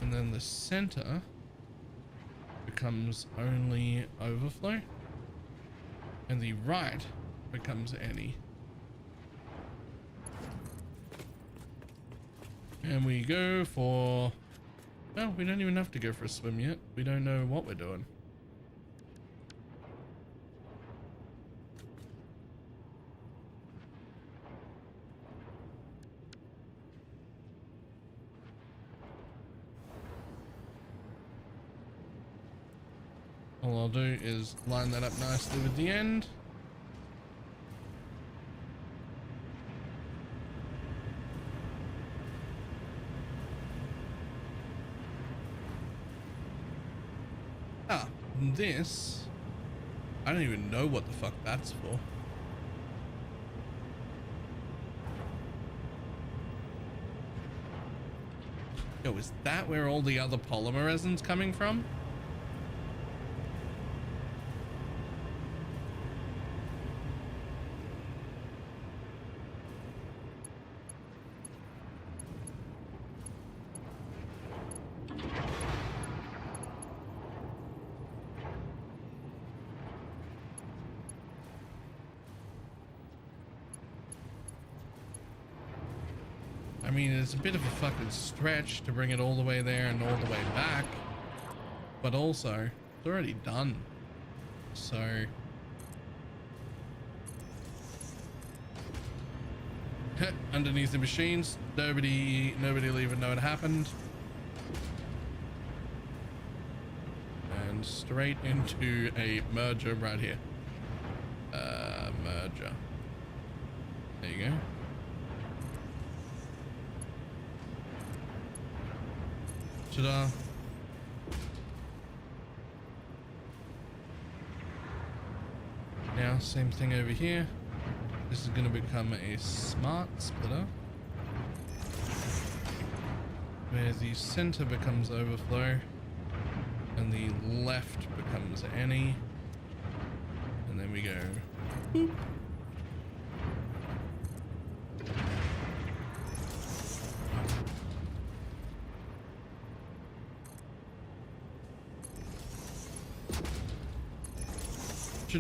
And then the center becomes only overflow, and the right becomes any. And we go for, well, we don't even have to go for a swim yet. We don't know what we're doing. All I'll do is line that up nicely with the end. This, I don't even know what the fuck that's for. Yo, is that where all the other polymer resin's coming from? I mean, it's a bit of a fucking stretch to bring it all the way there and all the way back, but also it's already done. So underneath the machines, nobody will even know it happened. And straight into a merger right here. Merger. There you go. Ta-da. Now, same thing over here. This is going to become a smart splitter, where the center becomes overflow and the left becomes any, and then we go boop.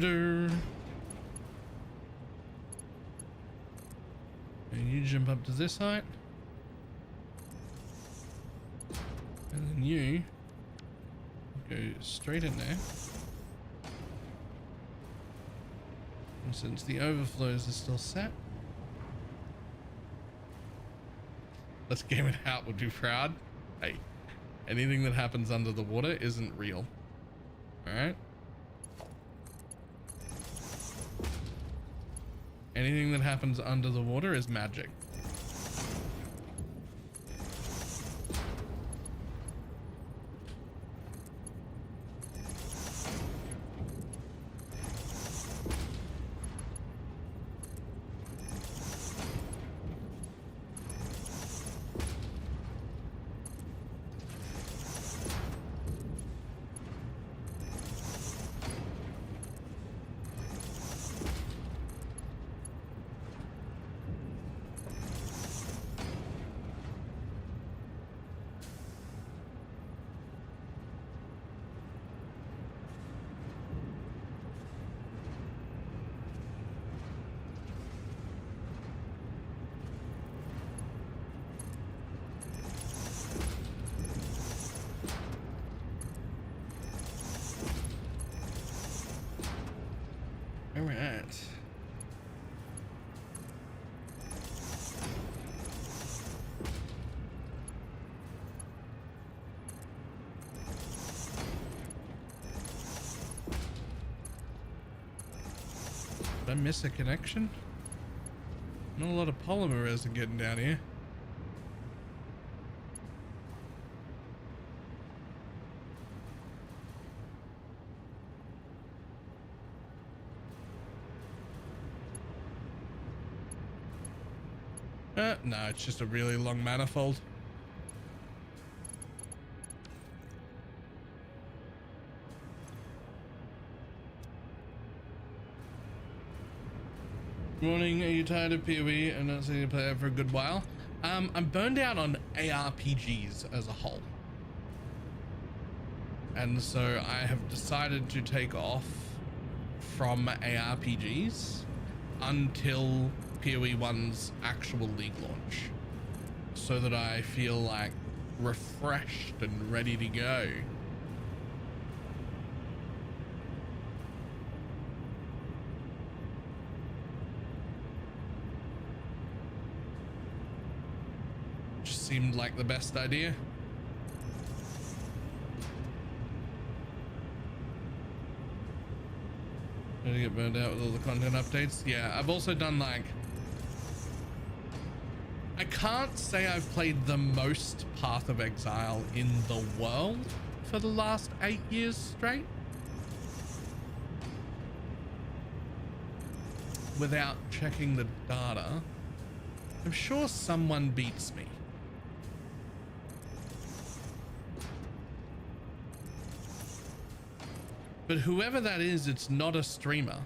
And you jump up to this height, And then you go straight in there. And since the overflows are still set, let's game it out. We'll do proud. Hey, anything that happens under the water isn't real. All right. Anything that happens under the water is magic. All right. Did I miss a connection? Not a lot of polymer resin getting down here. No, it's just a really long manifold. Morning, are you tired of PoE and not seeing you play it for a good while? I'm burned out on ARPGs as a whole. And so I have decided to take off from ARPGs until PoE 1's actual league launch, so that I feel like refreshed and ready to go. Just seemed like the best idea. Gonna get burned out with all the content updates. Yeah, I've also done like, I can't say I've played the most Path of Exile in the world for the last 8 years straight without checking the data. I'm sure someone beats me. But whoever that is, it's not a streamer.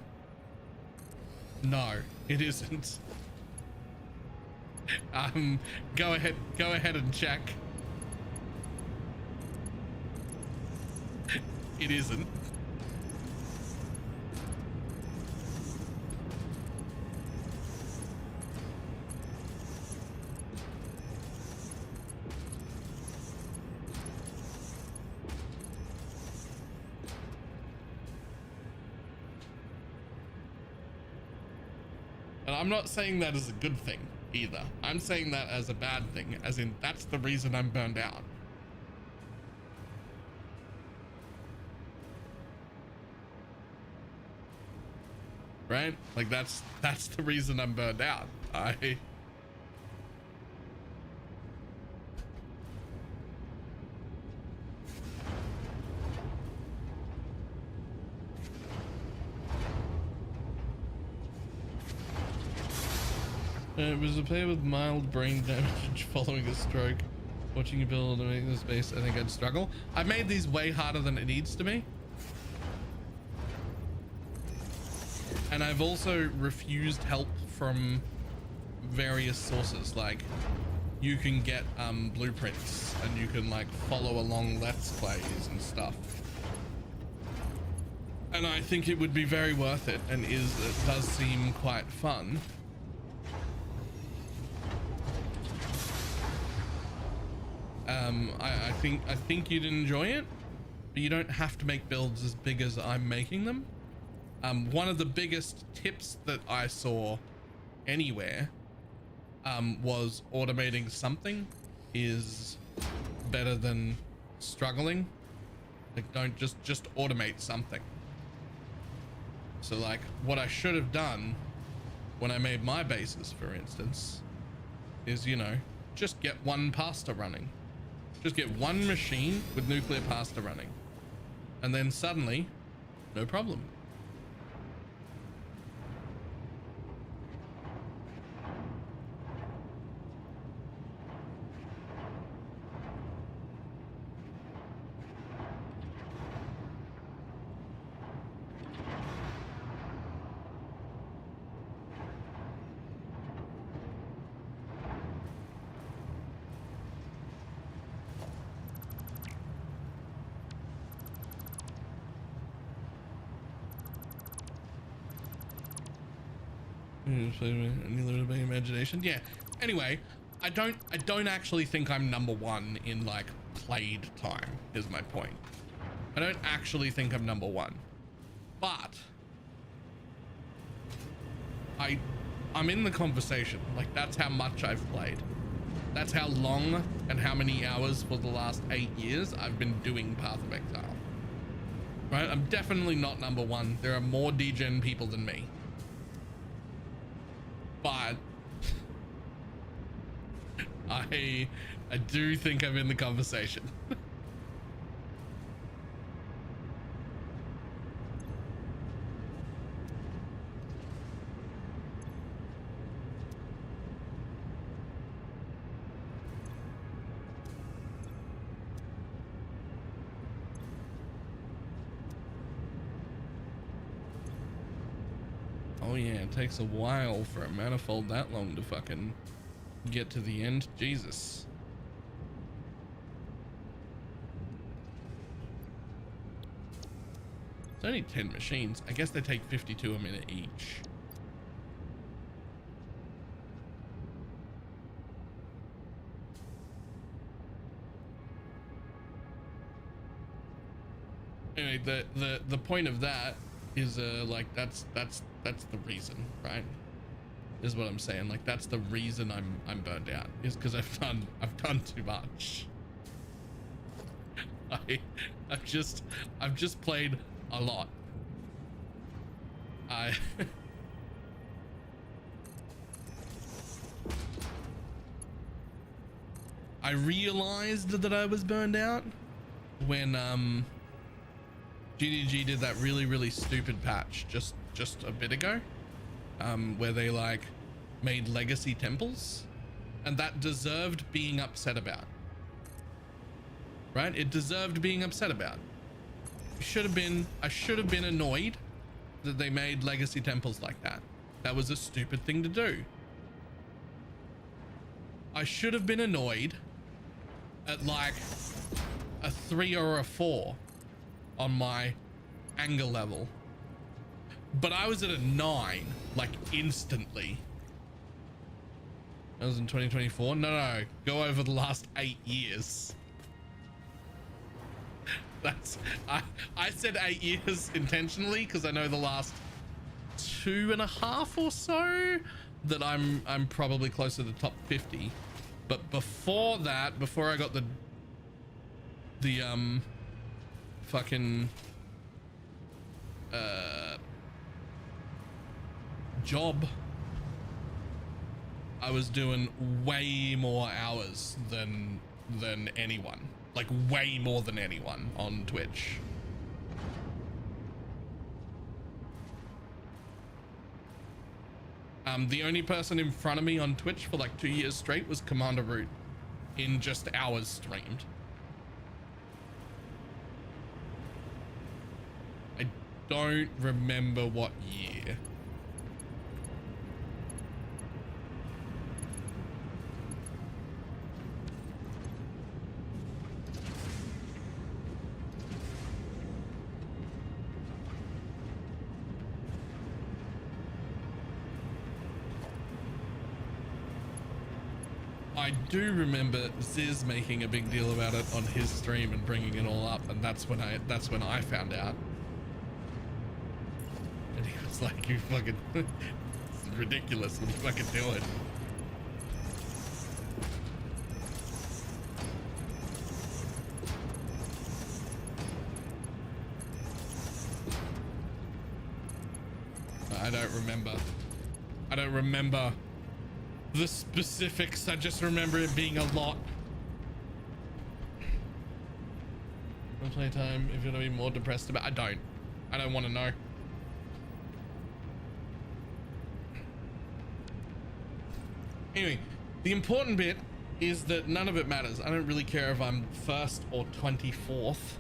No, it isn't. Go ahead and check. It isn't. And I'm not saying that as a good thing either. I'm saying that as a bad thing, as in that's the reason I'm burned out. Right? Like that's the reason I'm burned out. It was a player with mild brain damage following a stroke. Watching you build and make this base, I think I'd struggle. I've made these way harder than it needs to be. And I've also refused help from various sources. Like, you can get blueprints and you can like follow along Let's Plays and stuff. And I think it would be very worth it, and it does seem quite fun. I think you'd enjoy it, but you don't have to make builds as big as I'm making them. One of the biggest tips that I saw anywhere was automating something is better than struggling. Like, don't just automate something. So like what I should have done when I made my bases, for instance, is, you know, just get one pasta running. Just get one machine with nuclear pasta running. And then suddenly, no problem. Any little bit of imagination. Yeah. Anyway, I don't actually think I'm number one in like played time, is my point. I don't actually think I'm number one, but I'm in the conversation. Like, that's how much I've played. That's how long and how many hours for the last 8 years I've been doing Path of Exile. Right? I'm definitely not number one. There are more degen people than me. But I do think I'm in the conversation. Oh yeah, it takes a while for a manifold that long to fucking get to the end. Jesus. It's only 10 machines. I guess they take 52 a minute each. Anyway, the point of that is like that's the reason, right? Is what I'm saying. Like, that's the reason I'm burned out, is because I've done too much. I've just played a lot. I realized that I was burned out when GDG did that really stupid patch just a bit ago, where they like made legacy temples, and that deserved being upset about, right? It deserved being upset about. I should have been annoyed that they made legacy temples like that. That was a stupid thing to do. I should have been annoyed at like a 3 or a 4 on my anger level, but I was at a 9 like instantly. That was in 2024. No, go over the last 8 years. That's I said 8 years intentionally because I know the last 2.5 or so that I'm probably closer to top 50. But before that, before I got the fucking job, I was doing way more hours than anyone, like way more than anyone on Twitch. The only person in front of me on Twitch for like 2 years straight was Commander Root in just hours streamed. I don't remember what year. I do remember Ziz making a big deal about it on his stream and bringing it all up, and that's when I found out. And he was like, "You fucking, this is ridiculous. What are you fucking doing?" I don't remember the specifics. I just remember it being a lot. Playtime, if you're gonna be more depressed about, I don't want to know. Anyway, the important bit is that none of it matters. I don't really care if I'm 1st or 24th.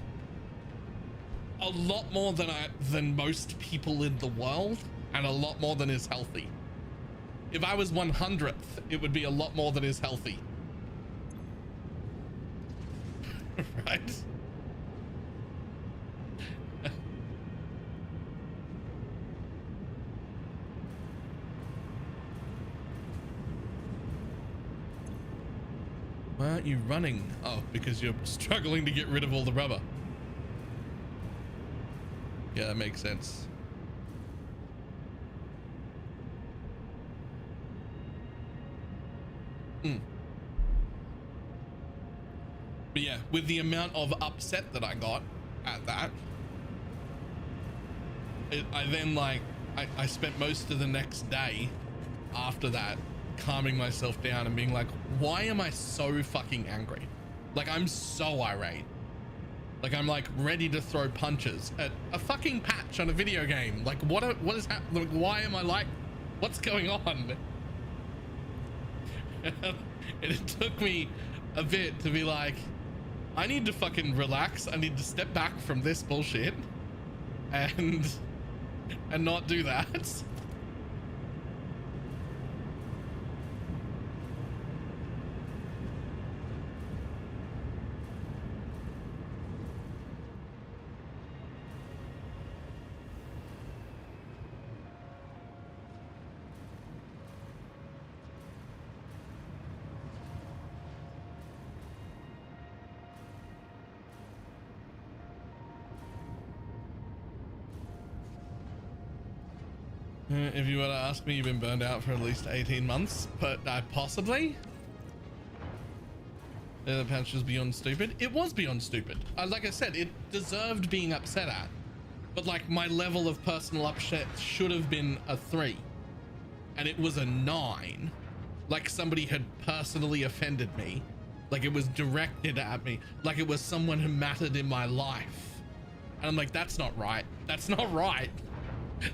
A lot more than most people in the world, and a lot more than is healthy. If I was 100th, it would be a lot more than is healthy. Right? Why aren't you running? Oh, because you're struggling to get rid of all the rubber. Yeah, that makes sense. But yeah, with the amount of upset that I got at that, I then like, I spent most of the next day after that calming myself down and being like, why am I so fucking angry? Like, I'm so irate. Like, I'm like ready to throw punches at a fucking patch on a video game. Like, what is happening? Like, why am I like, what's going on? And it took me a bit to be like, I need to fucking relax. I need to step back from this bullshit and not do that. If you were to ask me, you've been burned out for at least 18 months, but possibly. The patch was beyond stupid. It was beyond stupid. Like I said, it deserved being upset at. But like, my level of personal upset should have been a 3. And it was a 9. Like somebody had personally offended me. Like it was directed at me. Like it was someone who mattered in my life. And I'm like, that's not right. That's not right.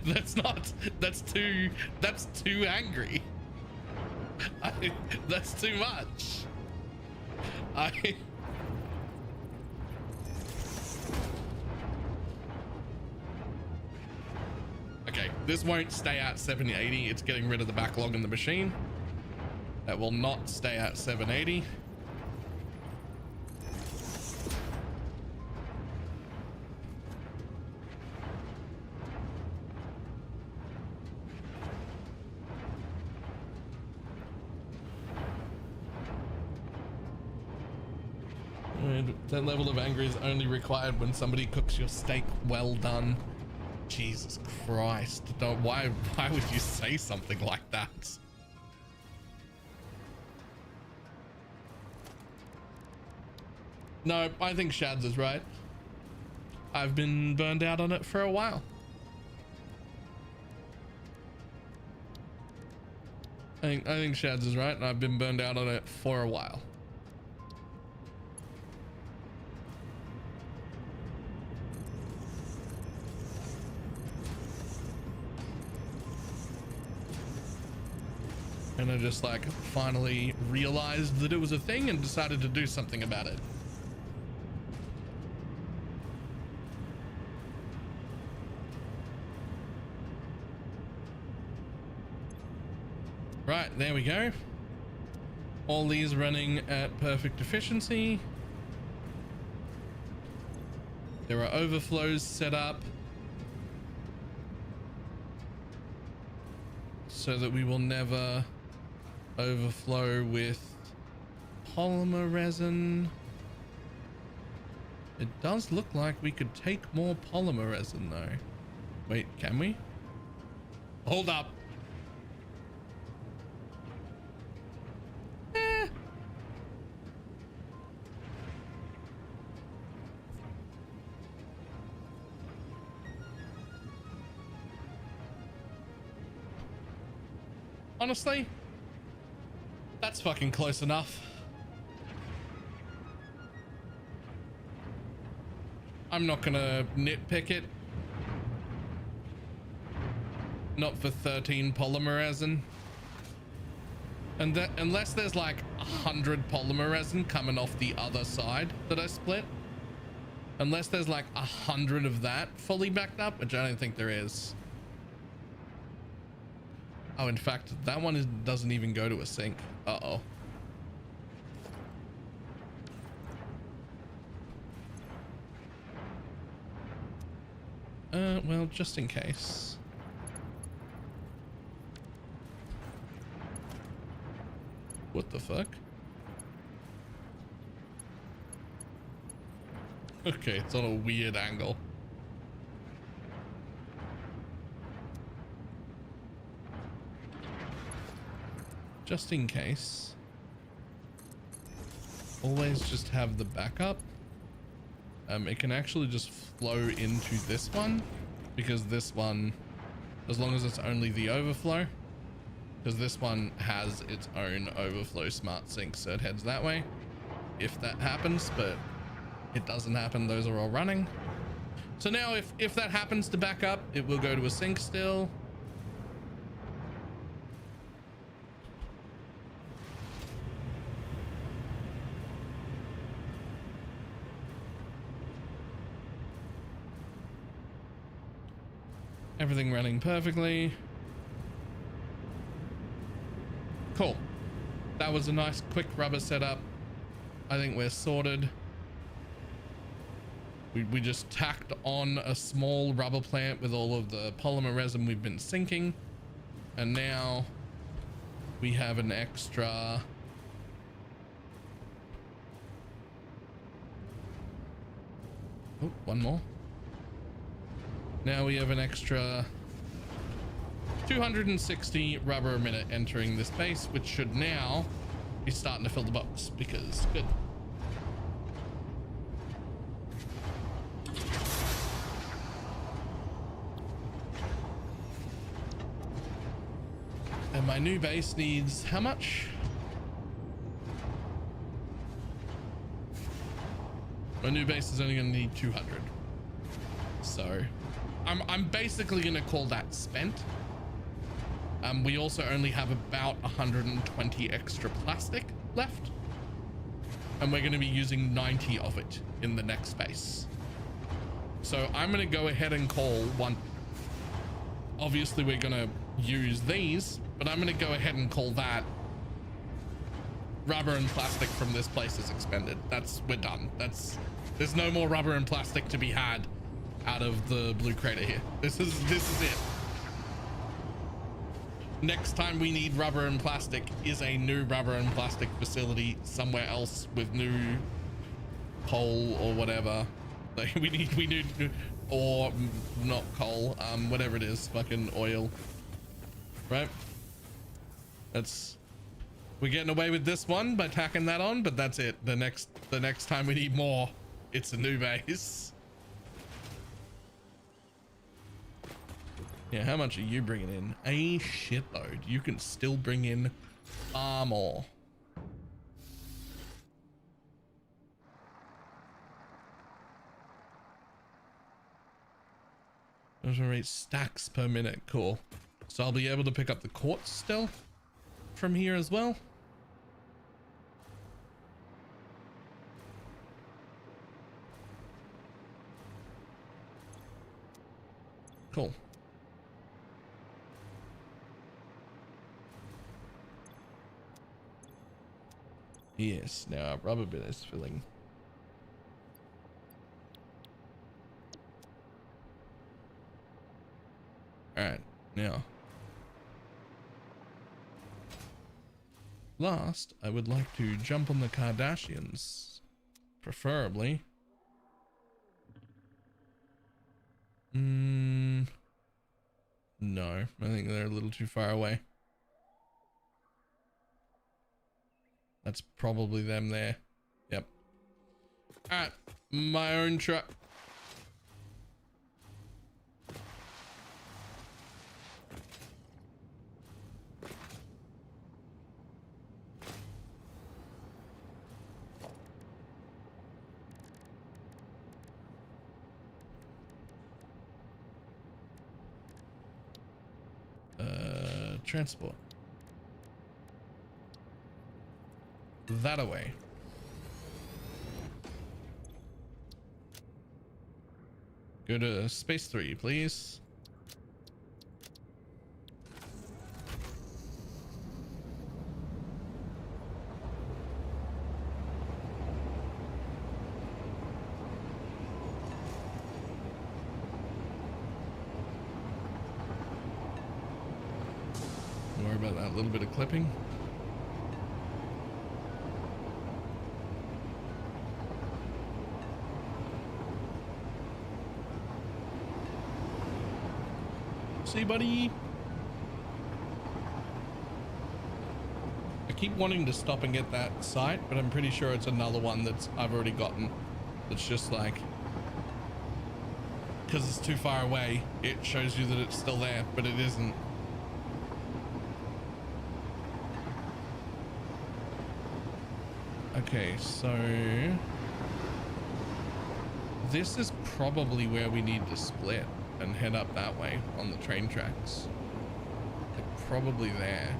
That's too angry. That's too much. Okay, this won't stay at 780. It's getting rid of the backlog in the machine. That will not stay at 780. That level of anger is only required when somebody cooks your steak well done. Jesus Christ. Why would you say something like that? No, I think Shads is right. I've been burned out on it for a while. I think Shads is right, and I've been burned out on it for a while. And I just like finally realized that it was a thing and decided to do something about it. Right, there we go. All these running at perfect efficiency. There are overflows set up so that we will never overflow with polymer resin. It does look like we could take more polymer resin though. Wait, can we? Hold up. Honestly, that's fucking close enough. I'm not gonna nitpick it. Not for 13 polymer resin. And that, unless there's like 100 polymer resin coming off the other side that I split. Unless there's like 100 of that fully backed up, which I don't think there is. Oh, in fact, that one doesn't even go to a sink. Uh-oh. Well, just in case. What the fuck? Okay, it's on a weird angle. Just in case. Always just have the backup. It can actually just flow into this one, because this one, as long as it's only the overflow, because this one has its own overflow smart sink, so it heads that way if that happens, but it doesn't happen. Those are all running. So now if that happens to back up, it will go to a sink still. Everything running perfectly. Cool. That was a nice quick rubber setup. I think we're sorted. We just tacked on a small rubber plant with all of the polymer resin we've been sinking. And now we have an extra... Oh, one more. Now we have an extra 260 rubber a minute entering this base, which should now be starting to fill the box, because good. And my new base needs how much? My new base is only going to need 200. So I'm basically going to call that spent. We also only have about 120 extra plastic left, and we're going to be using 90 of it in the next base. So I'm going to go ahead and call one. Obviously we're going to use these, but I'm going to go ahead and call that rubber and plastic from this place is expended. We're done. There's no more rubber and plastic to be had out of the blue crater here. This is it. Next time we need rubber and plastic is a new rubber and plastic facility somewhere else with new coal or whatever. Like we need or not coal, whatever it is, fucking oil, right? We're getting away with this one by tacking that on, but that's it. The next time we need more, it's a new base. Yeah, how much are you bringing in? A shitload. You can still bring in far more. Those are 8 stacks per minute. Cool. So I'll be able to pick up the quartz still from here as well. Cool. Yes, now our rubber bin is filling. All right, now last, I would like to jump on the Kardashians, preferably. No, I think they're a little too far away. That's probably them there. Yep. Alright, my own truck. Transport. That away. Go to space 3, please. Don't worry about that little bit of clipping. See, buddy. I keep wanting to stop and get that site, but I'm pretty sure it's another one that's I've already gotten. It's just like, because it's too far away, it shows you that it's still there, but it isn't. Okay, so this is probably where we need to split and head up that way on the train tracks. They're probably there.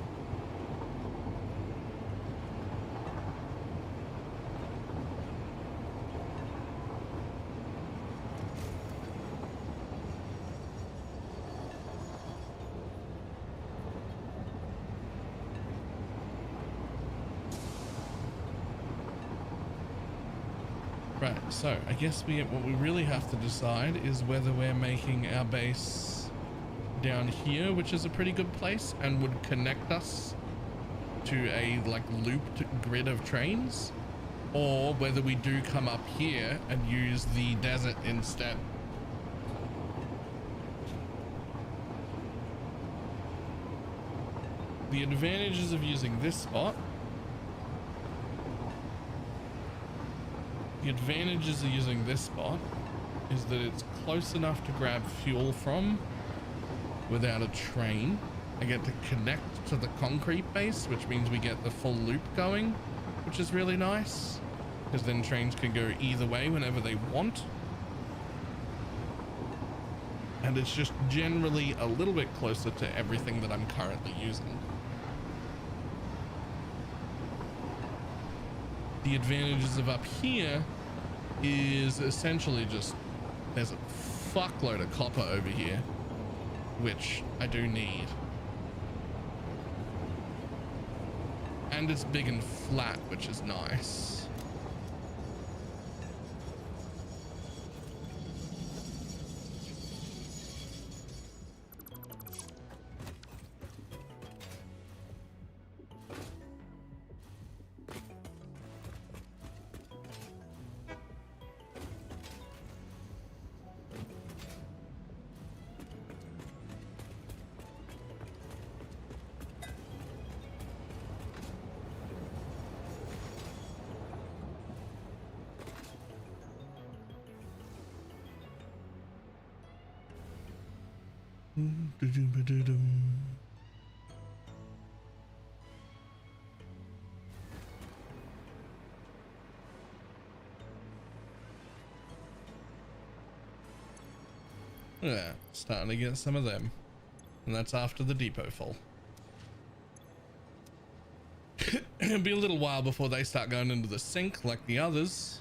Right, so I guess what we really have to decide is whether we're making our base down here, which is a pretty good place and would connect us to a like looped grid of trains, or whether we do come up here and use the desert instead. The advantages of using this spot. The advantages of using this spot is that it's close enough to grab fuel from without a train. I get to connect to the concrete base, which means we get the full loop going, which is really nice, because then trains can go either way whenever they want. And it's just generally a little bit closer to everything that I'm currently using. The advantages of up here is essentially just there's a fuckload of copper over here, which I do need. And it's big and flat, which is nice. Yeah, starting to get some of them. And that's after the depot full. It'll be a little while before they start going into the sink like the others.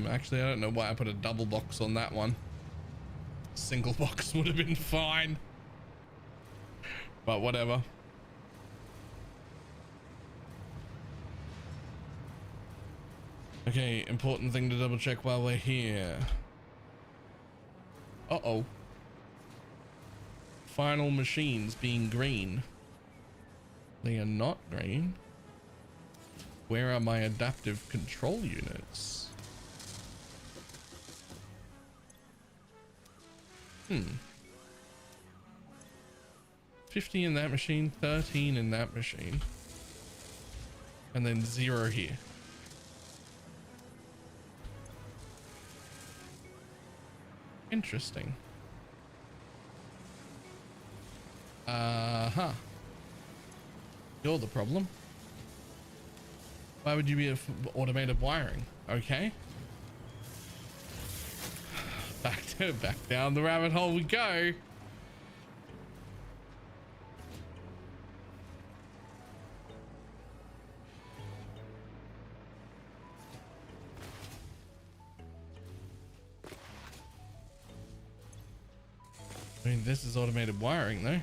Actually, I don't know why I put a double box on that one. Single box would have been fine. But whatever. Okay, important thing to double check while we're here. Uh-oh. Final machines being green. They are not green. Where are my adaptive control units? 50 in that machine, 13 in that machine. And then 0 here. Interesting. Uh-huh. You're the problem. Why would you be automated wiring? Okay. Back down the rabbit hole we go. I mean, this is automated wiring though.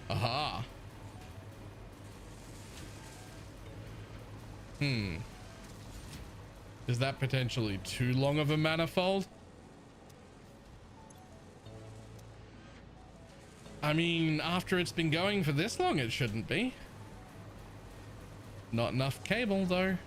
Aha. Is that potentially too long of a manifold? I mean, after it's been going for this long, it shouldn't be. Not enough cable though.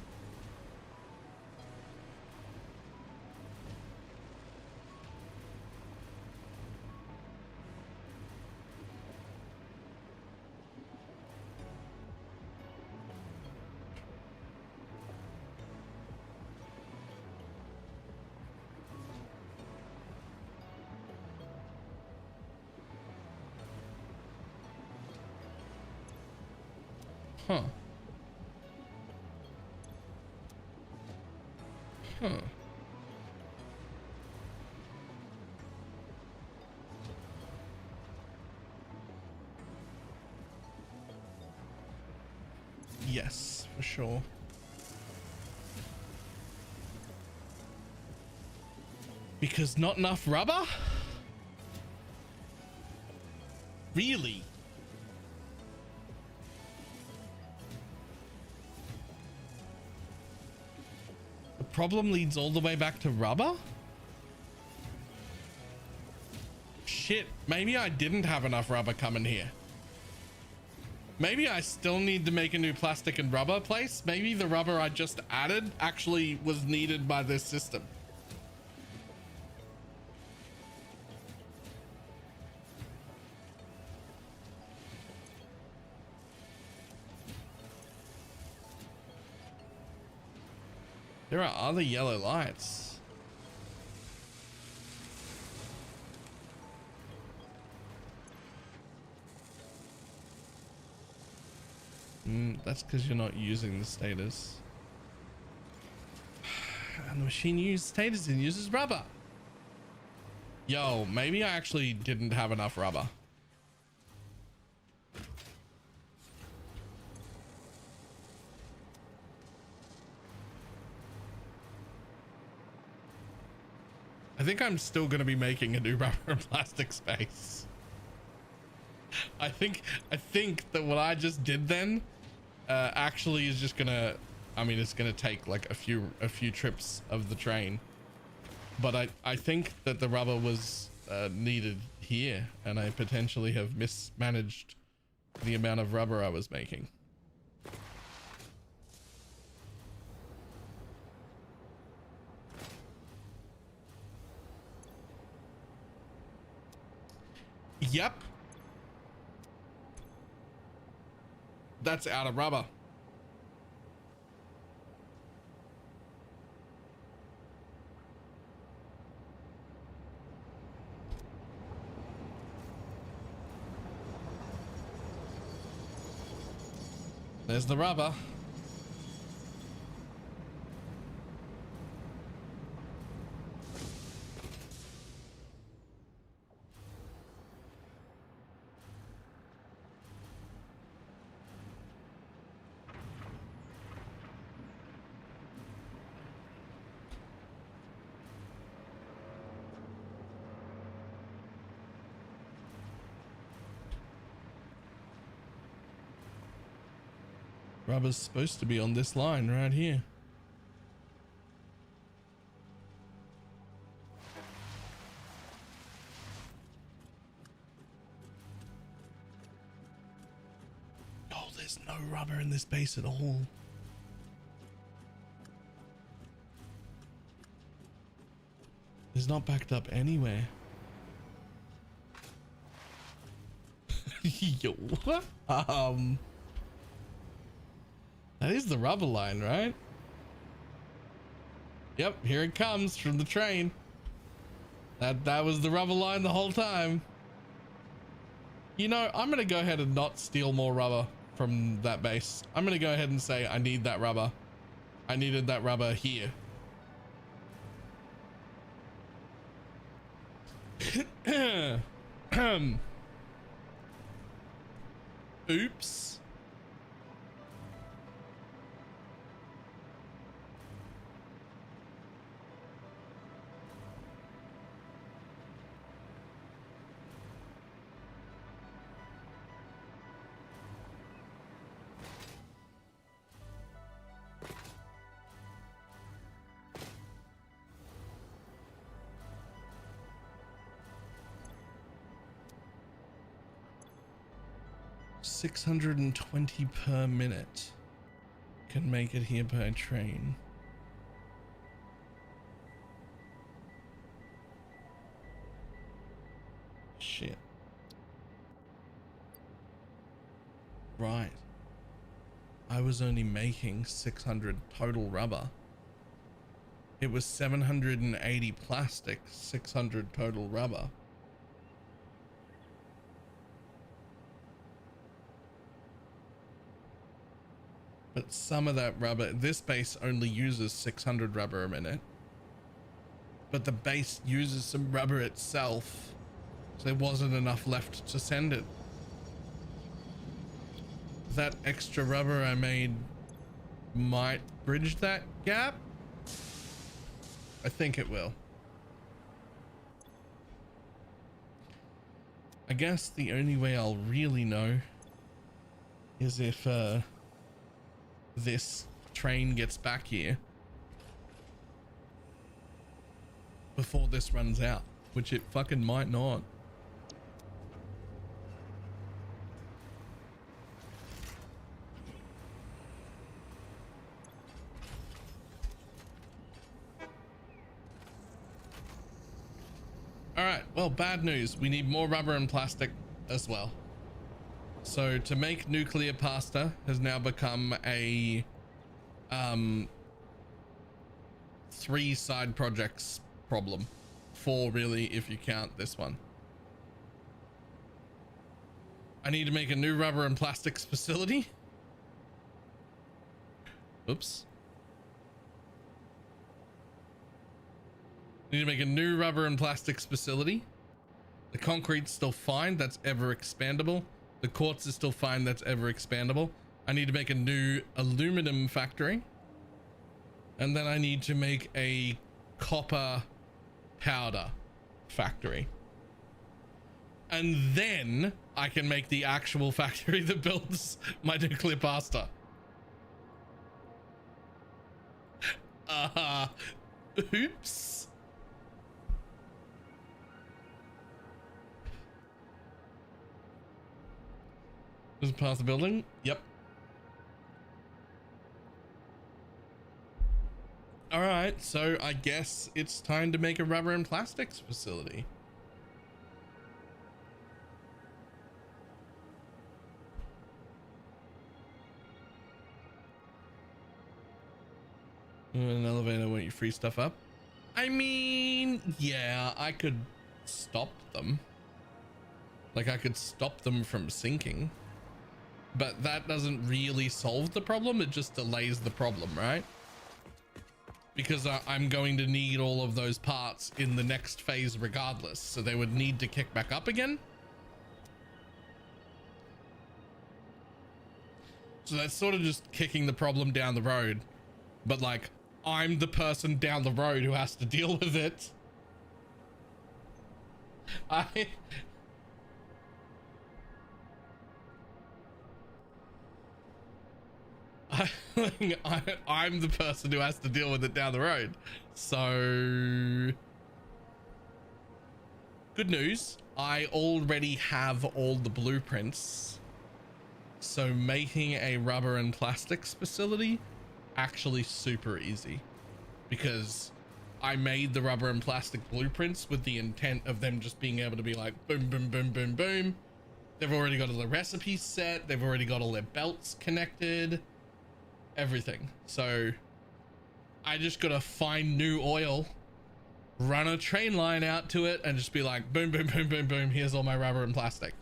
Huh. Huh. Yes, for sure. Because not enough rubber? Really? The problem leads all the way back to rubber? Shit, maybe I didn't have enough rubber coming here. Maybe I still need to make a new plastic and rubber place. Maybe the rubber I just added actually was needed by this system. There are other yellow lights. That's because you're not using the status. And the machine uses status and uses rubber. Yo, maybe I actually didn't have enough rubber. I think I'm still going to be making a new rubber and plastic space. I think that what I just did then actually is just gonna, I mean, it's gonna take like a few trips of the train, but I think that the rubber was needed here, and I potentially have mismanaged the amount of rubber I was making. Yep. That's out of rubber. There's the rubber. Rubber's supposed to be on this line right here. Oh, There's no rubber in this base at all. It's not backed up anywhere. Yo, what? That is the rubber line, right? Yep, here it comes from the train. That was the rubber line the whole time. You know, I'm gonna go ahead and not steal more rubber from that base. I'm gonna go ahead and say I need that rubber. I needed that rubber here. Oops. $620 per minute can make it here per train. Shit. Right. I was only making 600 total rubber. It was 780 plastic, 600 total rubber. But some of that rubber, this base only uses 600 rubber a minute. But the base uses some rubber itself. So there wasn't enough left to send it. That extra rubber I made might bridge that gap. I think it will. I guess the only way I'll really know is if this train gets back here before this runs out, which it fucking might not. All right, well, bad news. We need more rubber and plastic as well. So to make nuclear pasta has now become a 3 side projects problem. 4 really, if you count this one. I need to make a new rubber and plastics facility. Oops. Need to make a new rubber and plastics facility. The concrete's still fine, that's ever expandable. The quartz is still fine, that's ever expandable. I need to make a new aluminum factory. And then I need to make a copper powder factory. And then I can make the actual factory that builds my nuclear pasta. Oops. Does it pass the building? Yep. All right, so I guess it's time to make a rubber and plastics facility. An elevator won't you free stuff up? I mean, yeah, I could stop them. Like I could stop them from sinking. But that doesn't really solve the problem. It just delays the problem, right? Because I'm going to need all of those parts in the next phase regardless. So they would need to kick back up again. So that's sort of just kicking the problem down the road. But like, I'm the person down the road who has to deal with it. I'm the person who has to deal with it down the road. So good news, I already have all the blueprints So making a rubber and plastics facility actually super easy, because I made the rubber and plastic blueprints with the intent of them just being able to be like boom, boom, boom, boom, boom. They've already got all the recipes set. They've already got all their belts connected, everything. So I just got to find new oil, run a train line out to it, and just be like, boom, boom, boom, boom, boom. Here's all my rubber and plastic.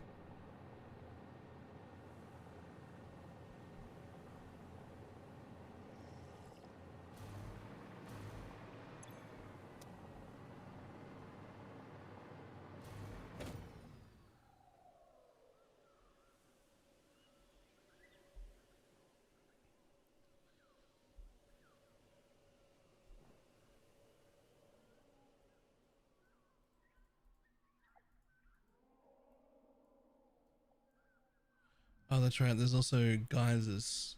Oh, that's right. There's also geysers.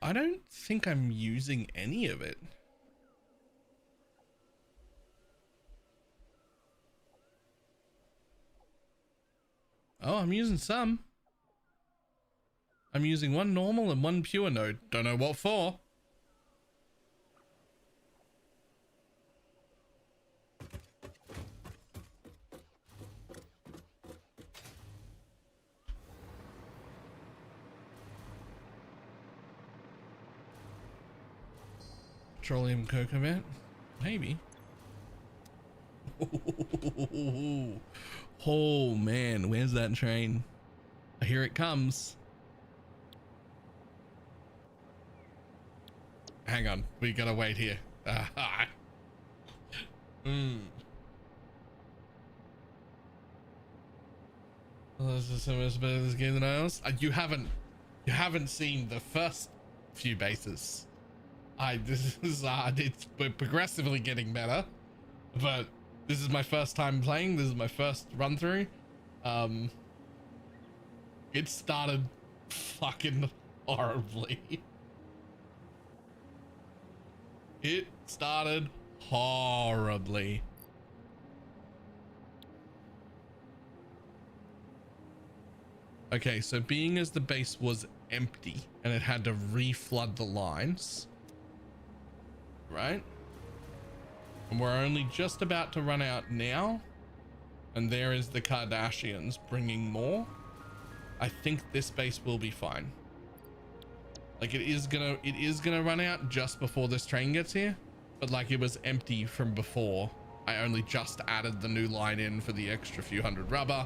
I don't think I'm using any of it. Oh, I'm using some. I'm using one normal and one pure node. Don't know what for. Petroleum coconut? Maybe. Oh man, where's that train? Here it comes. Hang on, we gotta wait here. Well, this is so much better this game than I else. You haven't seen the first few bases. It's progressively getting better, but this is my first time playing. This is my first run through. It started fucking horribly. It started horribly. Okay, so being as the base was empty and it had to reflood the lines, right? And we're only just about to run out now, and there is the Kardashians bringing more. I think this base will be fine. Like it is gonna run out just before this train gets here, but like it was empty from before. I only just added the new line in for the extra few hundred rubber.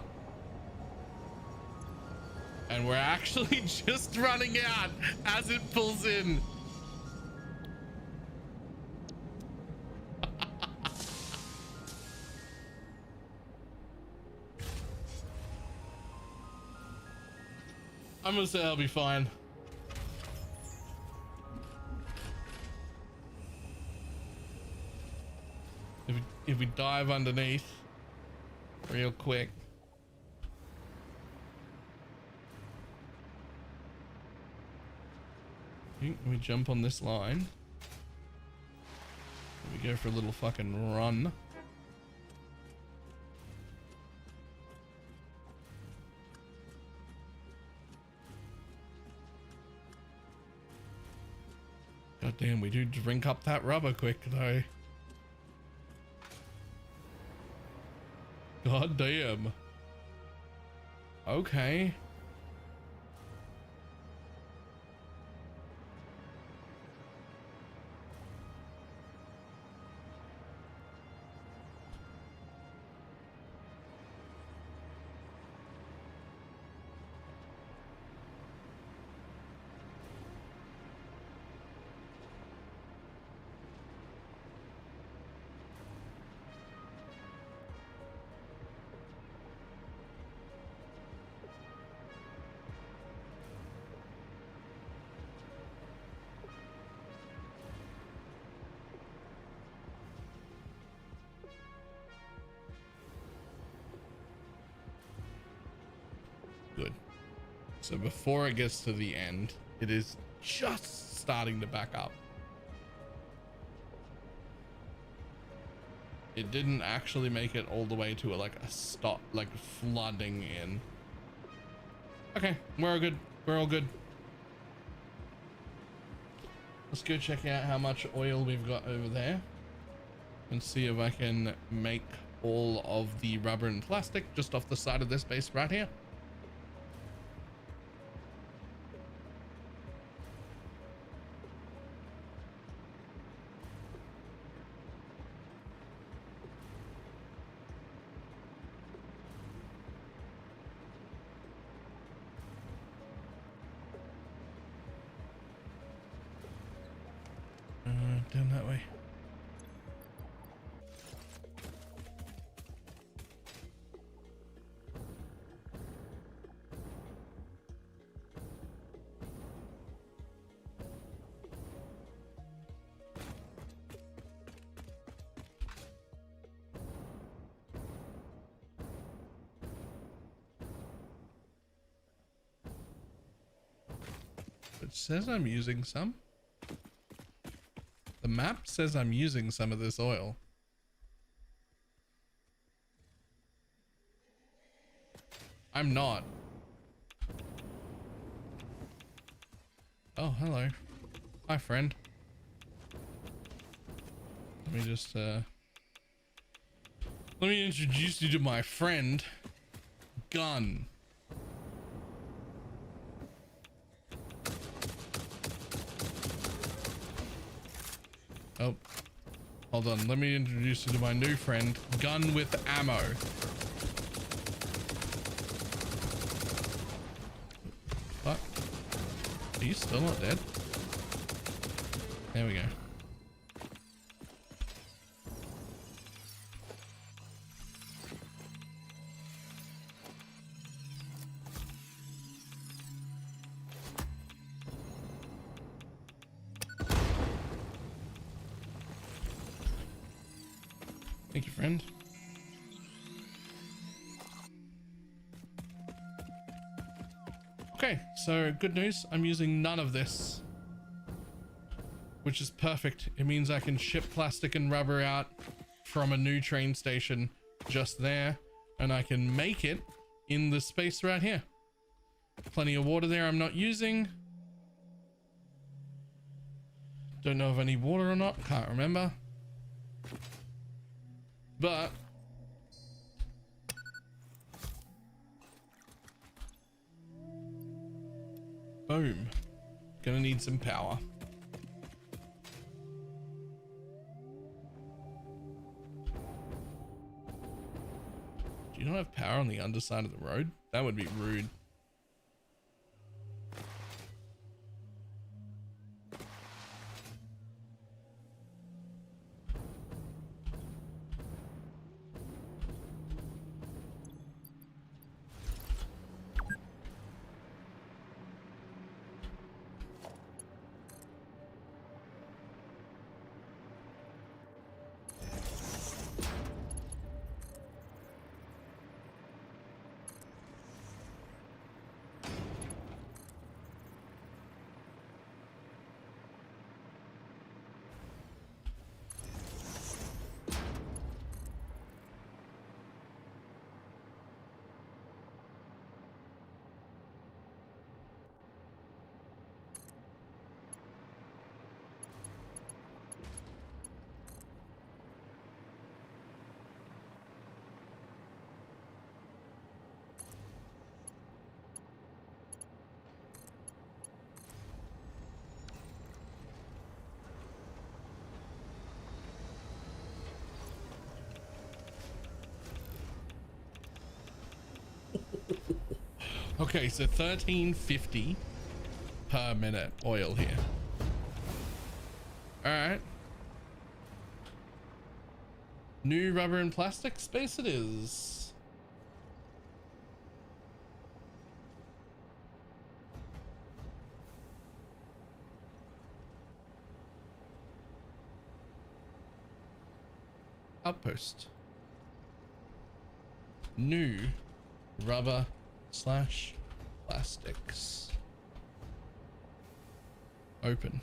And we're actually just running out as it pulls in. I'm gonna say I'll be fine. If we dive underneath real quick. We jump on this line. We go for a little fucking run. God damn, we do drink up that rubber quick though. God damn. Okay. Good. So before it gets to the end, it is just starting to back up. it didn't actually make it all the way to like a stop, like flooding in. Okay, we're all good. We're all good. Let's go check out how much oil we've got over there and see if I can make all of the rubber and plastic just off the side of this base right here. Down that way. It says I'm using some. The map says I'm using some of this oil. I'm not. Oh, hello. Hi, friend. Let me just, let me introduce you to my friend, Gun. Oh, hold on. Let me introduce you to my new friend, Gun with Ammo. What? Are you still not dead? There we go. Thank you, friend. Okay, so good news. I'm using none of this, which is perfect. It means I can ship plastic and rubber out from a new train station just there, and I can make it in the space right here. Plenty of water there I'm not using. Don't know if I need water or not. Can't remember. But boom, gonna need some power. Do you not have power on the underside of the road? That would be rude. Okay, so 1350 per minute oil here. All right. New rubber and plastic space it is. Outpost. New rubber slash plastics. Open.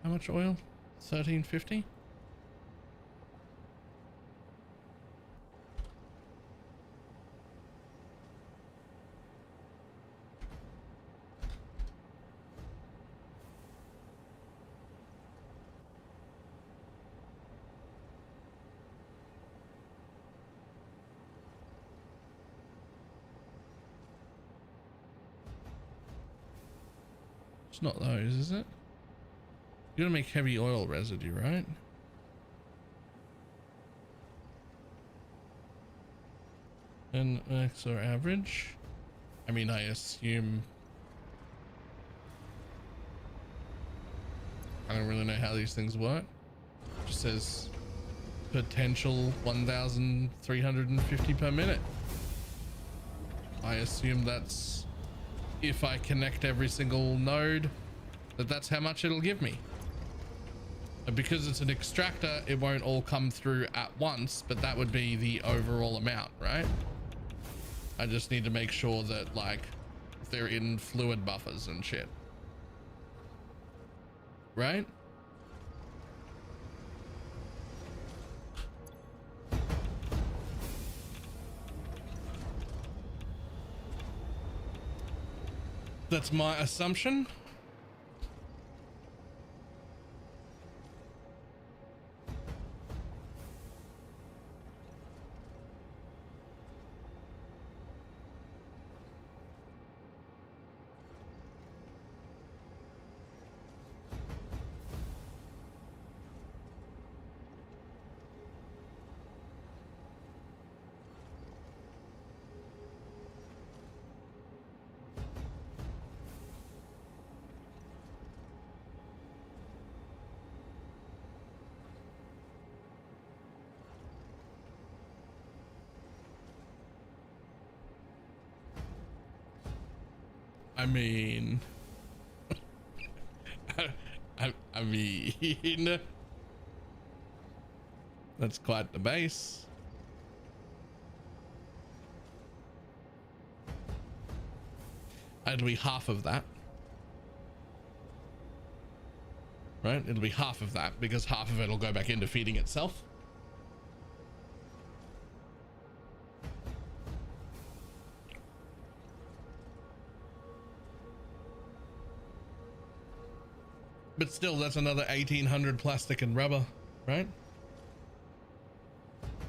How much oil? 1350. It's not those, is it? You're gonna make heavy oil residue, right? And max or average? I mean, I assume... I don't really know how these things work. It just says potential 1,350 per minute. I assume that's if I connect every single node, that's how much it'll give me. And because it's an extractor, it won't all come through at once, but that would be the overall amount, right? I just need to make sure that, like, they're in fluid buffers and shit. Right? That's my assumption. I mean, I mean, that's quite the base. It'll be half of that, right? It'll be half of that because half of it will go back into feeding itself. But still, that's another 1,800 plastic and rubber, right?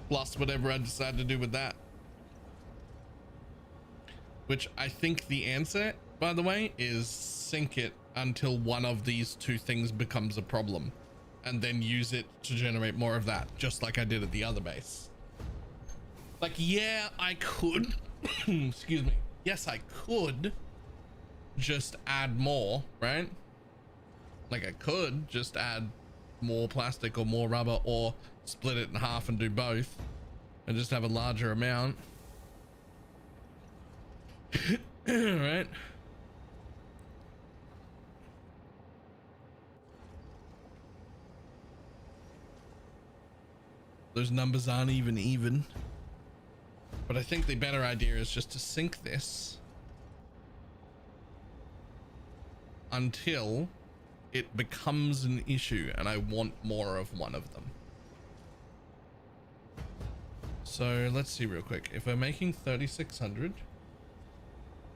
Plus whatever I decide to do with that. Which I think the answer, by the way, is sink it until one of these two things becomes a problem. And then use it to generate more of that, just like I did at the other base. Like, yeah, I could. Excuse me. Yes, I could just add more, right? Like I could just add more plastic or more rubber or split it in half and do both and just have a larger amount. Right? Those numbers aren't even. But I think the better idea is just to sink this until it becomes an issue and I want more of one of them. So let's see real quick. If we're making 3,600,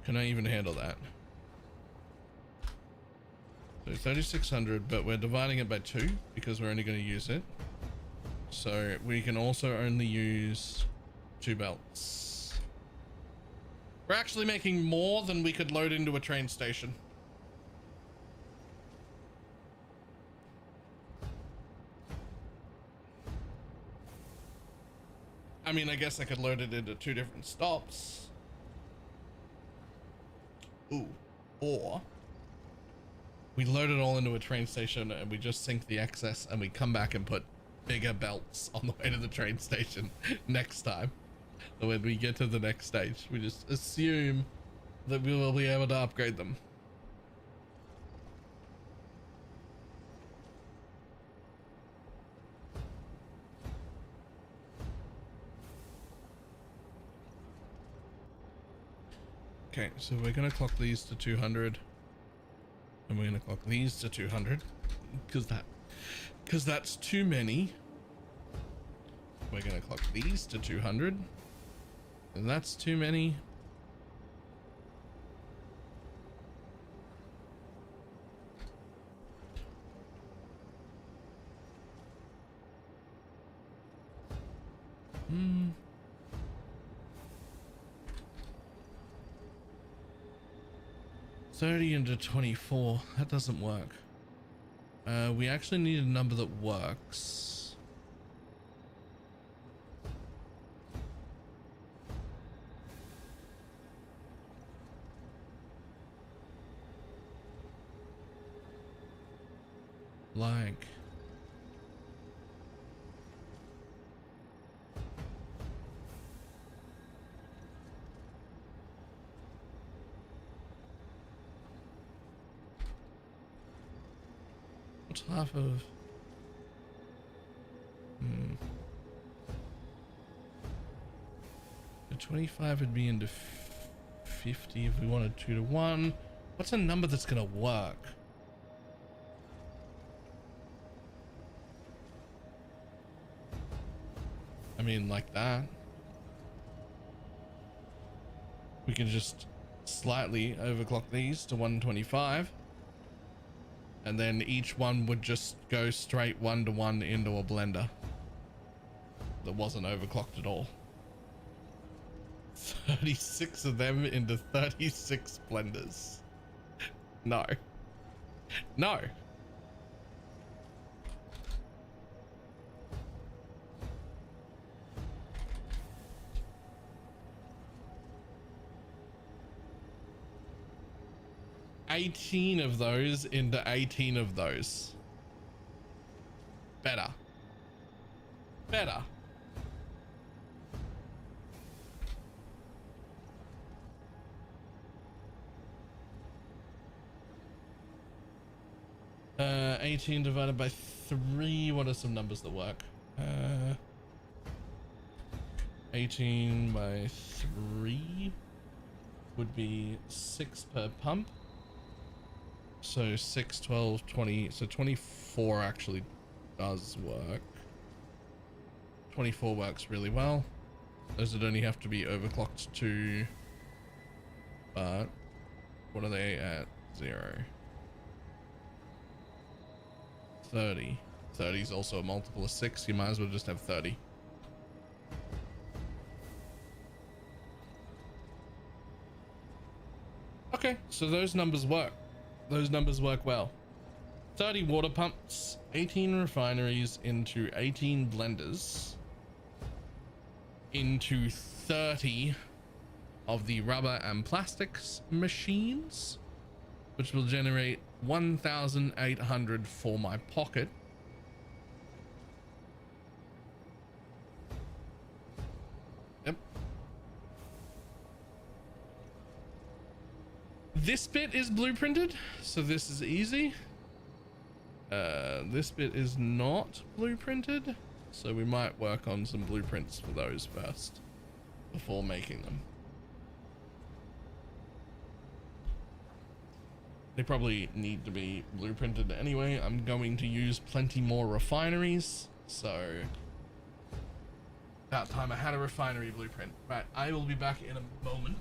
can I even handle that? So 3,600, but we're dividing it by 2 because we're only going to use it. So we can also only use 2 belts. We're actually making more than we could load into a train station. I mean, I guess I could load it into 2 different stops. Ooh. Or we load it all into a train station and we just sink the excess and we come back and put bigger belts on the way to the train station next time. And when we get to the next stage, we just assume that we will be able to upgrade them. Okay, so we're gonna clock these to 200 and we're gonna clock these to 200 because that's too many. We're gonna clock these to 200 and that's too many. 30 into 24. That doesn't work. We actually need a number that works. Like... what's half of... The 25 would be into 50 if we wanted 2 to 1. What's a number that's gonna work? I mean, like that. We can just slightly overclock these to 125. And then each one would just go straight 1 to 1 into a blender that wasn't overclocked at all. 36 of them into 36 blenders. No. No. $18 of those into 18 of those. Better. Better. Uh, 18 divided by 3. What are some numbers that work? 18 by 3 would be 6 per pump. So 6, 12, 20. So 24 actually does work. 24 works really well. Those would only have to be overclocked to... But what are they at? 0. 30. 30 is also a multiple of 6. You might as well just have 30. Okay, so those numbers work. Those numbers work well. 30 water pumps, 18 refineries into 18 blenders, into 30 of the rubber and plastics machines, which will generate 1,800 for my pocket. Yep. This bit is blueprinted, so this is easy. This bit is not blueprinted, so we might work on some blueprints for those first before making them. They probably need to be blueprinted anyway. I'm going to use plenty more refineries, so about time I had a refinery blueprint. Right, I will be back in a moment.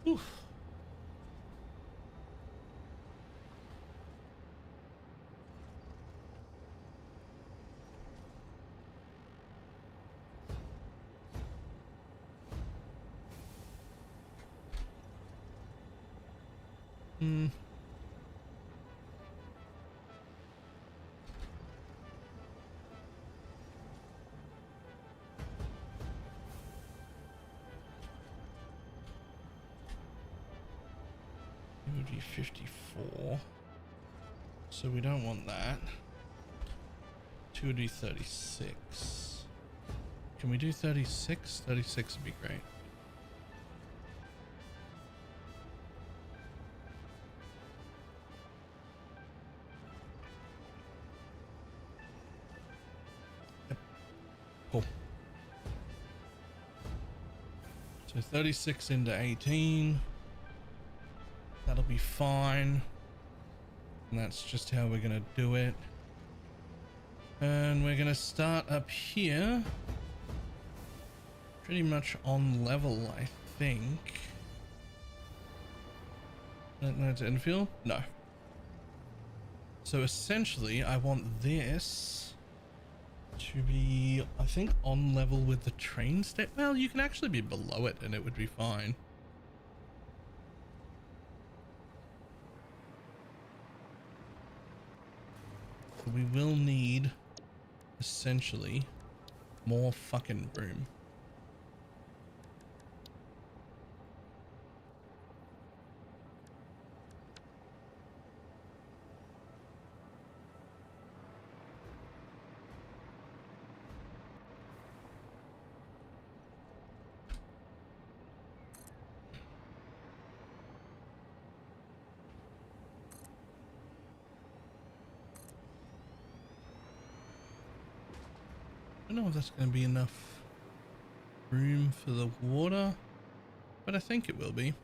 Oof. Hmm. It would be 54. So we don't want that. 2 would be 36. Can we do 36? 36 would be great. Yep. Cool. So 36 into 18. That'll be fine. And that's just how we're gonna do it. And we're gonna start up here. Pretty much on level, I think. Don't know to infill? No. So essentially, I want this to be, I think, on level with the train station. Well, you can actually be below it and it would be fine. We will need, essentially, more fucking room. I don't know if that's going to be enough room for the water, but I think it will be.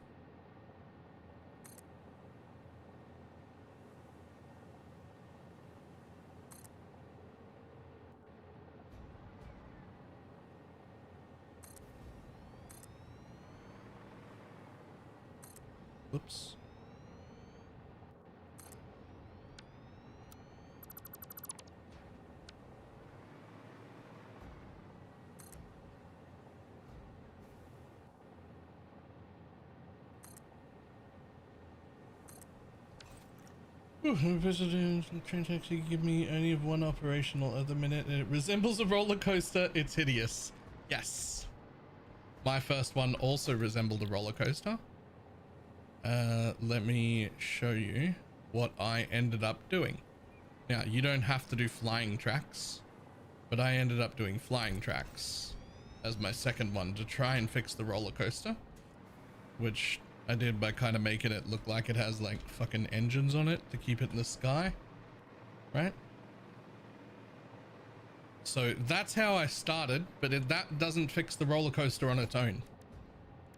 Whoops. Visiting train taxi give me only one operational at the minute and it resembles a roller coaster. It's hideous. Yes. My first one also resembled a roller coaster. Let me show you what I ended up doing. Now, you don't have to do flying tracks, but I ended up doing flying tracks as my second one to try and fix the roller coaster, which I did by kind of making it look like it has like fucking engines on it to keep it in the sky, right? So that's how I started, but that doesn't fix the roller coaster on its own.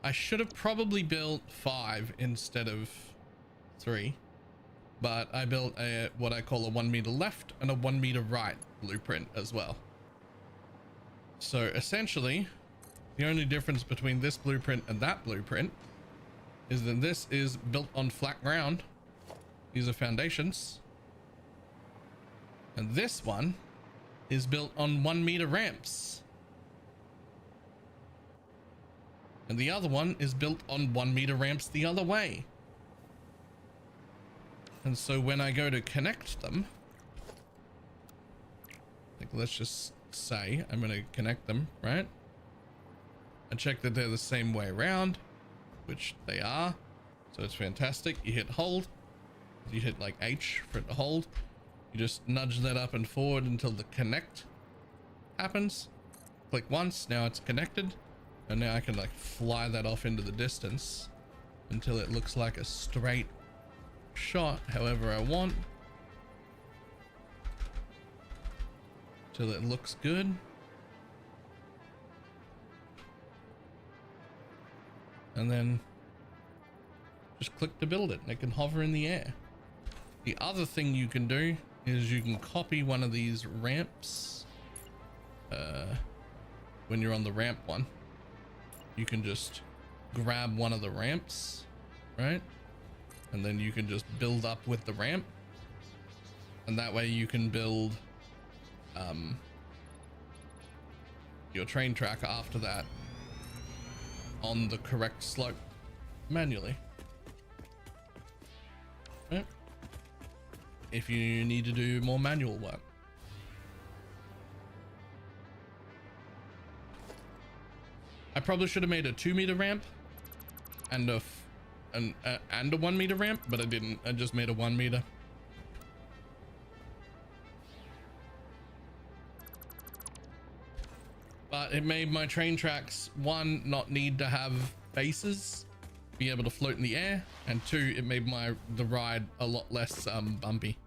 I should have probably built 5 instead of 3, but I built a what I call a 1 meter left and a 1 meter right blueprint as well. So essentially, the only difference between this blueprint and that blueprint is that this is built on flat ground. These are foundations. And this one is built on 1 meter ramps. And the other one is built on 1 meter ramps the other way. And so when I go to connect them, like let's just say I'm going to connect them, right? I check that they're the same way around, which they are. So it's fantastic. You hit hold. You hit like H for it to hold. You just nudge that up and forward until the connect happens. Click once. Now it's connected. And now I can like fly that off into the distance until it looks like a straight shot however I want. Till it looks good. And then just click to build it and it can hover in the air. The other thing you can do is you can copy one of these ramps. When you're on the ramp one, you can just grab one of the ramps, right? And then you can just build up with the ramp. And that way you can build your train track after that on the correct slope manually. Right? If you need to do more manual work. I probably should have made a 2-meter ramp and a 1-meter ramp, but I didn't. I just made a 1-meter. But it made my train tracks, 1, not need to have bases, be able to float in the air, and 2, it made the ride a lot less bumpy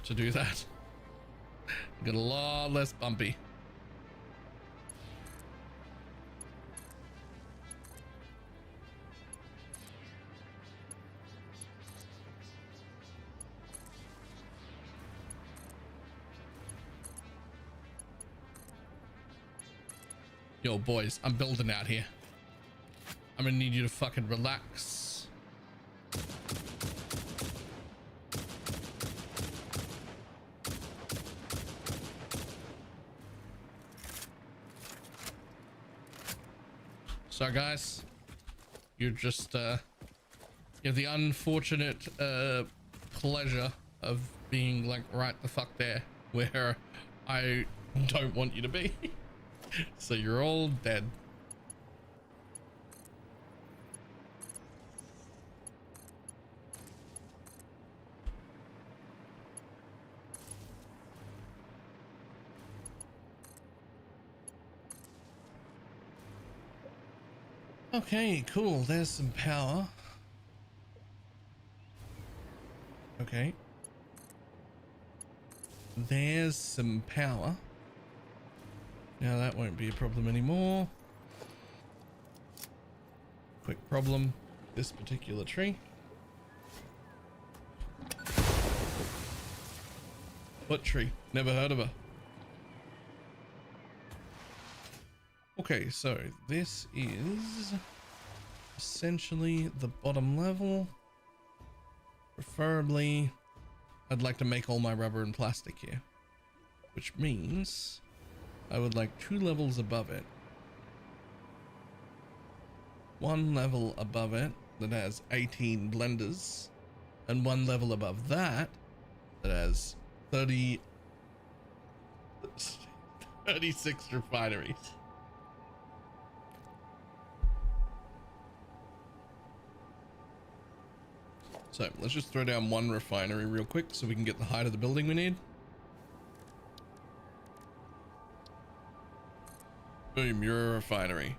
to do that. Got a lot less bumpy. Yo, boys, I'm building out here. I'm gonna need you to fucking relax. So, guys, you're just, you have the unfortunate pleasure of being, like, right the fuck there, where I don't want you to be. So you're all dead. Okay, cool. There's some power. Okay. There's some power. Now that won't be a problem anymore. Quick problem. This particular tree. What tree? Never heard of her. Okay, so this is essentially the bottom level. Preferably, I'd like to make all my rubber and plastic here, which means I would like 2 levels above it. 1 level above it that has 18 blenders, and 1 level above that that has 36 refineries. So let's just throw down 1 refinery real quick so we can get the height of the building we need. Boom, you're a refinery.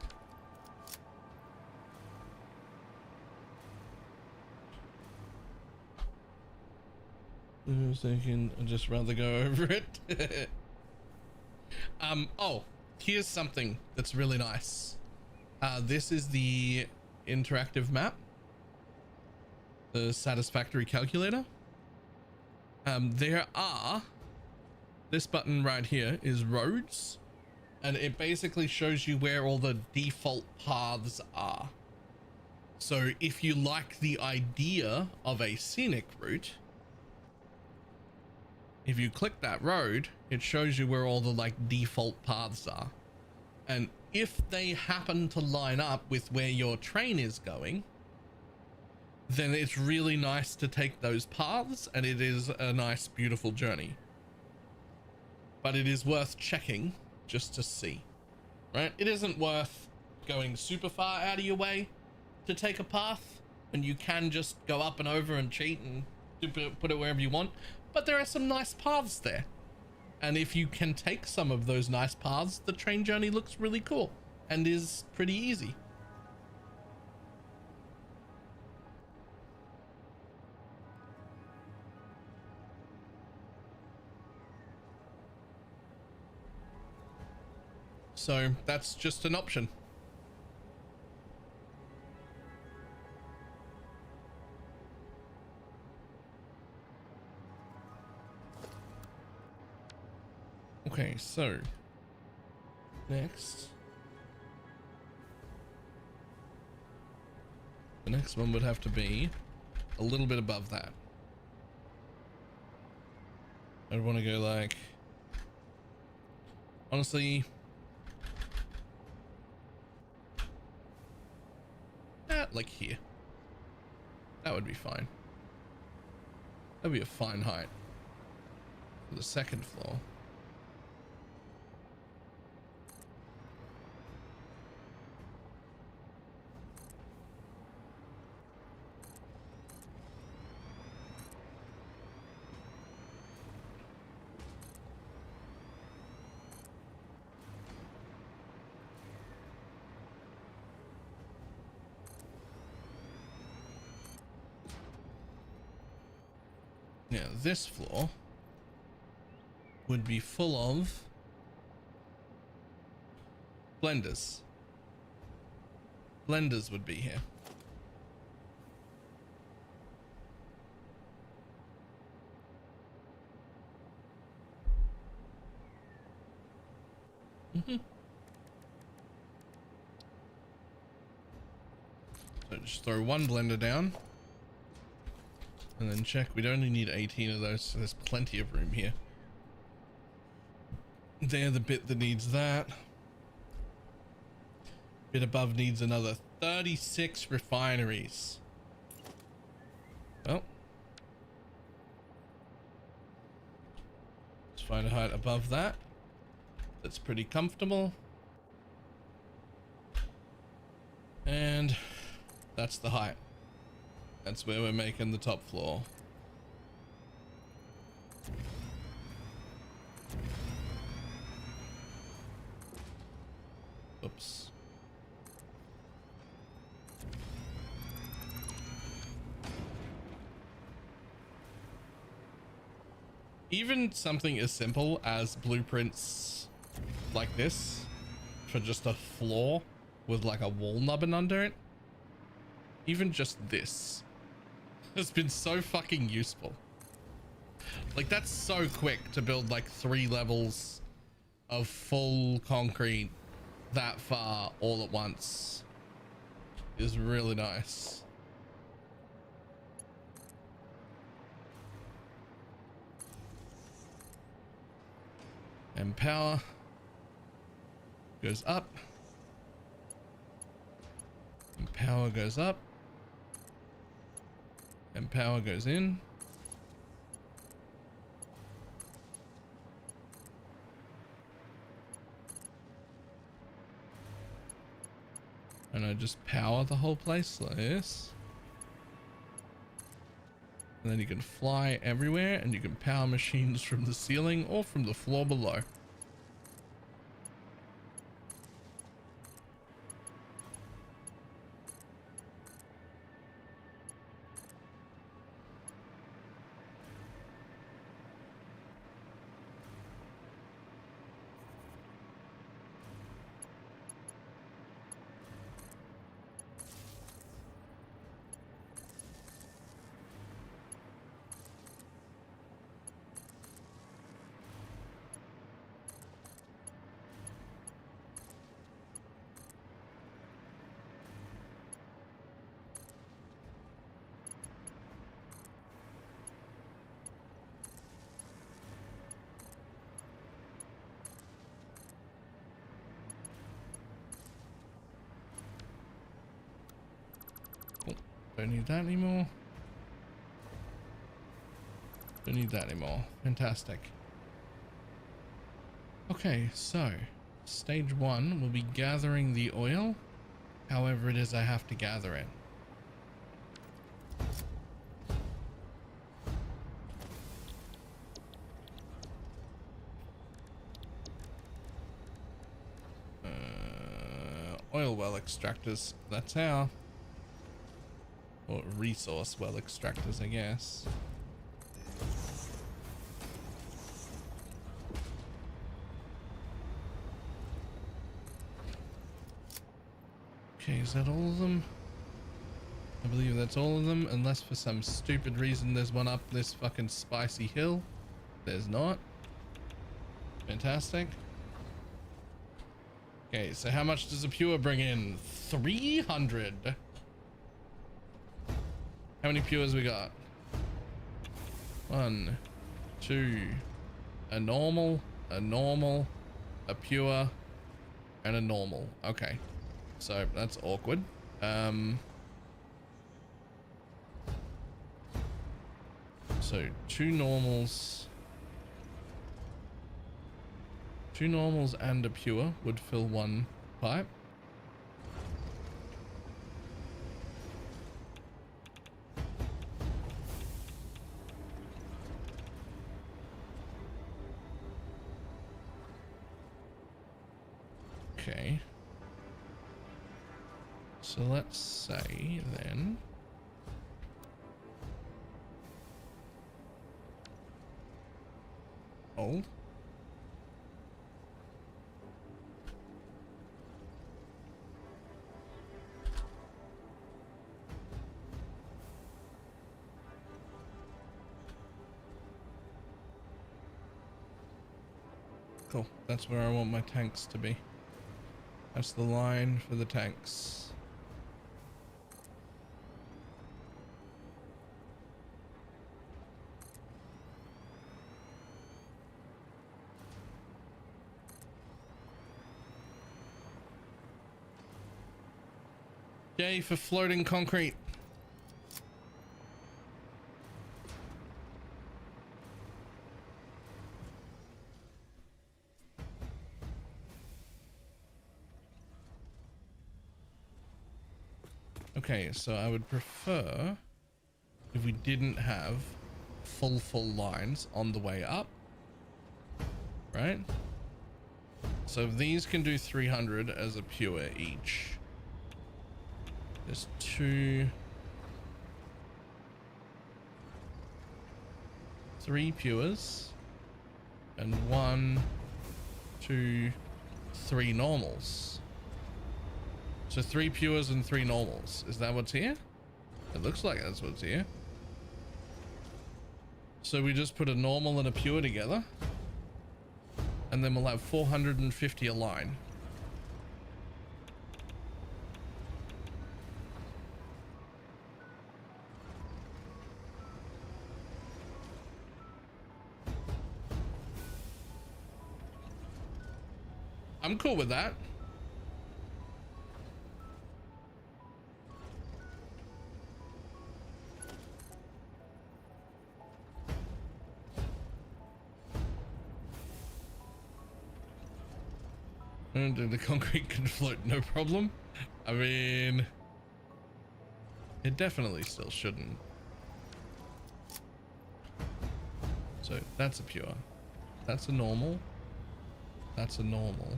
A second, I'd just rather go over it. Oh, here's something that's really nice. This is the interactive map. The satisfactory calculator. This button right here is roads. And it basically shows you where all the default paths are. So if you like the idea of a scenic route, if you click that road, it shows you where all the like default paths are. And if they happen to line up with where your train is going, then it's really nice to take those paths, and it is a nice, beautiful journey. But it is worth checking just to see, right? It isn't worth going super far out of your way to take a path, and you can just go up and over and cheat and put it wherever you want. But there are some nice paths there, and if you can take some of those nice paths, the train journey looks really cool and is pretty easy. So that's just an option. Okay, so next The next one would have to be a little bit above that. I'd want to go like, honestly, like here. That would be fine. That'd be a fine height for the second floor. Now this floor would be full of blenders. Blenders would be here. So just throw one blender down. And then check, we'd only need 18 of those, so there's plenty of room here. They're the bit that needs that. Bit above needs another 36 refineries. Well. Let's find a height above that. That's pretty comfortable. And that's the height. That's where we're making the top floor. Oops. Even something as simple as blueprints like this for just a floor with like a wall nubbin under it. Even just this has been so fucking useful. Like that's so quick to build like 3 levels of full concrete that far all at once is really nice. And power goes up. And power goes up. And power goes in. And I just power the whole place like this. And then you can fly everywhere and you can power machines from the ceiling or from the floor below. Don't need that anymore. Don't need that anymore. Fantastic. Okay, so stage 1 will be gathering the oil, however it is I have to gather it. Oil well extractors, that's how. Or resource well extractors, I guess. Okay, is that all of them? I believe that's all of them, unless for some stupid reason there's one up this fucking spicy hill. There's not. Fantastic. Okay, so how much does a pure bring in? 300. How many pures we got? 1, 2, a normal, a pure, and a normal. Okay, so that's awkward. So two normals and a pure would fill one pipe. Okay. So let's say then old. Cool. That's where I want my tanks to be. That's the line for the tanks. Yay for floating concrete. Okay, so I would prefer if we didn't have full lines on the way up, right? So if these can do 300 as a pure each. There's 2, 3 pures and 1, 2, 3 normals. So 3 pures and 3 normals. Is that what's here? It looks like that's what's here. So we just put a normal and a pure together, and then we'll have 450 a line. I'm cool with that. And the concrete can float, no problem. I mean, it definitely still shouldn't. So that's a pure. That's a normal. That's a normal.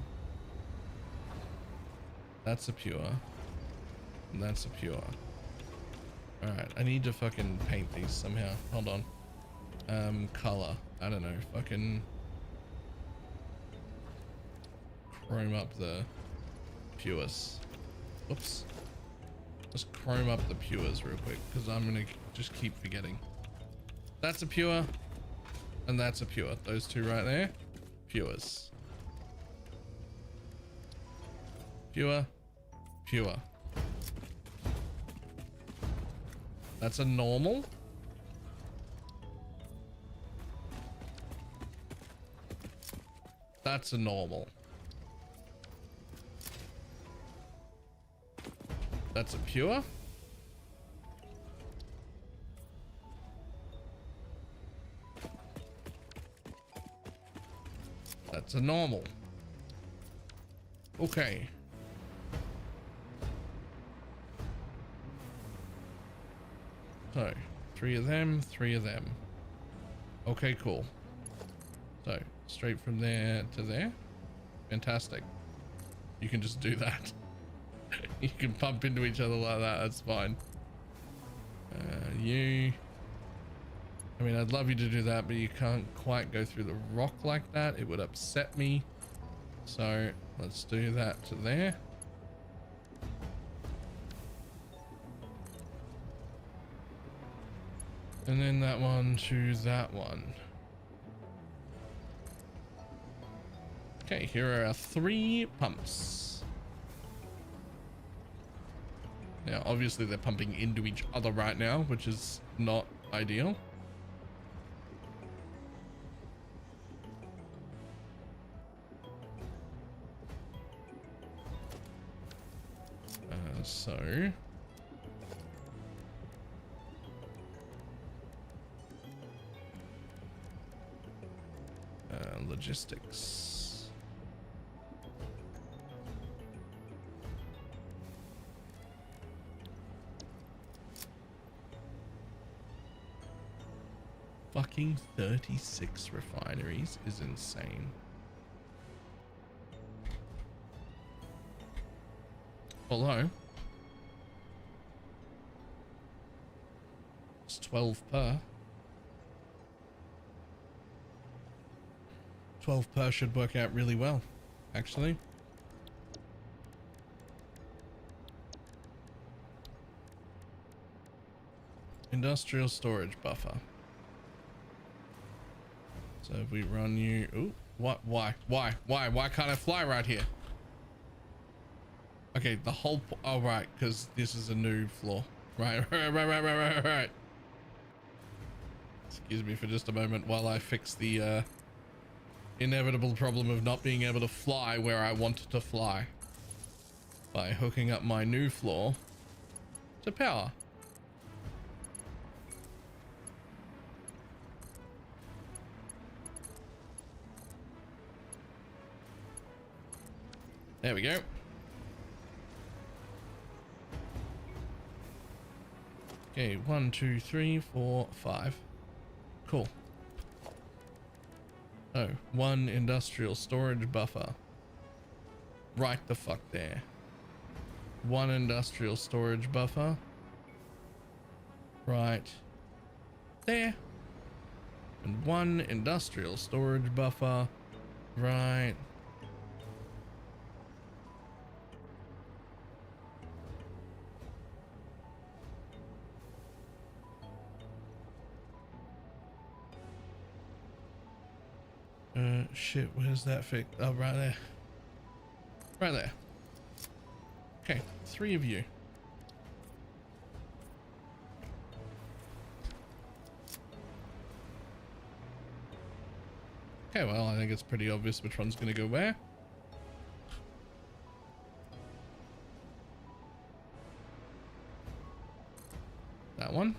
That's a pure. And that's a pure. Alright, I need to fucking paint these somehow. Hold on. Color. I don't know. Fucking chrome up the pures. Oops. Just chrome up the pures real quick, because I'm gonna just keep forgetting. That's a pure. And that's a pure. Those two right there. Pures. Pure. Pure. That's a normal. That's a normal. That's a pure. That's a normal. Okay. So, 3 of them, 3 of them. Okay, cool. So, straight from there to there. Fantastic. You can just do that. You can pump into each other like that, that's fine. You... I mean, I'd love you to do that, but you can't quite go through the rock like that. It would upset me. So, let's do that to there. And then that one to that one. Okay, here are our 3 pumps. Now, obviously they're pumping into each other right now, which is not ideal. So logistics. Fucking 36 refineries is insane. Although it's 12 per. 12 per should work out really well, actually. Industrial storage buffer. So if we run you, ooh, what, why can't I fly right here? Okay, the whole, oh right, because this is a new floor. Right. Excuse me for just a moment while I fix the inevitable problem of not being able to fly where I want to fly by hooking up my new floor to power. There we go. Okay, 1, 2, 3, 4, 5. Cool. Oh, 1 industrial storage buffer. Right the fuck there. 1 industrial storage buffer. Right there. And 1 industrial storage buffer. Right. Shit, where's that fix? Oh, right there. Right there. Okay, 3 of you. Okay, well, I think it's pretty obvious which one's gonna go where. That one.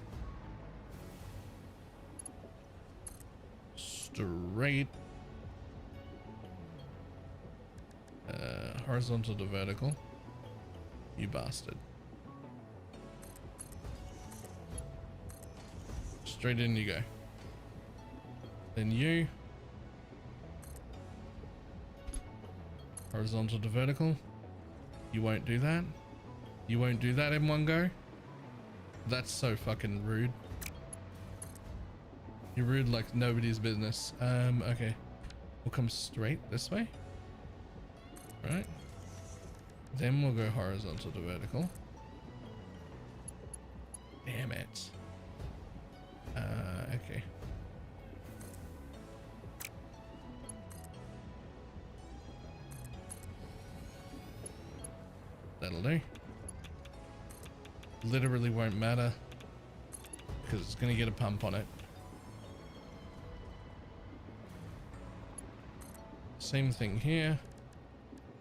Straight. Horizontal to vertical. You bastard. Straight in you go. Then you. Horizontal to vertical. You won't do that. You won't do that in one go. That's so fucking rude. You're rude like nobody's business. Okay. We'll come straight this way. Right. Then we'll go horizontal to vertical. Damn it. Okay. That'll do. Literally won't matter because it's going to get a pump on it. Same thing here.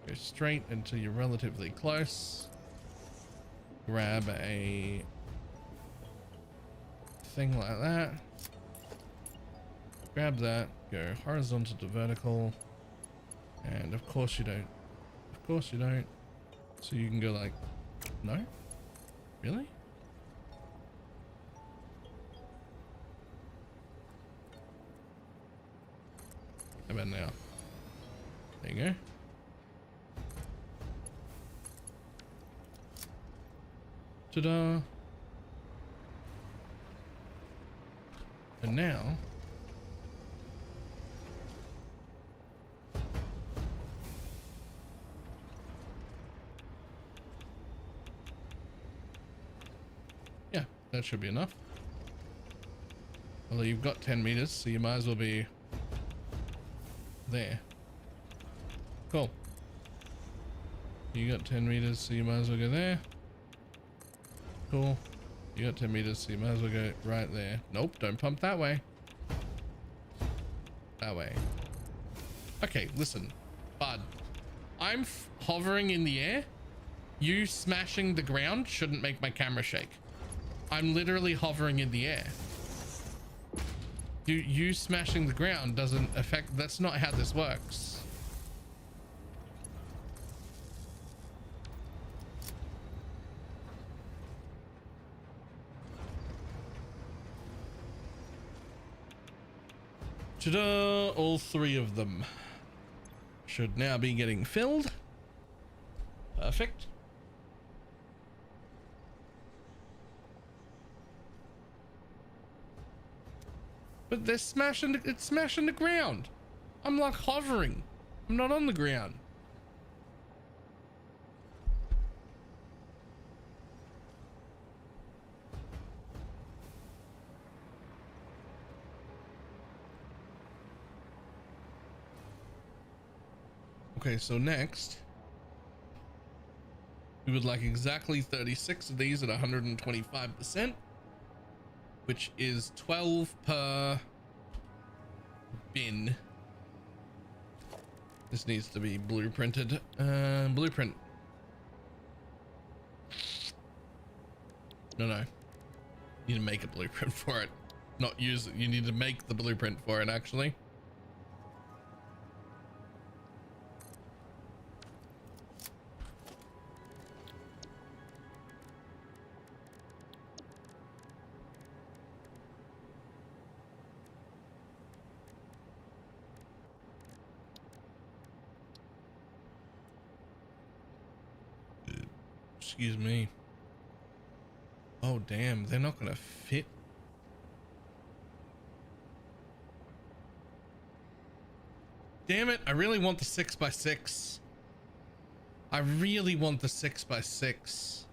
Go straight until you're relatively close. Grab a thing like that. Grab that. Go horizontal to vertical. And of course you don't. Of course you don't. So you can go like, no? Really? How about now? There you go. Ta-da! And now yeah, that should be enough. Although you've got 10 meters, so you might as well be there. Cool. You got 10 meters, so you might as well go there. Cool. You got 10 meters, so you might as well go right there. Nope, don't pump that way. That way. Okay, listen, bud. I'm hovering in the air. You smashing the ground shouldn't make my camera shake. I'm literally hovering in the air. You smashing the ground doesn't affect. That's not how this works. Ta-da! All three of them should now be getting filled. Perfect. But they're smashing. It's smashing the ground. I'm like hovering. I'm not on the ground. Okay, so next we would like exactly 36 of these at 125%, which is 12 per bin. This needs to be blueprinted. Blueprint. No. You need to make a blueprint for it. Not use it. You need to make the blueprint for it, actually. Excuse me. Oh damn, they're not gonna fit. Damn it, I really want the 6x6. I really want the 6x6.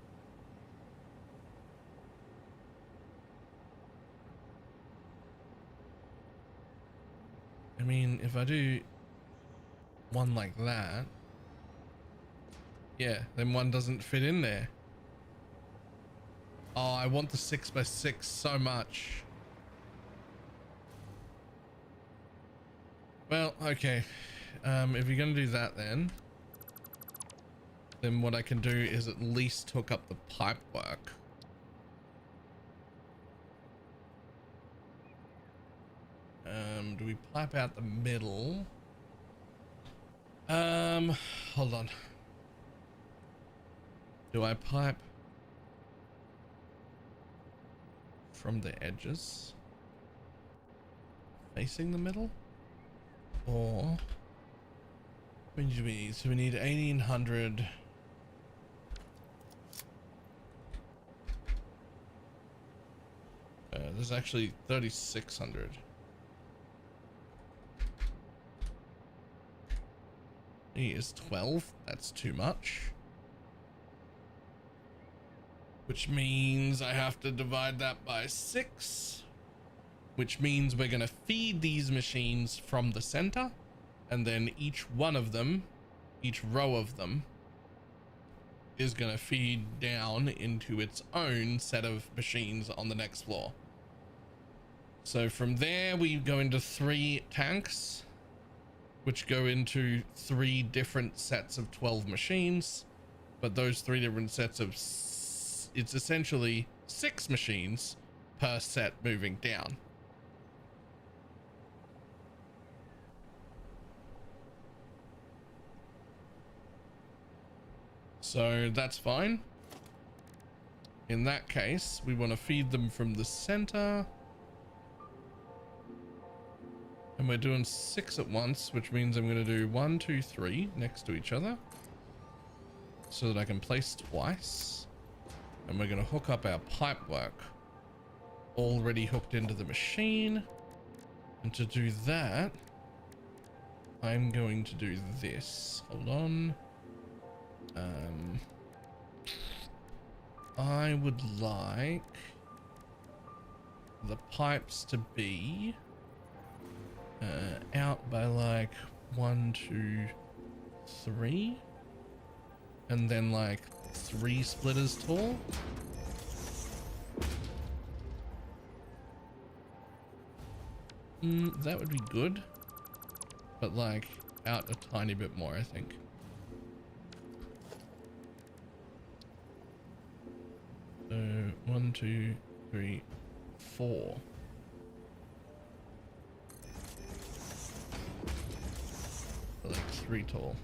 I mean, if I do one like that, yeah, then one doesn't fit in there. Oh, I want the 6x6 so much. Well, okay. If you're gonna do that, then what I can do is at least hook up the pipe work. Do we pipe out the middle? Hold on. Do I pipe from the edges facing the middle? Or when do we need? So we need 1800. There's actually 3600. He is 12. That's too much. Which means I have to divide that by 6, which means we're going to feed these machines from the center, and then each one of them, each row of them, is going to feed down into its own set of machines on the next floor. So from there we go into 3 tanks, which go into 3 different sets of 12 machines, but those 3 different sets of it's essentially 6 machines per set moving down. So that's fine. In that case, we want to feed them from the center. And we're doing 6 at once, which means I'm going to do 1, 2, 3 next to each other so that I can place twice. And we're going to hook up our pipe work already hooked into the machine. And to do that, I'm going to do this. Hold on. I would like the pipes to be out by like 1, 2, 3, and then like 3 splitters tall. That would be good, but like out a tiny bit more, I think. So 1, 2, 3, 4. Like 3 tall.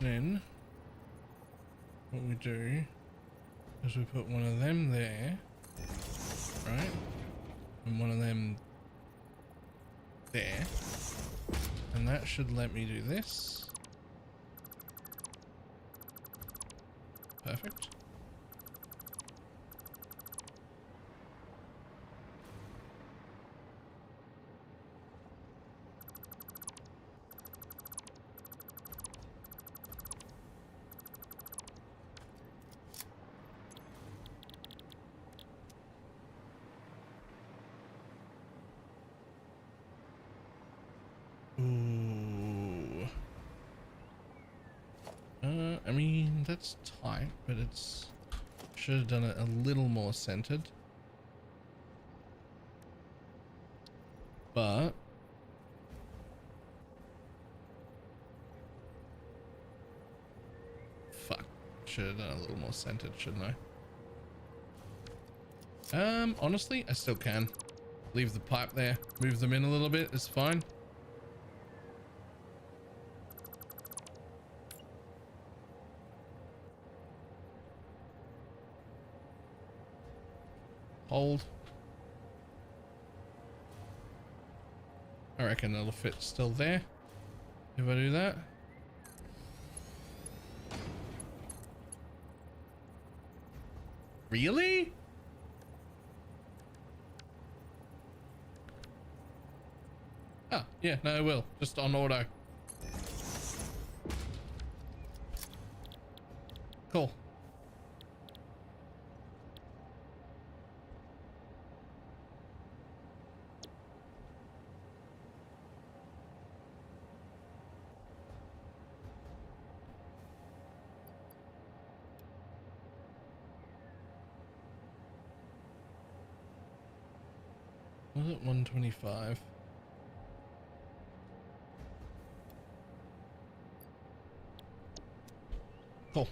Then what we do is we put one of them there, right? And one of them there. And that should let me do this. Perfect. Ooh. I mean, that's tight, but it's should have done it a little more centered. But fuck, should have done a little more centered, shouldn't I? Honestly, I still can leave the pipe there, move them in a little bit, it's fine. Hold. I reckon it'll fit still there if I do that. Really? Oh, yeah, no, it will. Just on auto. Cool. Was it 125? Cool.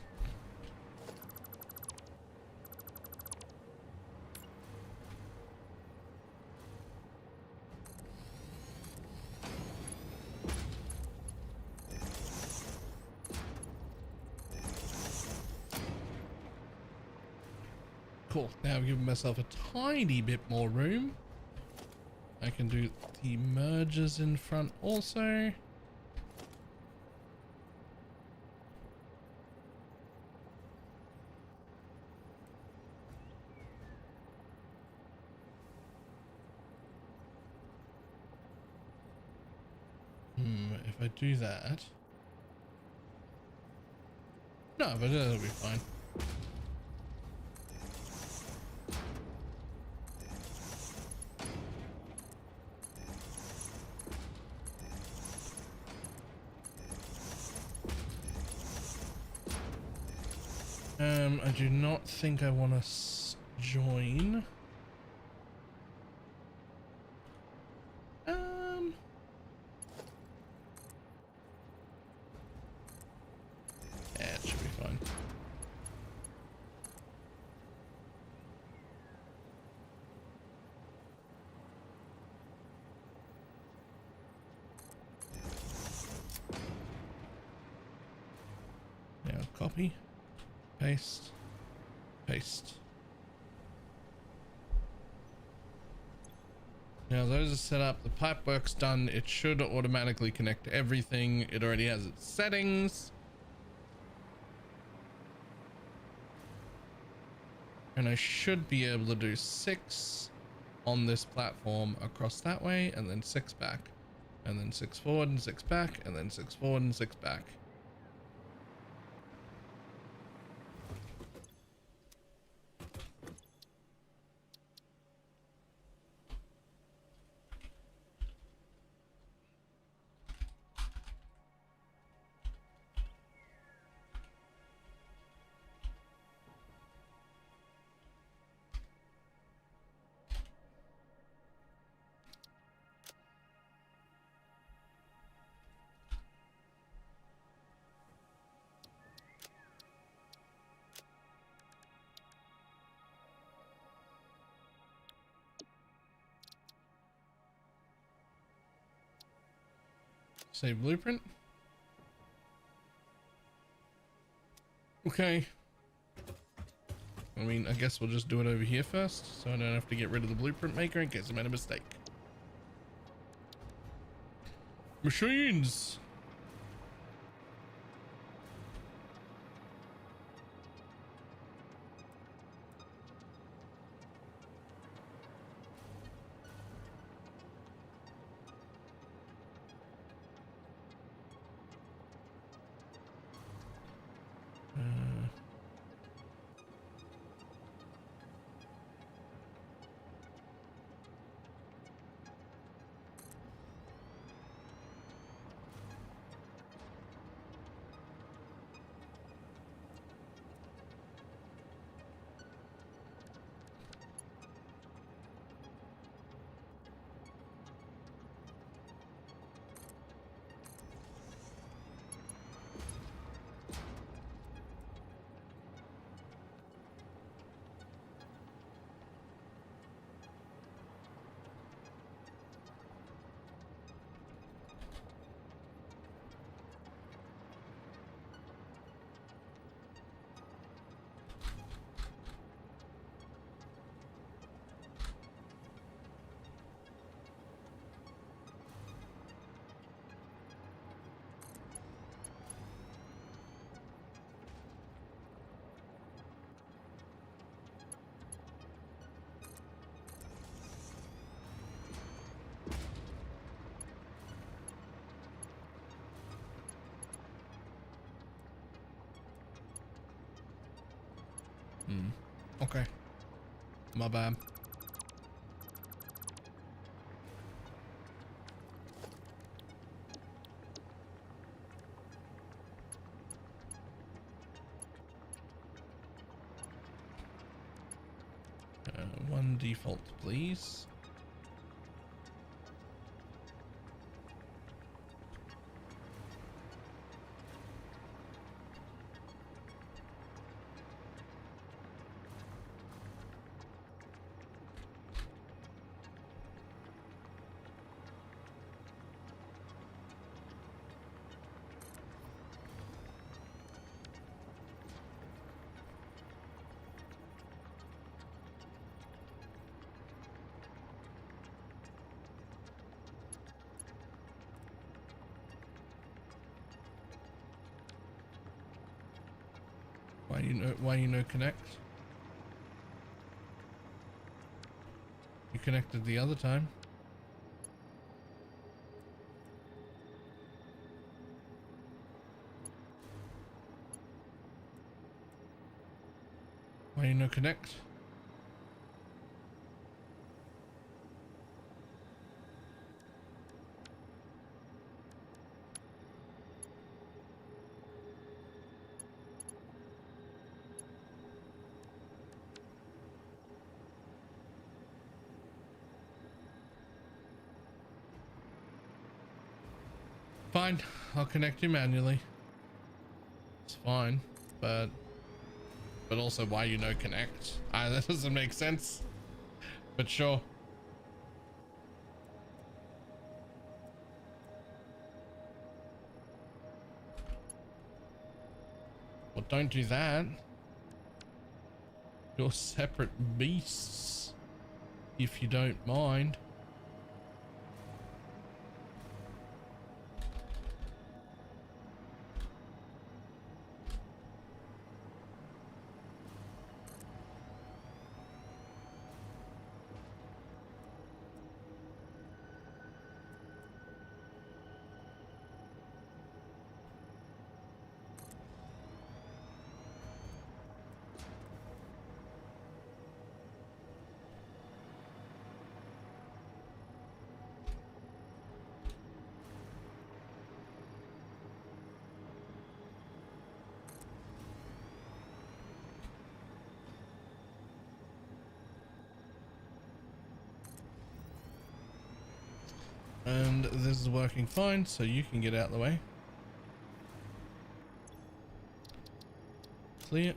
Cool. Now I've given myself a tiny bit more room. I can do the mergers in front also. If I do that. No, but that'll be fine. I do not think I want to join. Copy, paste, paste. Now those are set up. The pipe work's done. It should automatically connect to everything. It already has its settings. And I should be able to do 6 on this platform across that way, and then 6 back, and then 6 forward and 6 back, and then 6 forward and 6 back. Save blueprint. Okay. I mean, I guess we'll just do it over here first, so I don't have to get rid of the blueprint maker in case I made a mistake. Machines! Okay. My bad. One default, please. Why you no connect? You connected the other time. Why you no connect? Fine, I'll connect you manually. It's fine, but also why you no connect? That doesn't make sense. But sure. What Don't do that. You're separate beasts, if you don't mind. And this is working fine, so you can get out of the way. Clear.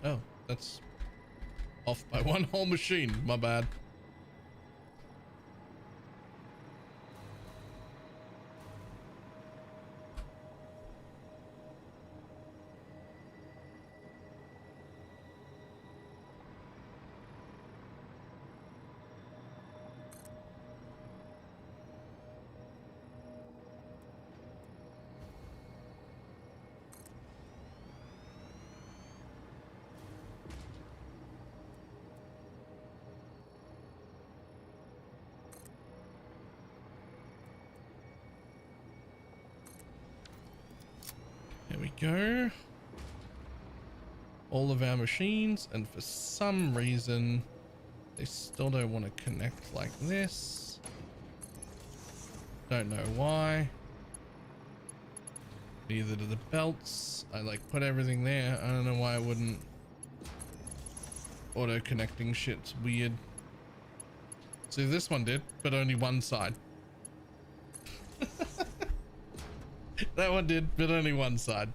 Oh, that's off by one whole machine. My bad. There we go. All of our machines, and for some reason they still don't want to connect like this. Don't know why. Neither do the belts. I like put everything there. I don't know why it wouldn't. Auto connecting shit's weird. See, this one did, but only one side. That one did, but only one side.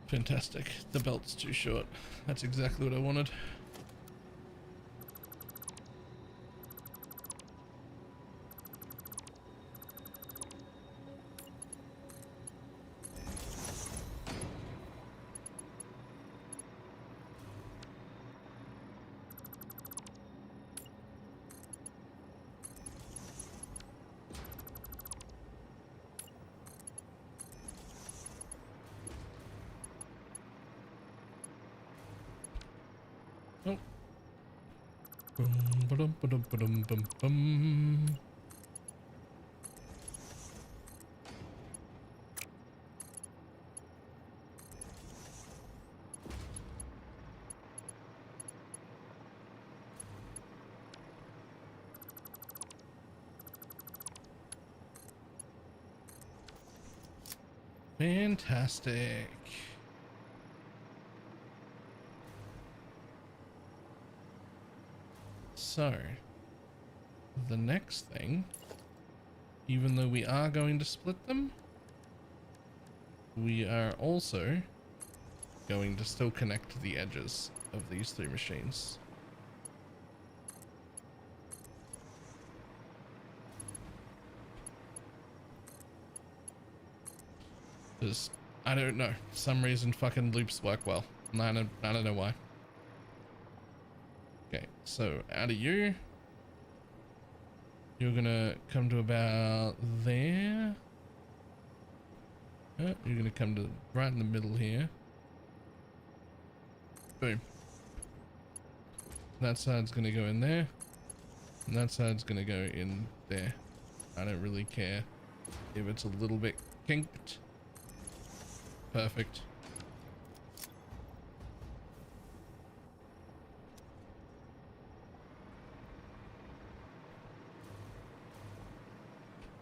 Fantastic. The belt's too short. That's exactly what I wanted. Fantastic. So, the next thing, even though we are going to split them, we are also going to still connect to the edges of these three machines. Because, I don't know, for some reason fucking loops work well. And I don't know why. Okay, so out of you, you're gonna come to about there. Oh, you're gonna come to right in the middle here. Boom. That side's gonna go in there. And that side's gonna go in there. I don't really care if it's a little bit kinked. Perfect.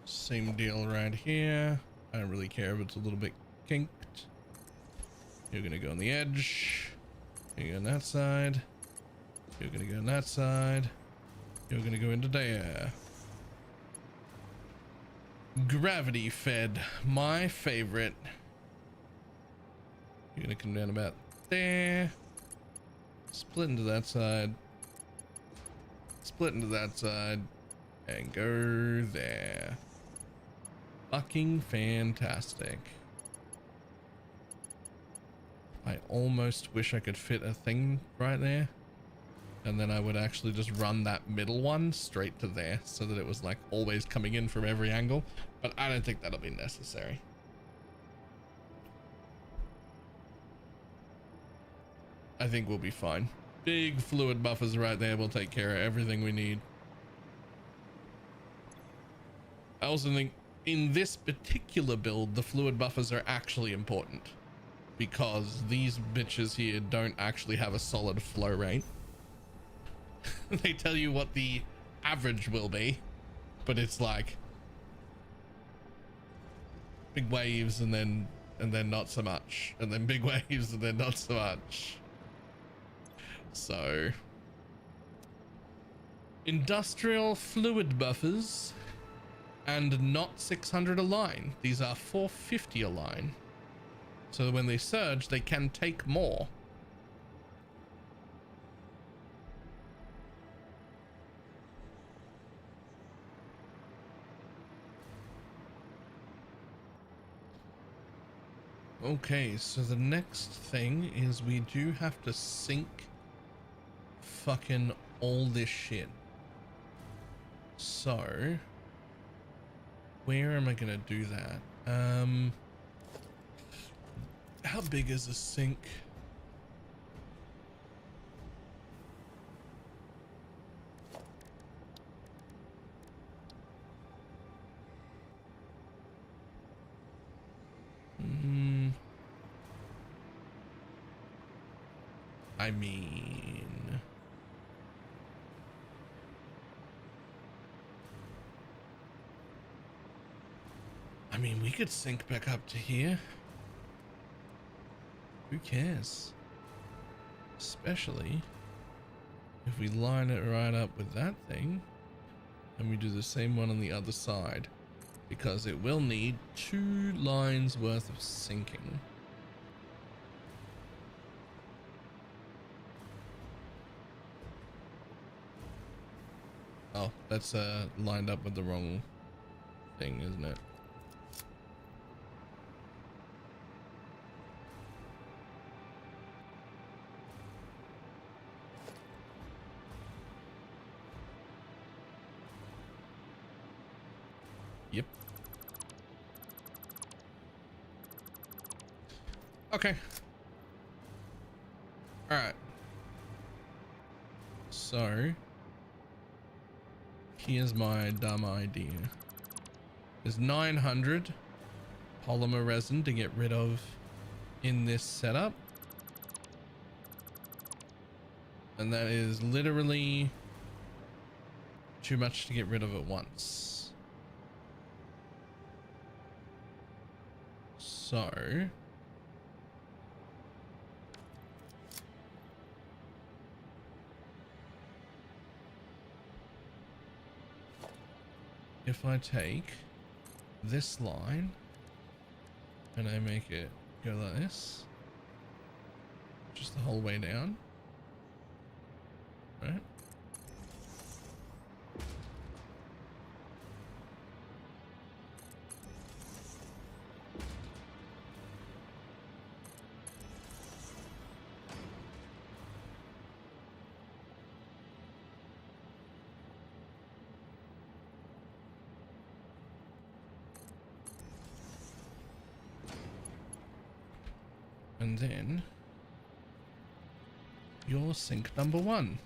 Same deal right here. I don't really care if it's a little bit kinked. You're gonna go on the edge. You're going to go on that side. You're gonna go on that side. You're gonna go into there. Gravity fed, my favorite. You're gonna come down about there. Split into that side. Split into that side. And go there. Fucking fantastic. I almost wish I could fit a thing right there. And then I would actually just run that middle one straight to there so that it was like always coming in from every angle. But I don't think that'll be necessary. I think we'll be fine. Big fluid buffers right there will take care of everything we need. I also think in this particular build, the fluid buffers are actually important because these bitches here don't actually have a solid flow rate. They tell you what the average will be, but it's like big waves and then not so much, and then big waves and then not so much. So industrial fluid buffers, and not 600 a line. These are 450 a line, so when they surge they can take more. Okay, so the next thing is we do have to sink fucking all this shit. So where am I gonna do that? How big is a sink? I mean, we could sink back up to here. Who cares? Especially if we line it right up with that thing and we do the same one on the other side, because it will need 2 lines worth of sinking. Oh, that's lined up with the wrong thing, isn't it? Yep. Okay. All right. So here's my dumb idea. There's 900 polymer resin to get rid of in this setup. And that is literally too much to get rid of at once. So if I take this line and I make it go like this, just the whole way down, right? And then your sink number 1,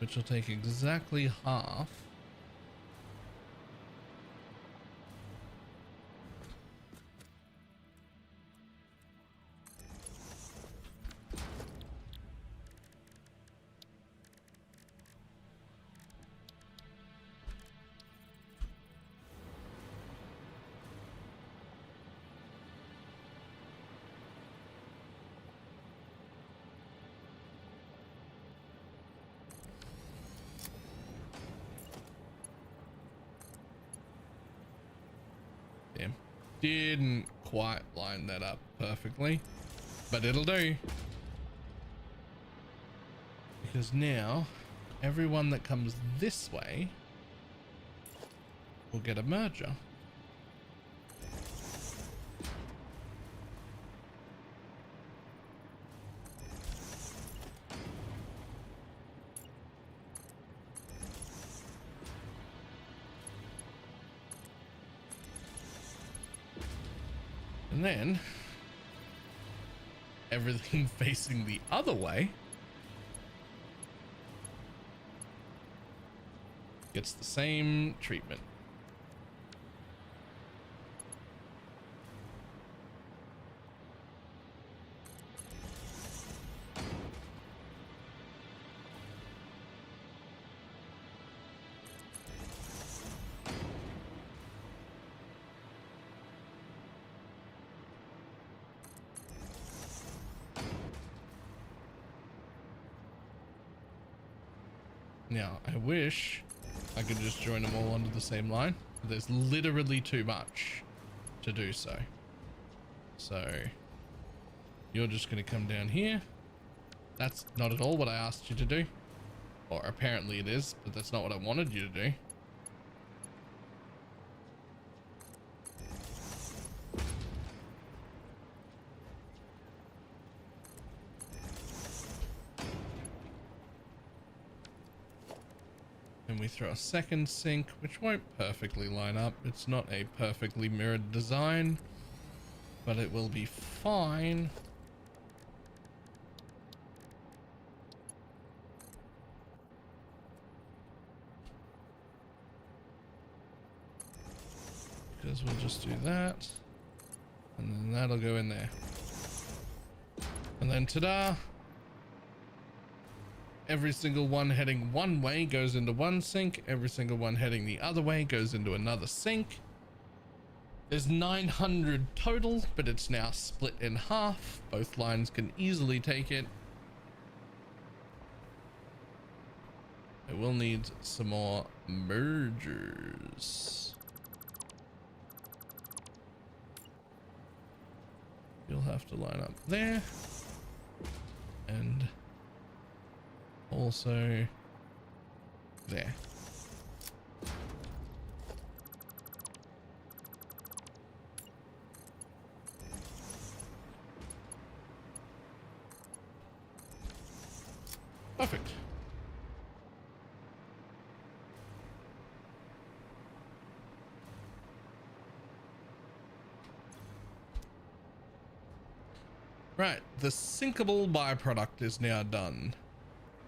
which will take exactly half . didn't quite line that up perfectly, but it'll do. Because now everyone that comes this way will get a merger. And then everything facing the other way gets the same treatment. Now, I wish I could just join them all under the same line. There's literally too much to do so. So you're just going to come down here. That's not at all what I asked you to do. Or apparently it is, but that's not what I wanted you to do. And we throw a second sink, which won't perfectly line up. It's not a perfectly mirrored design, but it will be fine. Because we'll just do that. And then that'll go in there. And then ta-da! Every single one heading one way goes into one sink. Every single one heading the other way goes into another sink. There's 900 total, but it's now split in half. Both lines can easily take it. I will need some more mergers. You'll have to line up there. And also there. Perfect. Right, the sinkable byproduct is now done.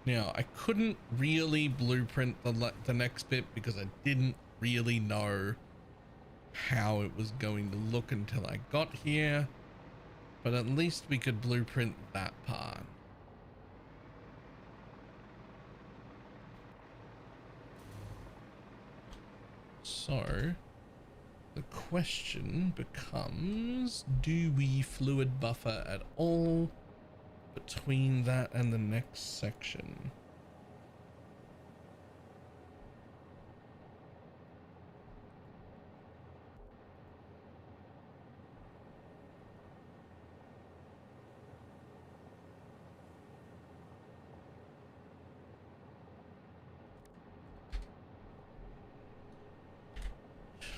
Now, I couldn't really blueprint the next bit because I didn't really know how it was going to look until I got here, but at least we could blueprint that part. So, the question becomes, do we fluid buffer at all between that and the next section?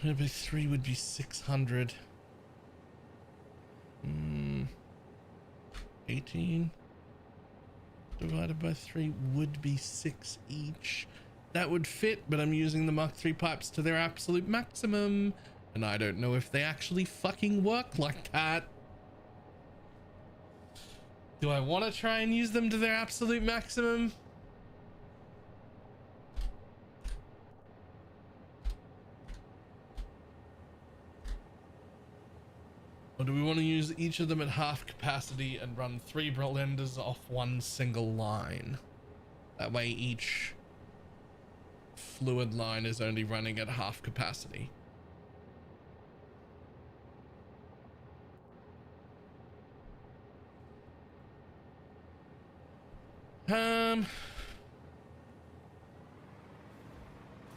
Maybe 3 would be 600. 18 divided by 3 would be 6 each. That would fit, but I'm using the Mark III pipes to their absolute maximum, and I don't know if they actually fucking work like that. Do I want to try and use them to their absolute maximum? Or do we want to use each of them at half capacity and run 3 blenders off one single line? That way each fluid line is only running at half capacity.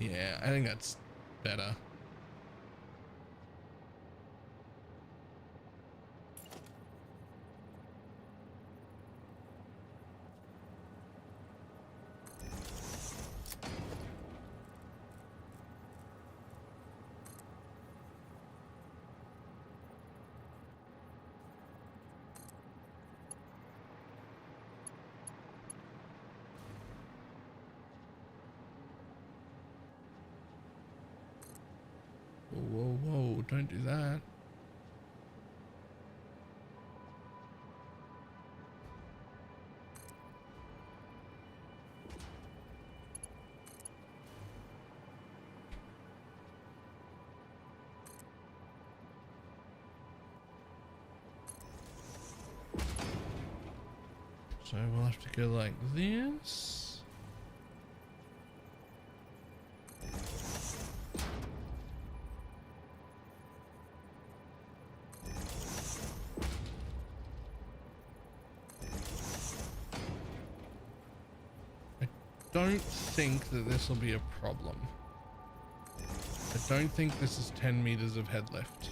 Yeah, I think that's better. don't do that. So we'll have to go like this. I don't think that this will be a problem. I don't think this is 10 meters of head lift.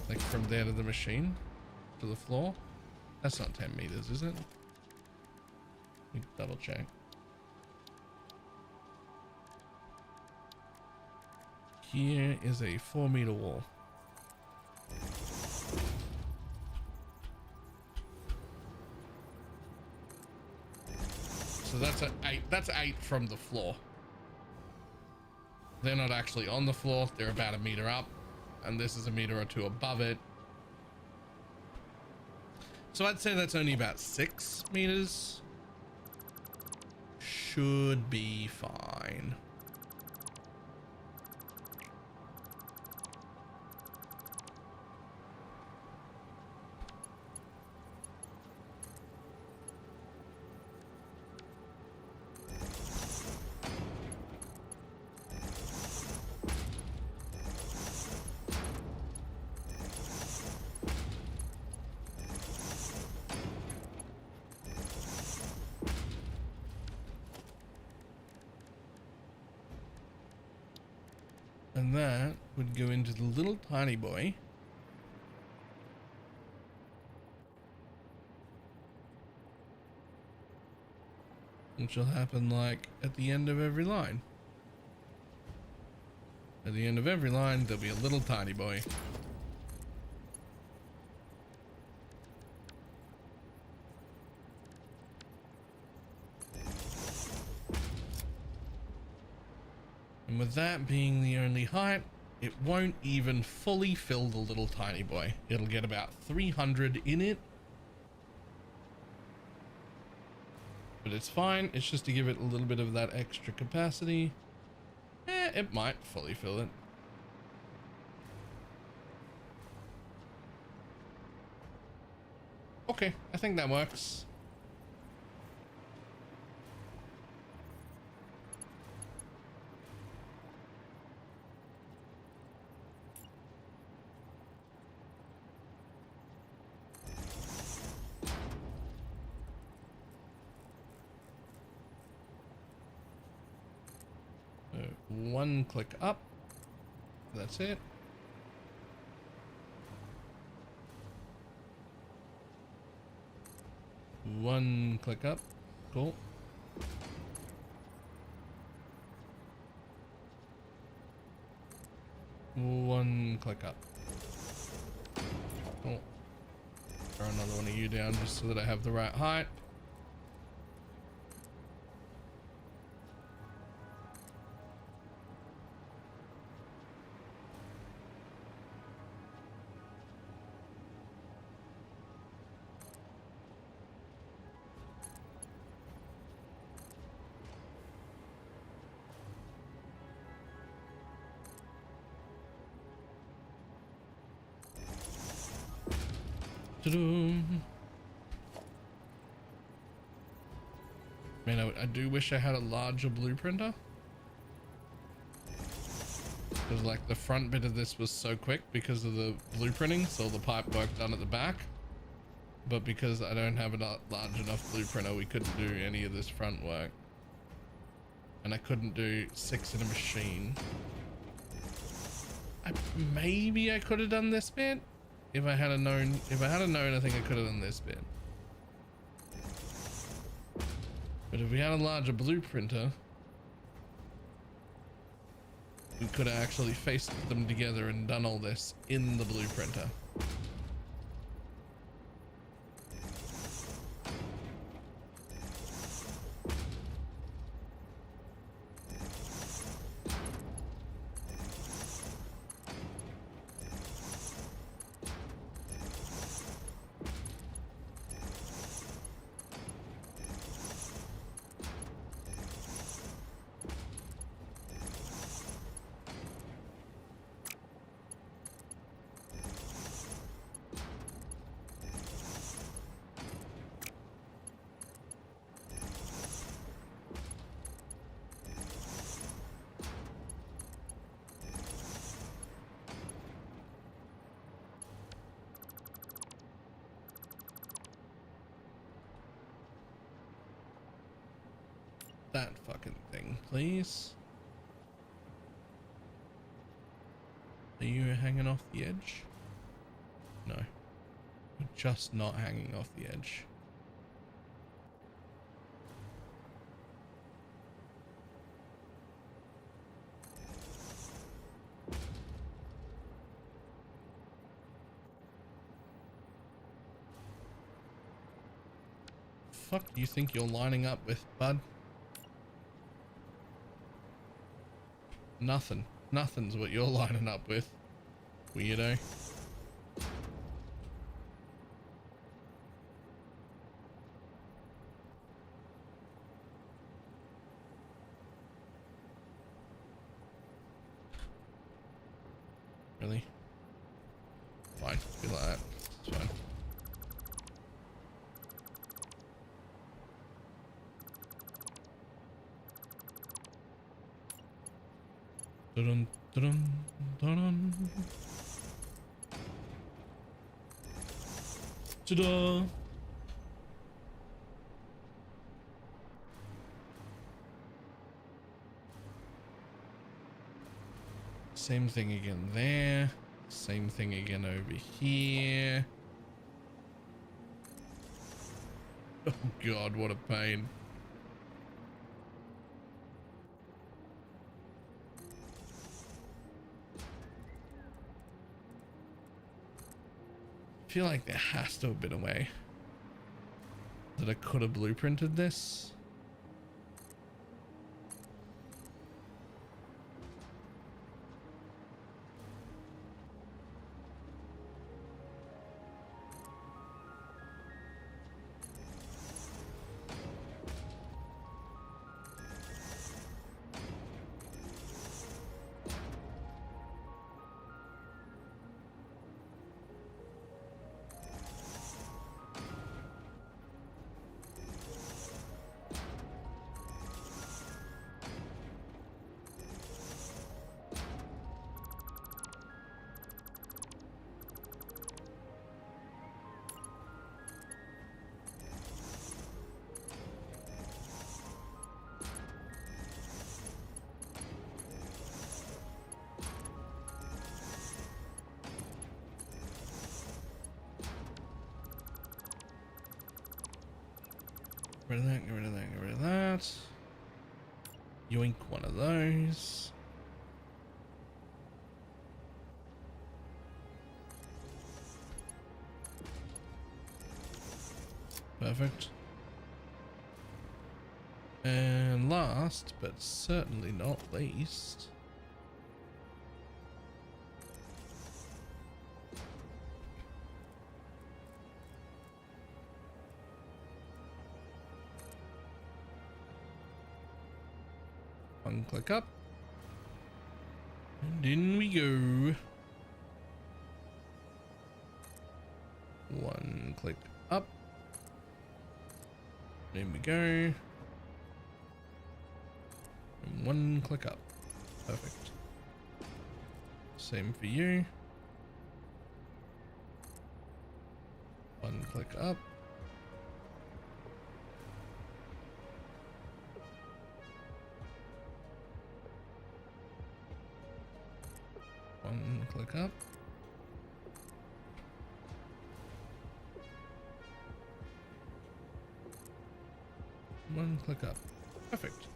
Like from there to the machine, to the floor. That's not 10 meters, is it? Let me double check. Here is a 4-meter wall. So that's an 8. That's 8 from the floor. They're not actually on the floor. They're about a meter up, and this is a meter or 2 above it. So I'd say that's only about 6 meters. Should be fine. And that would go into the little tiny boy. Which will happen like at the end of every line. At the end of every line, there'll be a little tiny boy. And with that being the only height, it won't even fully fill the little tiny boy. It'll get about 300 in it. But it's fine. It's just to give it a little bit of that extra capacity. It might fully fill it. Okay, I think that works. One click up. That's it. One click up. Cool. One click up. Cool. Throw another one of you down just so that I have the right height. Man, I do wish I had a larger blueprinter. Because like the front bit of this was so quick because of the blueprinting, so all the pipe work done at the back. But because I don't have a large enough blueprinter, we couldn't do any of this front work. And I couldn't do 6 in a machine. Maybe I could have done this bit. If I had known, I think I could have done this bit. But if we had a larger blueprinter, we could have actually faced them together and done all this in the blueprinter. that fucking thing, please. Are you hanging off the edge? No. You're just not hanging off the edge. Fuck do you think you're lining up with, bud? Nothing. Nothing's what you're lining up with, weirdo. Really? Fine, be like that. It's fine. Dun, dun, dun, dun. Ta-da! Same thing again there. Same thing again over here. Oh god, what a pain. I feel like there has to have been a way that I could have blueprinted this. Get rid of that, get rid of that, get rid of that. Yoink one of those. Perfect. And last, but certainly not least, one click up, and in we go. One click up, in we go. And one click up. Perfect. Same for you. One click up. One click up. One click up. Perfect.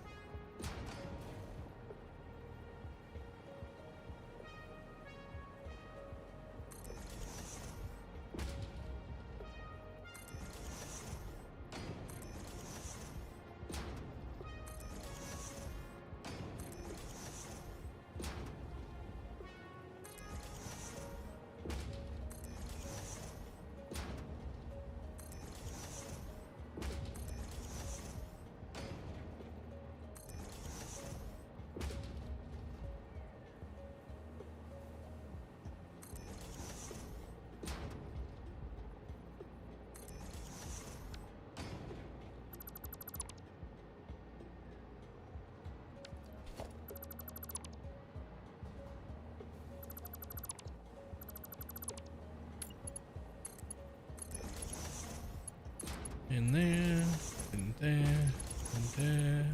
In there, in there. And there.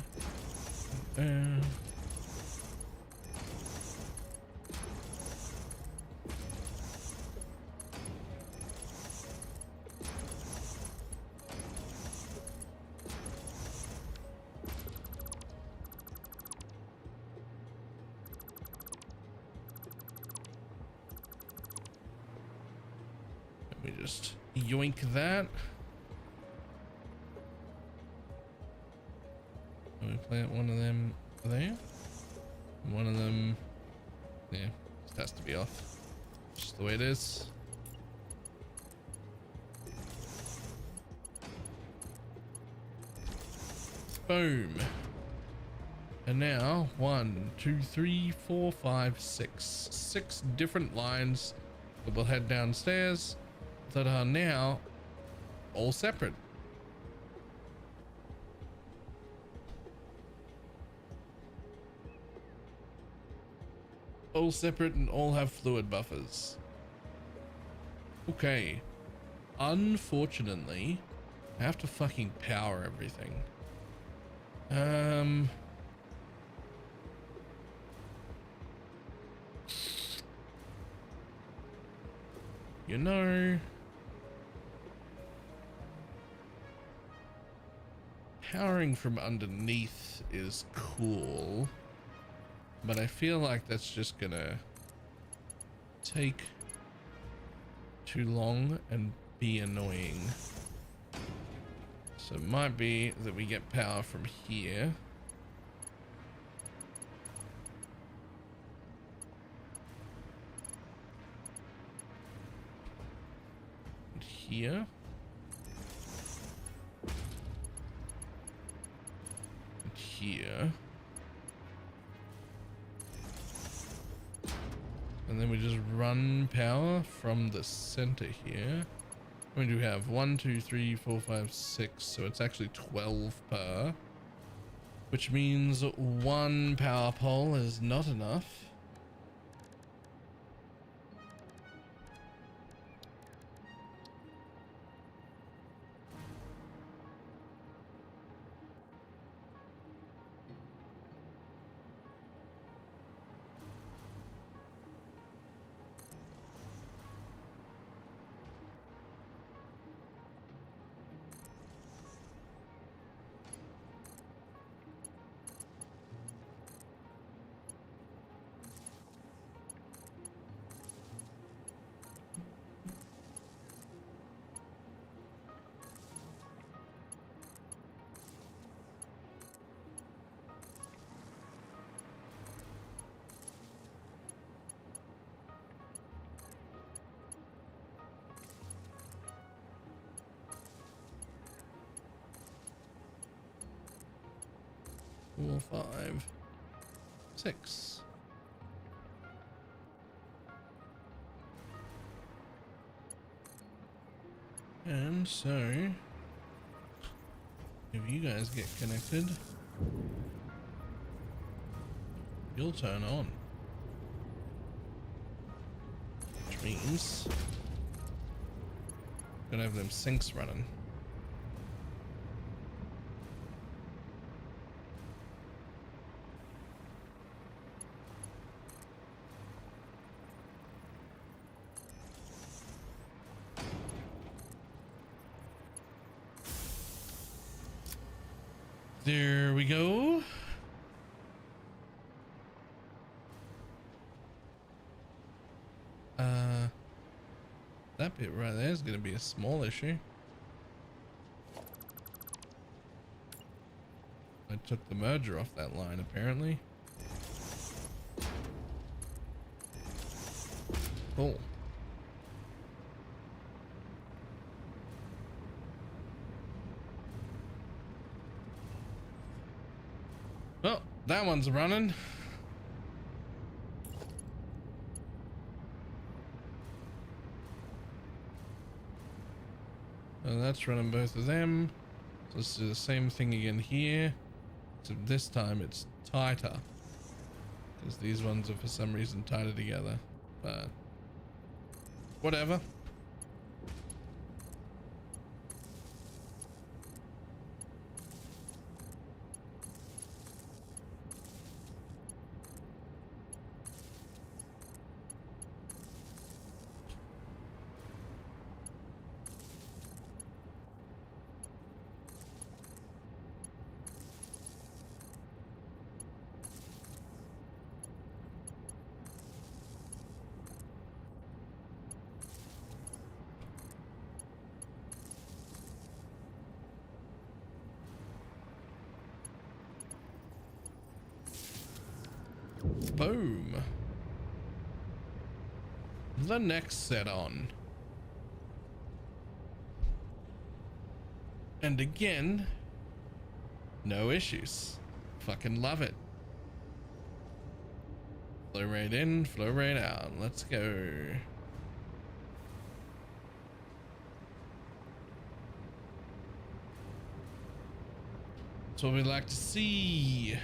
And there. Let me just yoink that. Let me plant one of them there. One of them, yeah, just has to be off. Just the way it is. Boom. And now 1, 2, 3, 4, 5, 6. 6 different lines that will head downstairs that are now all separate. All separate and all have fluid buffers. Okay. Unfortunately, I have to fucking power everything. You know, powering from underneath is cool, but I feel like that's just gonna take too long and be annoying. So it might be that we get power from here. And here. And here. And then we just run power from the center here. We do have 1, 2, 3, 4, 5, 6. So it's actually 12 per. Which means 1 power pole is not enough. Four, 5, 6. And so, if you guys get connected, you'll turn on. Which means, gonna have them sinks running. There we go. That bit right there is going to be a small issue. I took the merger off that line apparently. Cool. Well, that one's running. So that's running both of them. So let's do the same thing again here. So this time it's tighter. Because these ones are for some reason tighter together. But whatever. Boom. The next set on. And again, no issues. Fucking love it. Flow rate in, flow rate out. Let's go. That's what we like to see.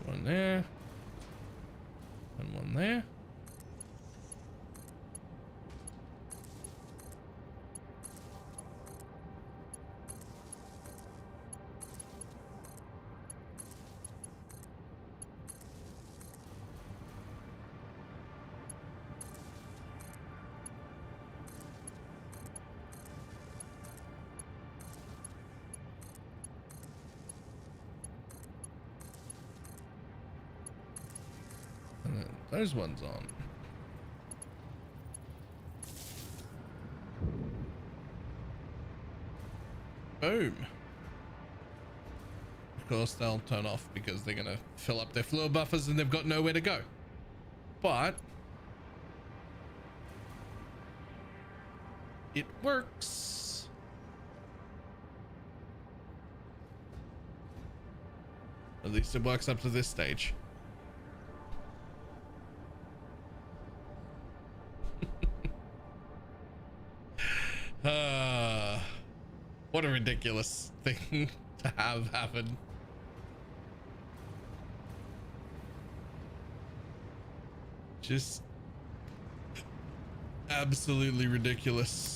One there. And one there. Those ones on. Boom. Of course, they'll turn off because they're going to fill up their floor buffers and they've got nowhere to go. But it works. At least it works up to this stage. What a ridiculous thing to have happen. Just absolutely ridiculous.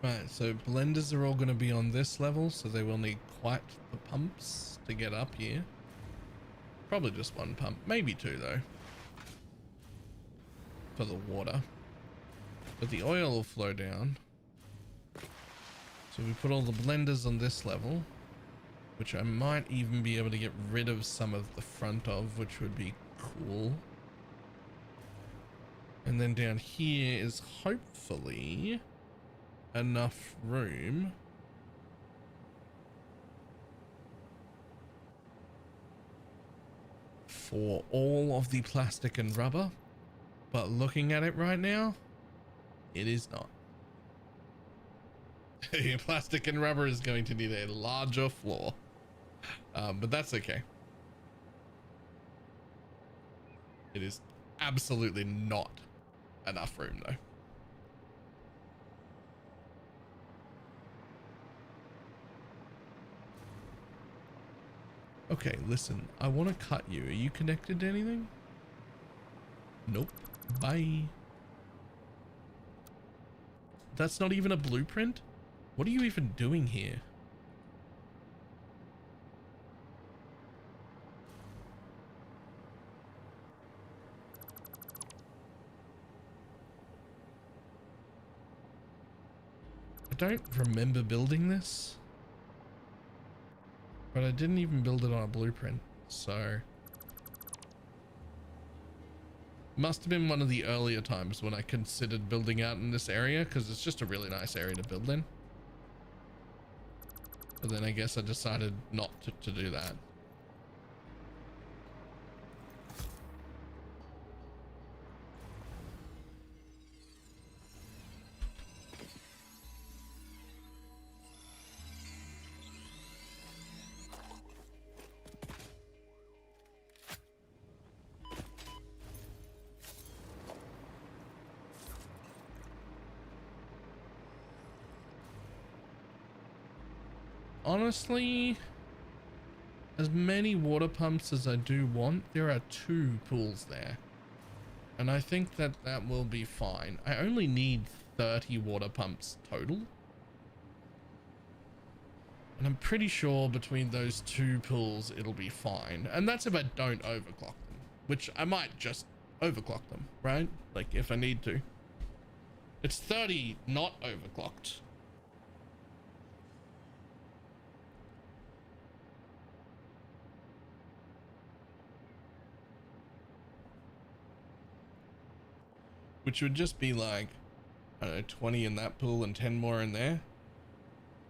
Right, so blenders are all going to be on this level, so they will need quite the pumps to get up here. Probably just one pump, maybe two though, for the water. But the oil will flow down. So we put all the blenders on this level, which I might even be able to get rid of some of the front of, which would be cool. And then down here is hopefully enough room for all of the plastic and rubber, but looking at it right now, it is not. Plastic and rubber is going to need a larger floor, but that's okay. It is absolutely not enough room though. Okay, listen, I want to cut you. Are you connected to anything? Nope. Bye. That's not even a blueprint? What are you even doing here? I don't remember building this. But I didn't even build it on a blueprint, so must have been one of the earlier times when I considered building out in this area, because it's just a really nice area to build in. But then I guess I decided not to do that. Honestly, as many water pumps as I do want, there are 2 pools there. And I think that that will be fine. I only need 30 water pumps total. And I'm pretty sure between those two pools, it'll be fine. And that's if I don't overclock them, which I might just overclock them, right? Like if I need to. It's 30 not overclocked. Which would just be like, I don't know, 20 in that pool and 10 more in there,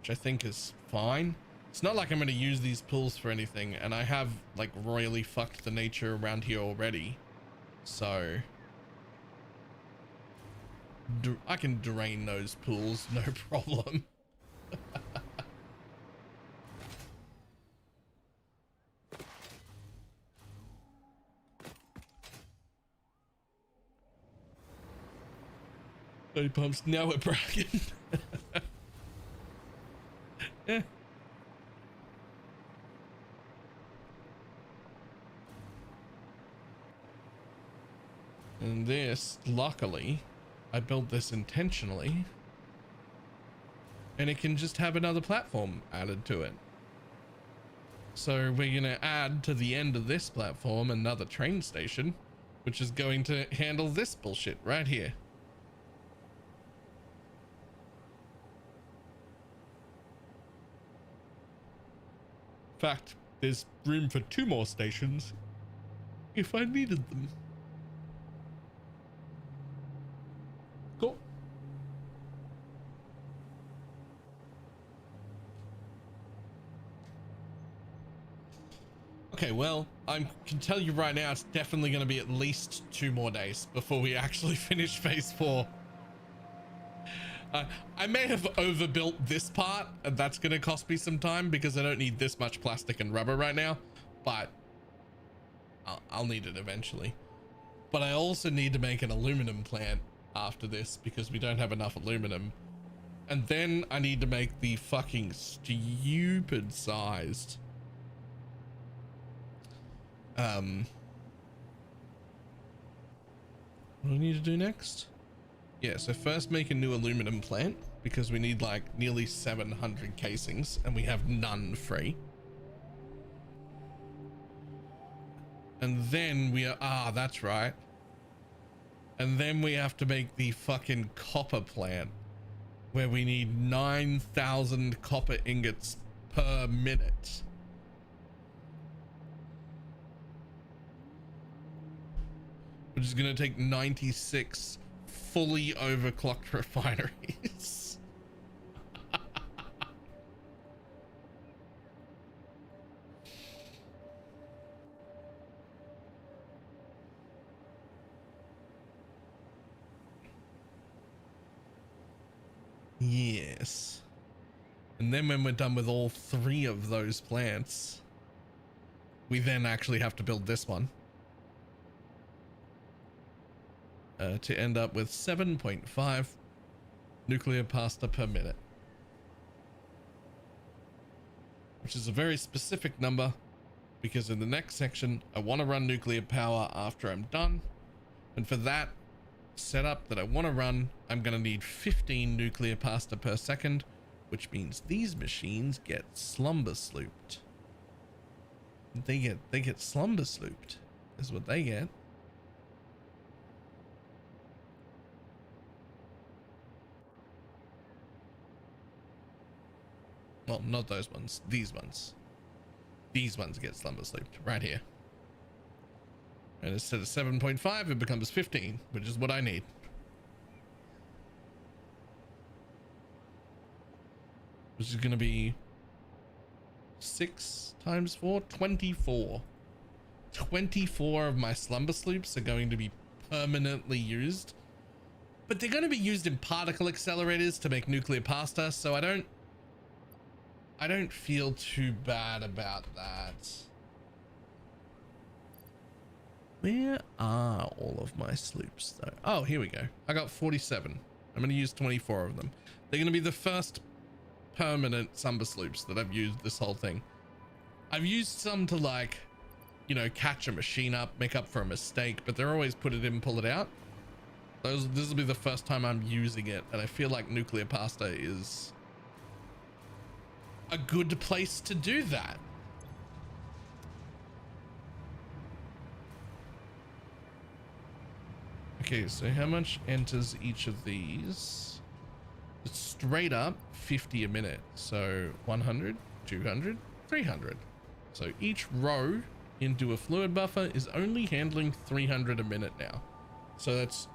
which I think is fine. It's not like I'm going to use these pools for anything, and I have like royally fucked the nature around here already. So I can drain those pools, no problem. No pumps, now we're bragging. Yeah. And this, luckily, I built this intentionally, and it can just have another platform added to it. So we're gonna add to the end of this platform another train station, which is going to handle this bullshit right here. In fact, there's room for 2 more stations if I needed them. Cool. Okay, well, I can tell you right now, it's definitely going to be at least 2 more days before we actually finish phase 4. I may have overbuilt this part, and that's going to cost me some time because I don't need this much plastic and rubber right now, but I'll need it eventually. But I also need to make an aluminum plant after this because we don't have enough aluminum. And then I need to make the fucking stupid sized what do I need to do next? Yeah, so first make a new aluminum plant because we need like nearly 700 casings and we have none free. And then we are, that's right. And then we have to make the fucking copper plant where we need 9,000 copper ingots per minute. Which is going to take 96 fully overclocked refineries. Yes. And then when we're done with all 3 of those plants, we then actually have to build this one. To end up with 7.5 nuclear pasta per minute, which is a very specific number because in the next section I want to run nuclear power after I'm done, and for that setup that I want to run I'm going to need 15 nuclear pasta per second, which means these machines get slumber slooped. They get slumber slooped is what they get. Well, not those ones, these ones. These ones get slumber slooped right here. And instead of 7.5, it becomes 15, which is what I need. Which is going to be 6 times 4, 24. 24 of my slumber sloops are going to be permanently used. But they're going to be used in particle accelerators to make nuclear pasta, so I don't feel too bad about that. Where are all of my sloops though? Oh, here we go. I got 47. I'm going to use 24 of them. They're going to be the first permanent slumber sloops that I've used this whole thing. I've used some to like you know, catch a machine up, make up for a mistake, but they're always put it in, pull it out. This will be the first time I'm using it, and I feel like nuclear pasta is a good place to do that. Okay, so how much enters each of these? It's straight up 50 a minute. So 100, 200, 300. So each row into a fluid buffer is only handling 300 a minute now. So that's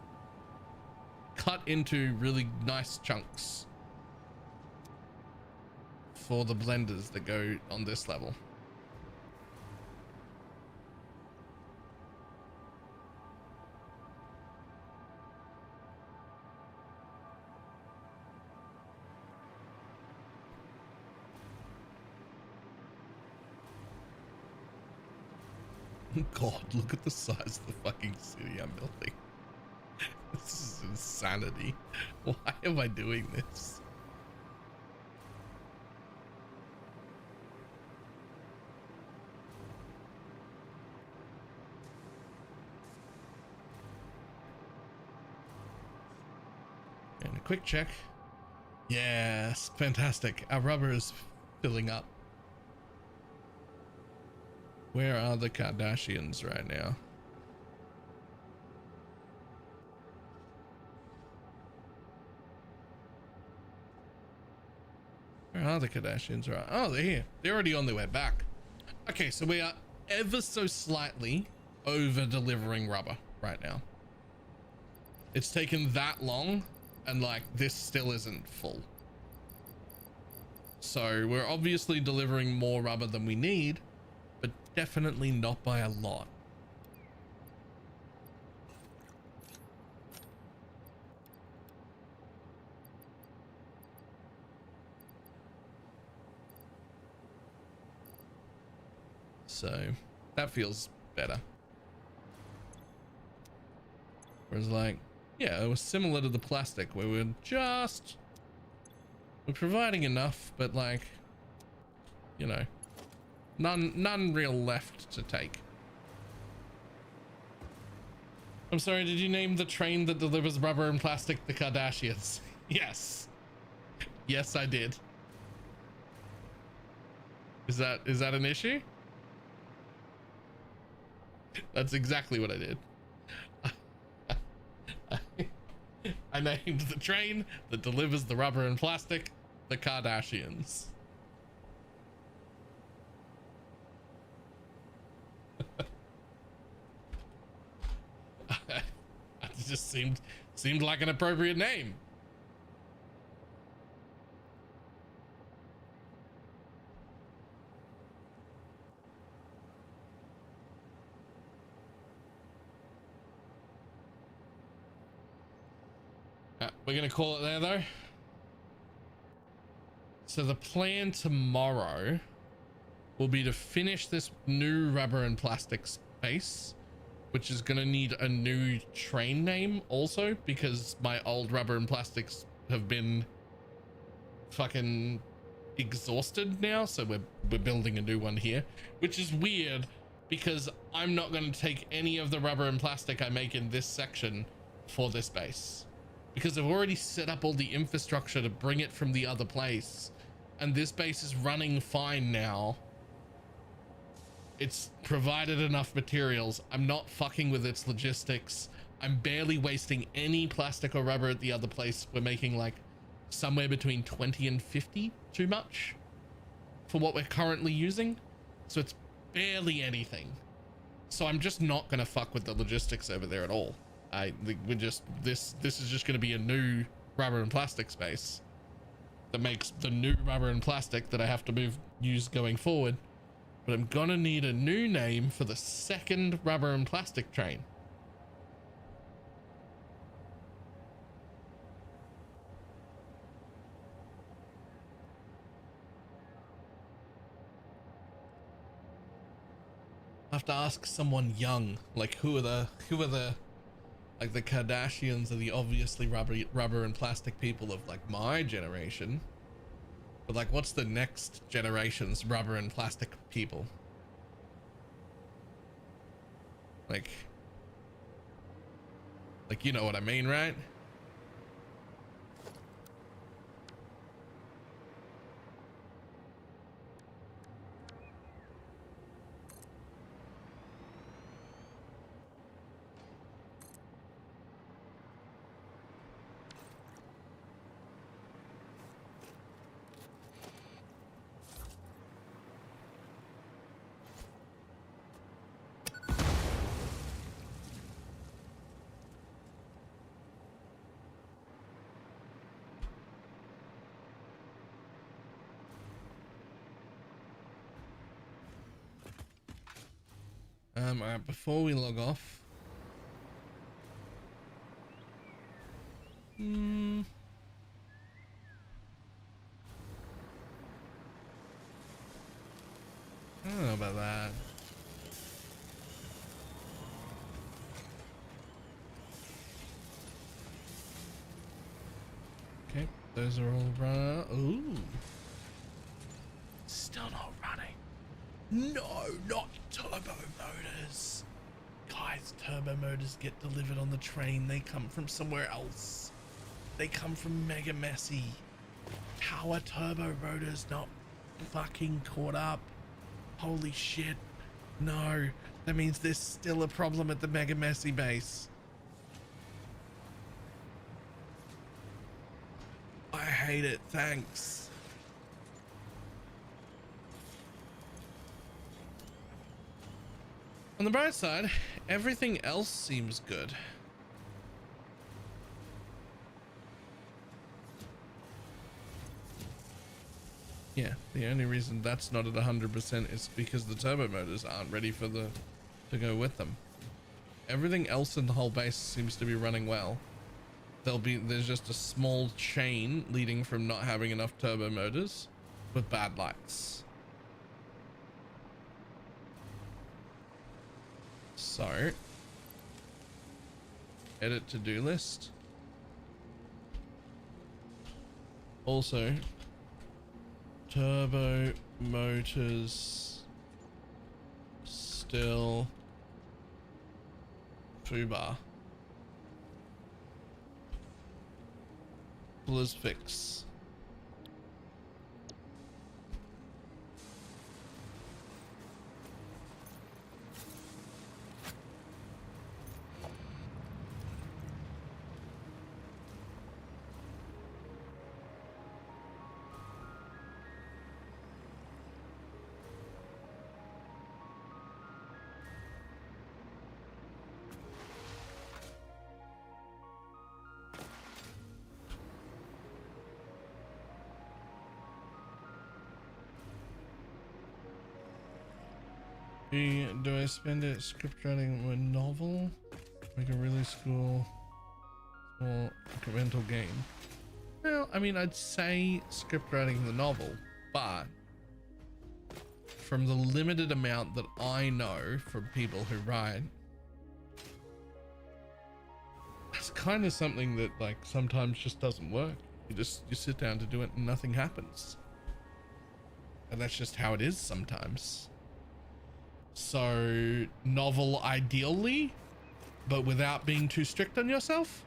cut into really nice chunks for the blenders that go on this level. God, look at the size of the fucking city I'm building. This is insanity. Why am I doing this? And a quick check. Yes, fantastic. Our rubber is filling up. Where are the Kardashians right now? Where are the Kardashians? Right? Oh, they're here. They're already on their way back. Okay, so we are ever so slightly over delivering rubber right now. It's taken that long, and like this still isn't full. So we're obviously delivering more rubber than we need, but definitely not by a lot. So that feels better. Whereas like, yeah, it was similar to the plastic where we're providing enough, but like, you know, none real left to take. I'm sorry, did you name the train that delivers rubber and plastic the Kardashians? Yes. Yes, I did. Is that an issue? That's exactly what I did. I named the train that delivers the rubber and plastic the Kardashians. It just seemed like an appropriate name. We're gonna call it there though. So the plan tomorrow will be to finish this new rubber and plastic space, which is gonna need a new train name also, because my old rubber and plastics have been fucking exhausted now. So we're building a new one here, which is weird because I'm not going to take any of the rubber and plastic I make in this section for this base, because I've already set up all the infrastructure to bring it from the other place, and this base is running fine now. It's provided enough materials. I'm not fucking with its logistics. I'm barely wasting any plastic or rubber at the other place. We're making like somewhere between 20 and 50 too much for what we're currently using. So it's barely anything. So I'm just not gonna fuck with the logistics over there at all. This is just going to be a new rubber and plastic space that makes the new rubber and plastic that I have to use going forward. But I'm gonna need a new name for the second rubber and plastic train. I have to ask someone young, like who are the like the Kardashians are the obviously rubber and plastic people of like my generation, but like what's the next generation's rubber and plastic people? Like you know what I mean, right? Alright, before we log off, I don't know about that. Okay, those are all running. Ooh, still not running. No, not turbo motors. Guys, turbo motors get delivered on the train. They come from somewhere else. They come from Mega Messy. How are turbo motors not fucking caught up? Holy shit. No, that means there's still a problem at the Mega Messy base. I hate it, thanks. On the bright side, everything else seems good. Yeah, the only reason that's not at 100% is because the turbo motors aren't ready for to go with them. Everything else in the whole base seems to be running well. There's just a small chain leading from not having enough turbo motors with bad lights. So, edit to-do list. Also, turbo motors still foobar. Blizz fix. Do I spend it script writing a novel? Make a really small incremental game? Well, I mean, I'd say script writing the novel, but from the limited amount that I know from people who write, it's kind of something that like sometimes just doesn't work. You sit down to do it and nothing happens. And that's just how it is sometimes. So novel ideally, but without being too strict on yourself.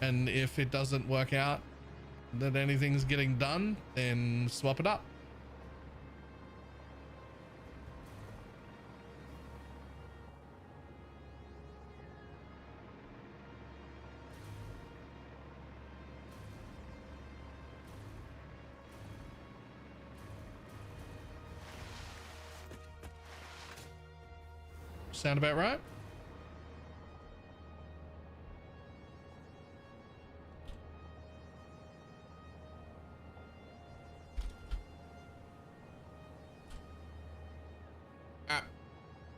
And if it doesn't work out that anything's getting done, then swap it up. Sound about right?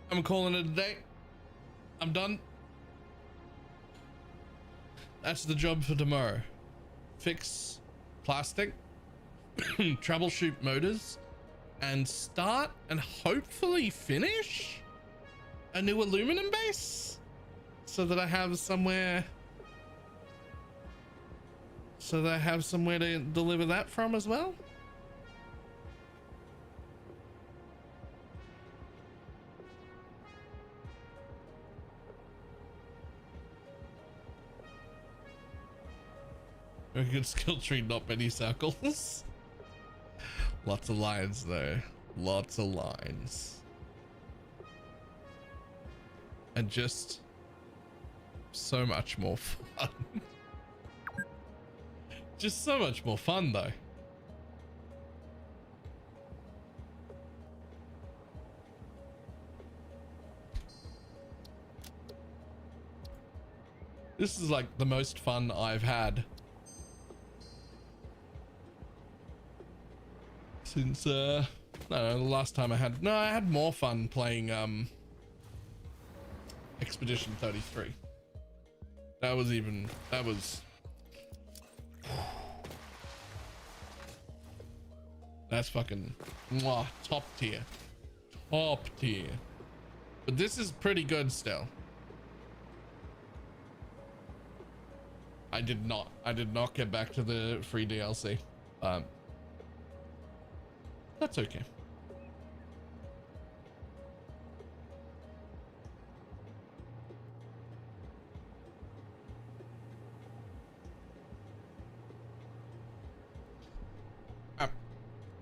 I'm calling it a day. I'm done. That's the job for tomorrow. Fix plastic, troubleshoot motors, and start and hopefully finish a new aluminum base so that I have somewhere to deliver that from as well. A good skill tree, not many circles. Lots of lines though. Lots of lines. And just so much more fun. Just so much more fun though. This is like the most fun I've had since no, the last time I had more fun playing Expedition 33. That was that's fucking mwah, top tier. But this is pretty good still. I did not get back to the free DLC. That's okay.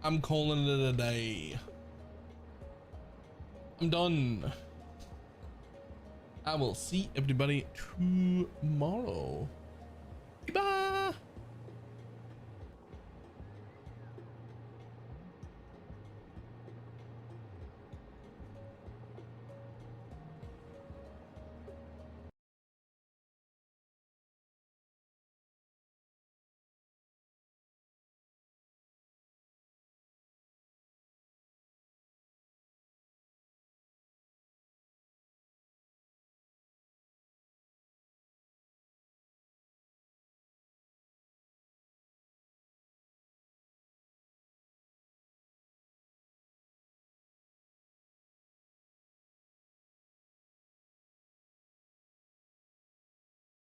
I'm calling it a day. I'm done. I will see everybody tomorrow. Bye.